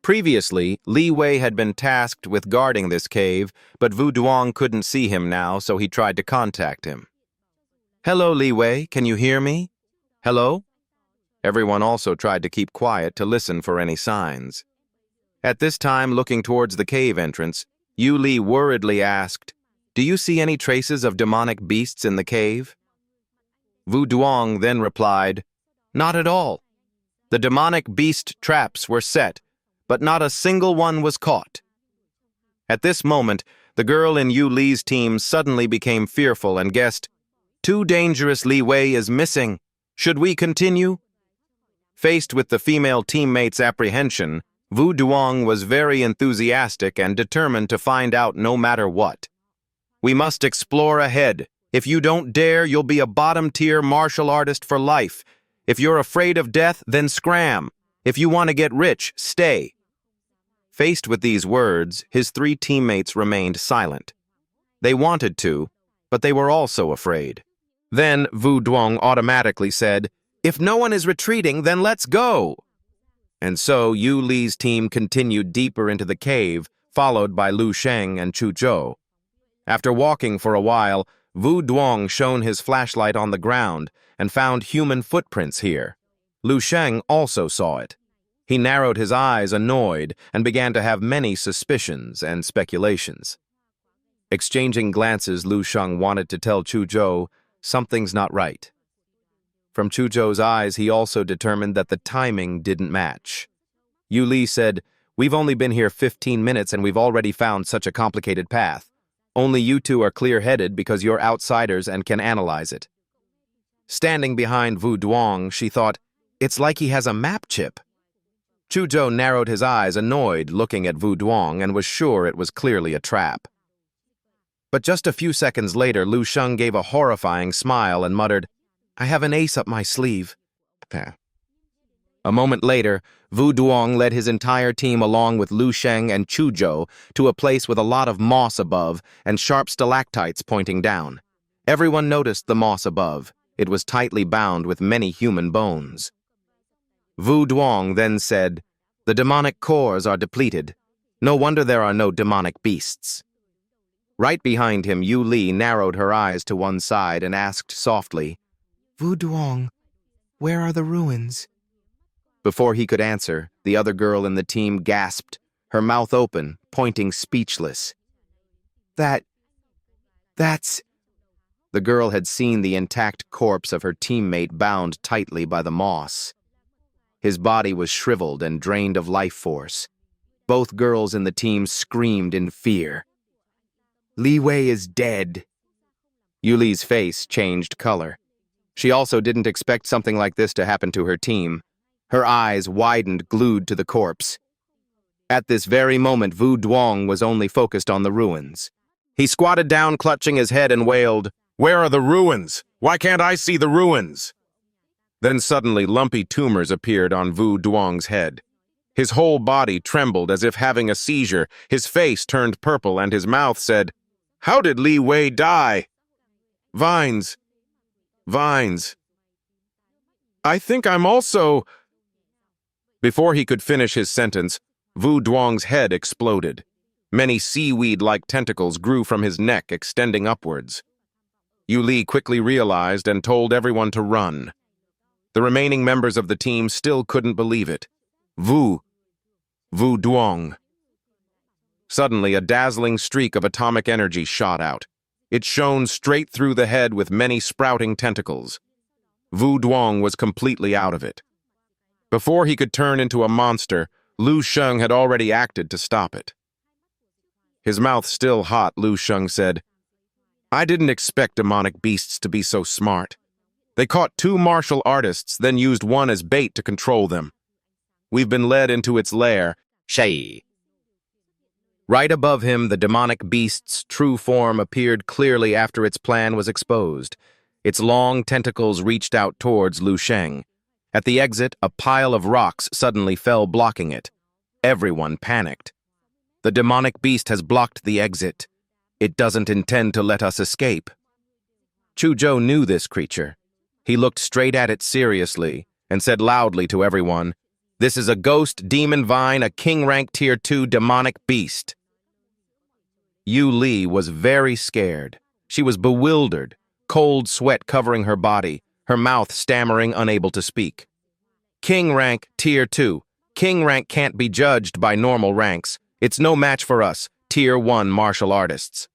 Previously, Li Wei had been tasked with guarding this cave, but Vu Duong couldn't see him now, so he tried to contact him. Hello, Li Wei, can you hear me? Hello? Everyone also tried to keep quiet to listen for any signs. At this time, looking towards the cave entrance, Yu Li worriedly asked, Do you see any traces of demonic beasts in the cave? Vu Duong then replied, Not at all. The demonic beast traps were set, but not a single one was caught. At this moment, the girl in Yu Li's team suddenly became fearful and guessed, Too dangerous, Li Wei is missing. Should we continue? Faced with the female teammate's apprehension, Vu Duong was very enthusiastic and determined to find out no matter what. We must explore ahead. If you don't dare, you'll be a bottom-tier martial artist for life. If you're afraid of death, then scram. If you want to get rich, stay. Faced with these words, his three teammates remained silent. They wanted to, but they were also afraid. Then Vu Duong automatically said, If no one is retreating, then let's go. And so Yu Li's team continued deeper into the cave, followed by Liu Sheng and Chu Zhou. After walking for a while, Vu Duong shone his flashlight on the ground and found human footprints here. Liu Sheng also saw it. He narrowed his eyes, annoyed, and began to have many suspicions and speculations. Exchanging glances, Liu Sheng wanted to tell Chu Zhou, something's not right. From Chu Zhou's eyes, he also determined that the timing didn't match. Yu Li said, We've only been here 15 minutes and we've already found such a complicated path. Only you two are clear-headed because you're outsiders and can analyze it. Standing behind Vu Duong, she thought, It's like he has a map chip. Chu Zhou narrowed his eyes, annoyed, looking at Vu Duong, and was sure it was clearly a trap. But just a few seconds later, Liu Sheng gave a horrifying smile and muttered, I have an ace up my sleeve. A moment later, Vu Duong led his entire team along with Liu Sheng and Chu Zhou to a place with a lot of moss above and sharp stalactites pointing down. Everyone noticed the moss above. It was tightly bound with many human bones. Vu Duong then said, The demonic cores are depleted. No wonder there are no demonic beasts. Right behind him, Yu Li narrowed her eyes to one side and asked softly, Vu Duong, where are the ruins? Before he could answer, the other girl in the team gasped, her mouth open, pointing speechless. That's... The girl had seen the intact corpse of her teammate bound tightly by the moss. His body was shriveled and drained of life force. Both girls in the team screamed in fear. Li Wei is dead. Yu Li's face changed color. She also didn't expect something like this to happen to her team. Her eyes widened, glued to the corpse. At this very moment, Vu Duong was only focused on the ruins. He squatted down, clutching his head, and wailed, Where are the ruins? Why can't I see the ruins? Then suddenly lumpy tumors appeared on Vu Duong's head. His whole body trembled as if having a seizure, his face turned purple, and his mouth said, How did Li Wei die? Vines. Vines. I think I'm also... Before he could finish his sentence, Vu Duong's head exploded. Many seaweed-like tentacles grew from his neck, extending upwards. Yu Li quickly realized and told everyone to run. The remaining members of the team still couldn't believe it. Vu Duong. Suddenly, a dazzling streak of atomic energy shot out. It shone straight through the head with many sprouting tentacles. Vu Duong was completely out of it. Before he could turn into a monster, Liu Sheng had already acted to stop it. His mouth still hot, Liu Sheng said, "I didn't expect demonic beasts to be so smart. They caught 2 martial artists, then used one as bait to control them. We've been led into its lair." Shay. Right above him, the demonic beast's true form appeared clearly after its plan was exposed. Its long tentacles reached out towards Liu Sheng. At the exit, a pile of rocks suddenly fell, blocking it. Everyone panicked. "The demonic beast has blocked the exit. It doesn't intend to let us escape." Chuzhou knew this creature. He looked straight at it seriously and said loudly to everyone, "This is a ghost demon vine, a king rank tier 2 demonic beast." Yu Li was very scared. She was bewildered, cold sweat covering her body, her mouth stammering, unable to speak. "King rank tier 2. King rank can't be judged by normal ranks. It's no match for us, tier 1 martial artists."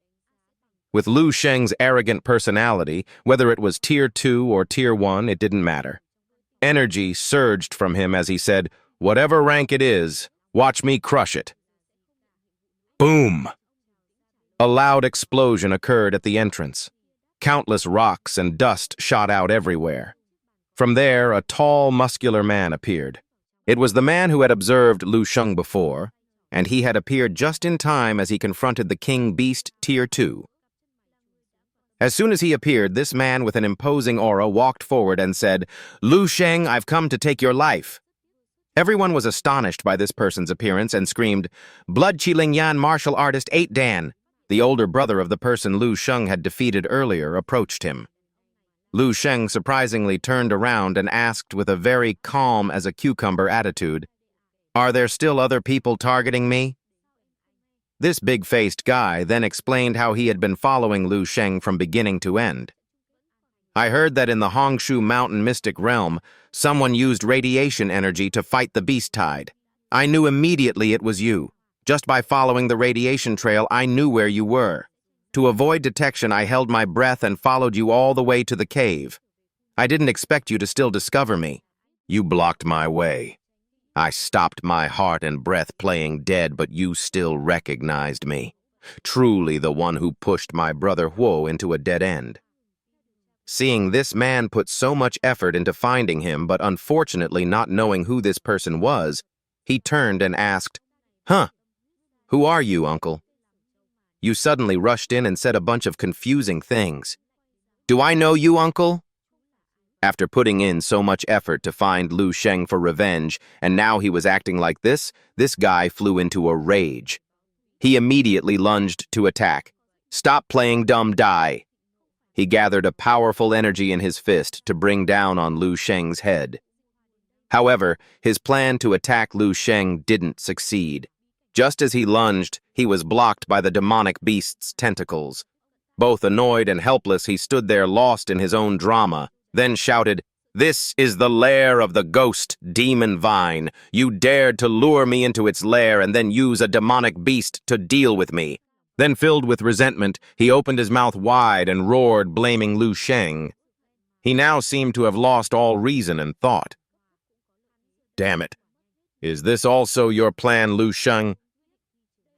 With Liu Sheng's arrogant personality, whether it was tier 2 or tier 1, it didn't matter. Energy surged from him as he said, "Whatever rank it is, watch me crush it." Boom! A loud explosion occurred at the entrance. Countless rocks and dust shot out everywhere. From there, a tall, muscular man appeared. It was the man who had observed Liu Sheng before, and he had appeared just in time as he confronted the King Beast Tier 2. As soon as he appeared, this man with an imposing aura walked forward and said, "Liu Sheng, I've come to take your life." Everyone was astonished by this person's appearance and screamed, "Blood Qiling Yan martial artist 8 Dan." The older brother of the person Liu Sheng had defeated earlier approached him. Liu Sheng surprisingly turned around and asked with a very calm as a cucumber attitude, "Are there still other people targeting me?" This big-faced guy then explained how he had been following Liu Sheng from beginning to end. "I heard that in the Hongshu Mountain Mystic Realm, someone used radiation energy to fight the beast tide. I knew immediately it was you. Just by following the radiation trail, I knew where you were. To avoid detection, I held my breath and followed you all the way to the cave. I didn't expect you to still discover me. You blocked my way. I stopped my heart and breath playing dead, but you still recognized me. Truly the one who pushed my brother Huo into a dead end." Seeing this man put so much effort into finding him, but unfortunately not knowing who this person was, he turned and asked, "Huh? Who are you, uncle? You suddenly rushed in and said a bunch of confusing things. Do I know you, uncle?" After putting in so much effort to find Liu Sheng for revenge, and now he was acting like this guy flew into a rage. He immediately lunged to attack. "Stop playing dumb, die." He gathered a powerful energy in his fist to bring down on Liu Sheng's head. However, his plan to attack Liu Sheng didn't succeed. Just as he lunged, he was blocked by the demonic beast's tentacles. Both annoyed and helpless, he stood there lost in his own drama, then shouted, "This is the lair of the ghost demon vine. You dared to lure me into its lair and then use a demonic beast to deal with me." Then, filled with resentment, he opened his mouth wide and roared, blaming Liu Sheng. He now seemed to have lost all reason and thought. "Damn it. Is this also your plan, Liu Sheng?"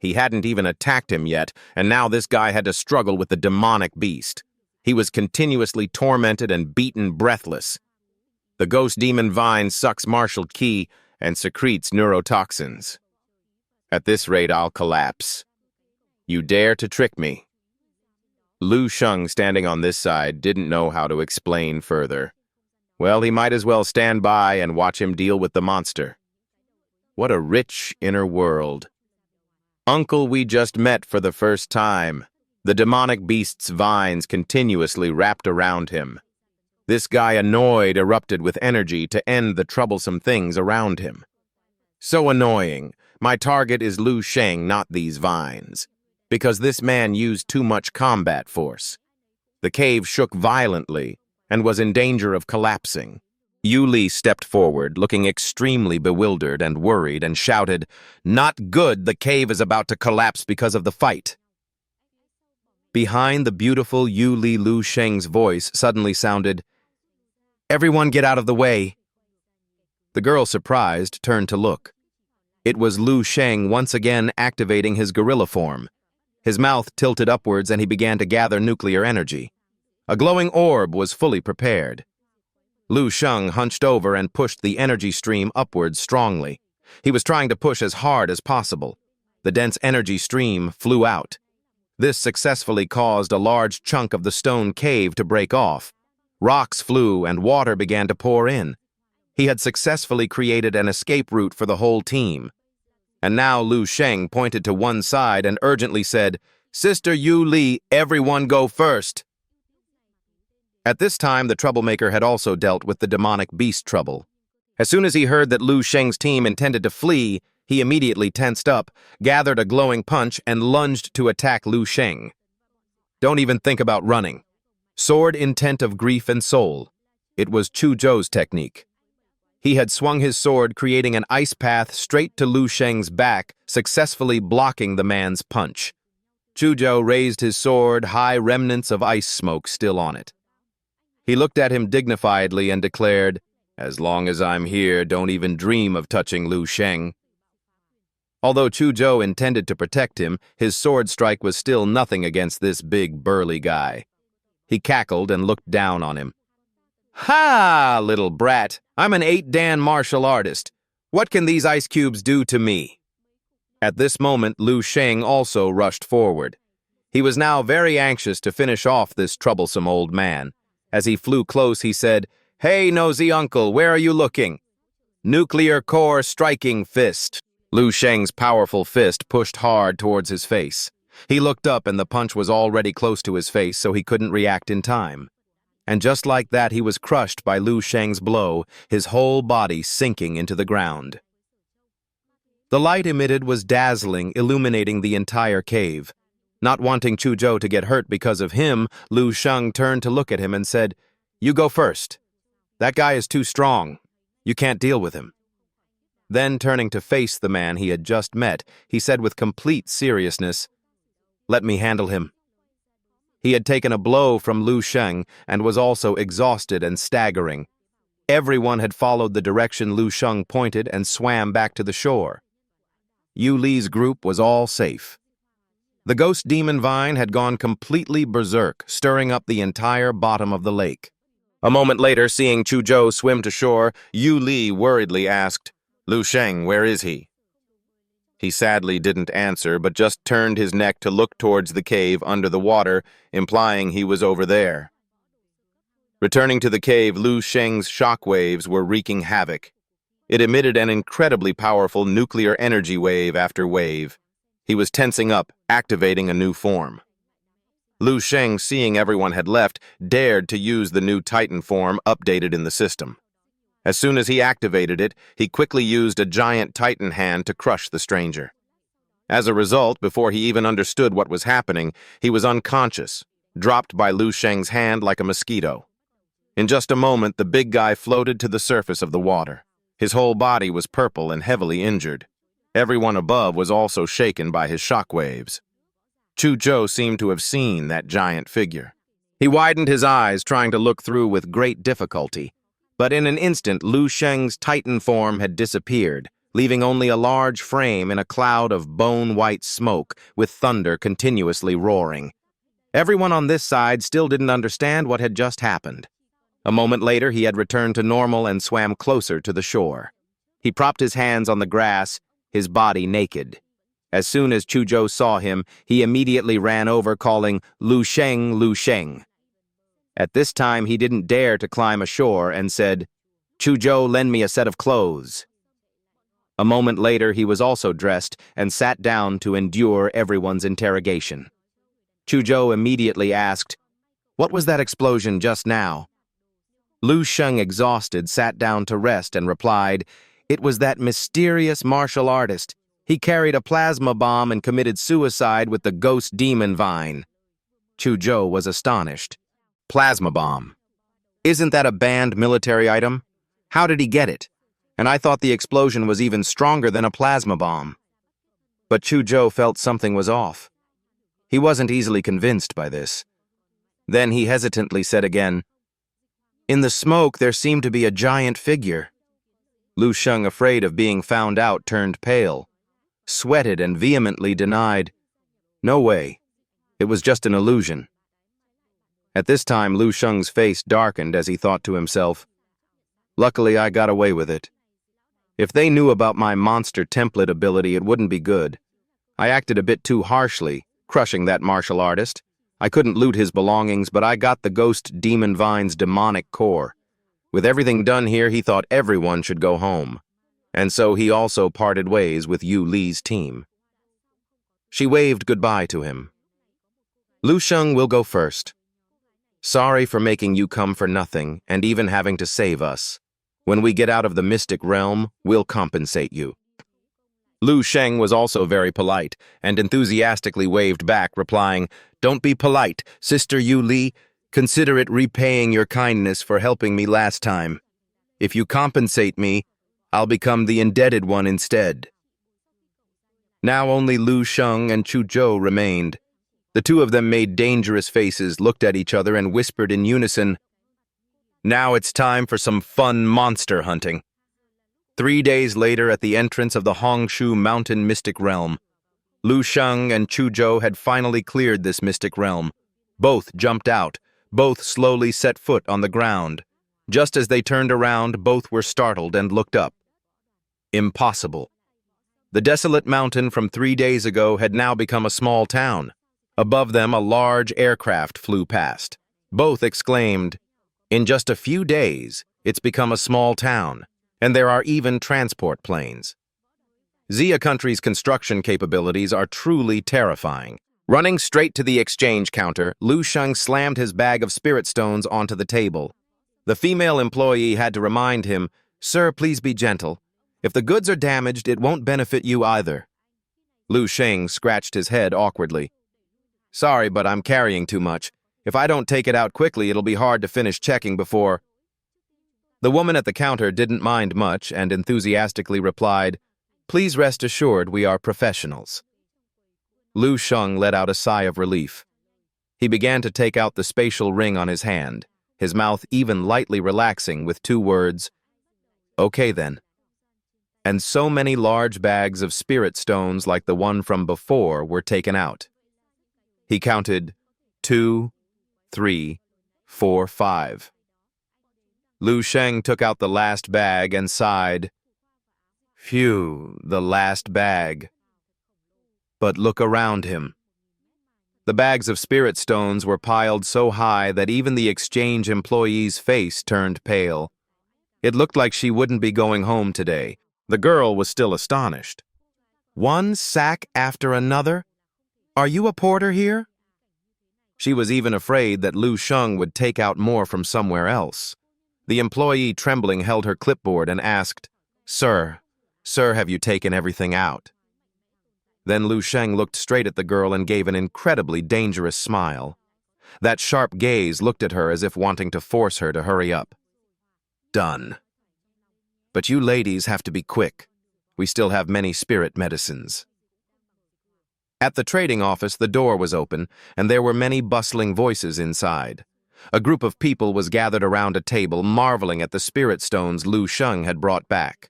He hadn't even attacked him yet, and now this guy had to struggle with the demonic beast. He was continuously tormented and beaten breathless. The ghost demon vine sucks martial ki and secretes neurotoxins. At this rate, I'll collapse. You dare to trick me? Liu Sheng, standing on this side, didn't know how to explain further. Well, he might as well stand by and watch him deal with the monster. What a rich inner world. Uncle we just met for the first time. The demonic beast's vines continuously wrapped around him. This guy, annoyed, erupted with energy to end the troublesome things around him. So annoying. My target is Liu Sheng, not these vines. Because this man used too much combat force. The cave shook violently and was in danger of collapsing. Yu Li stepped forward, looking extremely bewildered and worried, and shouted, "Not good, the cave is about to collapse because of the fight." Behind the beautiful Yu Li, Lu Sheng's voice suddenly sounded, "Everyone get out of the way." The girl, surprised, turned to look. It was Lu Sheng once again activating his gorilla form. His mouth tilted upwards and he began to gather nuclear energy. A glowing orb was fully prepared. Lu Sheng hunched over and pushed the energy stream upwards strongly. He was trying to push as hard as possible. The dense energy stream flew out. This successfully caused a large chunk of the stone cave to break off. Rocks flew and water began to pour in. He had successfully created an escape route for the whole team. And now Lu Sheng pointed to one side and urgently said, "Sister Yu Li, everyone go first." At this time, the troublemaker had also dealt with the demonic beast trouble. As soon as he heard that Lu Sheng's team intended to flee, he immediately tensed up, gathered a glowing punch, and lunged to attack Lu Sheng. Don't even think about running. Sword intent of grief and soul. It was Chuzhou's technique. He had swung his sword, creating an ice path straight to Lu Sheng's back, successfully blocking the man's punch. Chuzhou raised his sword, high remnants of ice smoke still on it. He looked at him dignifiedly and declared, "As long as I'm here, don't even dream of touching Lu Sheng." Although Chuzhou intended to protect him, his sword strike was still nothing against this big, burly guy. He cackled and looked down on him. "Ha, little brat, I'm an 8-dan martial artist. What can these ice cubes do to me?" At this moment, Lu Sheng also rushed forward. He was now very anxious to finish off this troublesome old man. As he flew close, he said, "Hey, nosy uncle, where are you looking?" "Nuclear core striking fist." Lu Sheng's powerful fist pushed hard towards his face. He looked up and the punch was already close to his face, so he couldn't react in time. And just like that, he was crushed by Lu Sheng's blow, his whole body sinking into the ground. The light emitted was dazzling, illuminating the entire cave. Not wanting Chuzhou to get hurt because of him, Lu Sheng turned to look at him and said, "You go first. That guy is too strong. You can't deal with him." Then, turning to face the man he had just met, he said with complete seriousness, "Let me handle him." He had taken a blow from Lu Sheng and was also exhausted and staggering. Everyone had followed the direction Lu Sheng pointed and swam back to the shore. Yu Li's group was all safe. The ghost demon vine had gone completely berserk, stirring up the entire bottom of the lake. A moment later, seeing Chuzhou swim to shore, Yu Li worriedly asked, "Lu Sheng, where is he?" He sadly didn't answer, but just turned his neck to look towards the cave under the water, implying he was over there. Returning to the cave, Lu Sheng's shockwaves were wreaking havoc. It emitted an incredibly powerful nuclear energy wave after wave. He was tensing up, activating a new form. Lu Sheng, seeing everyone had left, dared to use the new Titan form updated in the system. As soon as he activated it, he quickly used a giant Titan hand to crush the stranger. As a result, before he even understood what was happening, he was unconscious, dropped by Lu Sheng's hand like a mosquito. In just a moment, the big guy floated to the surface of the water. His whole body was purple and heavily injured. Everyone above was also shaken by his shockwaves. Chuzhou seemed to have seen that giant figure. He widened his eyes, trying to look through with great difficulty. But in an instant, Lu Sheng's Titan form had disappeared, leaving only a large frame in a cloud of bone-white smoke, with thunder continuously roaring. Everyone on this side still didn't understand what had just happened. A moment later, he had returned to normal and swam closer to the shore. He propped his hands on the grass, his body naked. As soon as Chuzhou saw him, he immediately ran over, calling, "Lu Sheng, Lu Sheng." At this time, he didn't dare to climb ashore and said, "Chuzhou, lend me a set of clothes." A moment later, he was also dressed and sat down to endure everyone's interrogation. Chuzhou immediately asked, "What was that explosion just now?" Lu Sheng, exhausted, sat down to rest and replied, "It was that mysterious martial artist. He carried a plasma bomb and committed suicide with the ghost demon vine." Chuzhou was astonished. Plasma bomb. Isn't that a banned military item? How did he get it? And I thought the explosion was even stronger than a plasma bomb. But Chuzhou felt something was off. He wasn't easily convinced by this. Then he hesitantly said again, "In the smoke there seemed to be a giant figure." Liu Sheng, afraid of being found out, turned pale, sweated, and vehemently denied, "No way. It was just an illusion." At this time, Liu Sheng's face darkened as he thought to himself, "Luckily, I got away with it. If they knew about my monster template ability, it wouldn't be good. I acted a bit too harshly, crushing that martial artist. I couldn't loot his belongings, but I got the ghost demon vine's demonic core. With everything done here, he thought everyone should go home. And so he also parted ways with Yu Li's team." She waved goodbye to him. "Liu Sheng will go first. Sorry for making you come for nothing and even having to save us. When we get out of the mystic realm, we'll compensate you." Liu Sheng was also very polite and enthusiastically waved back, replying, "Don't be polite, Sister Yu Li. Consider it repaying your kindness for helping me last time. If you compensate me, I'll become the indebted one instead." Now only Liu Sheng and Chuzhou remained. The two of them made dangerous faces, looked at each other, and whispered in unison, "Now it's time for some fun monster hunting." 3 days later, at the entrance of the Hongshu Mountain Mystic Realm, Liu Sheng and Chuzhou had finally cleared this mystic realm. Both jumped out. Both slowly set foot on the ground. Just as they turned around, both were startled and looked up. Impossible. The desolate mountain from 3 days ago had now become a small town. Above them, a large aircraft flew past. Both exclaimed, "In just a few days, it's become a small town, and there are even transport planes." Xia Country's construction capabilities are truly terrifying. Running straight to the exchange counter, Liu Sheng slammed his bag of spirit stones onto the table. The female employee had to remind him, "Sir, please be gentle. If the goods are damaged, it won't benefit you either." Liu Sheng scratched his head awkwardly. "Sorry, but I'm carrying too much. If I don't take it out quickly, it'll be hard to finish checking before—" The woman at the counter didn't mind much and enthusiastically replied, "Please rest assured we are professionals." Liu Sheng let out a sigh of relief. He began to take out the spatial ring on his hand, his mouth even lightly relaxing with 2 words, "Okay then." And so many large bags of spirit stones like the one from before were taken out. He counted 2, 3, 4, 5. Liu Sheng took out the last bag and sighed, "Phew, the last bag." But look around him. The bags of spirit stones were piled so high that even the exchange employee's face turned pale. It looked like she wouldn't be going home today. The girl was still astonished. "One sack after another? Are you a porter here?" She was even afraid that Liu Sheng would take out more from somewhere else. The employee, trembling, held her clipboard and asked, Sir, have you taken everything out?" Then Liu Sheng looked straight at the girl and gave an incredibly dangerous smile. That sharp gaze looked at her as if wanting to force her to hurry up. "Done. But you ladies have to be quick. We still have many spirit medicines." At the trading office, the door was open, and there were many bustling voices inside. A group of people was gathered around a table, marveling at the spirit stones Liu Sheng had brought back.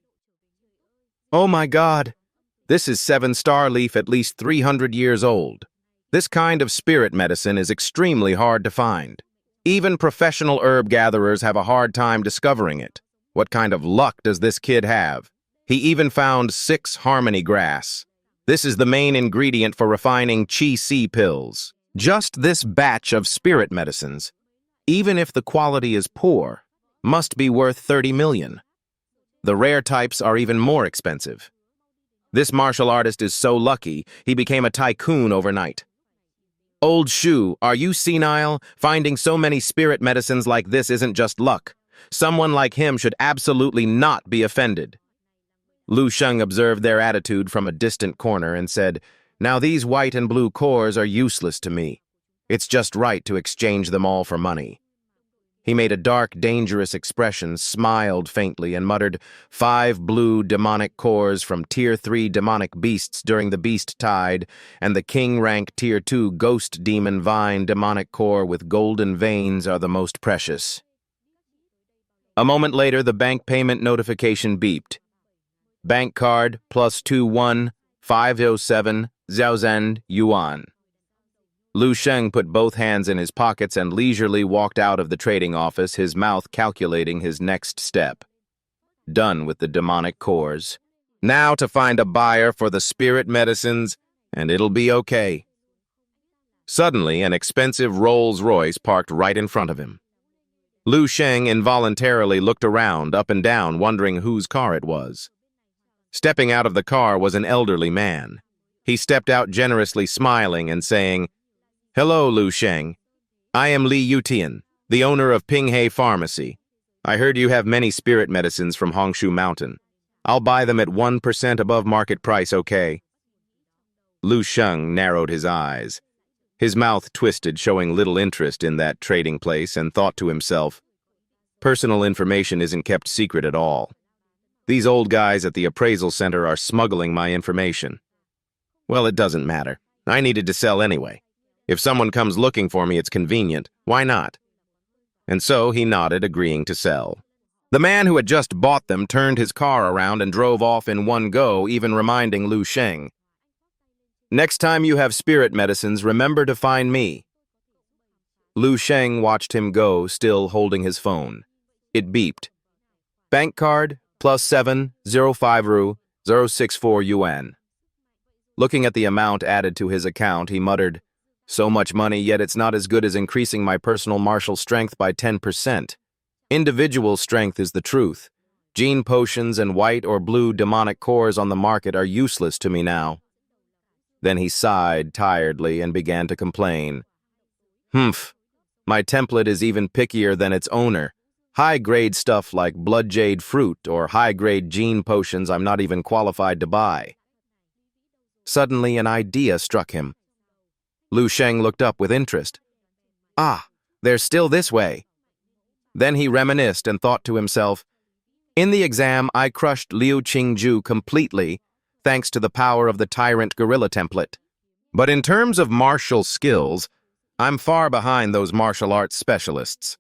"Oh my God! This is 7-star leaf, at least 300 years old. This kind of spirit medicine is extremely hard to find. Even professional herb gatherers have a hard time discovering it. What kind of luck does this kid have? He even found 6 harmony grass. This is the main ingredient for refining Qi-Si pills. Just this batch of spirit medicines, even if the quality is poor, must be worth 30 million. The rare types are even more expensive. This martial artist is so lucky, he became a tycoon overnight. Old Shu, are you senile? Finding so many spirit medicines like this isn't just luck. Someone like him should absolutely not be offended." Liu Sheng observed their attitude from a distant corner and said, "Now these white and blue cores are useless to me. It's just right to exchange them all for money." He made a dark, dangerous expression, smiled faintly, and muttered, 5 blue demonic cores from Tier 3 demonic beasts during the beast tide, and the king rank Tier 2 ghost demon vine demonic core with golden veins are the most precious. A moment later, the bank payment notification beeped. Bank card plus 21,507,000 yuan. Liu Chingju put both hands in his pockets and leisurely walked out of the trading office, his mouth calculating his next step. Done with the demonic cores. Now to find a buyer for the spirit medicines, and it'll be okay. Suddenly, an expensive Rolls-Royce parked right in front of him. Liu Chingju involuntarily looked around, up and down, wondering whose car it was. Stepping out of the car was an elderly man. He stepped out generously, smiling and saying, "Hello, Liu Chingju. I am Li Yutian, the owner of Pinghe Pharmacy. I heard you have many spirit medicines from Hongshu Mountain. I'll buy them at 1% above market price, okay?" Liu Chingju narrowed his eyes. His mouth twisted, showing little interest in that trading place, and thought to himself, personal information isn't kept secret at all. These old guys at the appraisal center are smuggling my information. Well, it doesn't matter. I needed to sell anyway. If someone comes looking for me, it's convenient. Why not? And so he nodded, agreeing to sell. The man who had just bought them turned his car around and drove off in one go, even reminding Liu Chingju, "Next time you have spirit medicines, remember to find me." Liu Chingju watched him go, still holding his phone. It beeped. Bank card, plus 7,050,064 yuan. Looking at the amount added to his account, he muttered, "So much money, yet it's not as good as increasing my personal martial strength by 10%. Individual strength is the truth. Gene potions and white or blue demonic cores on the market are useless to me now." Then he sighed tiredly and began to complain. "Humph, my template is even pickier than its owner. High-grade stuff like blood jade fruit or high-grade gene potions I'm not even qualified to buy." Suddenly an idea struck him. Liu Chingju looked up with interest. "Ah, they're still this way." Then he reminisced and thought to himself, "In the exam, I crushed Liu Chingju completely, thanks to the power of the Tyrant Gorilla template. But in terms of martial skills, I'm far behind those martial arts specialists.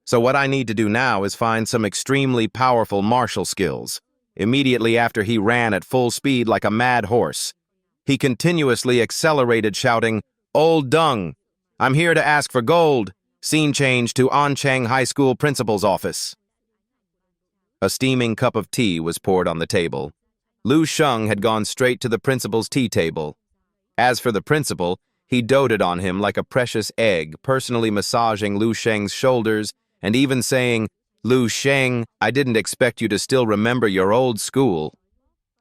So what I need to do now is find some extremely powerful martial skills." Immediately after, he ran at full speed like a mad horse. He continuously accelerated, shouting, "Old Dung, I'm here to ask for gold. Scene change to Anchang High School principal's office." A steaming cup of tea was poured on the table. Liu Chingju had gone straight to the principal's tea table. As for the principal, he doted on him like a precious egg, personally massaging Liu Cheng's shoulders and even saying, "Liu Chingju, I didn't expect you to still remember your old school."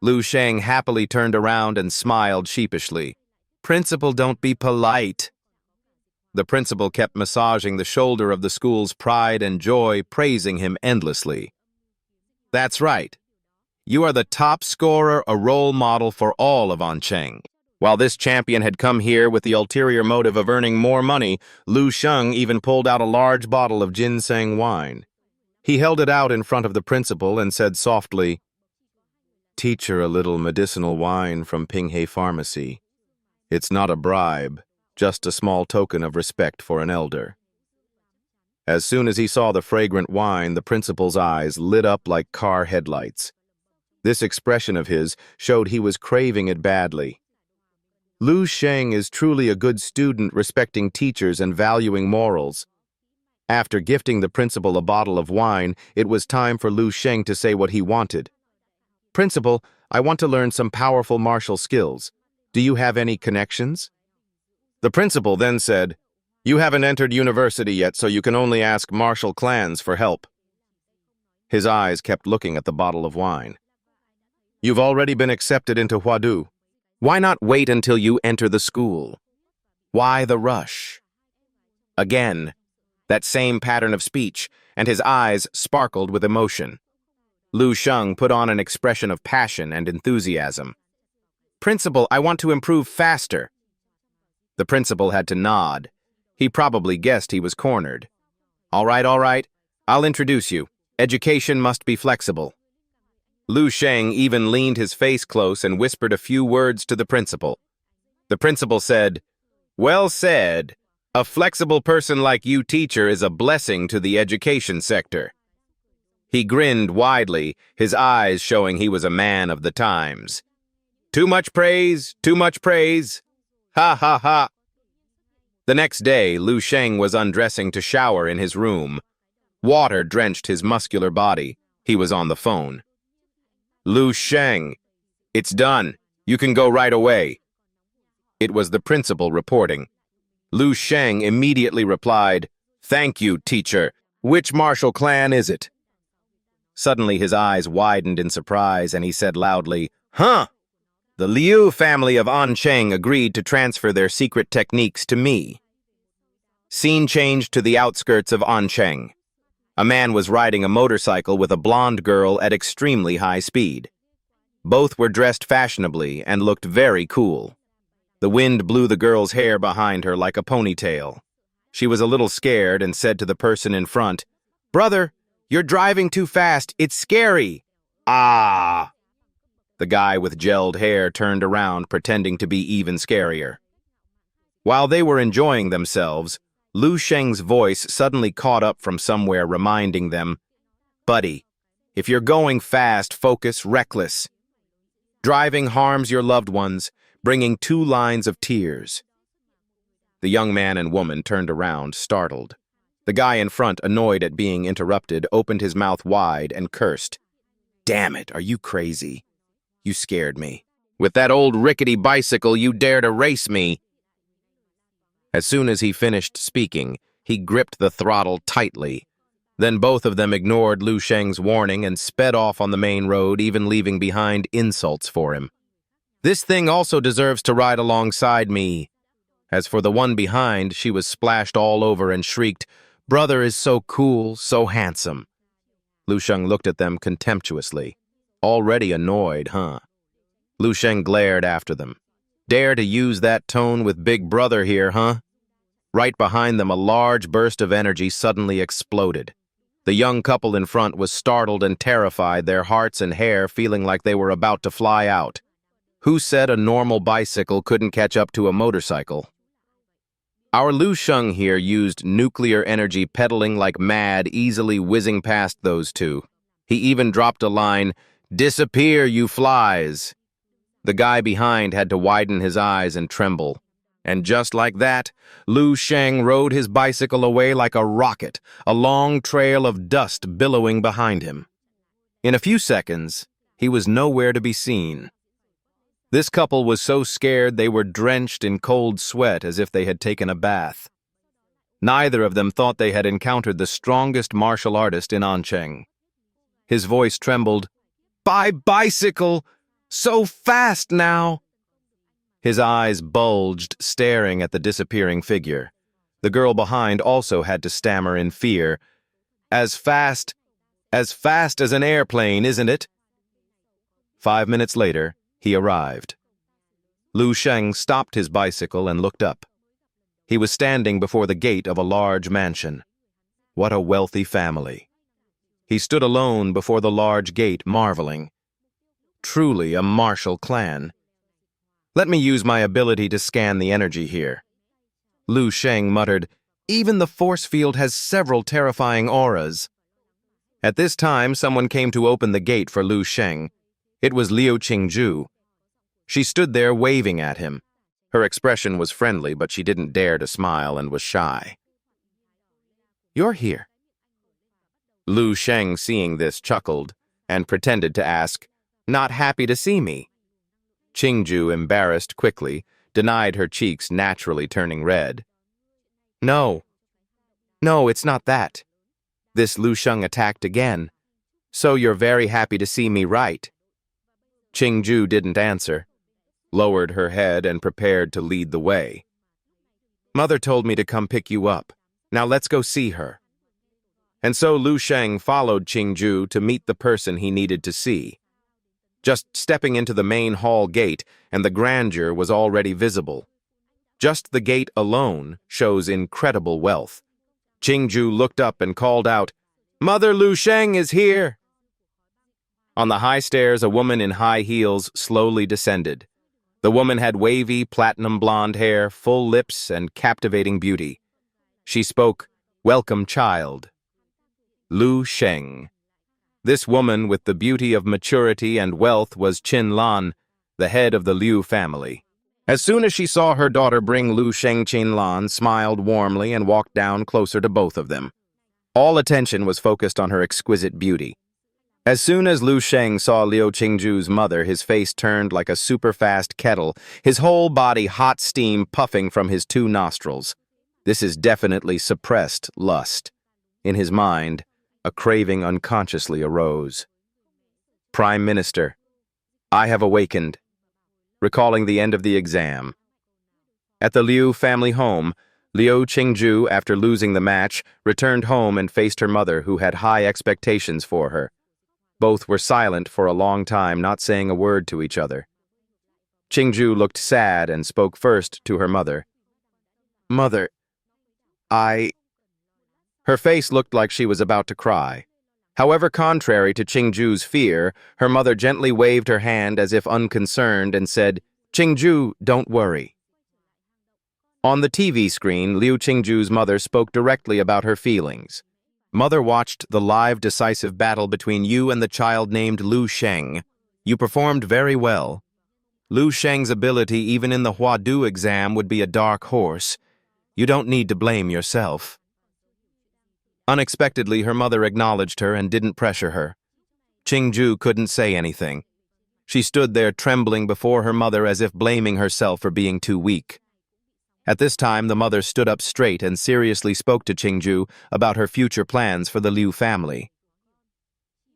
Liu Chingju happily turned around and smiled sheepishly. "Principal, don't be polite." The principal kept massaging the shoulder of the school's pride and joy, praising him endlessly. "That's right. You are the top scorer, a role model for all of Anchang." While this champion had come here with the ulterior motive of earning more money, Liu Chingju even pulled out a large bottle of ginseng wine. He held it out in front of the principal and said softly, "Teacher, a little medicinal wine from Pinghe Pharmacy. It's not a bribe, just a small token of respect for an elder." As soon as he saw the fragrant wine, the principal's eyes lit up like car headlights. This expression of his showed he was craving it badly. Liu Chingju is truly a good student, respecting teachers and valuing morals. After gifting the principal a bottle of wine, it was time for Liu Chingju to say what he wanted. "Principal, I want to learn some powerful martial skills. Do you have any connections?" The principal then said, "You haven't entered university yet, so you can only ask martial clans for help." His eyes kept looking at the bottle of wine. "You've already been accepted into Huadu. Why not wait until you enter the school? Why the rush?" Again, that same pattern of speech, and his eyes sparkled with emotion. Liu Chingju put on an expression of passion and enthusiasm. "Principal, I want to improve faster." The principal had to nod. He probably guessed he was cornered. All right. I'll introduce you. Education must be flexible. Liu Shang even leaned his face close and whispered a few words to the principal. The principal said, "Well said. A flexible person like you, teacher, is a blessing to the education sector." He grinned widely, his eyes showing he was a man of the times. Too much praise, too much praise. Ha ha ha. The next day, Liu Shang was undressing to shower in his room. Water drenched his muscular body. He was on the phone. "Liu Shang, it's done. You can go right away." It was the principal reporting. Liu Shang immediately replied, "Thank you, teacher. Which martial clan is it?" Suddenly his eyes widened in surprise and he said loudly, "Huh! The Liu family of Ancheng agreed to transfer their secret techniques to me." Scene changed to the outskirts of Ancheng. A man was riding a motorcycle with a blonde girl at extremely high speed. Both were dressed fashionably and looked very cool. The wind blew the girl's hair behind her like a ponytail. She was a little scared and said to the person in front, "Brother, you're driving too fast. It's scary." "Ah!" The guy with gelled hair turned around, pretending to be even scarier. While they were enjoying themselves, Liu Sheng's voice suddenly caught up from somewhere, reminding them, "Buddy, if you're going fast, focus, reckless. Driving harms your loved ones, bringing 2 lines of tears." The young man and woman turned around, startled. The guy in front, annoyed at being interrupted, opened his mouth wide and cursed. "Damn it, are you crazy? You scared me. With that old rickety bicycle, you dare to race me." As soon as he finished speaking, he gripped the throttle tightly. Then both of them ignored Liu Sheng's warning and sped off on the main road, even leaving behind insults for him. "This thing also deserves to ride alongside me." As for the one behind, she was splashed all over and shrieked, "Brother is so cool, so handsome." Liu Sheng looked at them contemptuously. Already annoyed, huh? Liu Sheng glared after them. "Dare to use that tone with Big Brother here, huh?" Right behind them, a large burst of energy suddenly exploded. The young couple in front was startled and terrified, their hearts and hair feeling like they were about to fly out. Who said a normal bicycle couldn't catch up to a motorcycle? Our Liu Sheng here used nuclear energy, pedaling like mad, easily whizzing past those two. He even dropped a line, "Disappear, you flies." The guy behind had to widen his eyes and tremble. And just like that, Liu Sheng rode his bicycle away like a rocket, a long trail of dust billowing behind him. In a few seconds, he was nowhere to be seen. This couple was so scared they were drenched in cold sweat as if they had taken a bath. Neither of them thought they had encountered the strongest martial artist in Ancheng. His voice trembled, "By bicycle! So fast now!" His eyes bulged, staring at the disappearing figure. The girl behind also had to stammer in fear, as fast as an airplane, isn't it?" 5 minutes later, he arrived. Liu Sheng stopped his bicycle and looked up. He was standing before the gate of a large mansion. What a wealthy family. He stood alone before the large gate, marveling. Truly a martial clan. Let me use my ability to scan the energy here. Liu Sheng muttered, "Even the force field has several terrifying auras." At this time, someone came to open the gate for Liu Sheng. It was Liu Chingju. She stood there waving at him. Her expression was friendly, but she didn't dare to smile and was shy. "You're here." Liu Sheng, seeing this, chuckled and pretended to ask, "Not happy to see me?" Chingju, embarrassed quickly, denied, her cheeks naturally turning red. No, it's not that." This Liu Sheng attacked again. "So you're very happy to see me, right?" Chingju didn't answer, lowered her head and prepared to lead the way. "Mother told me to come pick you up. Now let's go see her." And so Liu Sheng followed Chingju to meet the person he needed to see. Just stepping into the main hall gate, and the grandeur was already visible. Just the gate alone shows incredible wealth. Chingju looked up and called out, "Mother Liu Sheng is here!" On the high stairs, a woman in high heels slowly descended. The woman had wavy, platinum blonde hair, full lips, and captivating beauty. She spoke, "Welcome, child." Liu Sheng. This woman with the beauty of maturity and wealth was Qin Lan, the head of the Liu family. As soon as she saw her daughter bring Liu Sheng, Qin Lan smiled warmly and walked down closer to both of them. All attention was focused on her exquisite beauty. As soon as Liu Sheng saw Liu Qingju's mother, his face turned like a super-fast kettle, his whole body hot steam puffing from his two nostrils. This is definitely suppressed lust. In his mind, a craving unconsciously arose. Prime Minister, I have awakened, recalling the end of the exam. At the Liu family home, Liu Chingju, after losing the match, returned home and faced her mother, who had high expectations for her. Both were silent for a long time, not saying a word to each other. Chingju looked sad and spoke first to her mother. "Mother, Her face looked like she was about to cry. However, contrary to Chingju's fear, her mother gently waved her hand as if unconcerned and said, "Chingju, don't worry." On the TV screen, Liu Chingju's mother spoke directly about her feelings. "Mother watched the live decisive battle between you and the child named Liu Sheng. You performed very well. Liu Sheng's ability even in the Huadu exam would be a dark horse. You don't need to blame yourself." Unexpectedly, her mother acknowledged her and didn't pressure her. Chingju couldn't say anything. She stood there trembling before her mother as if blaming herself for being too weak. At this time, the mother stood up straight and seriously spoke to Chingju about her future plans for the Liu family.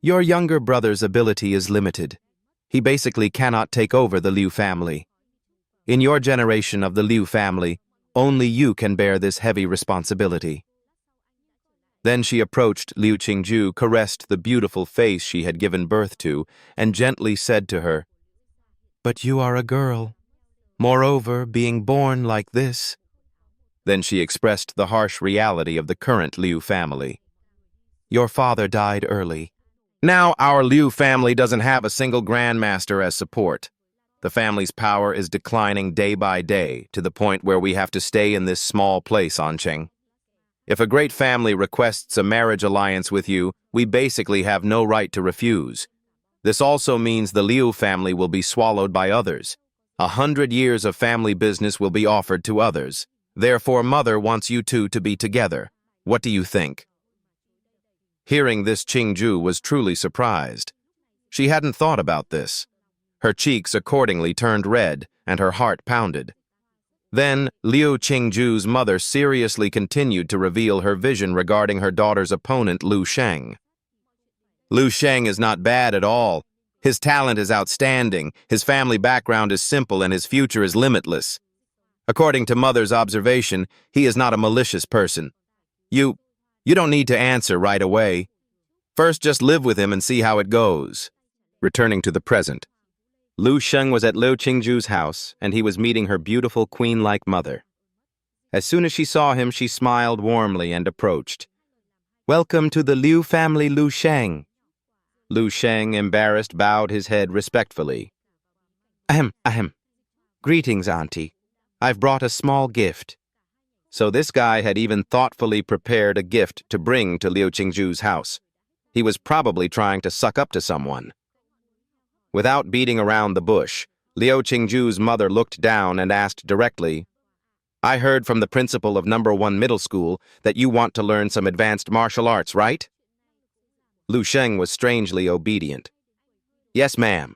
"Your younger brother's ability is limited. He basically cannot take over the Liu family. In your generation of the Liu family, only you can bear this heavy responsibility." Then she approached Liu Chingju, caressed the beautiful face she had given birth to, and gently said to her, "But you are a girl. Moreover, being born like this." Then she expressed the harsh reality of the current Liu family. "Your father died early. Now our Liu family doesn't have a single grandmaster as support. The family's power is declining day by day to the point where we have to stay in this small place on Cheng. If a great family requests a marriage alliance with you, we basically have no right to refuse. This also means the Liu family will be swallowed by others. 100 years of family business will be offered to others. Therefore, Mother wants you two to be together. What do you think?" Hearing this, Chingju was truly surprised. She hadn't thought about this. Her cheeks accordingly turned red, and her heart pounded. Then, Liu Chingju's mother seriously continued to reveal her vision regarding her daughter's opponent, Liu Sheng. "Liu Sheng is not bad at all. His talent is outstanding, his family background is simple, and his future is limitless. According to Mother's observation, he is not a malicious person. You don't need to answer right away. First, just live with him and see how it goes." Returning to the present, Liu Sheng was at Liu Qingju's house, and he was meeting her beautiful queen-like mother. As soon as she saw him, she smiled warmly and approached. "Welcome to the Liu family, Liu Sheng." Liu Sheng, embarrassed, bowed his head respectfully. Ahem. Greetings, Auntie. I've brought a small gift." So this guy had even thoughtfully prepared a gift to bring to Liu Qingju's house. He was probably trying to suck up to someone. Without beating around the bush, Liu Qingju's mother looked down and asked directly, "I heard from the principal of No. 1 Middle School that you want to learn some advanced martial arts, right?" Liu Sheng was strangely obedient. "Yes, ma'am."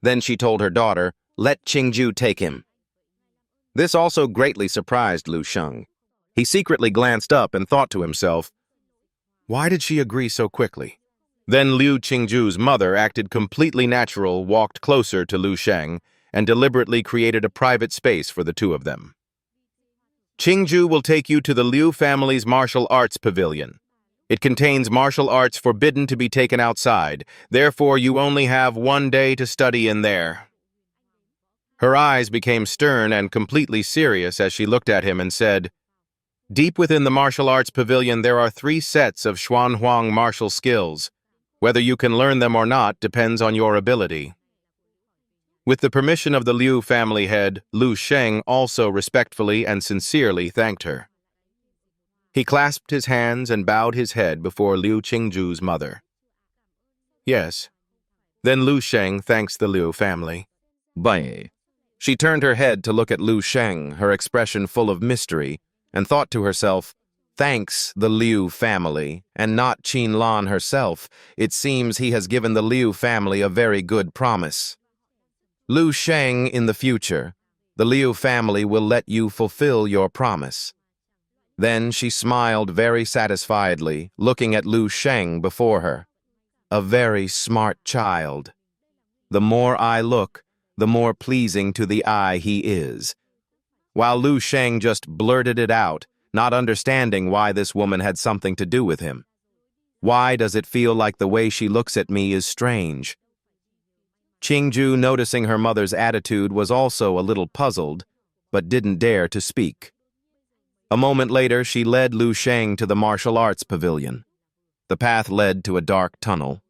Then she told her daughter, "Let Qingju take him." This also greatly surprised Liu Sheng. He secretly glanced up and thought to himself, "Why did she agree so quickly?" Then Liu Qingju's mother acted completely natural, walked closer to Liu Sheng, and deliberately created a private space for the two of them. "Qingju will take you to the Liu family's martial arts pavilion. It contains martial arts forbidden to be taken outside, therefore you only have 1 day to study in there." Her eyes became stern and completely serious as she looked at him and said, Deep within the martial arts pavilion, there are 3 sets of Xuanhuang martial skills. Whether you can learn them or not depends on your ability. With the permission of the Liu family head, Lu Sheng also respectfully and sincerely thanked her. He clasped his hands and bowed his head before Liu Chingju's mother. Yes. Then Lu Sheng thanks the Liu family. Bye. She turned her head to look at Lu Sheng, her expression full of mystery, and thought to herself, thanks the Liu family, and not Qin Lan herself. It seems he has given the Liu family a very good promise. Lu Sheng, in the future, the Liu family will let you fulfill your promise. Then she smiled very satisfiedly, looking at Lu Sheng before her. A very smart child. The more I look, the more pleasing to the eye he is. While Lu Sheng just blurted it out, not understanding why this woman had something to do with him. Why does it feel like the way she looks at me is strange? Chingju, noticing her mother's attitude, was also a little puzzled, but didn't dare to speak. A moment later, she led Lu Sheng to the martial arts pavilion. The path led to a dark tunnel.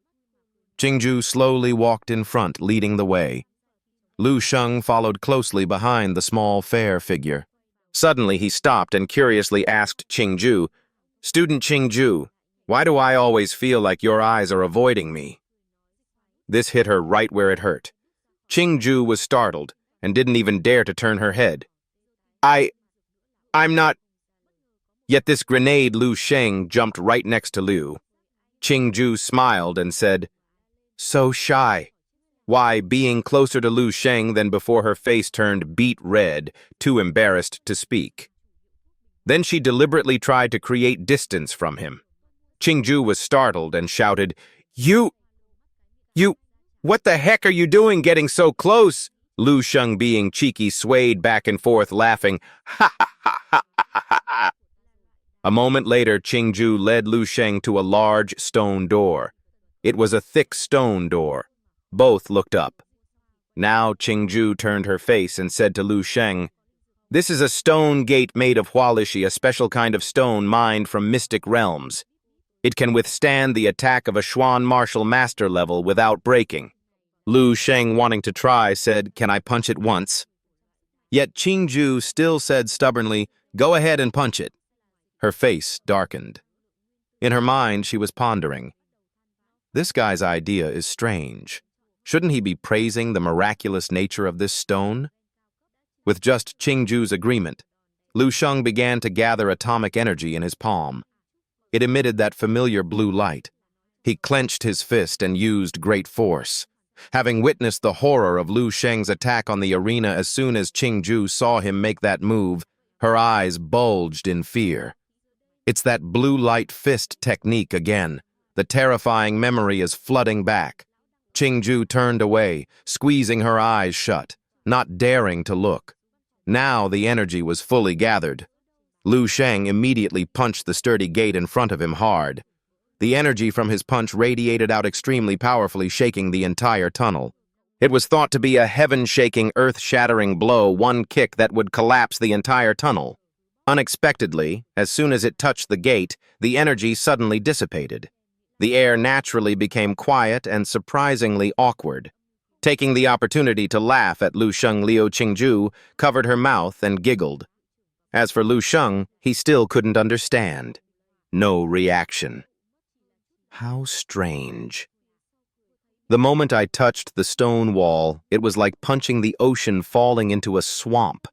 Chingju slowly walked in front, leading the way. Lu Sheng followed closely behind the small, fair figure. Suddenly, he stopped and curiously asked Chingju, "Student Chingju, why do I always feel like your eyes are avoiding me?" This hit her right where it hurt. Chingju was startled and didn't even dare to turn her head. I'm not... Yet this grenade Lu Sheng jumped right next to Liu. Chingju smiled and said, "So shy." Why, being closer to Lu Sheng than before, her face turned beet red, too embarrassed to speak. Then she deliberately tried to create distance from him. Chingju was startled and shouted, You, what the heck are you doing getting so close?" Lu Sheng, being cheeky, swayed back and forth, laughing, "Ha ha ha ha ha ha." A moment later, Chingju led Lu Sheng to a large stone door. It was a thick stone door. Both looked up. Now Chingju turned her face and said to Lu Sheng, "This is a stone gate made of hualishi, a special kind of stone mined from mystic realms. It can withstand the attack of a Xuan martial master level without breaking." Lu Sheng, wanting to try, said, "Can I punch it once?" Yet Chingju still said stubbornly, "Go ahead and punch it." Her face darkened. In her mind, she was pondering. This guy's idea is strange. Shouldn't he be praising the miraculous nature of this stone? With just Chingju's agreement, Lu Sheng began to gather atomic energy in his palm. It emitted that familiar blue light. He clenched his fist and used great force. Having witnessed the horror of Lu Sheng's attack on the arena, as soon as Chingju saw him make that move, her eyes bulged in fear. It's that blue light fist technique again. The terrifying memory is flooding back. Chingju turned away, squeezing her eyes shut, not daring to look. Now the energy was fully gathered. Lu Sheng immediately punched the sturdy gate in front of him hard. The energy from his punch radiated out extremely powerfully, shaking the entire tunnel. It was thought to be a heaven-shaking, earth-shattering blow, one kick that would collapse the entire tunnel. Unexpectedly, as soon as it touched the gate, the energy suddenly dissipated. The air naturally became quiet and surprisingly awkward. Taking the opportunity to laugh at Lu Sheng, Liu Chingju covered her mouth and giggled. As for Lu Sheng, he still couldn't understand. No reaction. How strange. The moment I touched the stone wall, it was like punching the ocean falling into a swamp.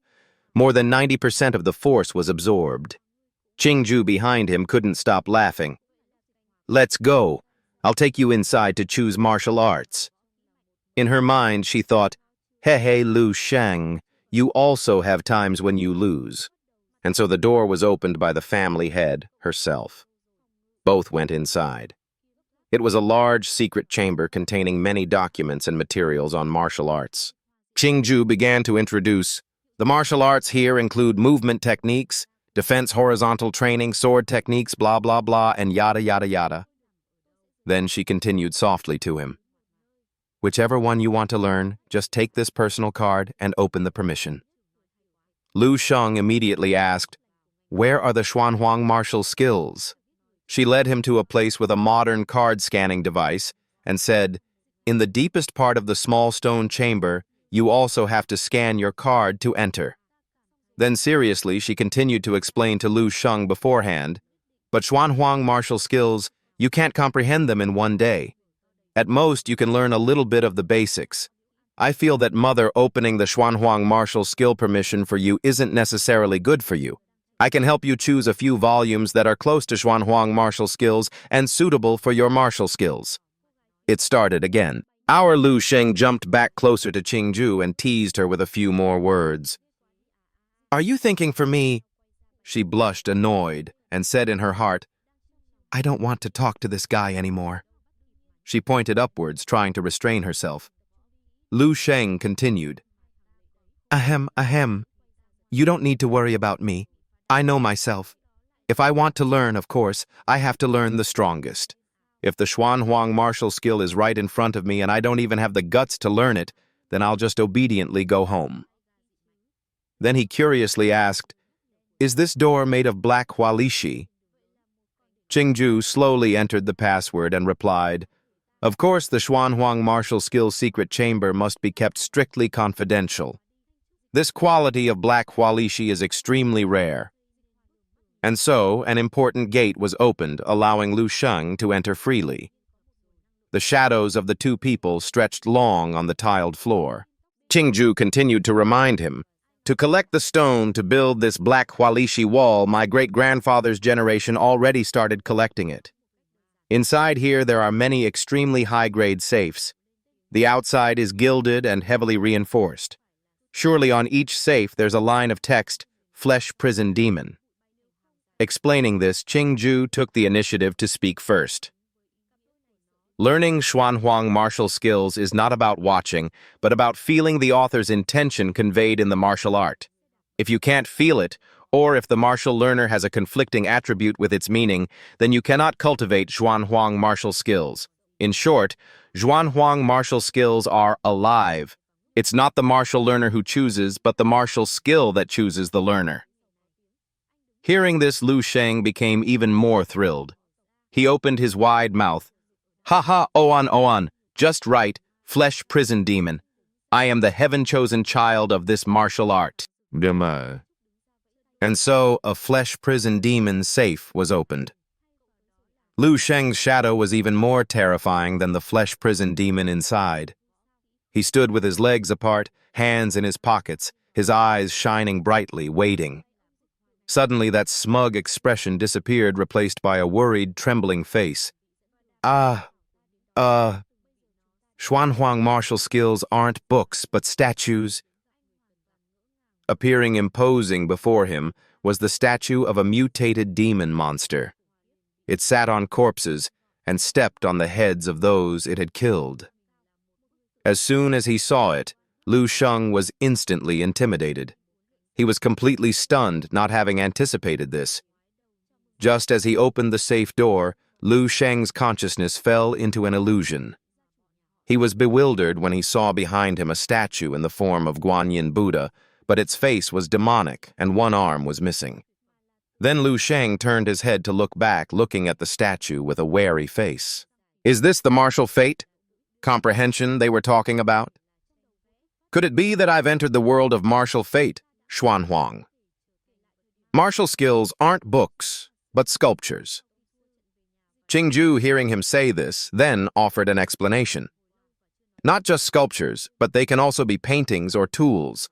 More than 90% of the force was absorbed. Chingju behind him couldn't stop laughing. "Let's go. I'll take you inside to choose martial arts." In her mind, she thought, "Hey, Lu Sheng, you also have times when you lose." And so the door was opened by the family head herself. Both went inside. It was a large secret chamber containing many documents and materials on martial arts. Chingju began to introduce, "The martial arts here include movement techniques, defense horizontal training, sword techniques, blah, blah, blah, and yada, yada, yada." Then she continued softly to him, "Whichever one you want to learn, just take this personal card and open the permission." Lu Sheng immediately asked, Where are the Xuanhuang martial skills? She led him to a place with a modern card-scanning device and said, "In the deepest part of the small stone chamber, you also have to scan your card to enter." Then seriously, she continued to explain to Liu Sheng beforehand, "But Xuanhuang martial skills, you can't comprehend them in one day. At most, you can learn a little bit of the basics. I feel that Mother opening the Xuanhuang martial skill permission for you isn't necessarily good for you. I can help you choose a few volumes that are close to Xuanhuang martial skills and suitable for your martial skills." It started again. Our Liu Sheng jumped back closer to Chingju and teased her with a few more words. "Are you thinking for me?" She blushed, annoyed, and said in her heart, "I don't want to talk to this guy anymore." She pointed upwards, trying to restrain herself. Liu Sheng continued, Ahem. You don't need to worry about me. I know myself. If I want to learn, of course, I have to learn the strongest. If the Xuanhuang martial skill is right in front of me and I don't even have the guts to learn it, then I'll just obediently go home." Then he curiously asked, "Is this door made of black hualishi?" Chingju slowly entered the password and replied, "Of course, the Xuanhuang martial skill secret chamber must be kept strictly confidential. This quality of black hualishi is extremely rare." And so, an important gate was opened, allowing Liu Sheng to enter freely. The shadows of the two people stretched long on the tiled floor. Chingju continued to remind him, "To collect the stone to build this black hualishi wall, my great-grandfather's generation already started collecting it. Inside here, there are many extremely high-grade safes. The outside is gilded and heavily reinforced. Surely on each safe there's a line of text, 'Flesh Prison Demon.'" Explaining this, Chingju took the initiative to speak first. Learning Xuanhuang martial skills is not about watching, but about feeling the author's intention conveyed in the martial art. If you can't feel it, or if the martial learner has a conflicting attribute with its meaning, then you cannot cultivate Xuanhuang martial skills. In short, Xuanhuang martial skills are alive. It's not the martial learner who chooses, but the martial skill that chooses the learner. Hearing this, Liu Sheng became even more thrilled. He opened his wide mouth. "Ha, Oan, just right, flesh prison demon. I am the heaven-chosen child of this martial art." And so, a flesh prison demon safe was opened. Liu Sheng's shadow was even more terrifying than the flesh prison demon inside. He stood with his legs apart, hands in his pockets, his eyes shining brightly, waiting. Suddenly, that smug expression disappeared, replaced by a worried, trembling face. Xuanhuang martial skills aren't books, but statues." Appearing imposing before him was the statue of a mutated demon monster. It sat on corpses and stepped on the heads of those it had killed. As soon as he saw it, Liu Sheng was instantly intimidated. He was completely stunned, not having anticipated this. Just as he opened the safe door, Liu Sheng's consciousness fell into an illusion. He was bewildered when he saw behind him a statue in the form of Guanyin Buddha, but its face was demonic and one arm was missing. Then Liu Sheng turned his head to look back, looking at the statue with a wary face. Is this the martial fate? Comprehension they were talking about? Could it be that I've entered the world of martial fate, Xuanhuang? Martial skills aren't books, but sculptures. Chingju, hearing him say this, then offered an explanation. Not just sculptures, but they can also be paintings or tools.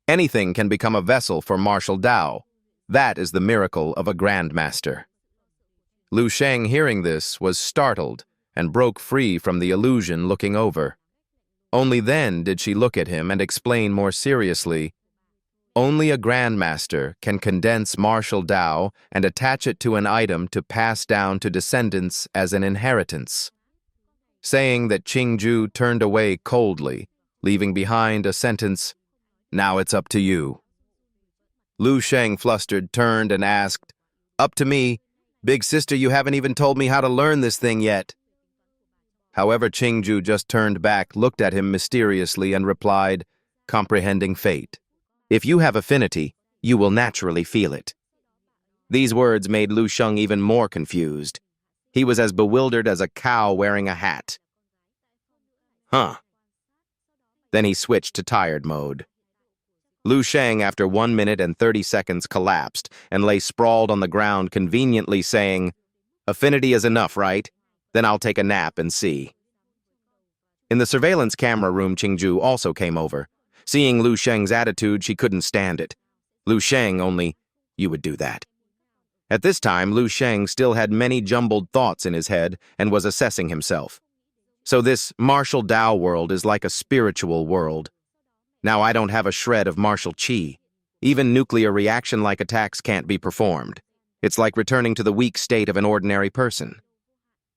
Anything can become a vessel for martial Tao. That is the miracle of a grandmaster. Liu Sheng, hearing this, was startled and broke free from the illusion, looking over. Only then did she look at him and explain more seriously, only a grandmaster can condense martial Tao and attach it to an item to pass down to descendants as an inheritance. Saying that, Chingju turned away coldly, leaving behind a sentence, "Now it's up to you." Liu Sheng, flustered, turned and asked, "Up to me? Big sister, you haven't even told me how to learn this thing yet." However, Chingju just turned back, looked at him mysteriously, and replied, comprehending fate. "If you have affinity, you will naturally feel it." These words made Liu Cheng even more confused. He was as bewildered as a cow wearing a hat. Huh. Then he switched to tired mode. Liu Cheng, after 1 minute and 30 seconds, collapsed and lay sprawled on the ground, conveniently saying, "Affinity is enough, right? Then I'll take a nap and see." In the surveillance camera room, Chingju also came over. Seeing Liu Cheng's attitude, she couldn't stand it. Liu Cheng only, "You would do that." At this time, Liu Cheng still had many jumbled thoughts in his head and was assessing himself. So this martial Dao world is like a spiritual world. Now I don't have a shred of martial chi. Even nuclear reaction-like attacks can't be performed. It's like returning to the weak state of an ordinary person.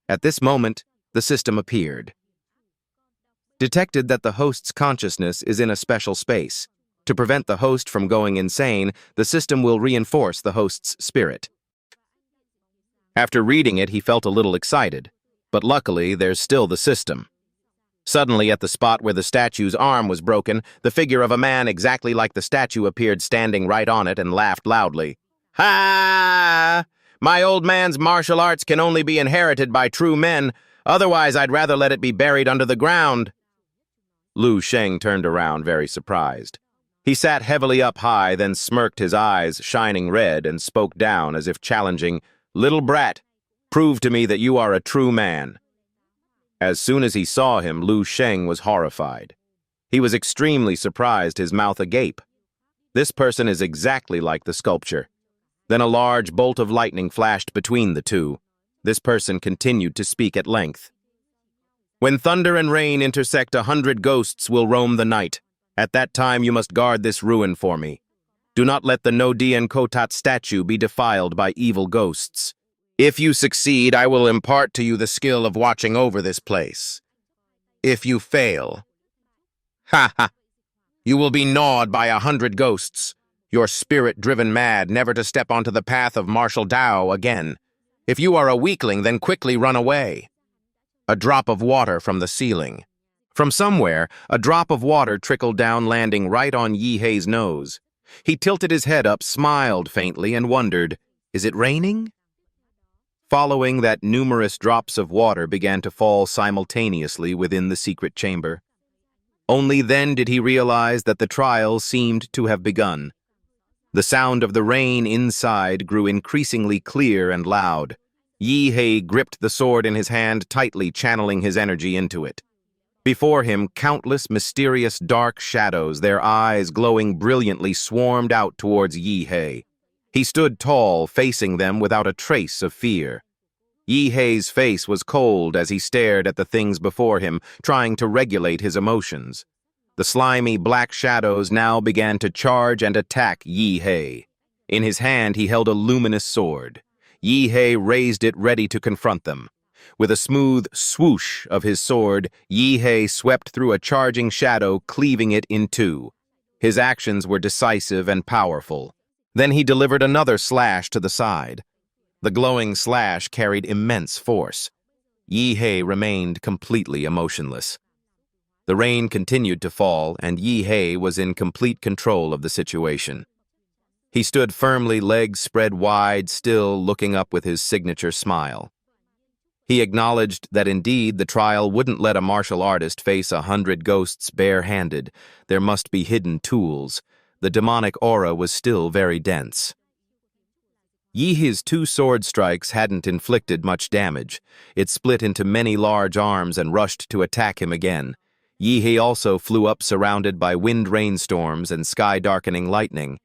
At this moment, the system appeared. Detected that the host's consciousness is in a special space. To prevent the host from going insane, the system will reinforce the host's spirit. After reading it, he felt a little excited, but luckily there's still the system. Suddenly, at the spot where the statue's arm was broken, the figure of a man exactly like the statue appeared standing right on it and laughed loudly. "Ha! My old man's martial arts can only be inherited by true men, otherwise I'd rather let it be buried under the ground." Liu Cheng turned around, very surprised. He sat heavily up high, then smirked, his eyes shining red, and spoke down as if challenging, "Little brat, prove to me that you are a true man." As soon as he saw him, Liu Cheng was horrified. He was extremely surprised, his mouth agape. This person is exactly like the sculpture. Then a large bolt of lightning flashed between the two. This person continued to speak at length. "When thunder and rain intersect, 100 ghosts will roam the night. At that time you must guard this ruin for me. Do not let the Nodien Kotat statue be defiled by evil ghosts. If you succeed, I will impart to you the skill of watching over this place. If you fail, you will be gnawed by 100 ghosts, your spirit driven mad, never to step onto the path of martial Dao again. If you are a weakling, then quickly run away." A drop of water from the ceiling. From somewhere, a drop of water trickled down, landing right on Yi-hei's nose. He tilted his head up, smiled faintly, and wondered, "Is it raining?" Following that, numerous drops of water began to fall simultaneously within the secret chamber. Only then did he realize that the trial seemed to have begun. The sound of the rain inside grew increasingly clear and loud. Yi-hei gripped the sword in his hand tightly, channeling his energy into it. Before him, countless mysterious dark shadows, their eyes glowing brilliantly, swarmed out towards Yi-hei. He stood tall, facing them without a trace of fear. Yi-hei's face was cold as he stared at the things before him, trying to regulate his emotions. The slimy black shadows now began to charge and attack Yi-hei. In his hand, he held a luminous sword. Yi-hei raised it, ready to confront them. With a smooth swoosh of his sword, Yi-hei swept through a charging shadow, cleaving it in two. His actions were decisive and powerful. Then he delivered another slash to the side. The glowing slash carried immense force. Yi-hei remained completely emotionless. The rain continued to fall, and Yi-hei was in complete control of the situation. He stood firmly, legs spread wide, still looking up with his signature smile. He acknowledged that indeed the trial wouldn't let a martial artist face 100 ghosts bare-handed. There must be hidden tools. The demonic aura was still very dense. Yi-hei's 2 sword strikes hadn't inflicted much damage. It split into many large arms and rushed to attack him again. Yi-hei also flew up, surrounded by wind rainstorms and sky-darkening lightning.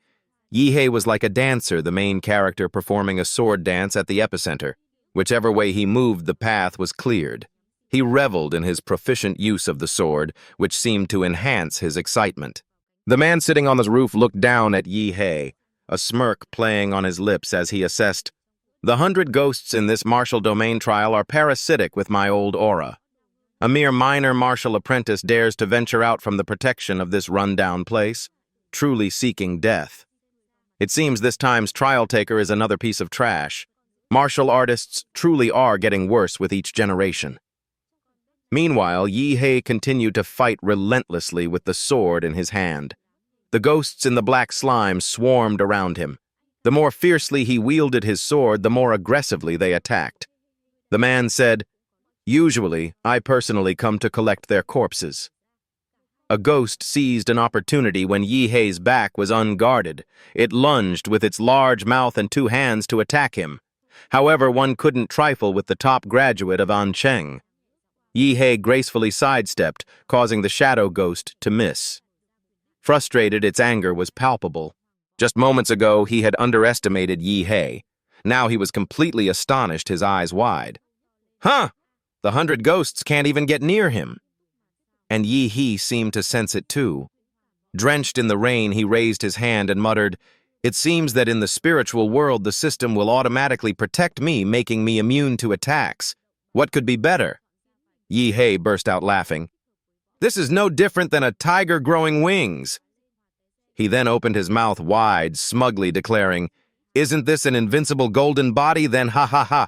Yi-hei was like a dancer, the main character performing a sword dance at the epicenter. Whichever way he moved, the path was cleared. He reveled in his proficient use of the sword, which seemed to enhance his excitement. The man sitting on the roof looked down at Yi-hei, a smirk playing on his lips as he assessed, "The 100 ghosts in this martial domain trial are parasitic with my old aura. A mere minor martial apprentice dares to venture out from the protection of this run-down place, truly seeking death. It seems this time's trial taker is another piece of trash. Martial artists truly are getting worse with each generation." Meanwhile, Yi-hei continued to fight relentlessly with the sword in his hand. The ghosts in the black slime swarmed around him. The more fiercely he wielded his sword, the more aggressively they attacked. The man said, "Usually, I personally come to collect their corpses." A ghost seized an opportunity when Yi Hei's back was unguarded. It lunged with its large mouth and 2 hands to attack him. However, one couldn't trifle with the top graduate of Ancheng. Yi Hei gracefully sidestepped, causing the shadow ghost to miss. Frustrated, its anger was palpable. Just moments ago, he had underestimated Yi Hei. Now he was completely astonished, his eyes wide. Huh! The 100 ghosts can't even get near him. And Yi Hei seemed to sense it too. Drenched in the rain, he raised his hand and muttered, "It seems that in the spiritual world the system will automatically protect me, making me immune to attacks. What could be better?" Yi Hei burst out laughing. "This is no different than a tiger growing wings." He then opened his mouth wide, smugly declaring, "Isn't this an invincible golden body? Then ha ha ha."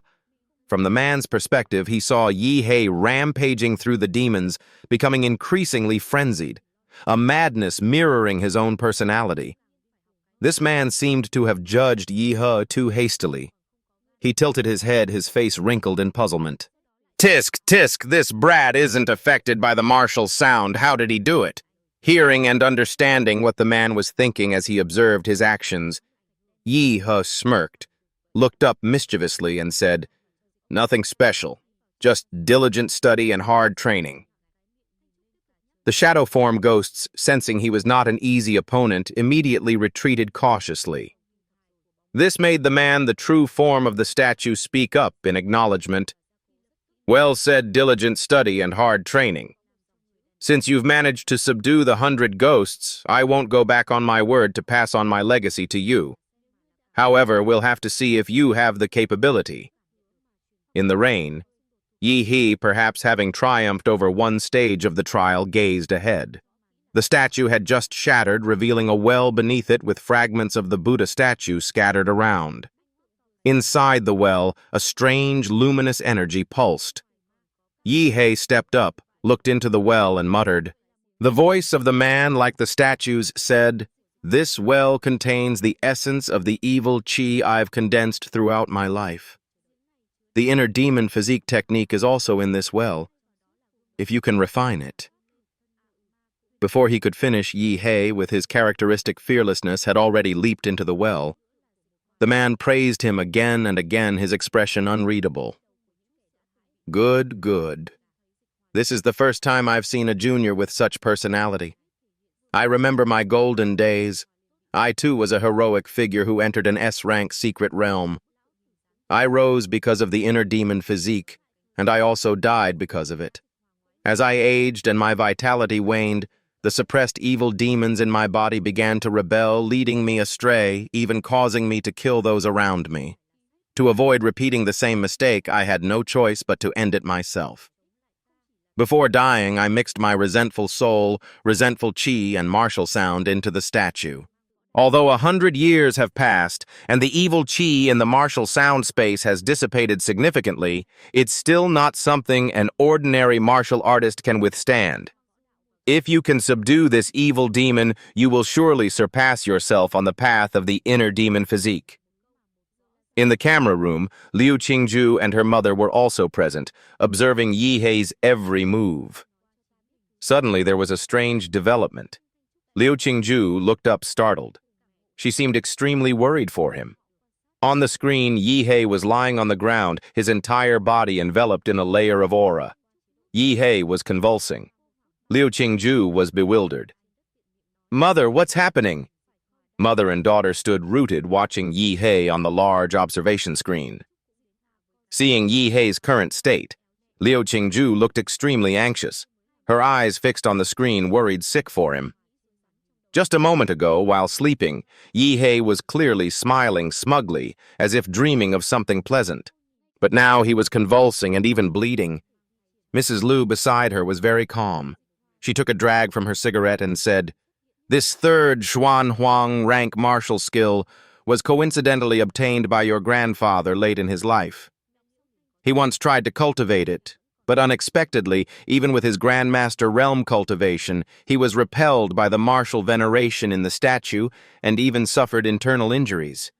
From the man's perspective, he saw Yi Hei rampaging through the demons, becoming increasingly frenzied, a madness mirroring his own personality. This man seemed to have judged Yi He too hastily. He tilted his head, his face wrinkled in puzzlement. "Tisk, tisk, this brat isn't affected by the martial sound. How did he do it?" Hearing and understanding what the man was thinking as he observed his actions, Yi He smirked, looked up mischievously, and said, "Nothing special, just diligent study and hard training." The shadow form ghosts, sensing he was not an easy opponent, immediately retreated cautiously. This made the man, the true form of the statue, speak up in acknowledgement. "Well said, diligent study and hard training. Since you've managed to subdue the 100 ghosts, I won't go back on my word to pass on my legacy to you. However, we'll have to see if you have the capability." In the rain, Yi Hei, perhaps having triumphed over one stage of the trial, gazed ahead. The statue had just shattered, revealing a well beneath it with fragments of the Buddha statue scattered around. Inside the well, a strange, luminous energy pulsed. Yi Hei stepped up, looked into the well, and muttered. The voice of the man, like the statue's, said, "This well contains the essence of the evil chi I've condensed throughout my life. The inner demon physique technique is also in this well, if you can refine it." Before he could finish, Yi Hei, with his characteristic fearlessness, had already leaped into the well. The man praised him again and again, his expression unreadable. "Good, good. This is the first time I've seen a junior with such personality. I remember my golden days. I too was a heroic figure who entered an S-rank secret realm. I rose because of the inner demon physique, and I also died because of it. As I aged and my vitality waned, the suppressed evil demons in my body began to rebel, leading me astray, even causing me to kill those around me. To avoid repeating the same mistake, I had no choice but to end it myself. Before dying, I mixed my resentful soul, resentful chi, and martial sound into the statue. Although 100 years have passed, and the evil chi in the martial sound space has dissipated significantly, it's still not something an ordinary martial artist can withstand. If you can subdue this evil demon, you will surely surpass yourself on the path of the inner demon physique. In the camera room, Liu Chingju and her mother were also present, observing Yi Hei's every move. Suddenly, there was a strange development. Liu Chingju looked up startled. She seemed extremely worried for him. On the screen, Yi Hei was lying on the ground, his entire body enveloped in a layer of aura. Yi Hei was convulsing. Liu Chingju was bewildered. "Mother, what's happening?" Mother and daughter stood rooted, watching Yi Hei on the large observation screen. Seeing Yi Hei's current state, Liu Chingju looked extremely anxious, her eyes fixed on the screen, worried sick for him. Just a moment ago, while sleeping, Yi Hei was clearly smiling smugly, as if dreaming of something pleasant. But now he was convulsing and even bleeding. Mrs. Liu beside her was very calm. She took a drag from her cigarette and said, "This third Xuan Huang rank martial skill was coincidentally obtained by your grandfather late in his life. He once tried to cultivate it, but unexpectedly, even with his Grandmaster realm cultivation, he was repelled by the martial veneration in the statue and even suffered internal injuries.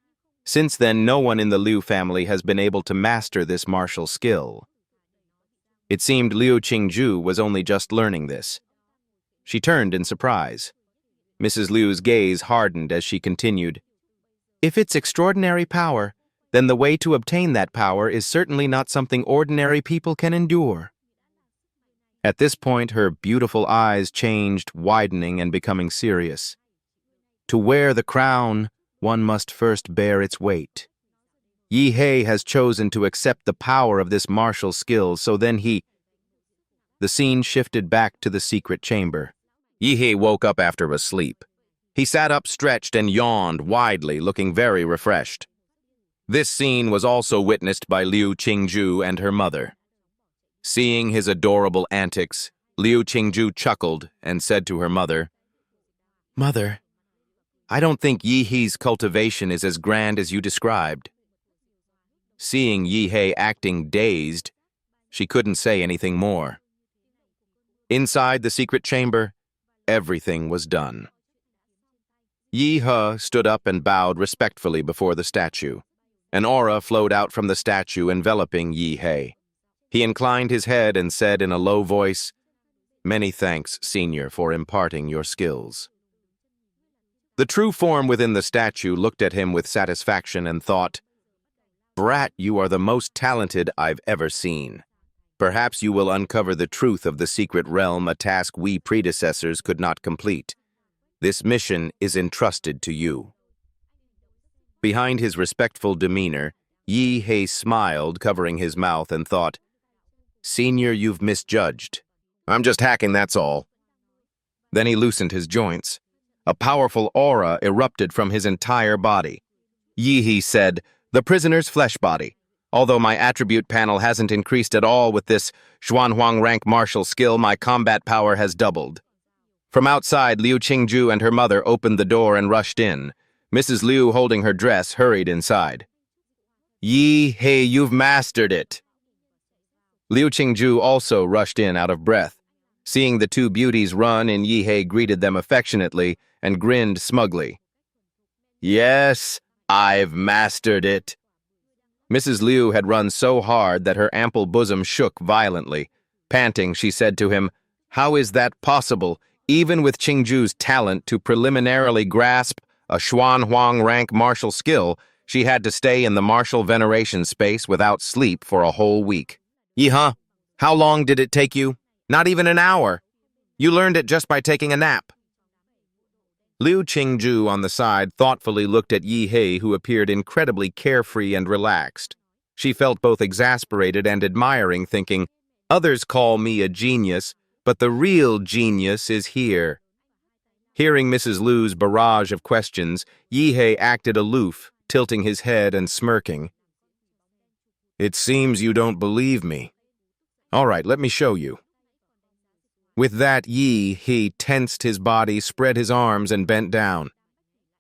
Since then, no one in the Liu family has been able to master this martial skill. It seemed Liu Chingju was only just learning this. She turned in surprise. Mrs. Liu's gaze hardened as she continued, "If it's extraordinary power, then the way to obtain that power is certainly not something ordinary people can endure." At this point, her beautiful eyes changed, widening and becoming serious. To wear the crown, one must first bear its weight. Yi Hei has chosen to accept the power of this martial skill, so then he... The scene shifted back to the secret chamber. Yi Hei woke up after a sleep. He sat up stretched and yawned widely, looking very refreshed. This scene was also witnessed by Liu Chingju and her mother. Seeing his adorable antics, Liu Chingju chuckled and said to her mother, "Mother, I don't think Yi Hei's cultivation is as grand as you described." Seeing Yi Hei acting dazed, she couldn't say anything more. Inside the secret chamber, everything was done. Yi He stood up and bowed respectfully before the statue. An aura flowed out from the statue enveloping Yi Hei. He inclined his head and said in a low voice, "Many thanks, Senior, for imparting your skills." The true form within the statue looked at him with satisfaction and thought, "Brat, you are the most talented I've ever seen. Perhaps you will uncover the truth of the secret realm, a task we predecessors could not complete. This mission is entrusted to you." Behind his respectful demeanor, Yi Hei smiled, covering his mouth, and thought, "Senior, you've misjudged. I'm just hacking, that's all." Then he loosened his joints. A powerful aura erupted from his entire body. Yi Hei said, "The prisoner's flesh body. Although my attribute panel hasn't increased at all with this Xuanhuang rank martial skill, my combat power has doubled." From outside, Liu Chingju and her mother opened the door and rushed in. Mrs. Liu, holding her dress, hurried inside. "Yi Hei, you've mastered it." Liu Chingju also rushed in out of breath. Seeing the two beauties run in, Yi Hei greeted them affectionately and grinned smugly. "Yes, I've mastered it." Mrs. Liu had run so hard that her ample bosom shook violently. Panting, she said to him, "How is that possible, even with Chingju's talent to preliminarily grasp a Xuanhuang rank martial skill? She had to stay in the martial veneration space without sleep for a whole week." "Yi-huh, how long did it take you?" "Not even an hour. You learned it just by taking a nap." Liu Chingju on the side thoughtfully looked at Yi Hei, who appeared incredibly carefree and relaxed. She felt both exasperated and admiring, thinking, "Others call me a genius, but the real genius is here." Hearing Mrs. Liu's barrage of questions, Yi Hei acted aloof, tilting his head and smirking. "It seems you don't believe me. All right, let me show you." With that, Yi Hei tensed his body, spread his arms, and bent down.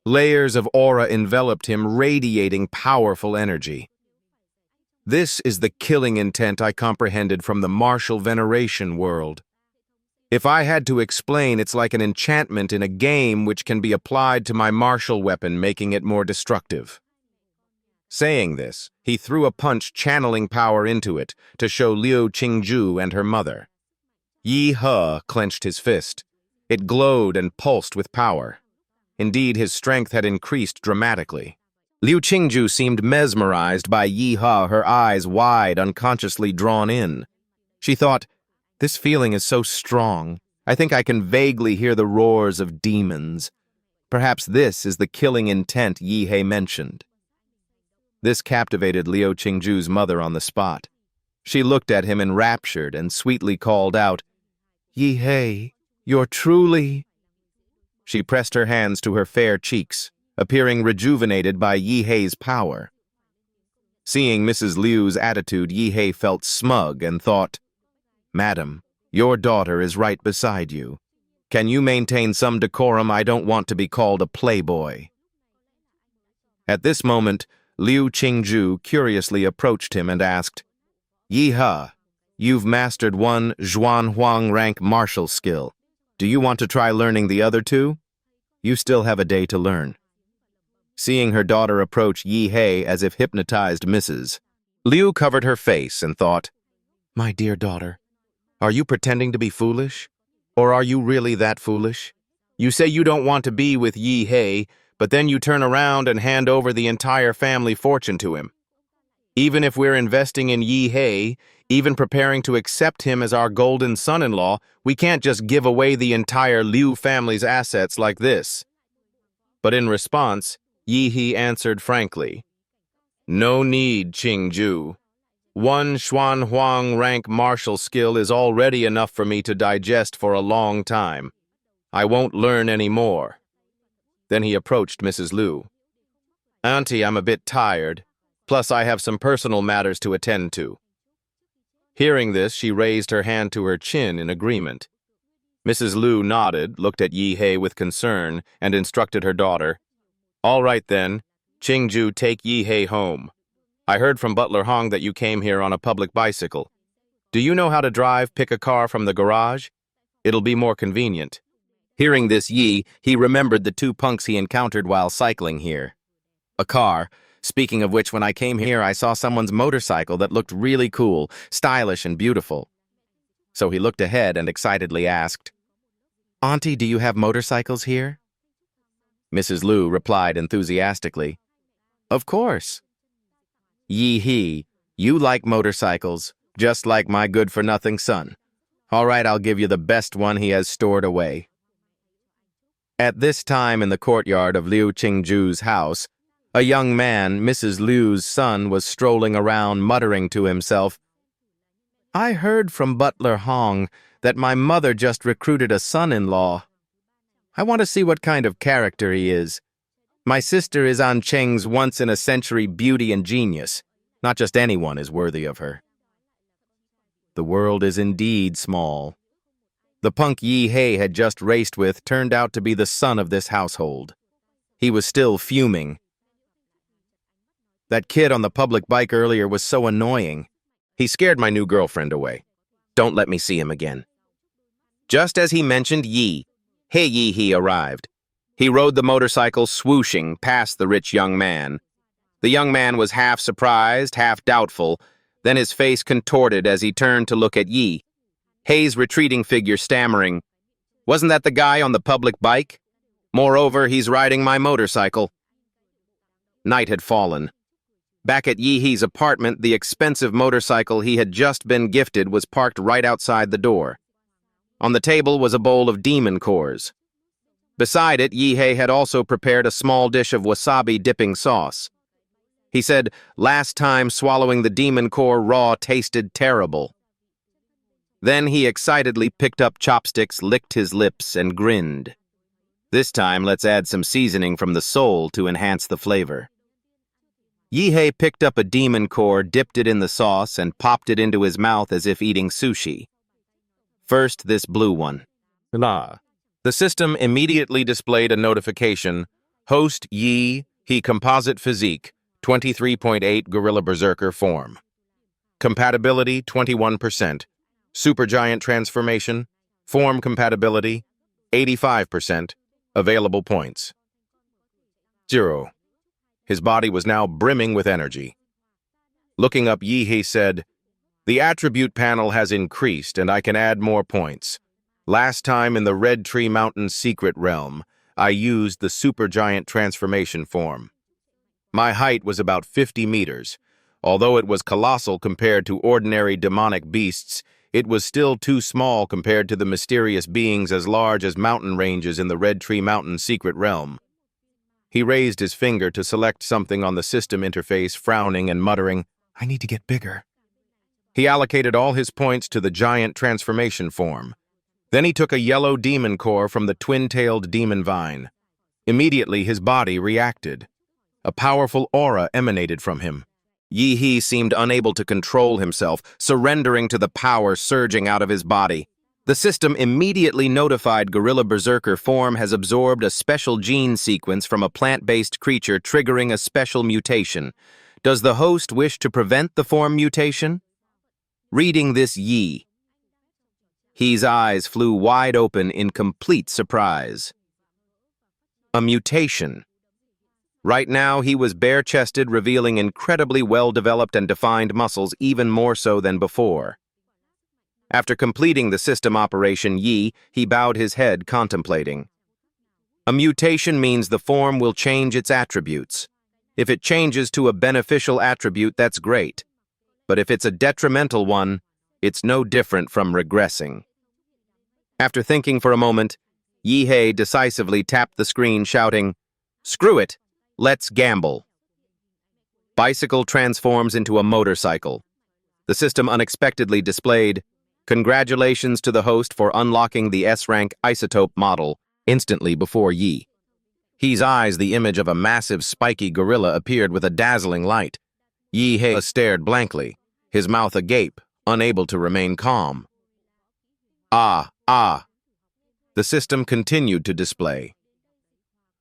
Layers of aura enveloped him, radiating powerful energy. This is the killing intent I comprehended from the martial veneration world. If I had to explain, it's like an enchantment in a game which can be applied to my martial weapon, making it more destructive. Saying this, he threw a punch, channeling power into it to show Liu Chingju and her mother. Yi He clenched his fist. It glowed and pulsed with power. Indeed, his strength had increased dramatically. Liu Chingju seemed mesmerized by Yi He, her eyes wide, unconsciously drawn in. She thought, "This feeling is so strong. I think I can vaguely hear the roars of demons. Perhaps this is the killing intent Yi Hei mentioned." This captivated Liu Chingju's mother on the spot. She looked at him enraptured and sweetly called out, "Yi Hei, you're truly..." She pressed her hands to her fair cheeks, appearing rejuvenated by Yi Hei's power. Seeing Mrs. Liu's attitude, Yi Hei felt smug and thought, "Madam, your daughter is right beside you. Can you maintain some decorum? I don't want to be called a playboy." At this moment, Liu Chingju curiously approached him and asked, "Yi He, you've mastered one Xuanhuang rank martial skill. Do you want to try learning the other two? You still have a day to learn." seeing her daughter approach Yi Hei as if hypnotized misses. Liu covered her face and thought, "My dear daughter, are you pretending to be foolish? Or are you really that foolish? You say you don't want to be with Yi Hei, but then you turn around and hand over the entire family fortune to him. Even if we're investing in Yi Hei, even preparing to accept him as our golden son-in-law, we can't just give away the entire Liu family's assets like this." But in response, Yi Hei answered frankly, "No need, Chingju. One Xuan Huang rank martial skill is already enough for me to digest for a long time. I won't learn any more." Then he approached Mrs. Liu. "Auntie, I'm a bit tired. Plus, I have some personal matters to attend to." Hearing this, she raised her hand to her chin in agreement. Mrs. Liu nodded, looked at Yi Hei with concern, and instructed her daughter, "All right then, Chingju, take Yi Hei home. I heard from Butler Hong that you came here on a public bicycle. Do you know how to pick a car from the garage? It'll be more convenient." Hearing this he remembered the two punks he encountered while cycling here. A car. Speaking of which, when I came here, I saw someone's motorcycle that looked really cool, stylish, and beautiful. So he looked ahead and excitedly asked, "Auntie, do you have motorcycles here?" Mrs. Liu replied enthusiastically, "Of course." "Yi Hei, you like motorcycles, just like my good-for-nothing son. All right, I'll give you the best one he has stored away." At this time in the courtyard of Liu Chingju's house, a young man, Mrs. Liu's son, was strolling around muttering to himself, "I heard from Butler Hong that my mother just recruited a son-in-law. I want to see what kind of character he is. My sister is An Cheng's once-in-a-century beauty and genius. Not just anyone is worthy of her." The world is indeed small. The punk Yi Hei had just raced with turned out to be the son of this household. He was still fuming. "That kid on the public bike earlier was so annoying. He scared my new girlfriend away. Don't let me see him again." Just as he mentioned Yi Hei arrived. He rode the motorcycle swooshing past the rich young man. The young man was half surprised, half doubtful, then his face contorted as he turned to look at Yi Hei's retreating figure, stammering, "Wasn't that the guy on the public bike? Moreover, he's riding my motorcycle." Night had fallen. Back at Yi Hei's apartment, the expensive motorcycle he had just been gifted was parked right outside the door. On the table was a bowl of demon cores. Beside it, Yi Hei had also prepared a small dish of wasabi dipping sauce. He said, last time swallowing the demon core raw tasted terrible. Then he excitedly picked up chopsticks, licked his lips, and grinned. This time, let's add some seasoning from the soul to enhance the flavor. Yi Hei picked up a demon core, dipped it in the sauce, and popped it into his mouth as if eating sushi. First, this blue one. La. The system immediately displayed a notification, Host Yi Hei Composite Physique, 23.8 Gorilla Berserker Form. Compatibility, 21%. Supergiant Transformation, Form Compatibility, 85%. Available points. 0. His body was now brimming with energy. Looking up, Yi Hei said, "The attribute panel has increased and I can add more points. Last time in the Red Tree Mountain Secret Realm, I used the Supergiant Transformation form. My height was about 50 meters. Although it was colossal compared to ordinary demonic beasts, it was still too small compared to the mysterious beings as large as mountain ranges in the Red Tree Mountain Secret Realm." He raised his finger to select something on the system interface, frowning and muttering, "I need to get bigger." He allocated all his points to the giant transformation form. Then he took a yellow demon core from the twin-tailed demon vine. Immediately, his body reacted. A powerful aura emanated from him. Yi Hei seemed unable to control himself, surrendering to the power surging out of his body. The system immediately notified Gorilla Berserker form has absorbed a special gene sequence from a plant-based creature, triggering a special mutation. Does the host wish to prevent the form mutation? Reading this, Yi Hei's eyes flew wide open in complete surprise. A mutation. Right now, he was bare-chested, revealing incredibly well-developed and defined muscles, even more so than before. After completing the system operation Yi, he bowed his head, contemplating. A mutation means the form will change its attributes. If it changes to a beneficial attribute, that's great. But if it's a detrimental one, it's no different from regressing. After thinking for a moment, Yi-hei decisively tapped the screen, shouting, "Screw it! Let's gamble." Bicycle transforms into a motorcycle. The system unexpectedly displayed, "Congratulations to the host for unlocking the S-rank isotope model," instantly before Yi. Yi's eyes, the image of a massive spiky gorilla, appeared with a dazzling light. Yi-hei stared blankly, his mouth agape, unable to remain calm. Ah. The system continued to display.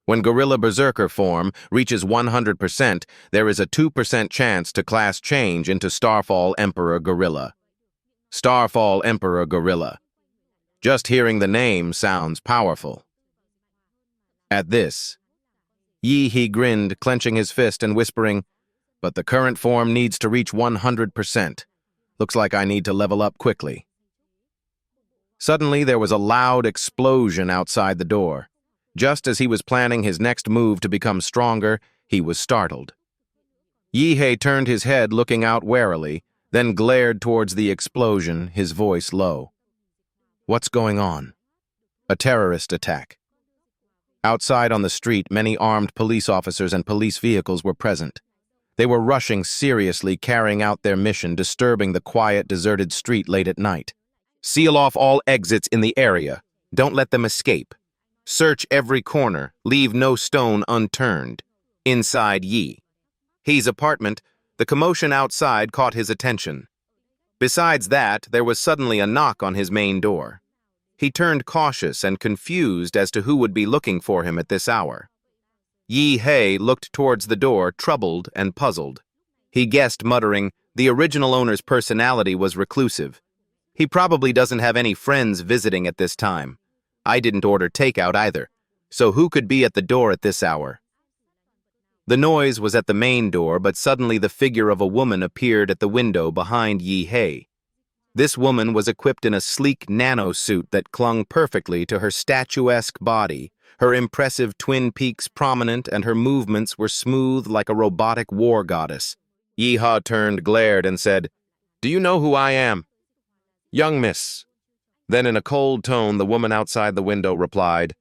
When Gorilla Berserker form reaches 100%, there is a 2% chance to class change into Starfall Emperor Gorilla. Starfall Emperor Gorilla. Just hearing the name sounds powerful. At this, Yi-hei grinned, clenching his fist and whispering, "But the current form needs to reach 100%. Looks like I need to level up quickly." Suddenly, there was a loud explosion outside the door. Just as he was planning his next move to become stronger, he was startled. Yi-hei turned his head, looking out warily, then glared towards the explosion, his voice low. "What's going on?" "A terrorist attack." Outside on the street, many armed police officers and police vehicles were present. They were rushing seriously, carrying out their mission, disturbing the quiet, deserted street late at night. "Seal off all exits in the area. Don't let them escape. Search every corner. Leave no stone unturned." Inside Yi's apartment, the commotion outside caught his attention. Besides that, there was suddenly a knock on his main door. He turned cautious and confused as to who would be looking for him at this hour. Yi-hei looked towards the door, troubled and puzzled. He guessed, muttering, the original owner's personality was reclusive. He probably doesn't have any friends visiting at this time. I didn't order takeout either, so who could be at the door at this hour? The noise was at the main door, but suddenly the figure of a woman appeared at the window behind Yi-hei. This woman was equipped in a sleek nano-suit that clung perfectly to her statuesque body, her impressive twin peaks prominent, and her movements were smooth like a robotic war goddess. Yi-hei turned, glared, and said, "Do you know who I am?" "Young miss." Then in a cold tone, the woman outside the window replied,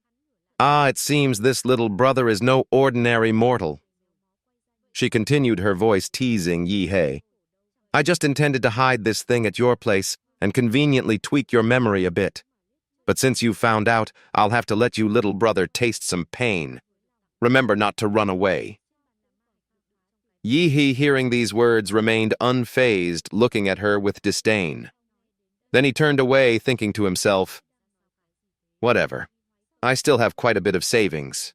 "Ah, it seems this little brother is no ordinary mortal." She continued, her voice teasing Yi-hei. "I just intended to hide this thing at your place and conveniently tweak your memory a bit. But since you've found out, I'll have to let you little brother taste some pain. Remember not to run away." Yi-hei, hearing these words, remained unfazed, looking at her with disdain. Then he turned away, thinking to himself, "Whatever. I still have quite a bit of savings.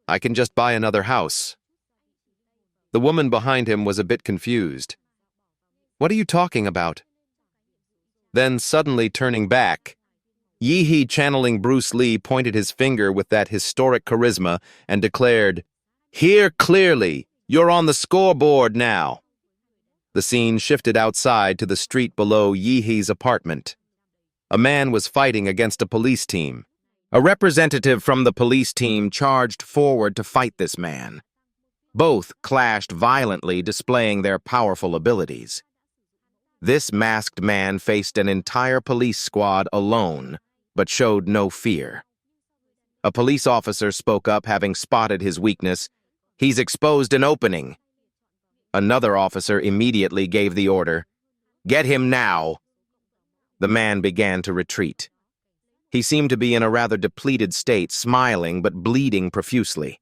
I can just buy another house." The woman behind him was a bit confused. "What are you talking about?" Then, suddenly turning back, Yi-hei, channeling Bruce Lee, pointed his finger with that historic charisma and declared, "Hear clearly, you're on the scoreboard now." The scene shifted outside to the street below Yi-hei's apartment. A man was fighting against a police team. A representative from the police team charged forward to fight this man. Both clashed violently, displaying their powerful abilities. This masked man faced an entire police squad alone, but showed no fear. A police officer spoke up, having spotted his weakness. "He's exposed an opening." Another officer immediately gave the order, "Get him now." The man began to retreat. He seemed to be in a rather depleted state, smiling but bleeding profusely.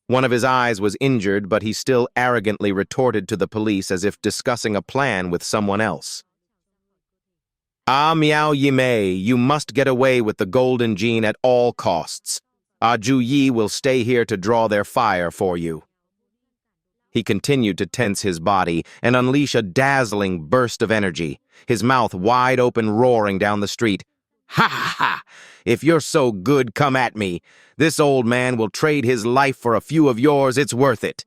One of his eyes was injured, but he still arrogantly retorted to the police as if discussing a plan with someone else. "Ah, Miao Yimei, you must get away with the golden gene at all costs. Ah Ju Yi will stay here to draw their fire for you." He continued to tense his body and unleash a dazzling burst of energy, his mouth wide open, roaring down the street. Ha ha ha! If you're so good, come at me. This old man will trade his life for a few of yours, it's worth it.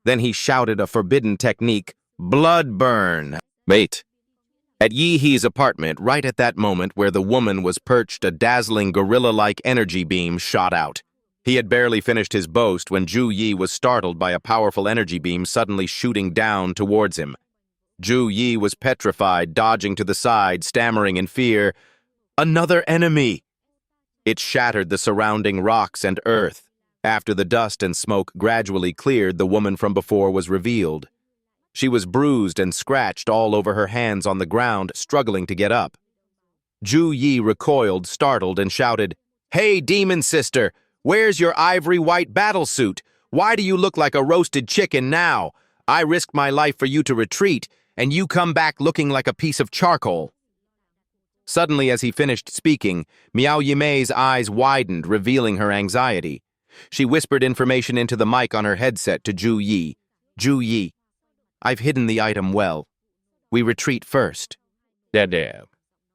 Then he shouted a forbidden technique, blood burn. Wait. At Yi He's apartment, right at that moment where the woman was perched, a dazzling gorilla-like energy beam shot out. He had barely finished his boast when Ju Yi was startled by a powerful energy beam suddenly shooting down towards him. Ju Yi was petrified, dodging to the side, stammering in fear. Another enemy! It shattered the surrounding rocks and earth. After the dust and smoke gradually cleared, the woman from before was revealed. She was bruised and scratched all over her hands on the ground, struggling to get up. Ju Yi recoiled, startled, and shouted, "Hey, demon sister! Where's your ivory white battlesuit? Why do you look like a roasted chicken now? I risked my life for you to retreat, and you come back looking like a piece of charcoal." Suddenly, as he finished speaking, Miao Yimei's eyes widened, revealing her anxiety. She whispered information into the mic on her headset to Ju Yi. "Ju Yi, I've hidden the item well. We retreat first." Dead.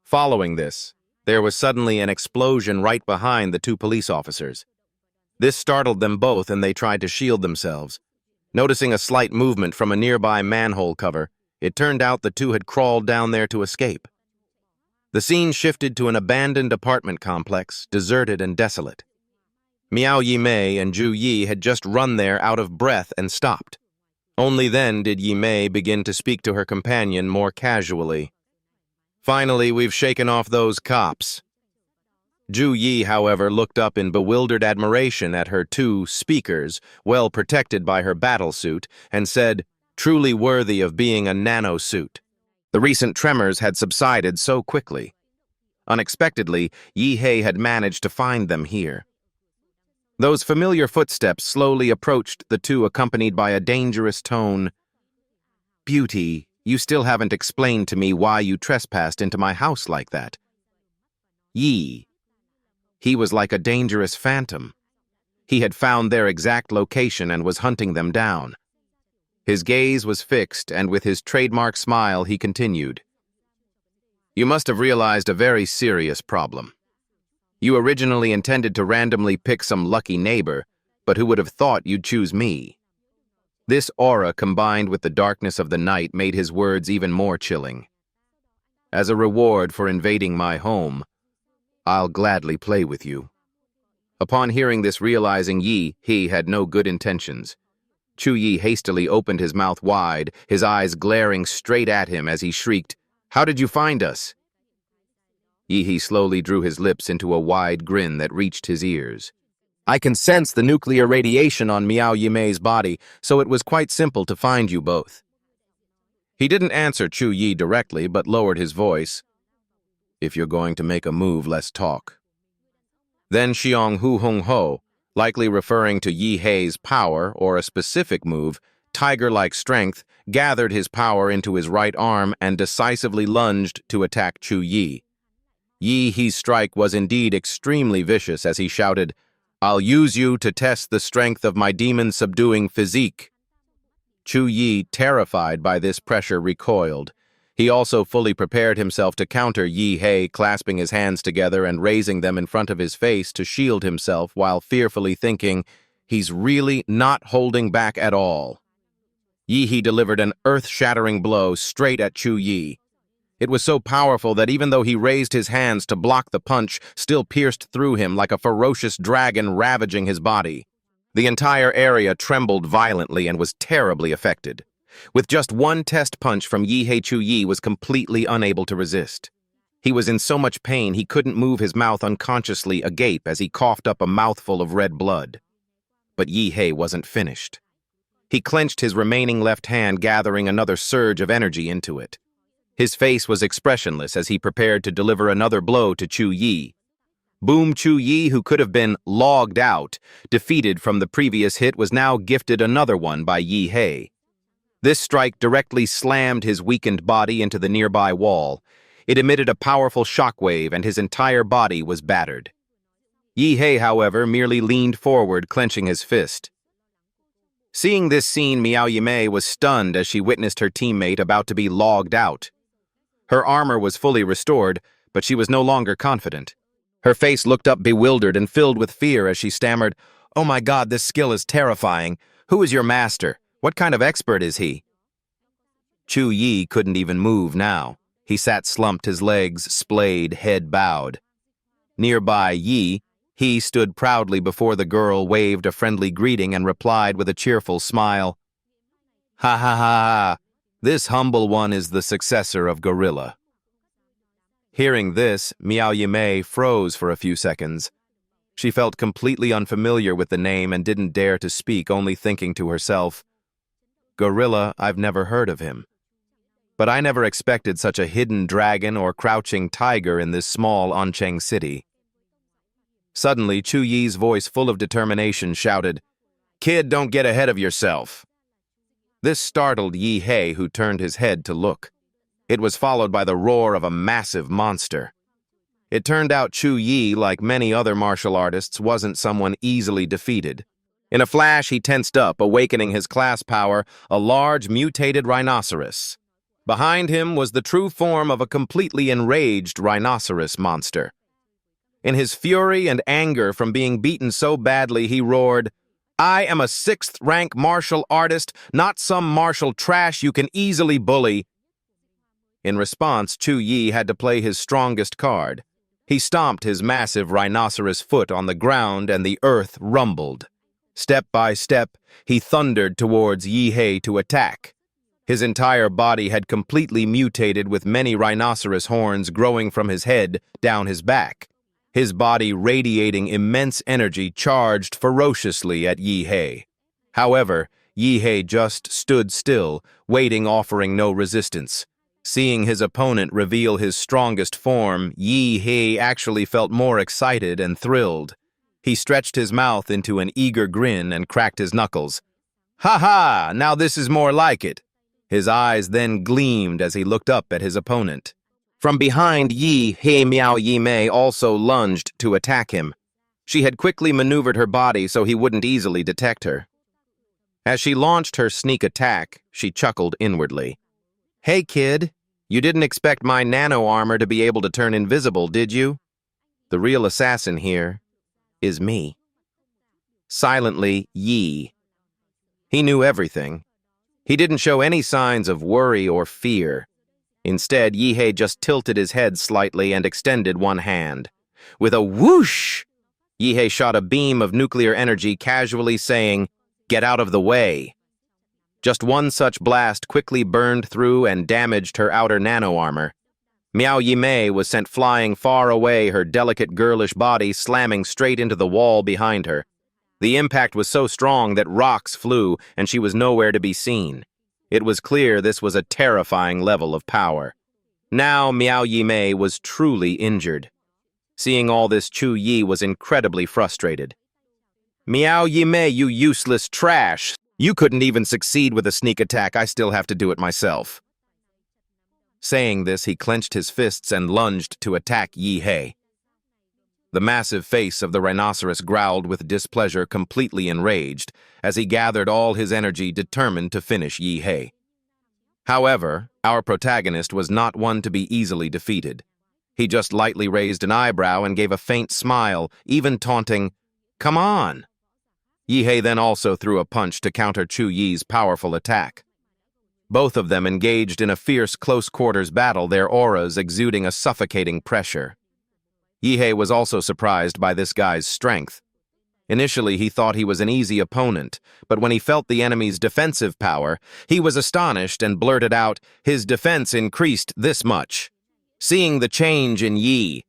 Following this, there was suddenly an explosion right behind the two police officers. This startled them both, and they tried to shield themselves. Noticing a slight movement from a nearby manhole cover, it turned out the two had crawled down there to escape. The scene shifted to an abandoned apartment complex, deserted and desolate. Miao Yimei and Ju Yi had just run there out of breath and stopped. Only then did Yimei begin to speak to her companion more casually. "Finally, we've shaken off those cops." Ju Yi, however, looked up in bewildered admiration at her two speakers, well protected by her battlesuit, and said, "Truly worthy of being a nanosuit." The recent tremors had subsided so quickly. Unexpectedly, Yi Hei had managed to find them here. Those familiar footsteps slowly approached the two, accompanied by a dangerous tone. "Beauty, you still haven't explained to me why you trespassed into my house like that." Yi. He was like a dangerous phantom. He had found their exact location and was hunting them down. His gaze was fixed, and with his trademark smile, he continued. "You must have realized a very serious problem. You originally intended to randomly pick some lucky neighbor, but who would have thought you'd choose me?" This aura, combined with the darkness of the night, made his words even more chilling. "As a reward for invading my home, I'll gladly play with you." Upon hearing this, realizing he had no good intentions, Chu Yi hastily opened his mouth wide, his eyes glaring straight at him as he shrieked, "How did you find us?" Yi slowly drew his lips into a wide grin that reached his ears. "I can sense the nuclear radiation on Miao Yimei's body, so it was quite simple to find you both." He didn't answer Chu Yi directly, but lowered his voice. "If you're going to make a move, let's talk." Then Xiong Hu Hung Ho, likely referring to Yi Hei's power or a specific move, tiger-like strength, gathered his power into his right arm and decisively lunged to attack Chu Yi. Yi Hei's strike was indeed extremely vicious as he shouted, "I'll use you to test the strength of my demon-subduing physique." Chu Yi, terrified by this pressure, recoiled. He also fully prepared himself to counter Yi Hei, clasping his hands together and raising them in front of his face to shield himself while fearfully thinking, "He's really not holding back at all." Yi Hei delivered an earth-shattering blow straight at Chu Yi. It was so powerful that even though he raised his hands to block the punch, still pierced through him like a ferocious dragon ravaging his body. The entire area trembled violently and was terribly affected. With just one test punch from Yi Hei, Chu Yi was completely unable to resist. He was in so much pain he couldn't move his mouth, unconsciously agape as he coughed up a mouthful of red blood. But Yi Hei wasn't finished. He clenched his remaining left hand, gathering another surge of energy into it. His face was expressionless as he prepared to deliver another blow to Chu Yi. Boom. Chu Yi, who could have been logged out, defeated from the previous hit, was now gifted another one by Yi Hei. This strike directly slammed his weakened body into the nearby wall. It emitted a powerful shockwave, and his entire body was battered. Yi Hei, however, merely leaned forward, clenching his fist. Seeing this scene, Miao Yimei was stunned as she witnessed her teammate about to be logged out. Her armor was fully restored, but she was no longer confident. Her face looked up bewildered and filled with fear as she stammered, "Oh my God, this skill is terrifying. Who is your master? What kind of expert is he?" Chu Yi couldn't even move now. He sat slumped, his legs splayed, head bowed. Nearby Yi, he stood proudly before the girl, waved a friendly greeting, and replied with a cheerful smile, "Ha ha ha ha, this humble one is the successor of Gorilla." Hearing this, Miao Yimei froze for a few seconds. She felt completely unfamiliar with the name and didn't dare to speak, only thinking to herself, "Gorilla, I've never heard of him. But I never expected such a hidden dragon or crouching tiger in this small Oncheng city." Suddenly, Chu Yi's voice, full of determination, shouted, "Kid, don't get ahead of yourself." This startled Yi Hei, who turned his head to look. It was followed by the roar of a massive monster. It turned out Chu Yi, like many other martial artists, wasn't someone easily defeated. In a flash, he tensed up, awakening his class power, a large, mutated rhinoceros. Behind him was the true form of a completely enraged rhinoceros monster. In his fury and anger from being beaten so badly, he roared, "I am a 6th-rank martial artist, not some martial trash you can easily bully." In response, Chu Yi had to play his strongest card. He stomped his massive rhinoceros foot on the ground and the earth rumbled. Step by step, he thundered towards Yi Hei to attack. His entire body had completely mutated, with many rhinoceros horns growing from his head down his back. His body radiating immense energy, charged ferociously at Yi Hei. However, Yi Hei just stood still, waiting, offering no resistance. Seeing his opponent reveal his strongest form, Yi Hei actually felt more excited and thrilled. He stretched his mouth into an eager grin and cracked his knuckles. "Ha ha! Now this is more like it." His eyes then gleamed as he looked up at his opponent. From behind Yi Hei, Miao Yimei also lunged to attack him. She had quickly maneuvered her body so he wouldn't easily detect her. As she launched her sneak attack, she chuckled inwardly. "Hey kid, you didn't expect my nano armor to be able to turn invisible, did you? The real assassin here is me." Silently, Yi. He knew everything. He didn't show any signs of worry or fear. Instead, Yi Hei just tilted his head slightly and extended one hand. With a whoosh, Yi Hei shot a beam of nuclear energy, casually saying, "Get out of the way." Just one such blast quickly burned through and damaged her outer nano armor. Miao Yimei was sent flying far away, her delicate girlish body slamming straight into the wall behind her. The impact was so strong that rocks flew, and she was nowhere to be seen. It was clear this was a terrifying level of power. Now Miao Yimei was truly injured. Seeing all this, Chu Yi was incredibly frustrated. "Miao Yimei, you useless trash! You couldn't even succeed with a sneak attack. I still have to do it myself." Saying this, he clenched his fists and lunged to attack Yi Hei. The massive face of the rhinoceros growled with displeasure, completely enraged, as he gathered all his energy, determined to finish Yi Hei. However, our protagonist was not one to be easily defeated. He just lightly raised an eyebrow and gave a faint smile, even taunting, "Come on." Yi Hei then also threw a punch to counter Chu Yi's powerful attack. Both of them engaged in a fierce close-quarters battle, their auras exuding a suffocating pressure. Yi Hei was also surprised by this guy's strength. Initially, he thought he was an easy opponent, but when he felt the enemy's defensive power, he was astonished and blurted out, "His defense increased this much." Seeing the change in Yi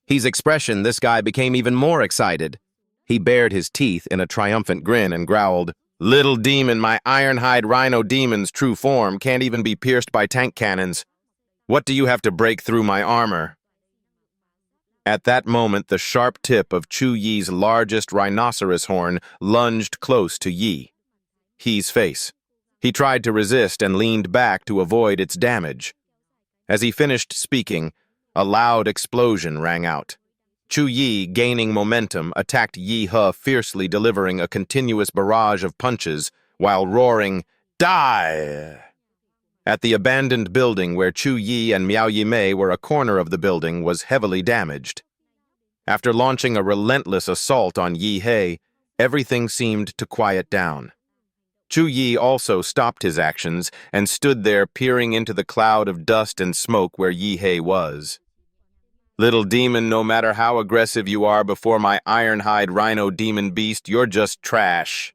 Hei's expression, this guy became even more excited. He bared his teeth in a triumphant grin and growled, "Little demon, my ironhide rhino demon's true form can't even be pierced by tank cannons. What do you have to break through my armor?" At that moment, the sharp tip of Chu Yi's largest rhinoceros horn lunged close to Yi Hei's face. He tried to resist and leaned back to avoid its damage. As he finished speaking, a loud explosion rang out. Chu Yi, gaining momentum, attacked Yi He fiercely, delivering a continuous barrage of punches while roaring, "Die!" At the abandoned building where Chu Yi and Miao Yimei were, a corner of the building was heavily damaged. After launching a relentless assault on Yi He, everything seemed to quiet down. Chu Yi also stopped his actions and stood there peering into the cloud of dust and smoke where Yi He was. "Little demon, no matter how aggressive you are before my ironhide rhino demon beast, you're just trash."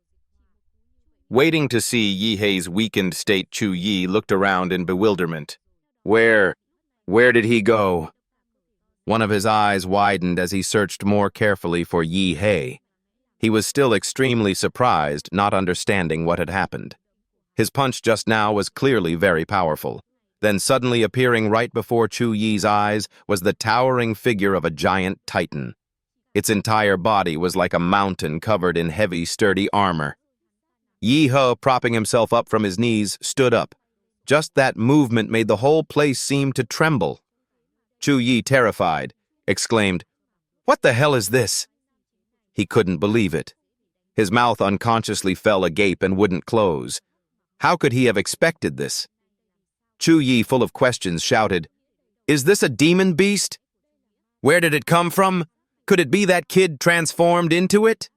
Waiting to see Yi Hei's weakened state, Chu Yi looked around in bewilderment. Where did he go?" One of his eyes widened as he searched more carefully for Yi He. He was still extremely surprised, not understanding what had happened. His punch just now was clearly very powerful. Then suddenly appearing right before Chu Yi's eyes was the towering figure of a giant titan. Its entire body was like a mountain covered in heavy, sturdy armor. Yi He, propping himself up from his knees, stood up. Just that movement made the whole place seem to tremble. Chu Yi, terrified, exclaimed, "What the hell is this?" He couldn't believe it. His mouth unconsciously fell agape and wouldn't close. How could he have expected this? Chu Yi, full of questions, shouted, "Is this a demon beast? Where did it come from? Could it be that kid transformed into it?"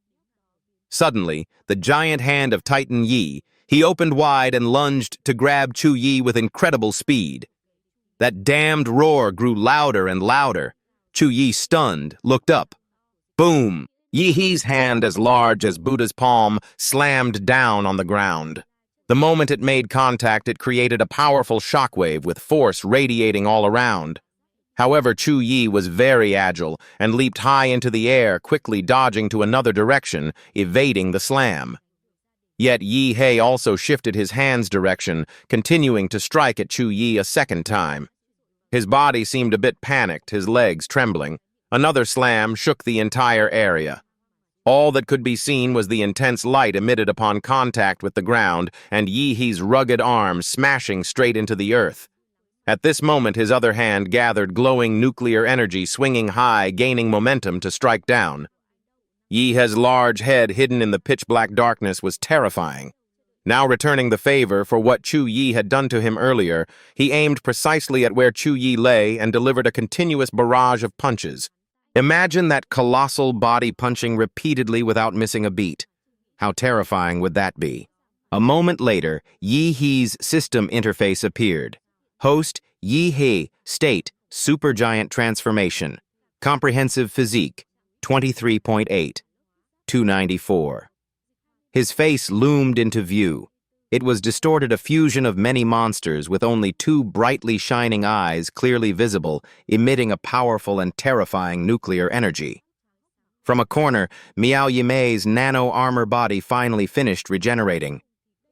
Suddenly, the giant hand of Titan Yi, he opened wide and lunged to grab Chu Yi with incredible speed. That damned roar grew louder and louder. Chu Yi, stunned, looked up. Boom! Yi He's hand, as large as Buddha's palm, slammed down on the ground. The moment it made contact, it created a powerful shockwave with force radiating all around. However, Chu Yi was very agile and leaped high into the air, quickly dodging to another direction, evading the slam. Yet Yi He also shifted his hand's direction, continuing to strike at Chu Yi a second time. His body seemed a bit panicked, his legs trembling. Another slam shook the entire area. All that could be seen was the intense light emitted upon contact with the ground and Yi He's rugged arms smashing straight into the earth. At this moment, his other hand gathered glowing nuclear energy, swinging high, gaining momentum to strike down. Yi He's large head, hidden in the pitch-black darkness, was terrifying. Now returning the favor for what Chu Yi had done to him earlier, he aimed precisely at where Chu Yi lay and delivered a continuous barrage of punches. Imagine that colossal body punching repeatedly without missing a beat. How terrifying would that be? A moment later, Yi He's system interface appeared. Host, Yi He, state, supergiant transformation. Comprehensive physique, 23.8. 294. His face loomed into view. It was distorted, a fusion of many monsters with only two brightly shining eyes clearly visible, emitting a powerful and terrifying nuclear energy. From a corner, Miao Yimei's nano-armor body finally finished regenerating.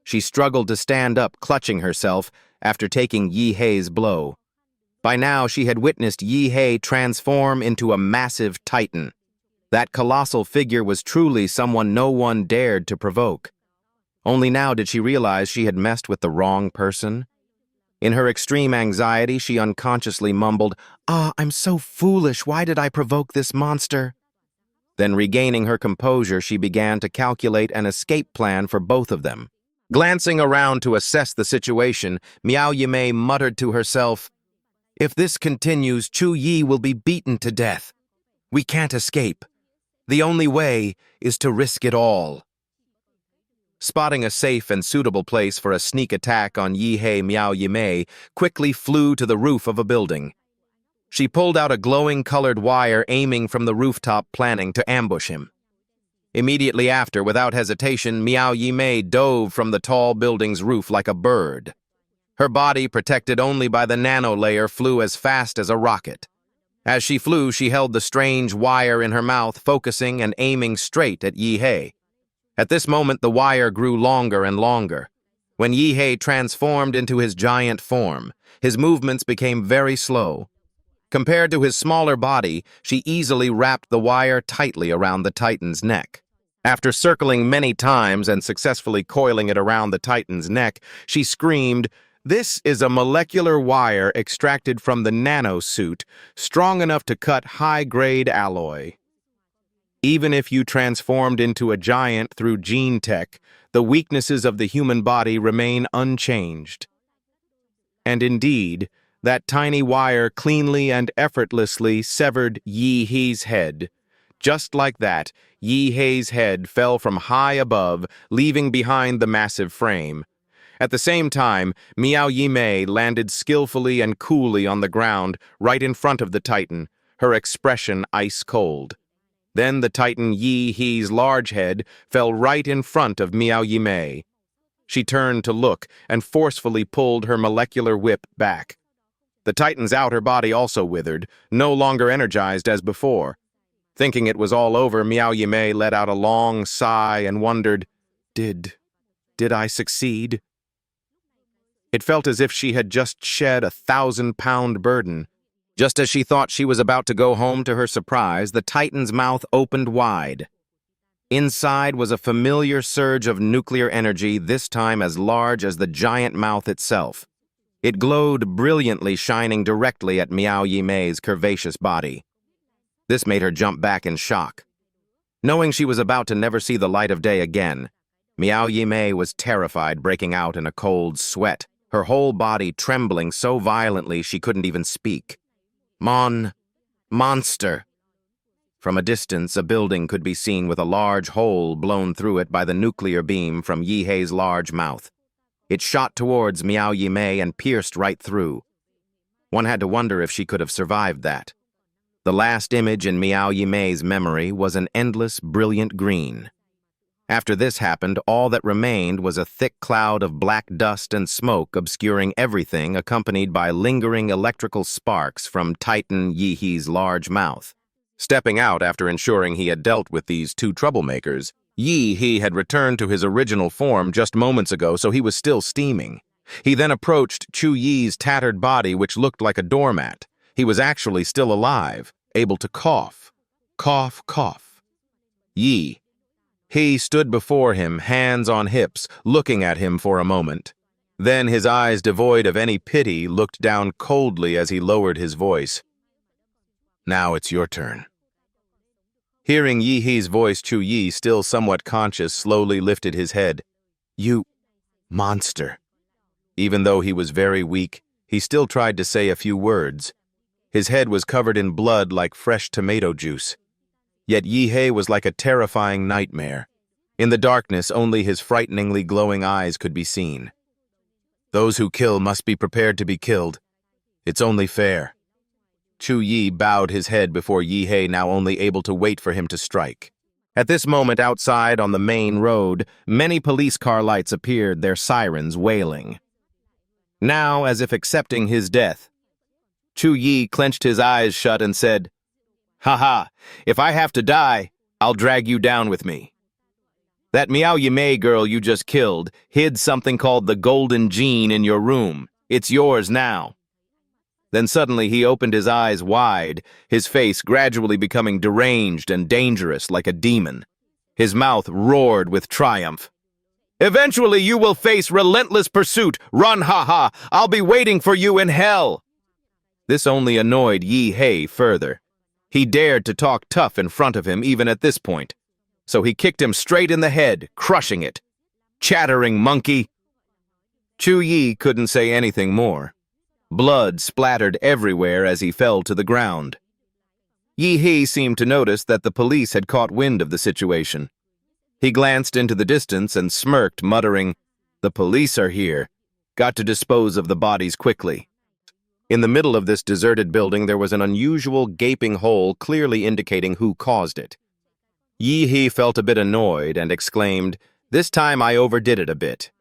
She struggled to stand up, clutching herself after taking Yi He's blow. By now, she had witnessed Yi He transform into a massive titan. That colossal figure was truly someone no one dared to provoke. Only now did she realize she had messed with the wrong person. In her extreme anxiety, she unconsciously mumbled, I'm so foolish. Why did I provoke this monster?" Then, regaining her composure, she began to calculate an escape plan for both of them. Glancing around to assess the situation, Miao Yimei muttered to herself, "If this continues, Chu Yi will be beaten to death. We can't escape. The only way is to risk it all." Spotting a safe and suitable place for a sneak attack on Yi He, Miao Yimei quickly flew to the roof of a building. She pulled out a glowing colored wire, aiming from the rooftop, planning to ambush him. Immediately after, without hesitation, Miao Yimei dove from the tall building's roof like a bird. Her body, protected only by the nano layer, flew as fast as a rocket. As she flew, she held the strange wire in her mouth, focusing and aiming straight at Yi He. At this moment, the wire grew longer and longer. When Yi He transformed into his giant form, his movements became very slow. Compared to his smaller body, she easily wrapped the wire tightly around the Titan's neck. After circling many times and successfully coiling it around the Titan's neck, she screamed, "This is a molecular wire extracted from the nanosuit, strong enough to cut high-grade alloy. Even if you transformed into a giant through gene tech, the weaknesses of the human body remain unchanged." And indeed, that tiny wire cleanly and effortlessly severed Yi He's head. Just like that, Yi Hei's head fell from high above, leaving behind the massive frame. At the same time, Miao Yimei landed skillfully and coolly on the ground, right in front of the Titan, her expression ice-cold. Then the Titan Yi He's large head fell right in front of Miao Yimei. She turned to look and forcefully pulled her molecular whip back. The Titan's outer body also withered, no longer energized as before. Thinking it was all over, Miao Yimei let out a long sigh and wondered, Did I succeed? It felt as if she had just shed a 1,000-pound burden. Just as she thought she was about to go home to her surprise, the Titan's mouth opened wide. Inside was a familiar surge of nuclear energy, this time as large as the giant mouth itself. It glowed brilliantly, shining directly at Miao Yimei's curvaceous body. This made her jump back in shock. Knowing she was about to never see the light of day again, Miao Yimei was terrified, breaking out in a cold sweat, her whole body trembling so violently she couldn't even speak. Monster. From a distance, a building could be seen with a large hole blown through it by the nuclear beam from Yi Hei's large mouth. It shot towards Miao Yimei and pierced right through. One had to wonder if she could have survived that. The last image in Miao Yimei's memory was an endless, brilliant green. After this happened, all that remained was a thick cloud of black dust and smoke obscuring everything, accompanied by lingering electrical sparks from Titan Yi Hei's large mouth. Stepping out after ensuring he had dealt with these two troublemakers, Yi He had returned to his original form just moments ago, so he was still steaming. He then approached Chu Yi's tattered body, which looked like a doormat. He was actually still alive, able to cough. Cough, cough. Yi He stood before him, hands on hips, looking at him for a moment. Then his eyes, devoid of any pity, looked down coldly as he lowered his voice. Now it's your turn. Hearing Yi He's voice, Chu Yi, still somewhat conscious, slowly lifted his head. You monster. Even though he was very weak, he still tried to say a few words. His head was covered in blood like fresh tomato juice. Yet Yi He was like a terrifying nightmare. In the darkness, only his frighteningly glowing eyes could be seen. Those who kill must be prepared to be killed. It's only fair. Chu Yi bowed his head before Yi He, now only able to wait for him to strike. At this moment, outside on the main road, many police car lights appeared, their sirens wailing. Now, as if accepting his death, Chu Yi clenched his eyes shut and said, "Ha, if I have to die, I'll drag you down with me. That Miao Yimei girl you just killed hid something called the golden gene in your room. It's yours now." Then suddenly he opened his eyes wide, his face gradually becoming deranged and dangerous like a demon. His mouth roared with triumph. "Eventually you will face relentless pursuit. Run, ha, I'll be waiting for you in hell." This only annoyed Yi He further. He dared to talk tough in front of him even at this point. So he kicked him straight in the head, crushing it. "Chattering monkey." Chu Yi couldn't say anything more. Blood splattered everywhere as he fell to the ground. Yi He seemed to notice that the police had caught wind of the situation. He glanced into the distance and smirked, muttering, "The police are here. Got to dispose of the bodies quickly." In the middle of this deserted building, there was an unusual gaping hole clearly indicating who caused it. Yi He felt a bit annoyed and exclaimed, "This time I overdid it a bit."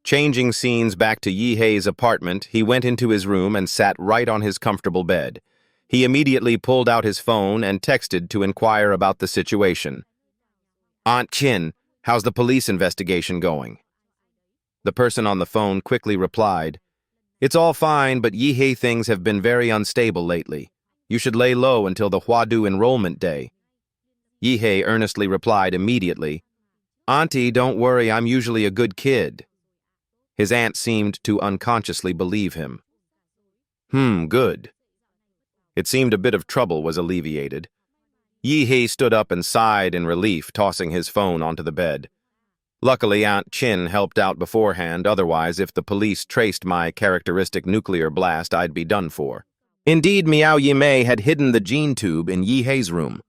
Changing scenes back to Yi Hei's apartment, he went into his room and sat right on his comfortable bed. He immediately pulled out his phone and texted to inquire about the situation. "Aunt Chin, how's the police investigation going?" The person on the phone quickly replied, "It's all fine, but Yi He things have been very unstable lately. You should lay low until the Huadu enrollment day." Yi He earnestly replied immediately, "Auntie, don't worry, I'm usually a good kid." His aunt seemed to unconsciously believe him. Good. It seemed a bit of trouble was alleviated. Yi He stood up and sighed in relief, tossing his phone onto the bed. Luckily, Aunt Chin helped out beforehand, otherwise if the police traced my characteristic nuclear blast, I'd be done for. Indeed, Miao Yimei had hidden the gene tube in Yi Hei's room.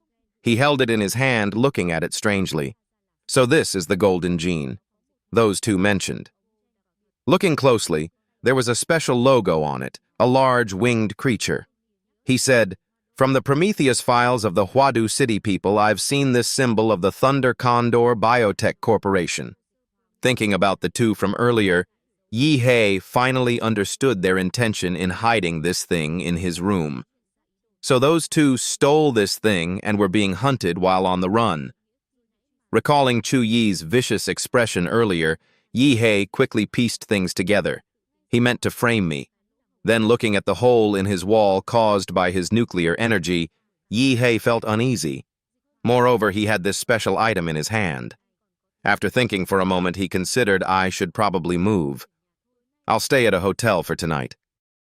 He held it in his hand, looking at it strangely. So this is the golden gene. Those two mentioned. Looking closely, there was a special logo on it, a large winged creature. He said, "From the Prometheus files of the Huadu City people, I've seen this symbol of the Thunder Condor Biotech Corporation." Thinking about the two from earlier, Yi Hei finally understood their intention in hiding this thing in his room. So those two stole this thing and were being hunted while on the run. Recalling Chu Yi's vicious expression earlier, Yi Hei quickly pieced things together. He meant to frame me. Then looking at the hole in his wall caused by his nuclear energy, Yi Hei felt uneasy. Moreover, he had this special item in his hand. After thinking for a moment, he considered I should probably move. "I'll stay at a hotel for tonight."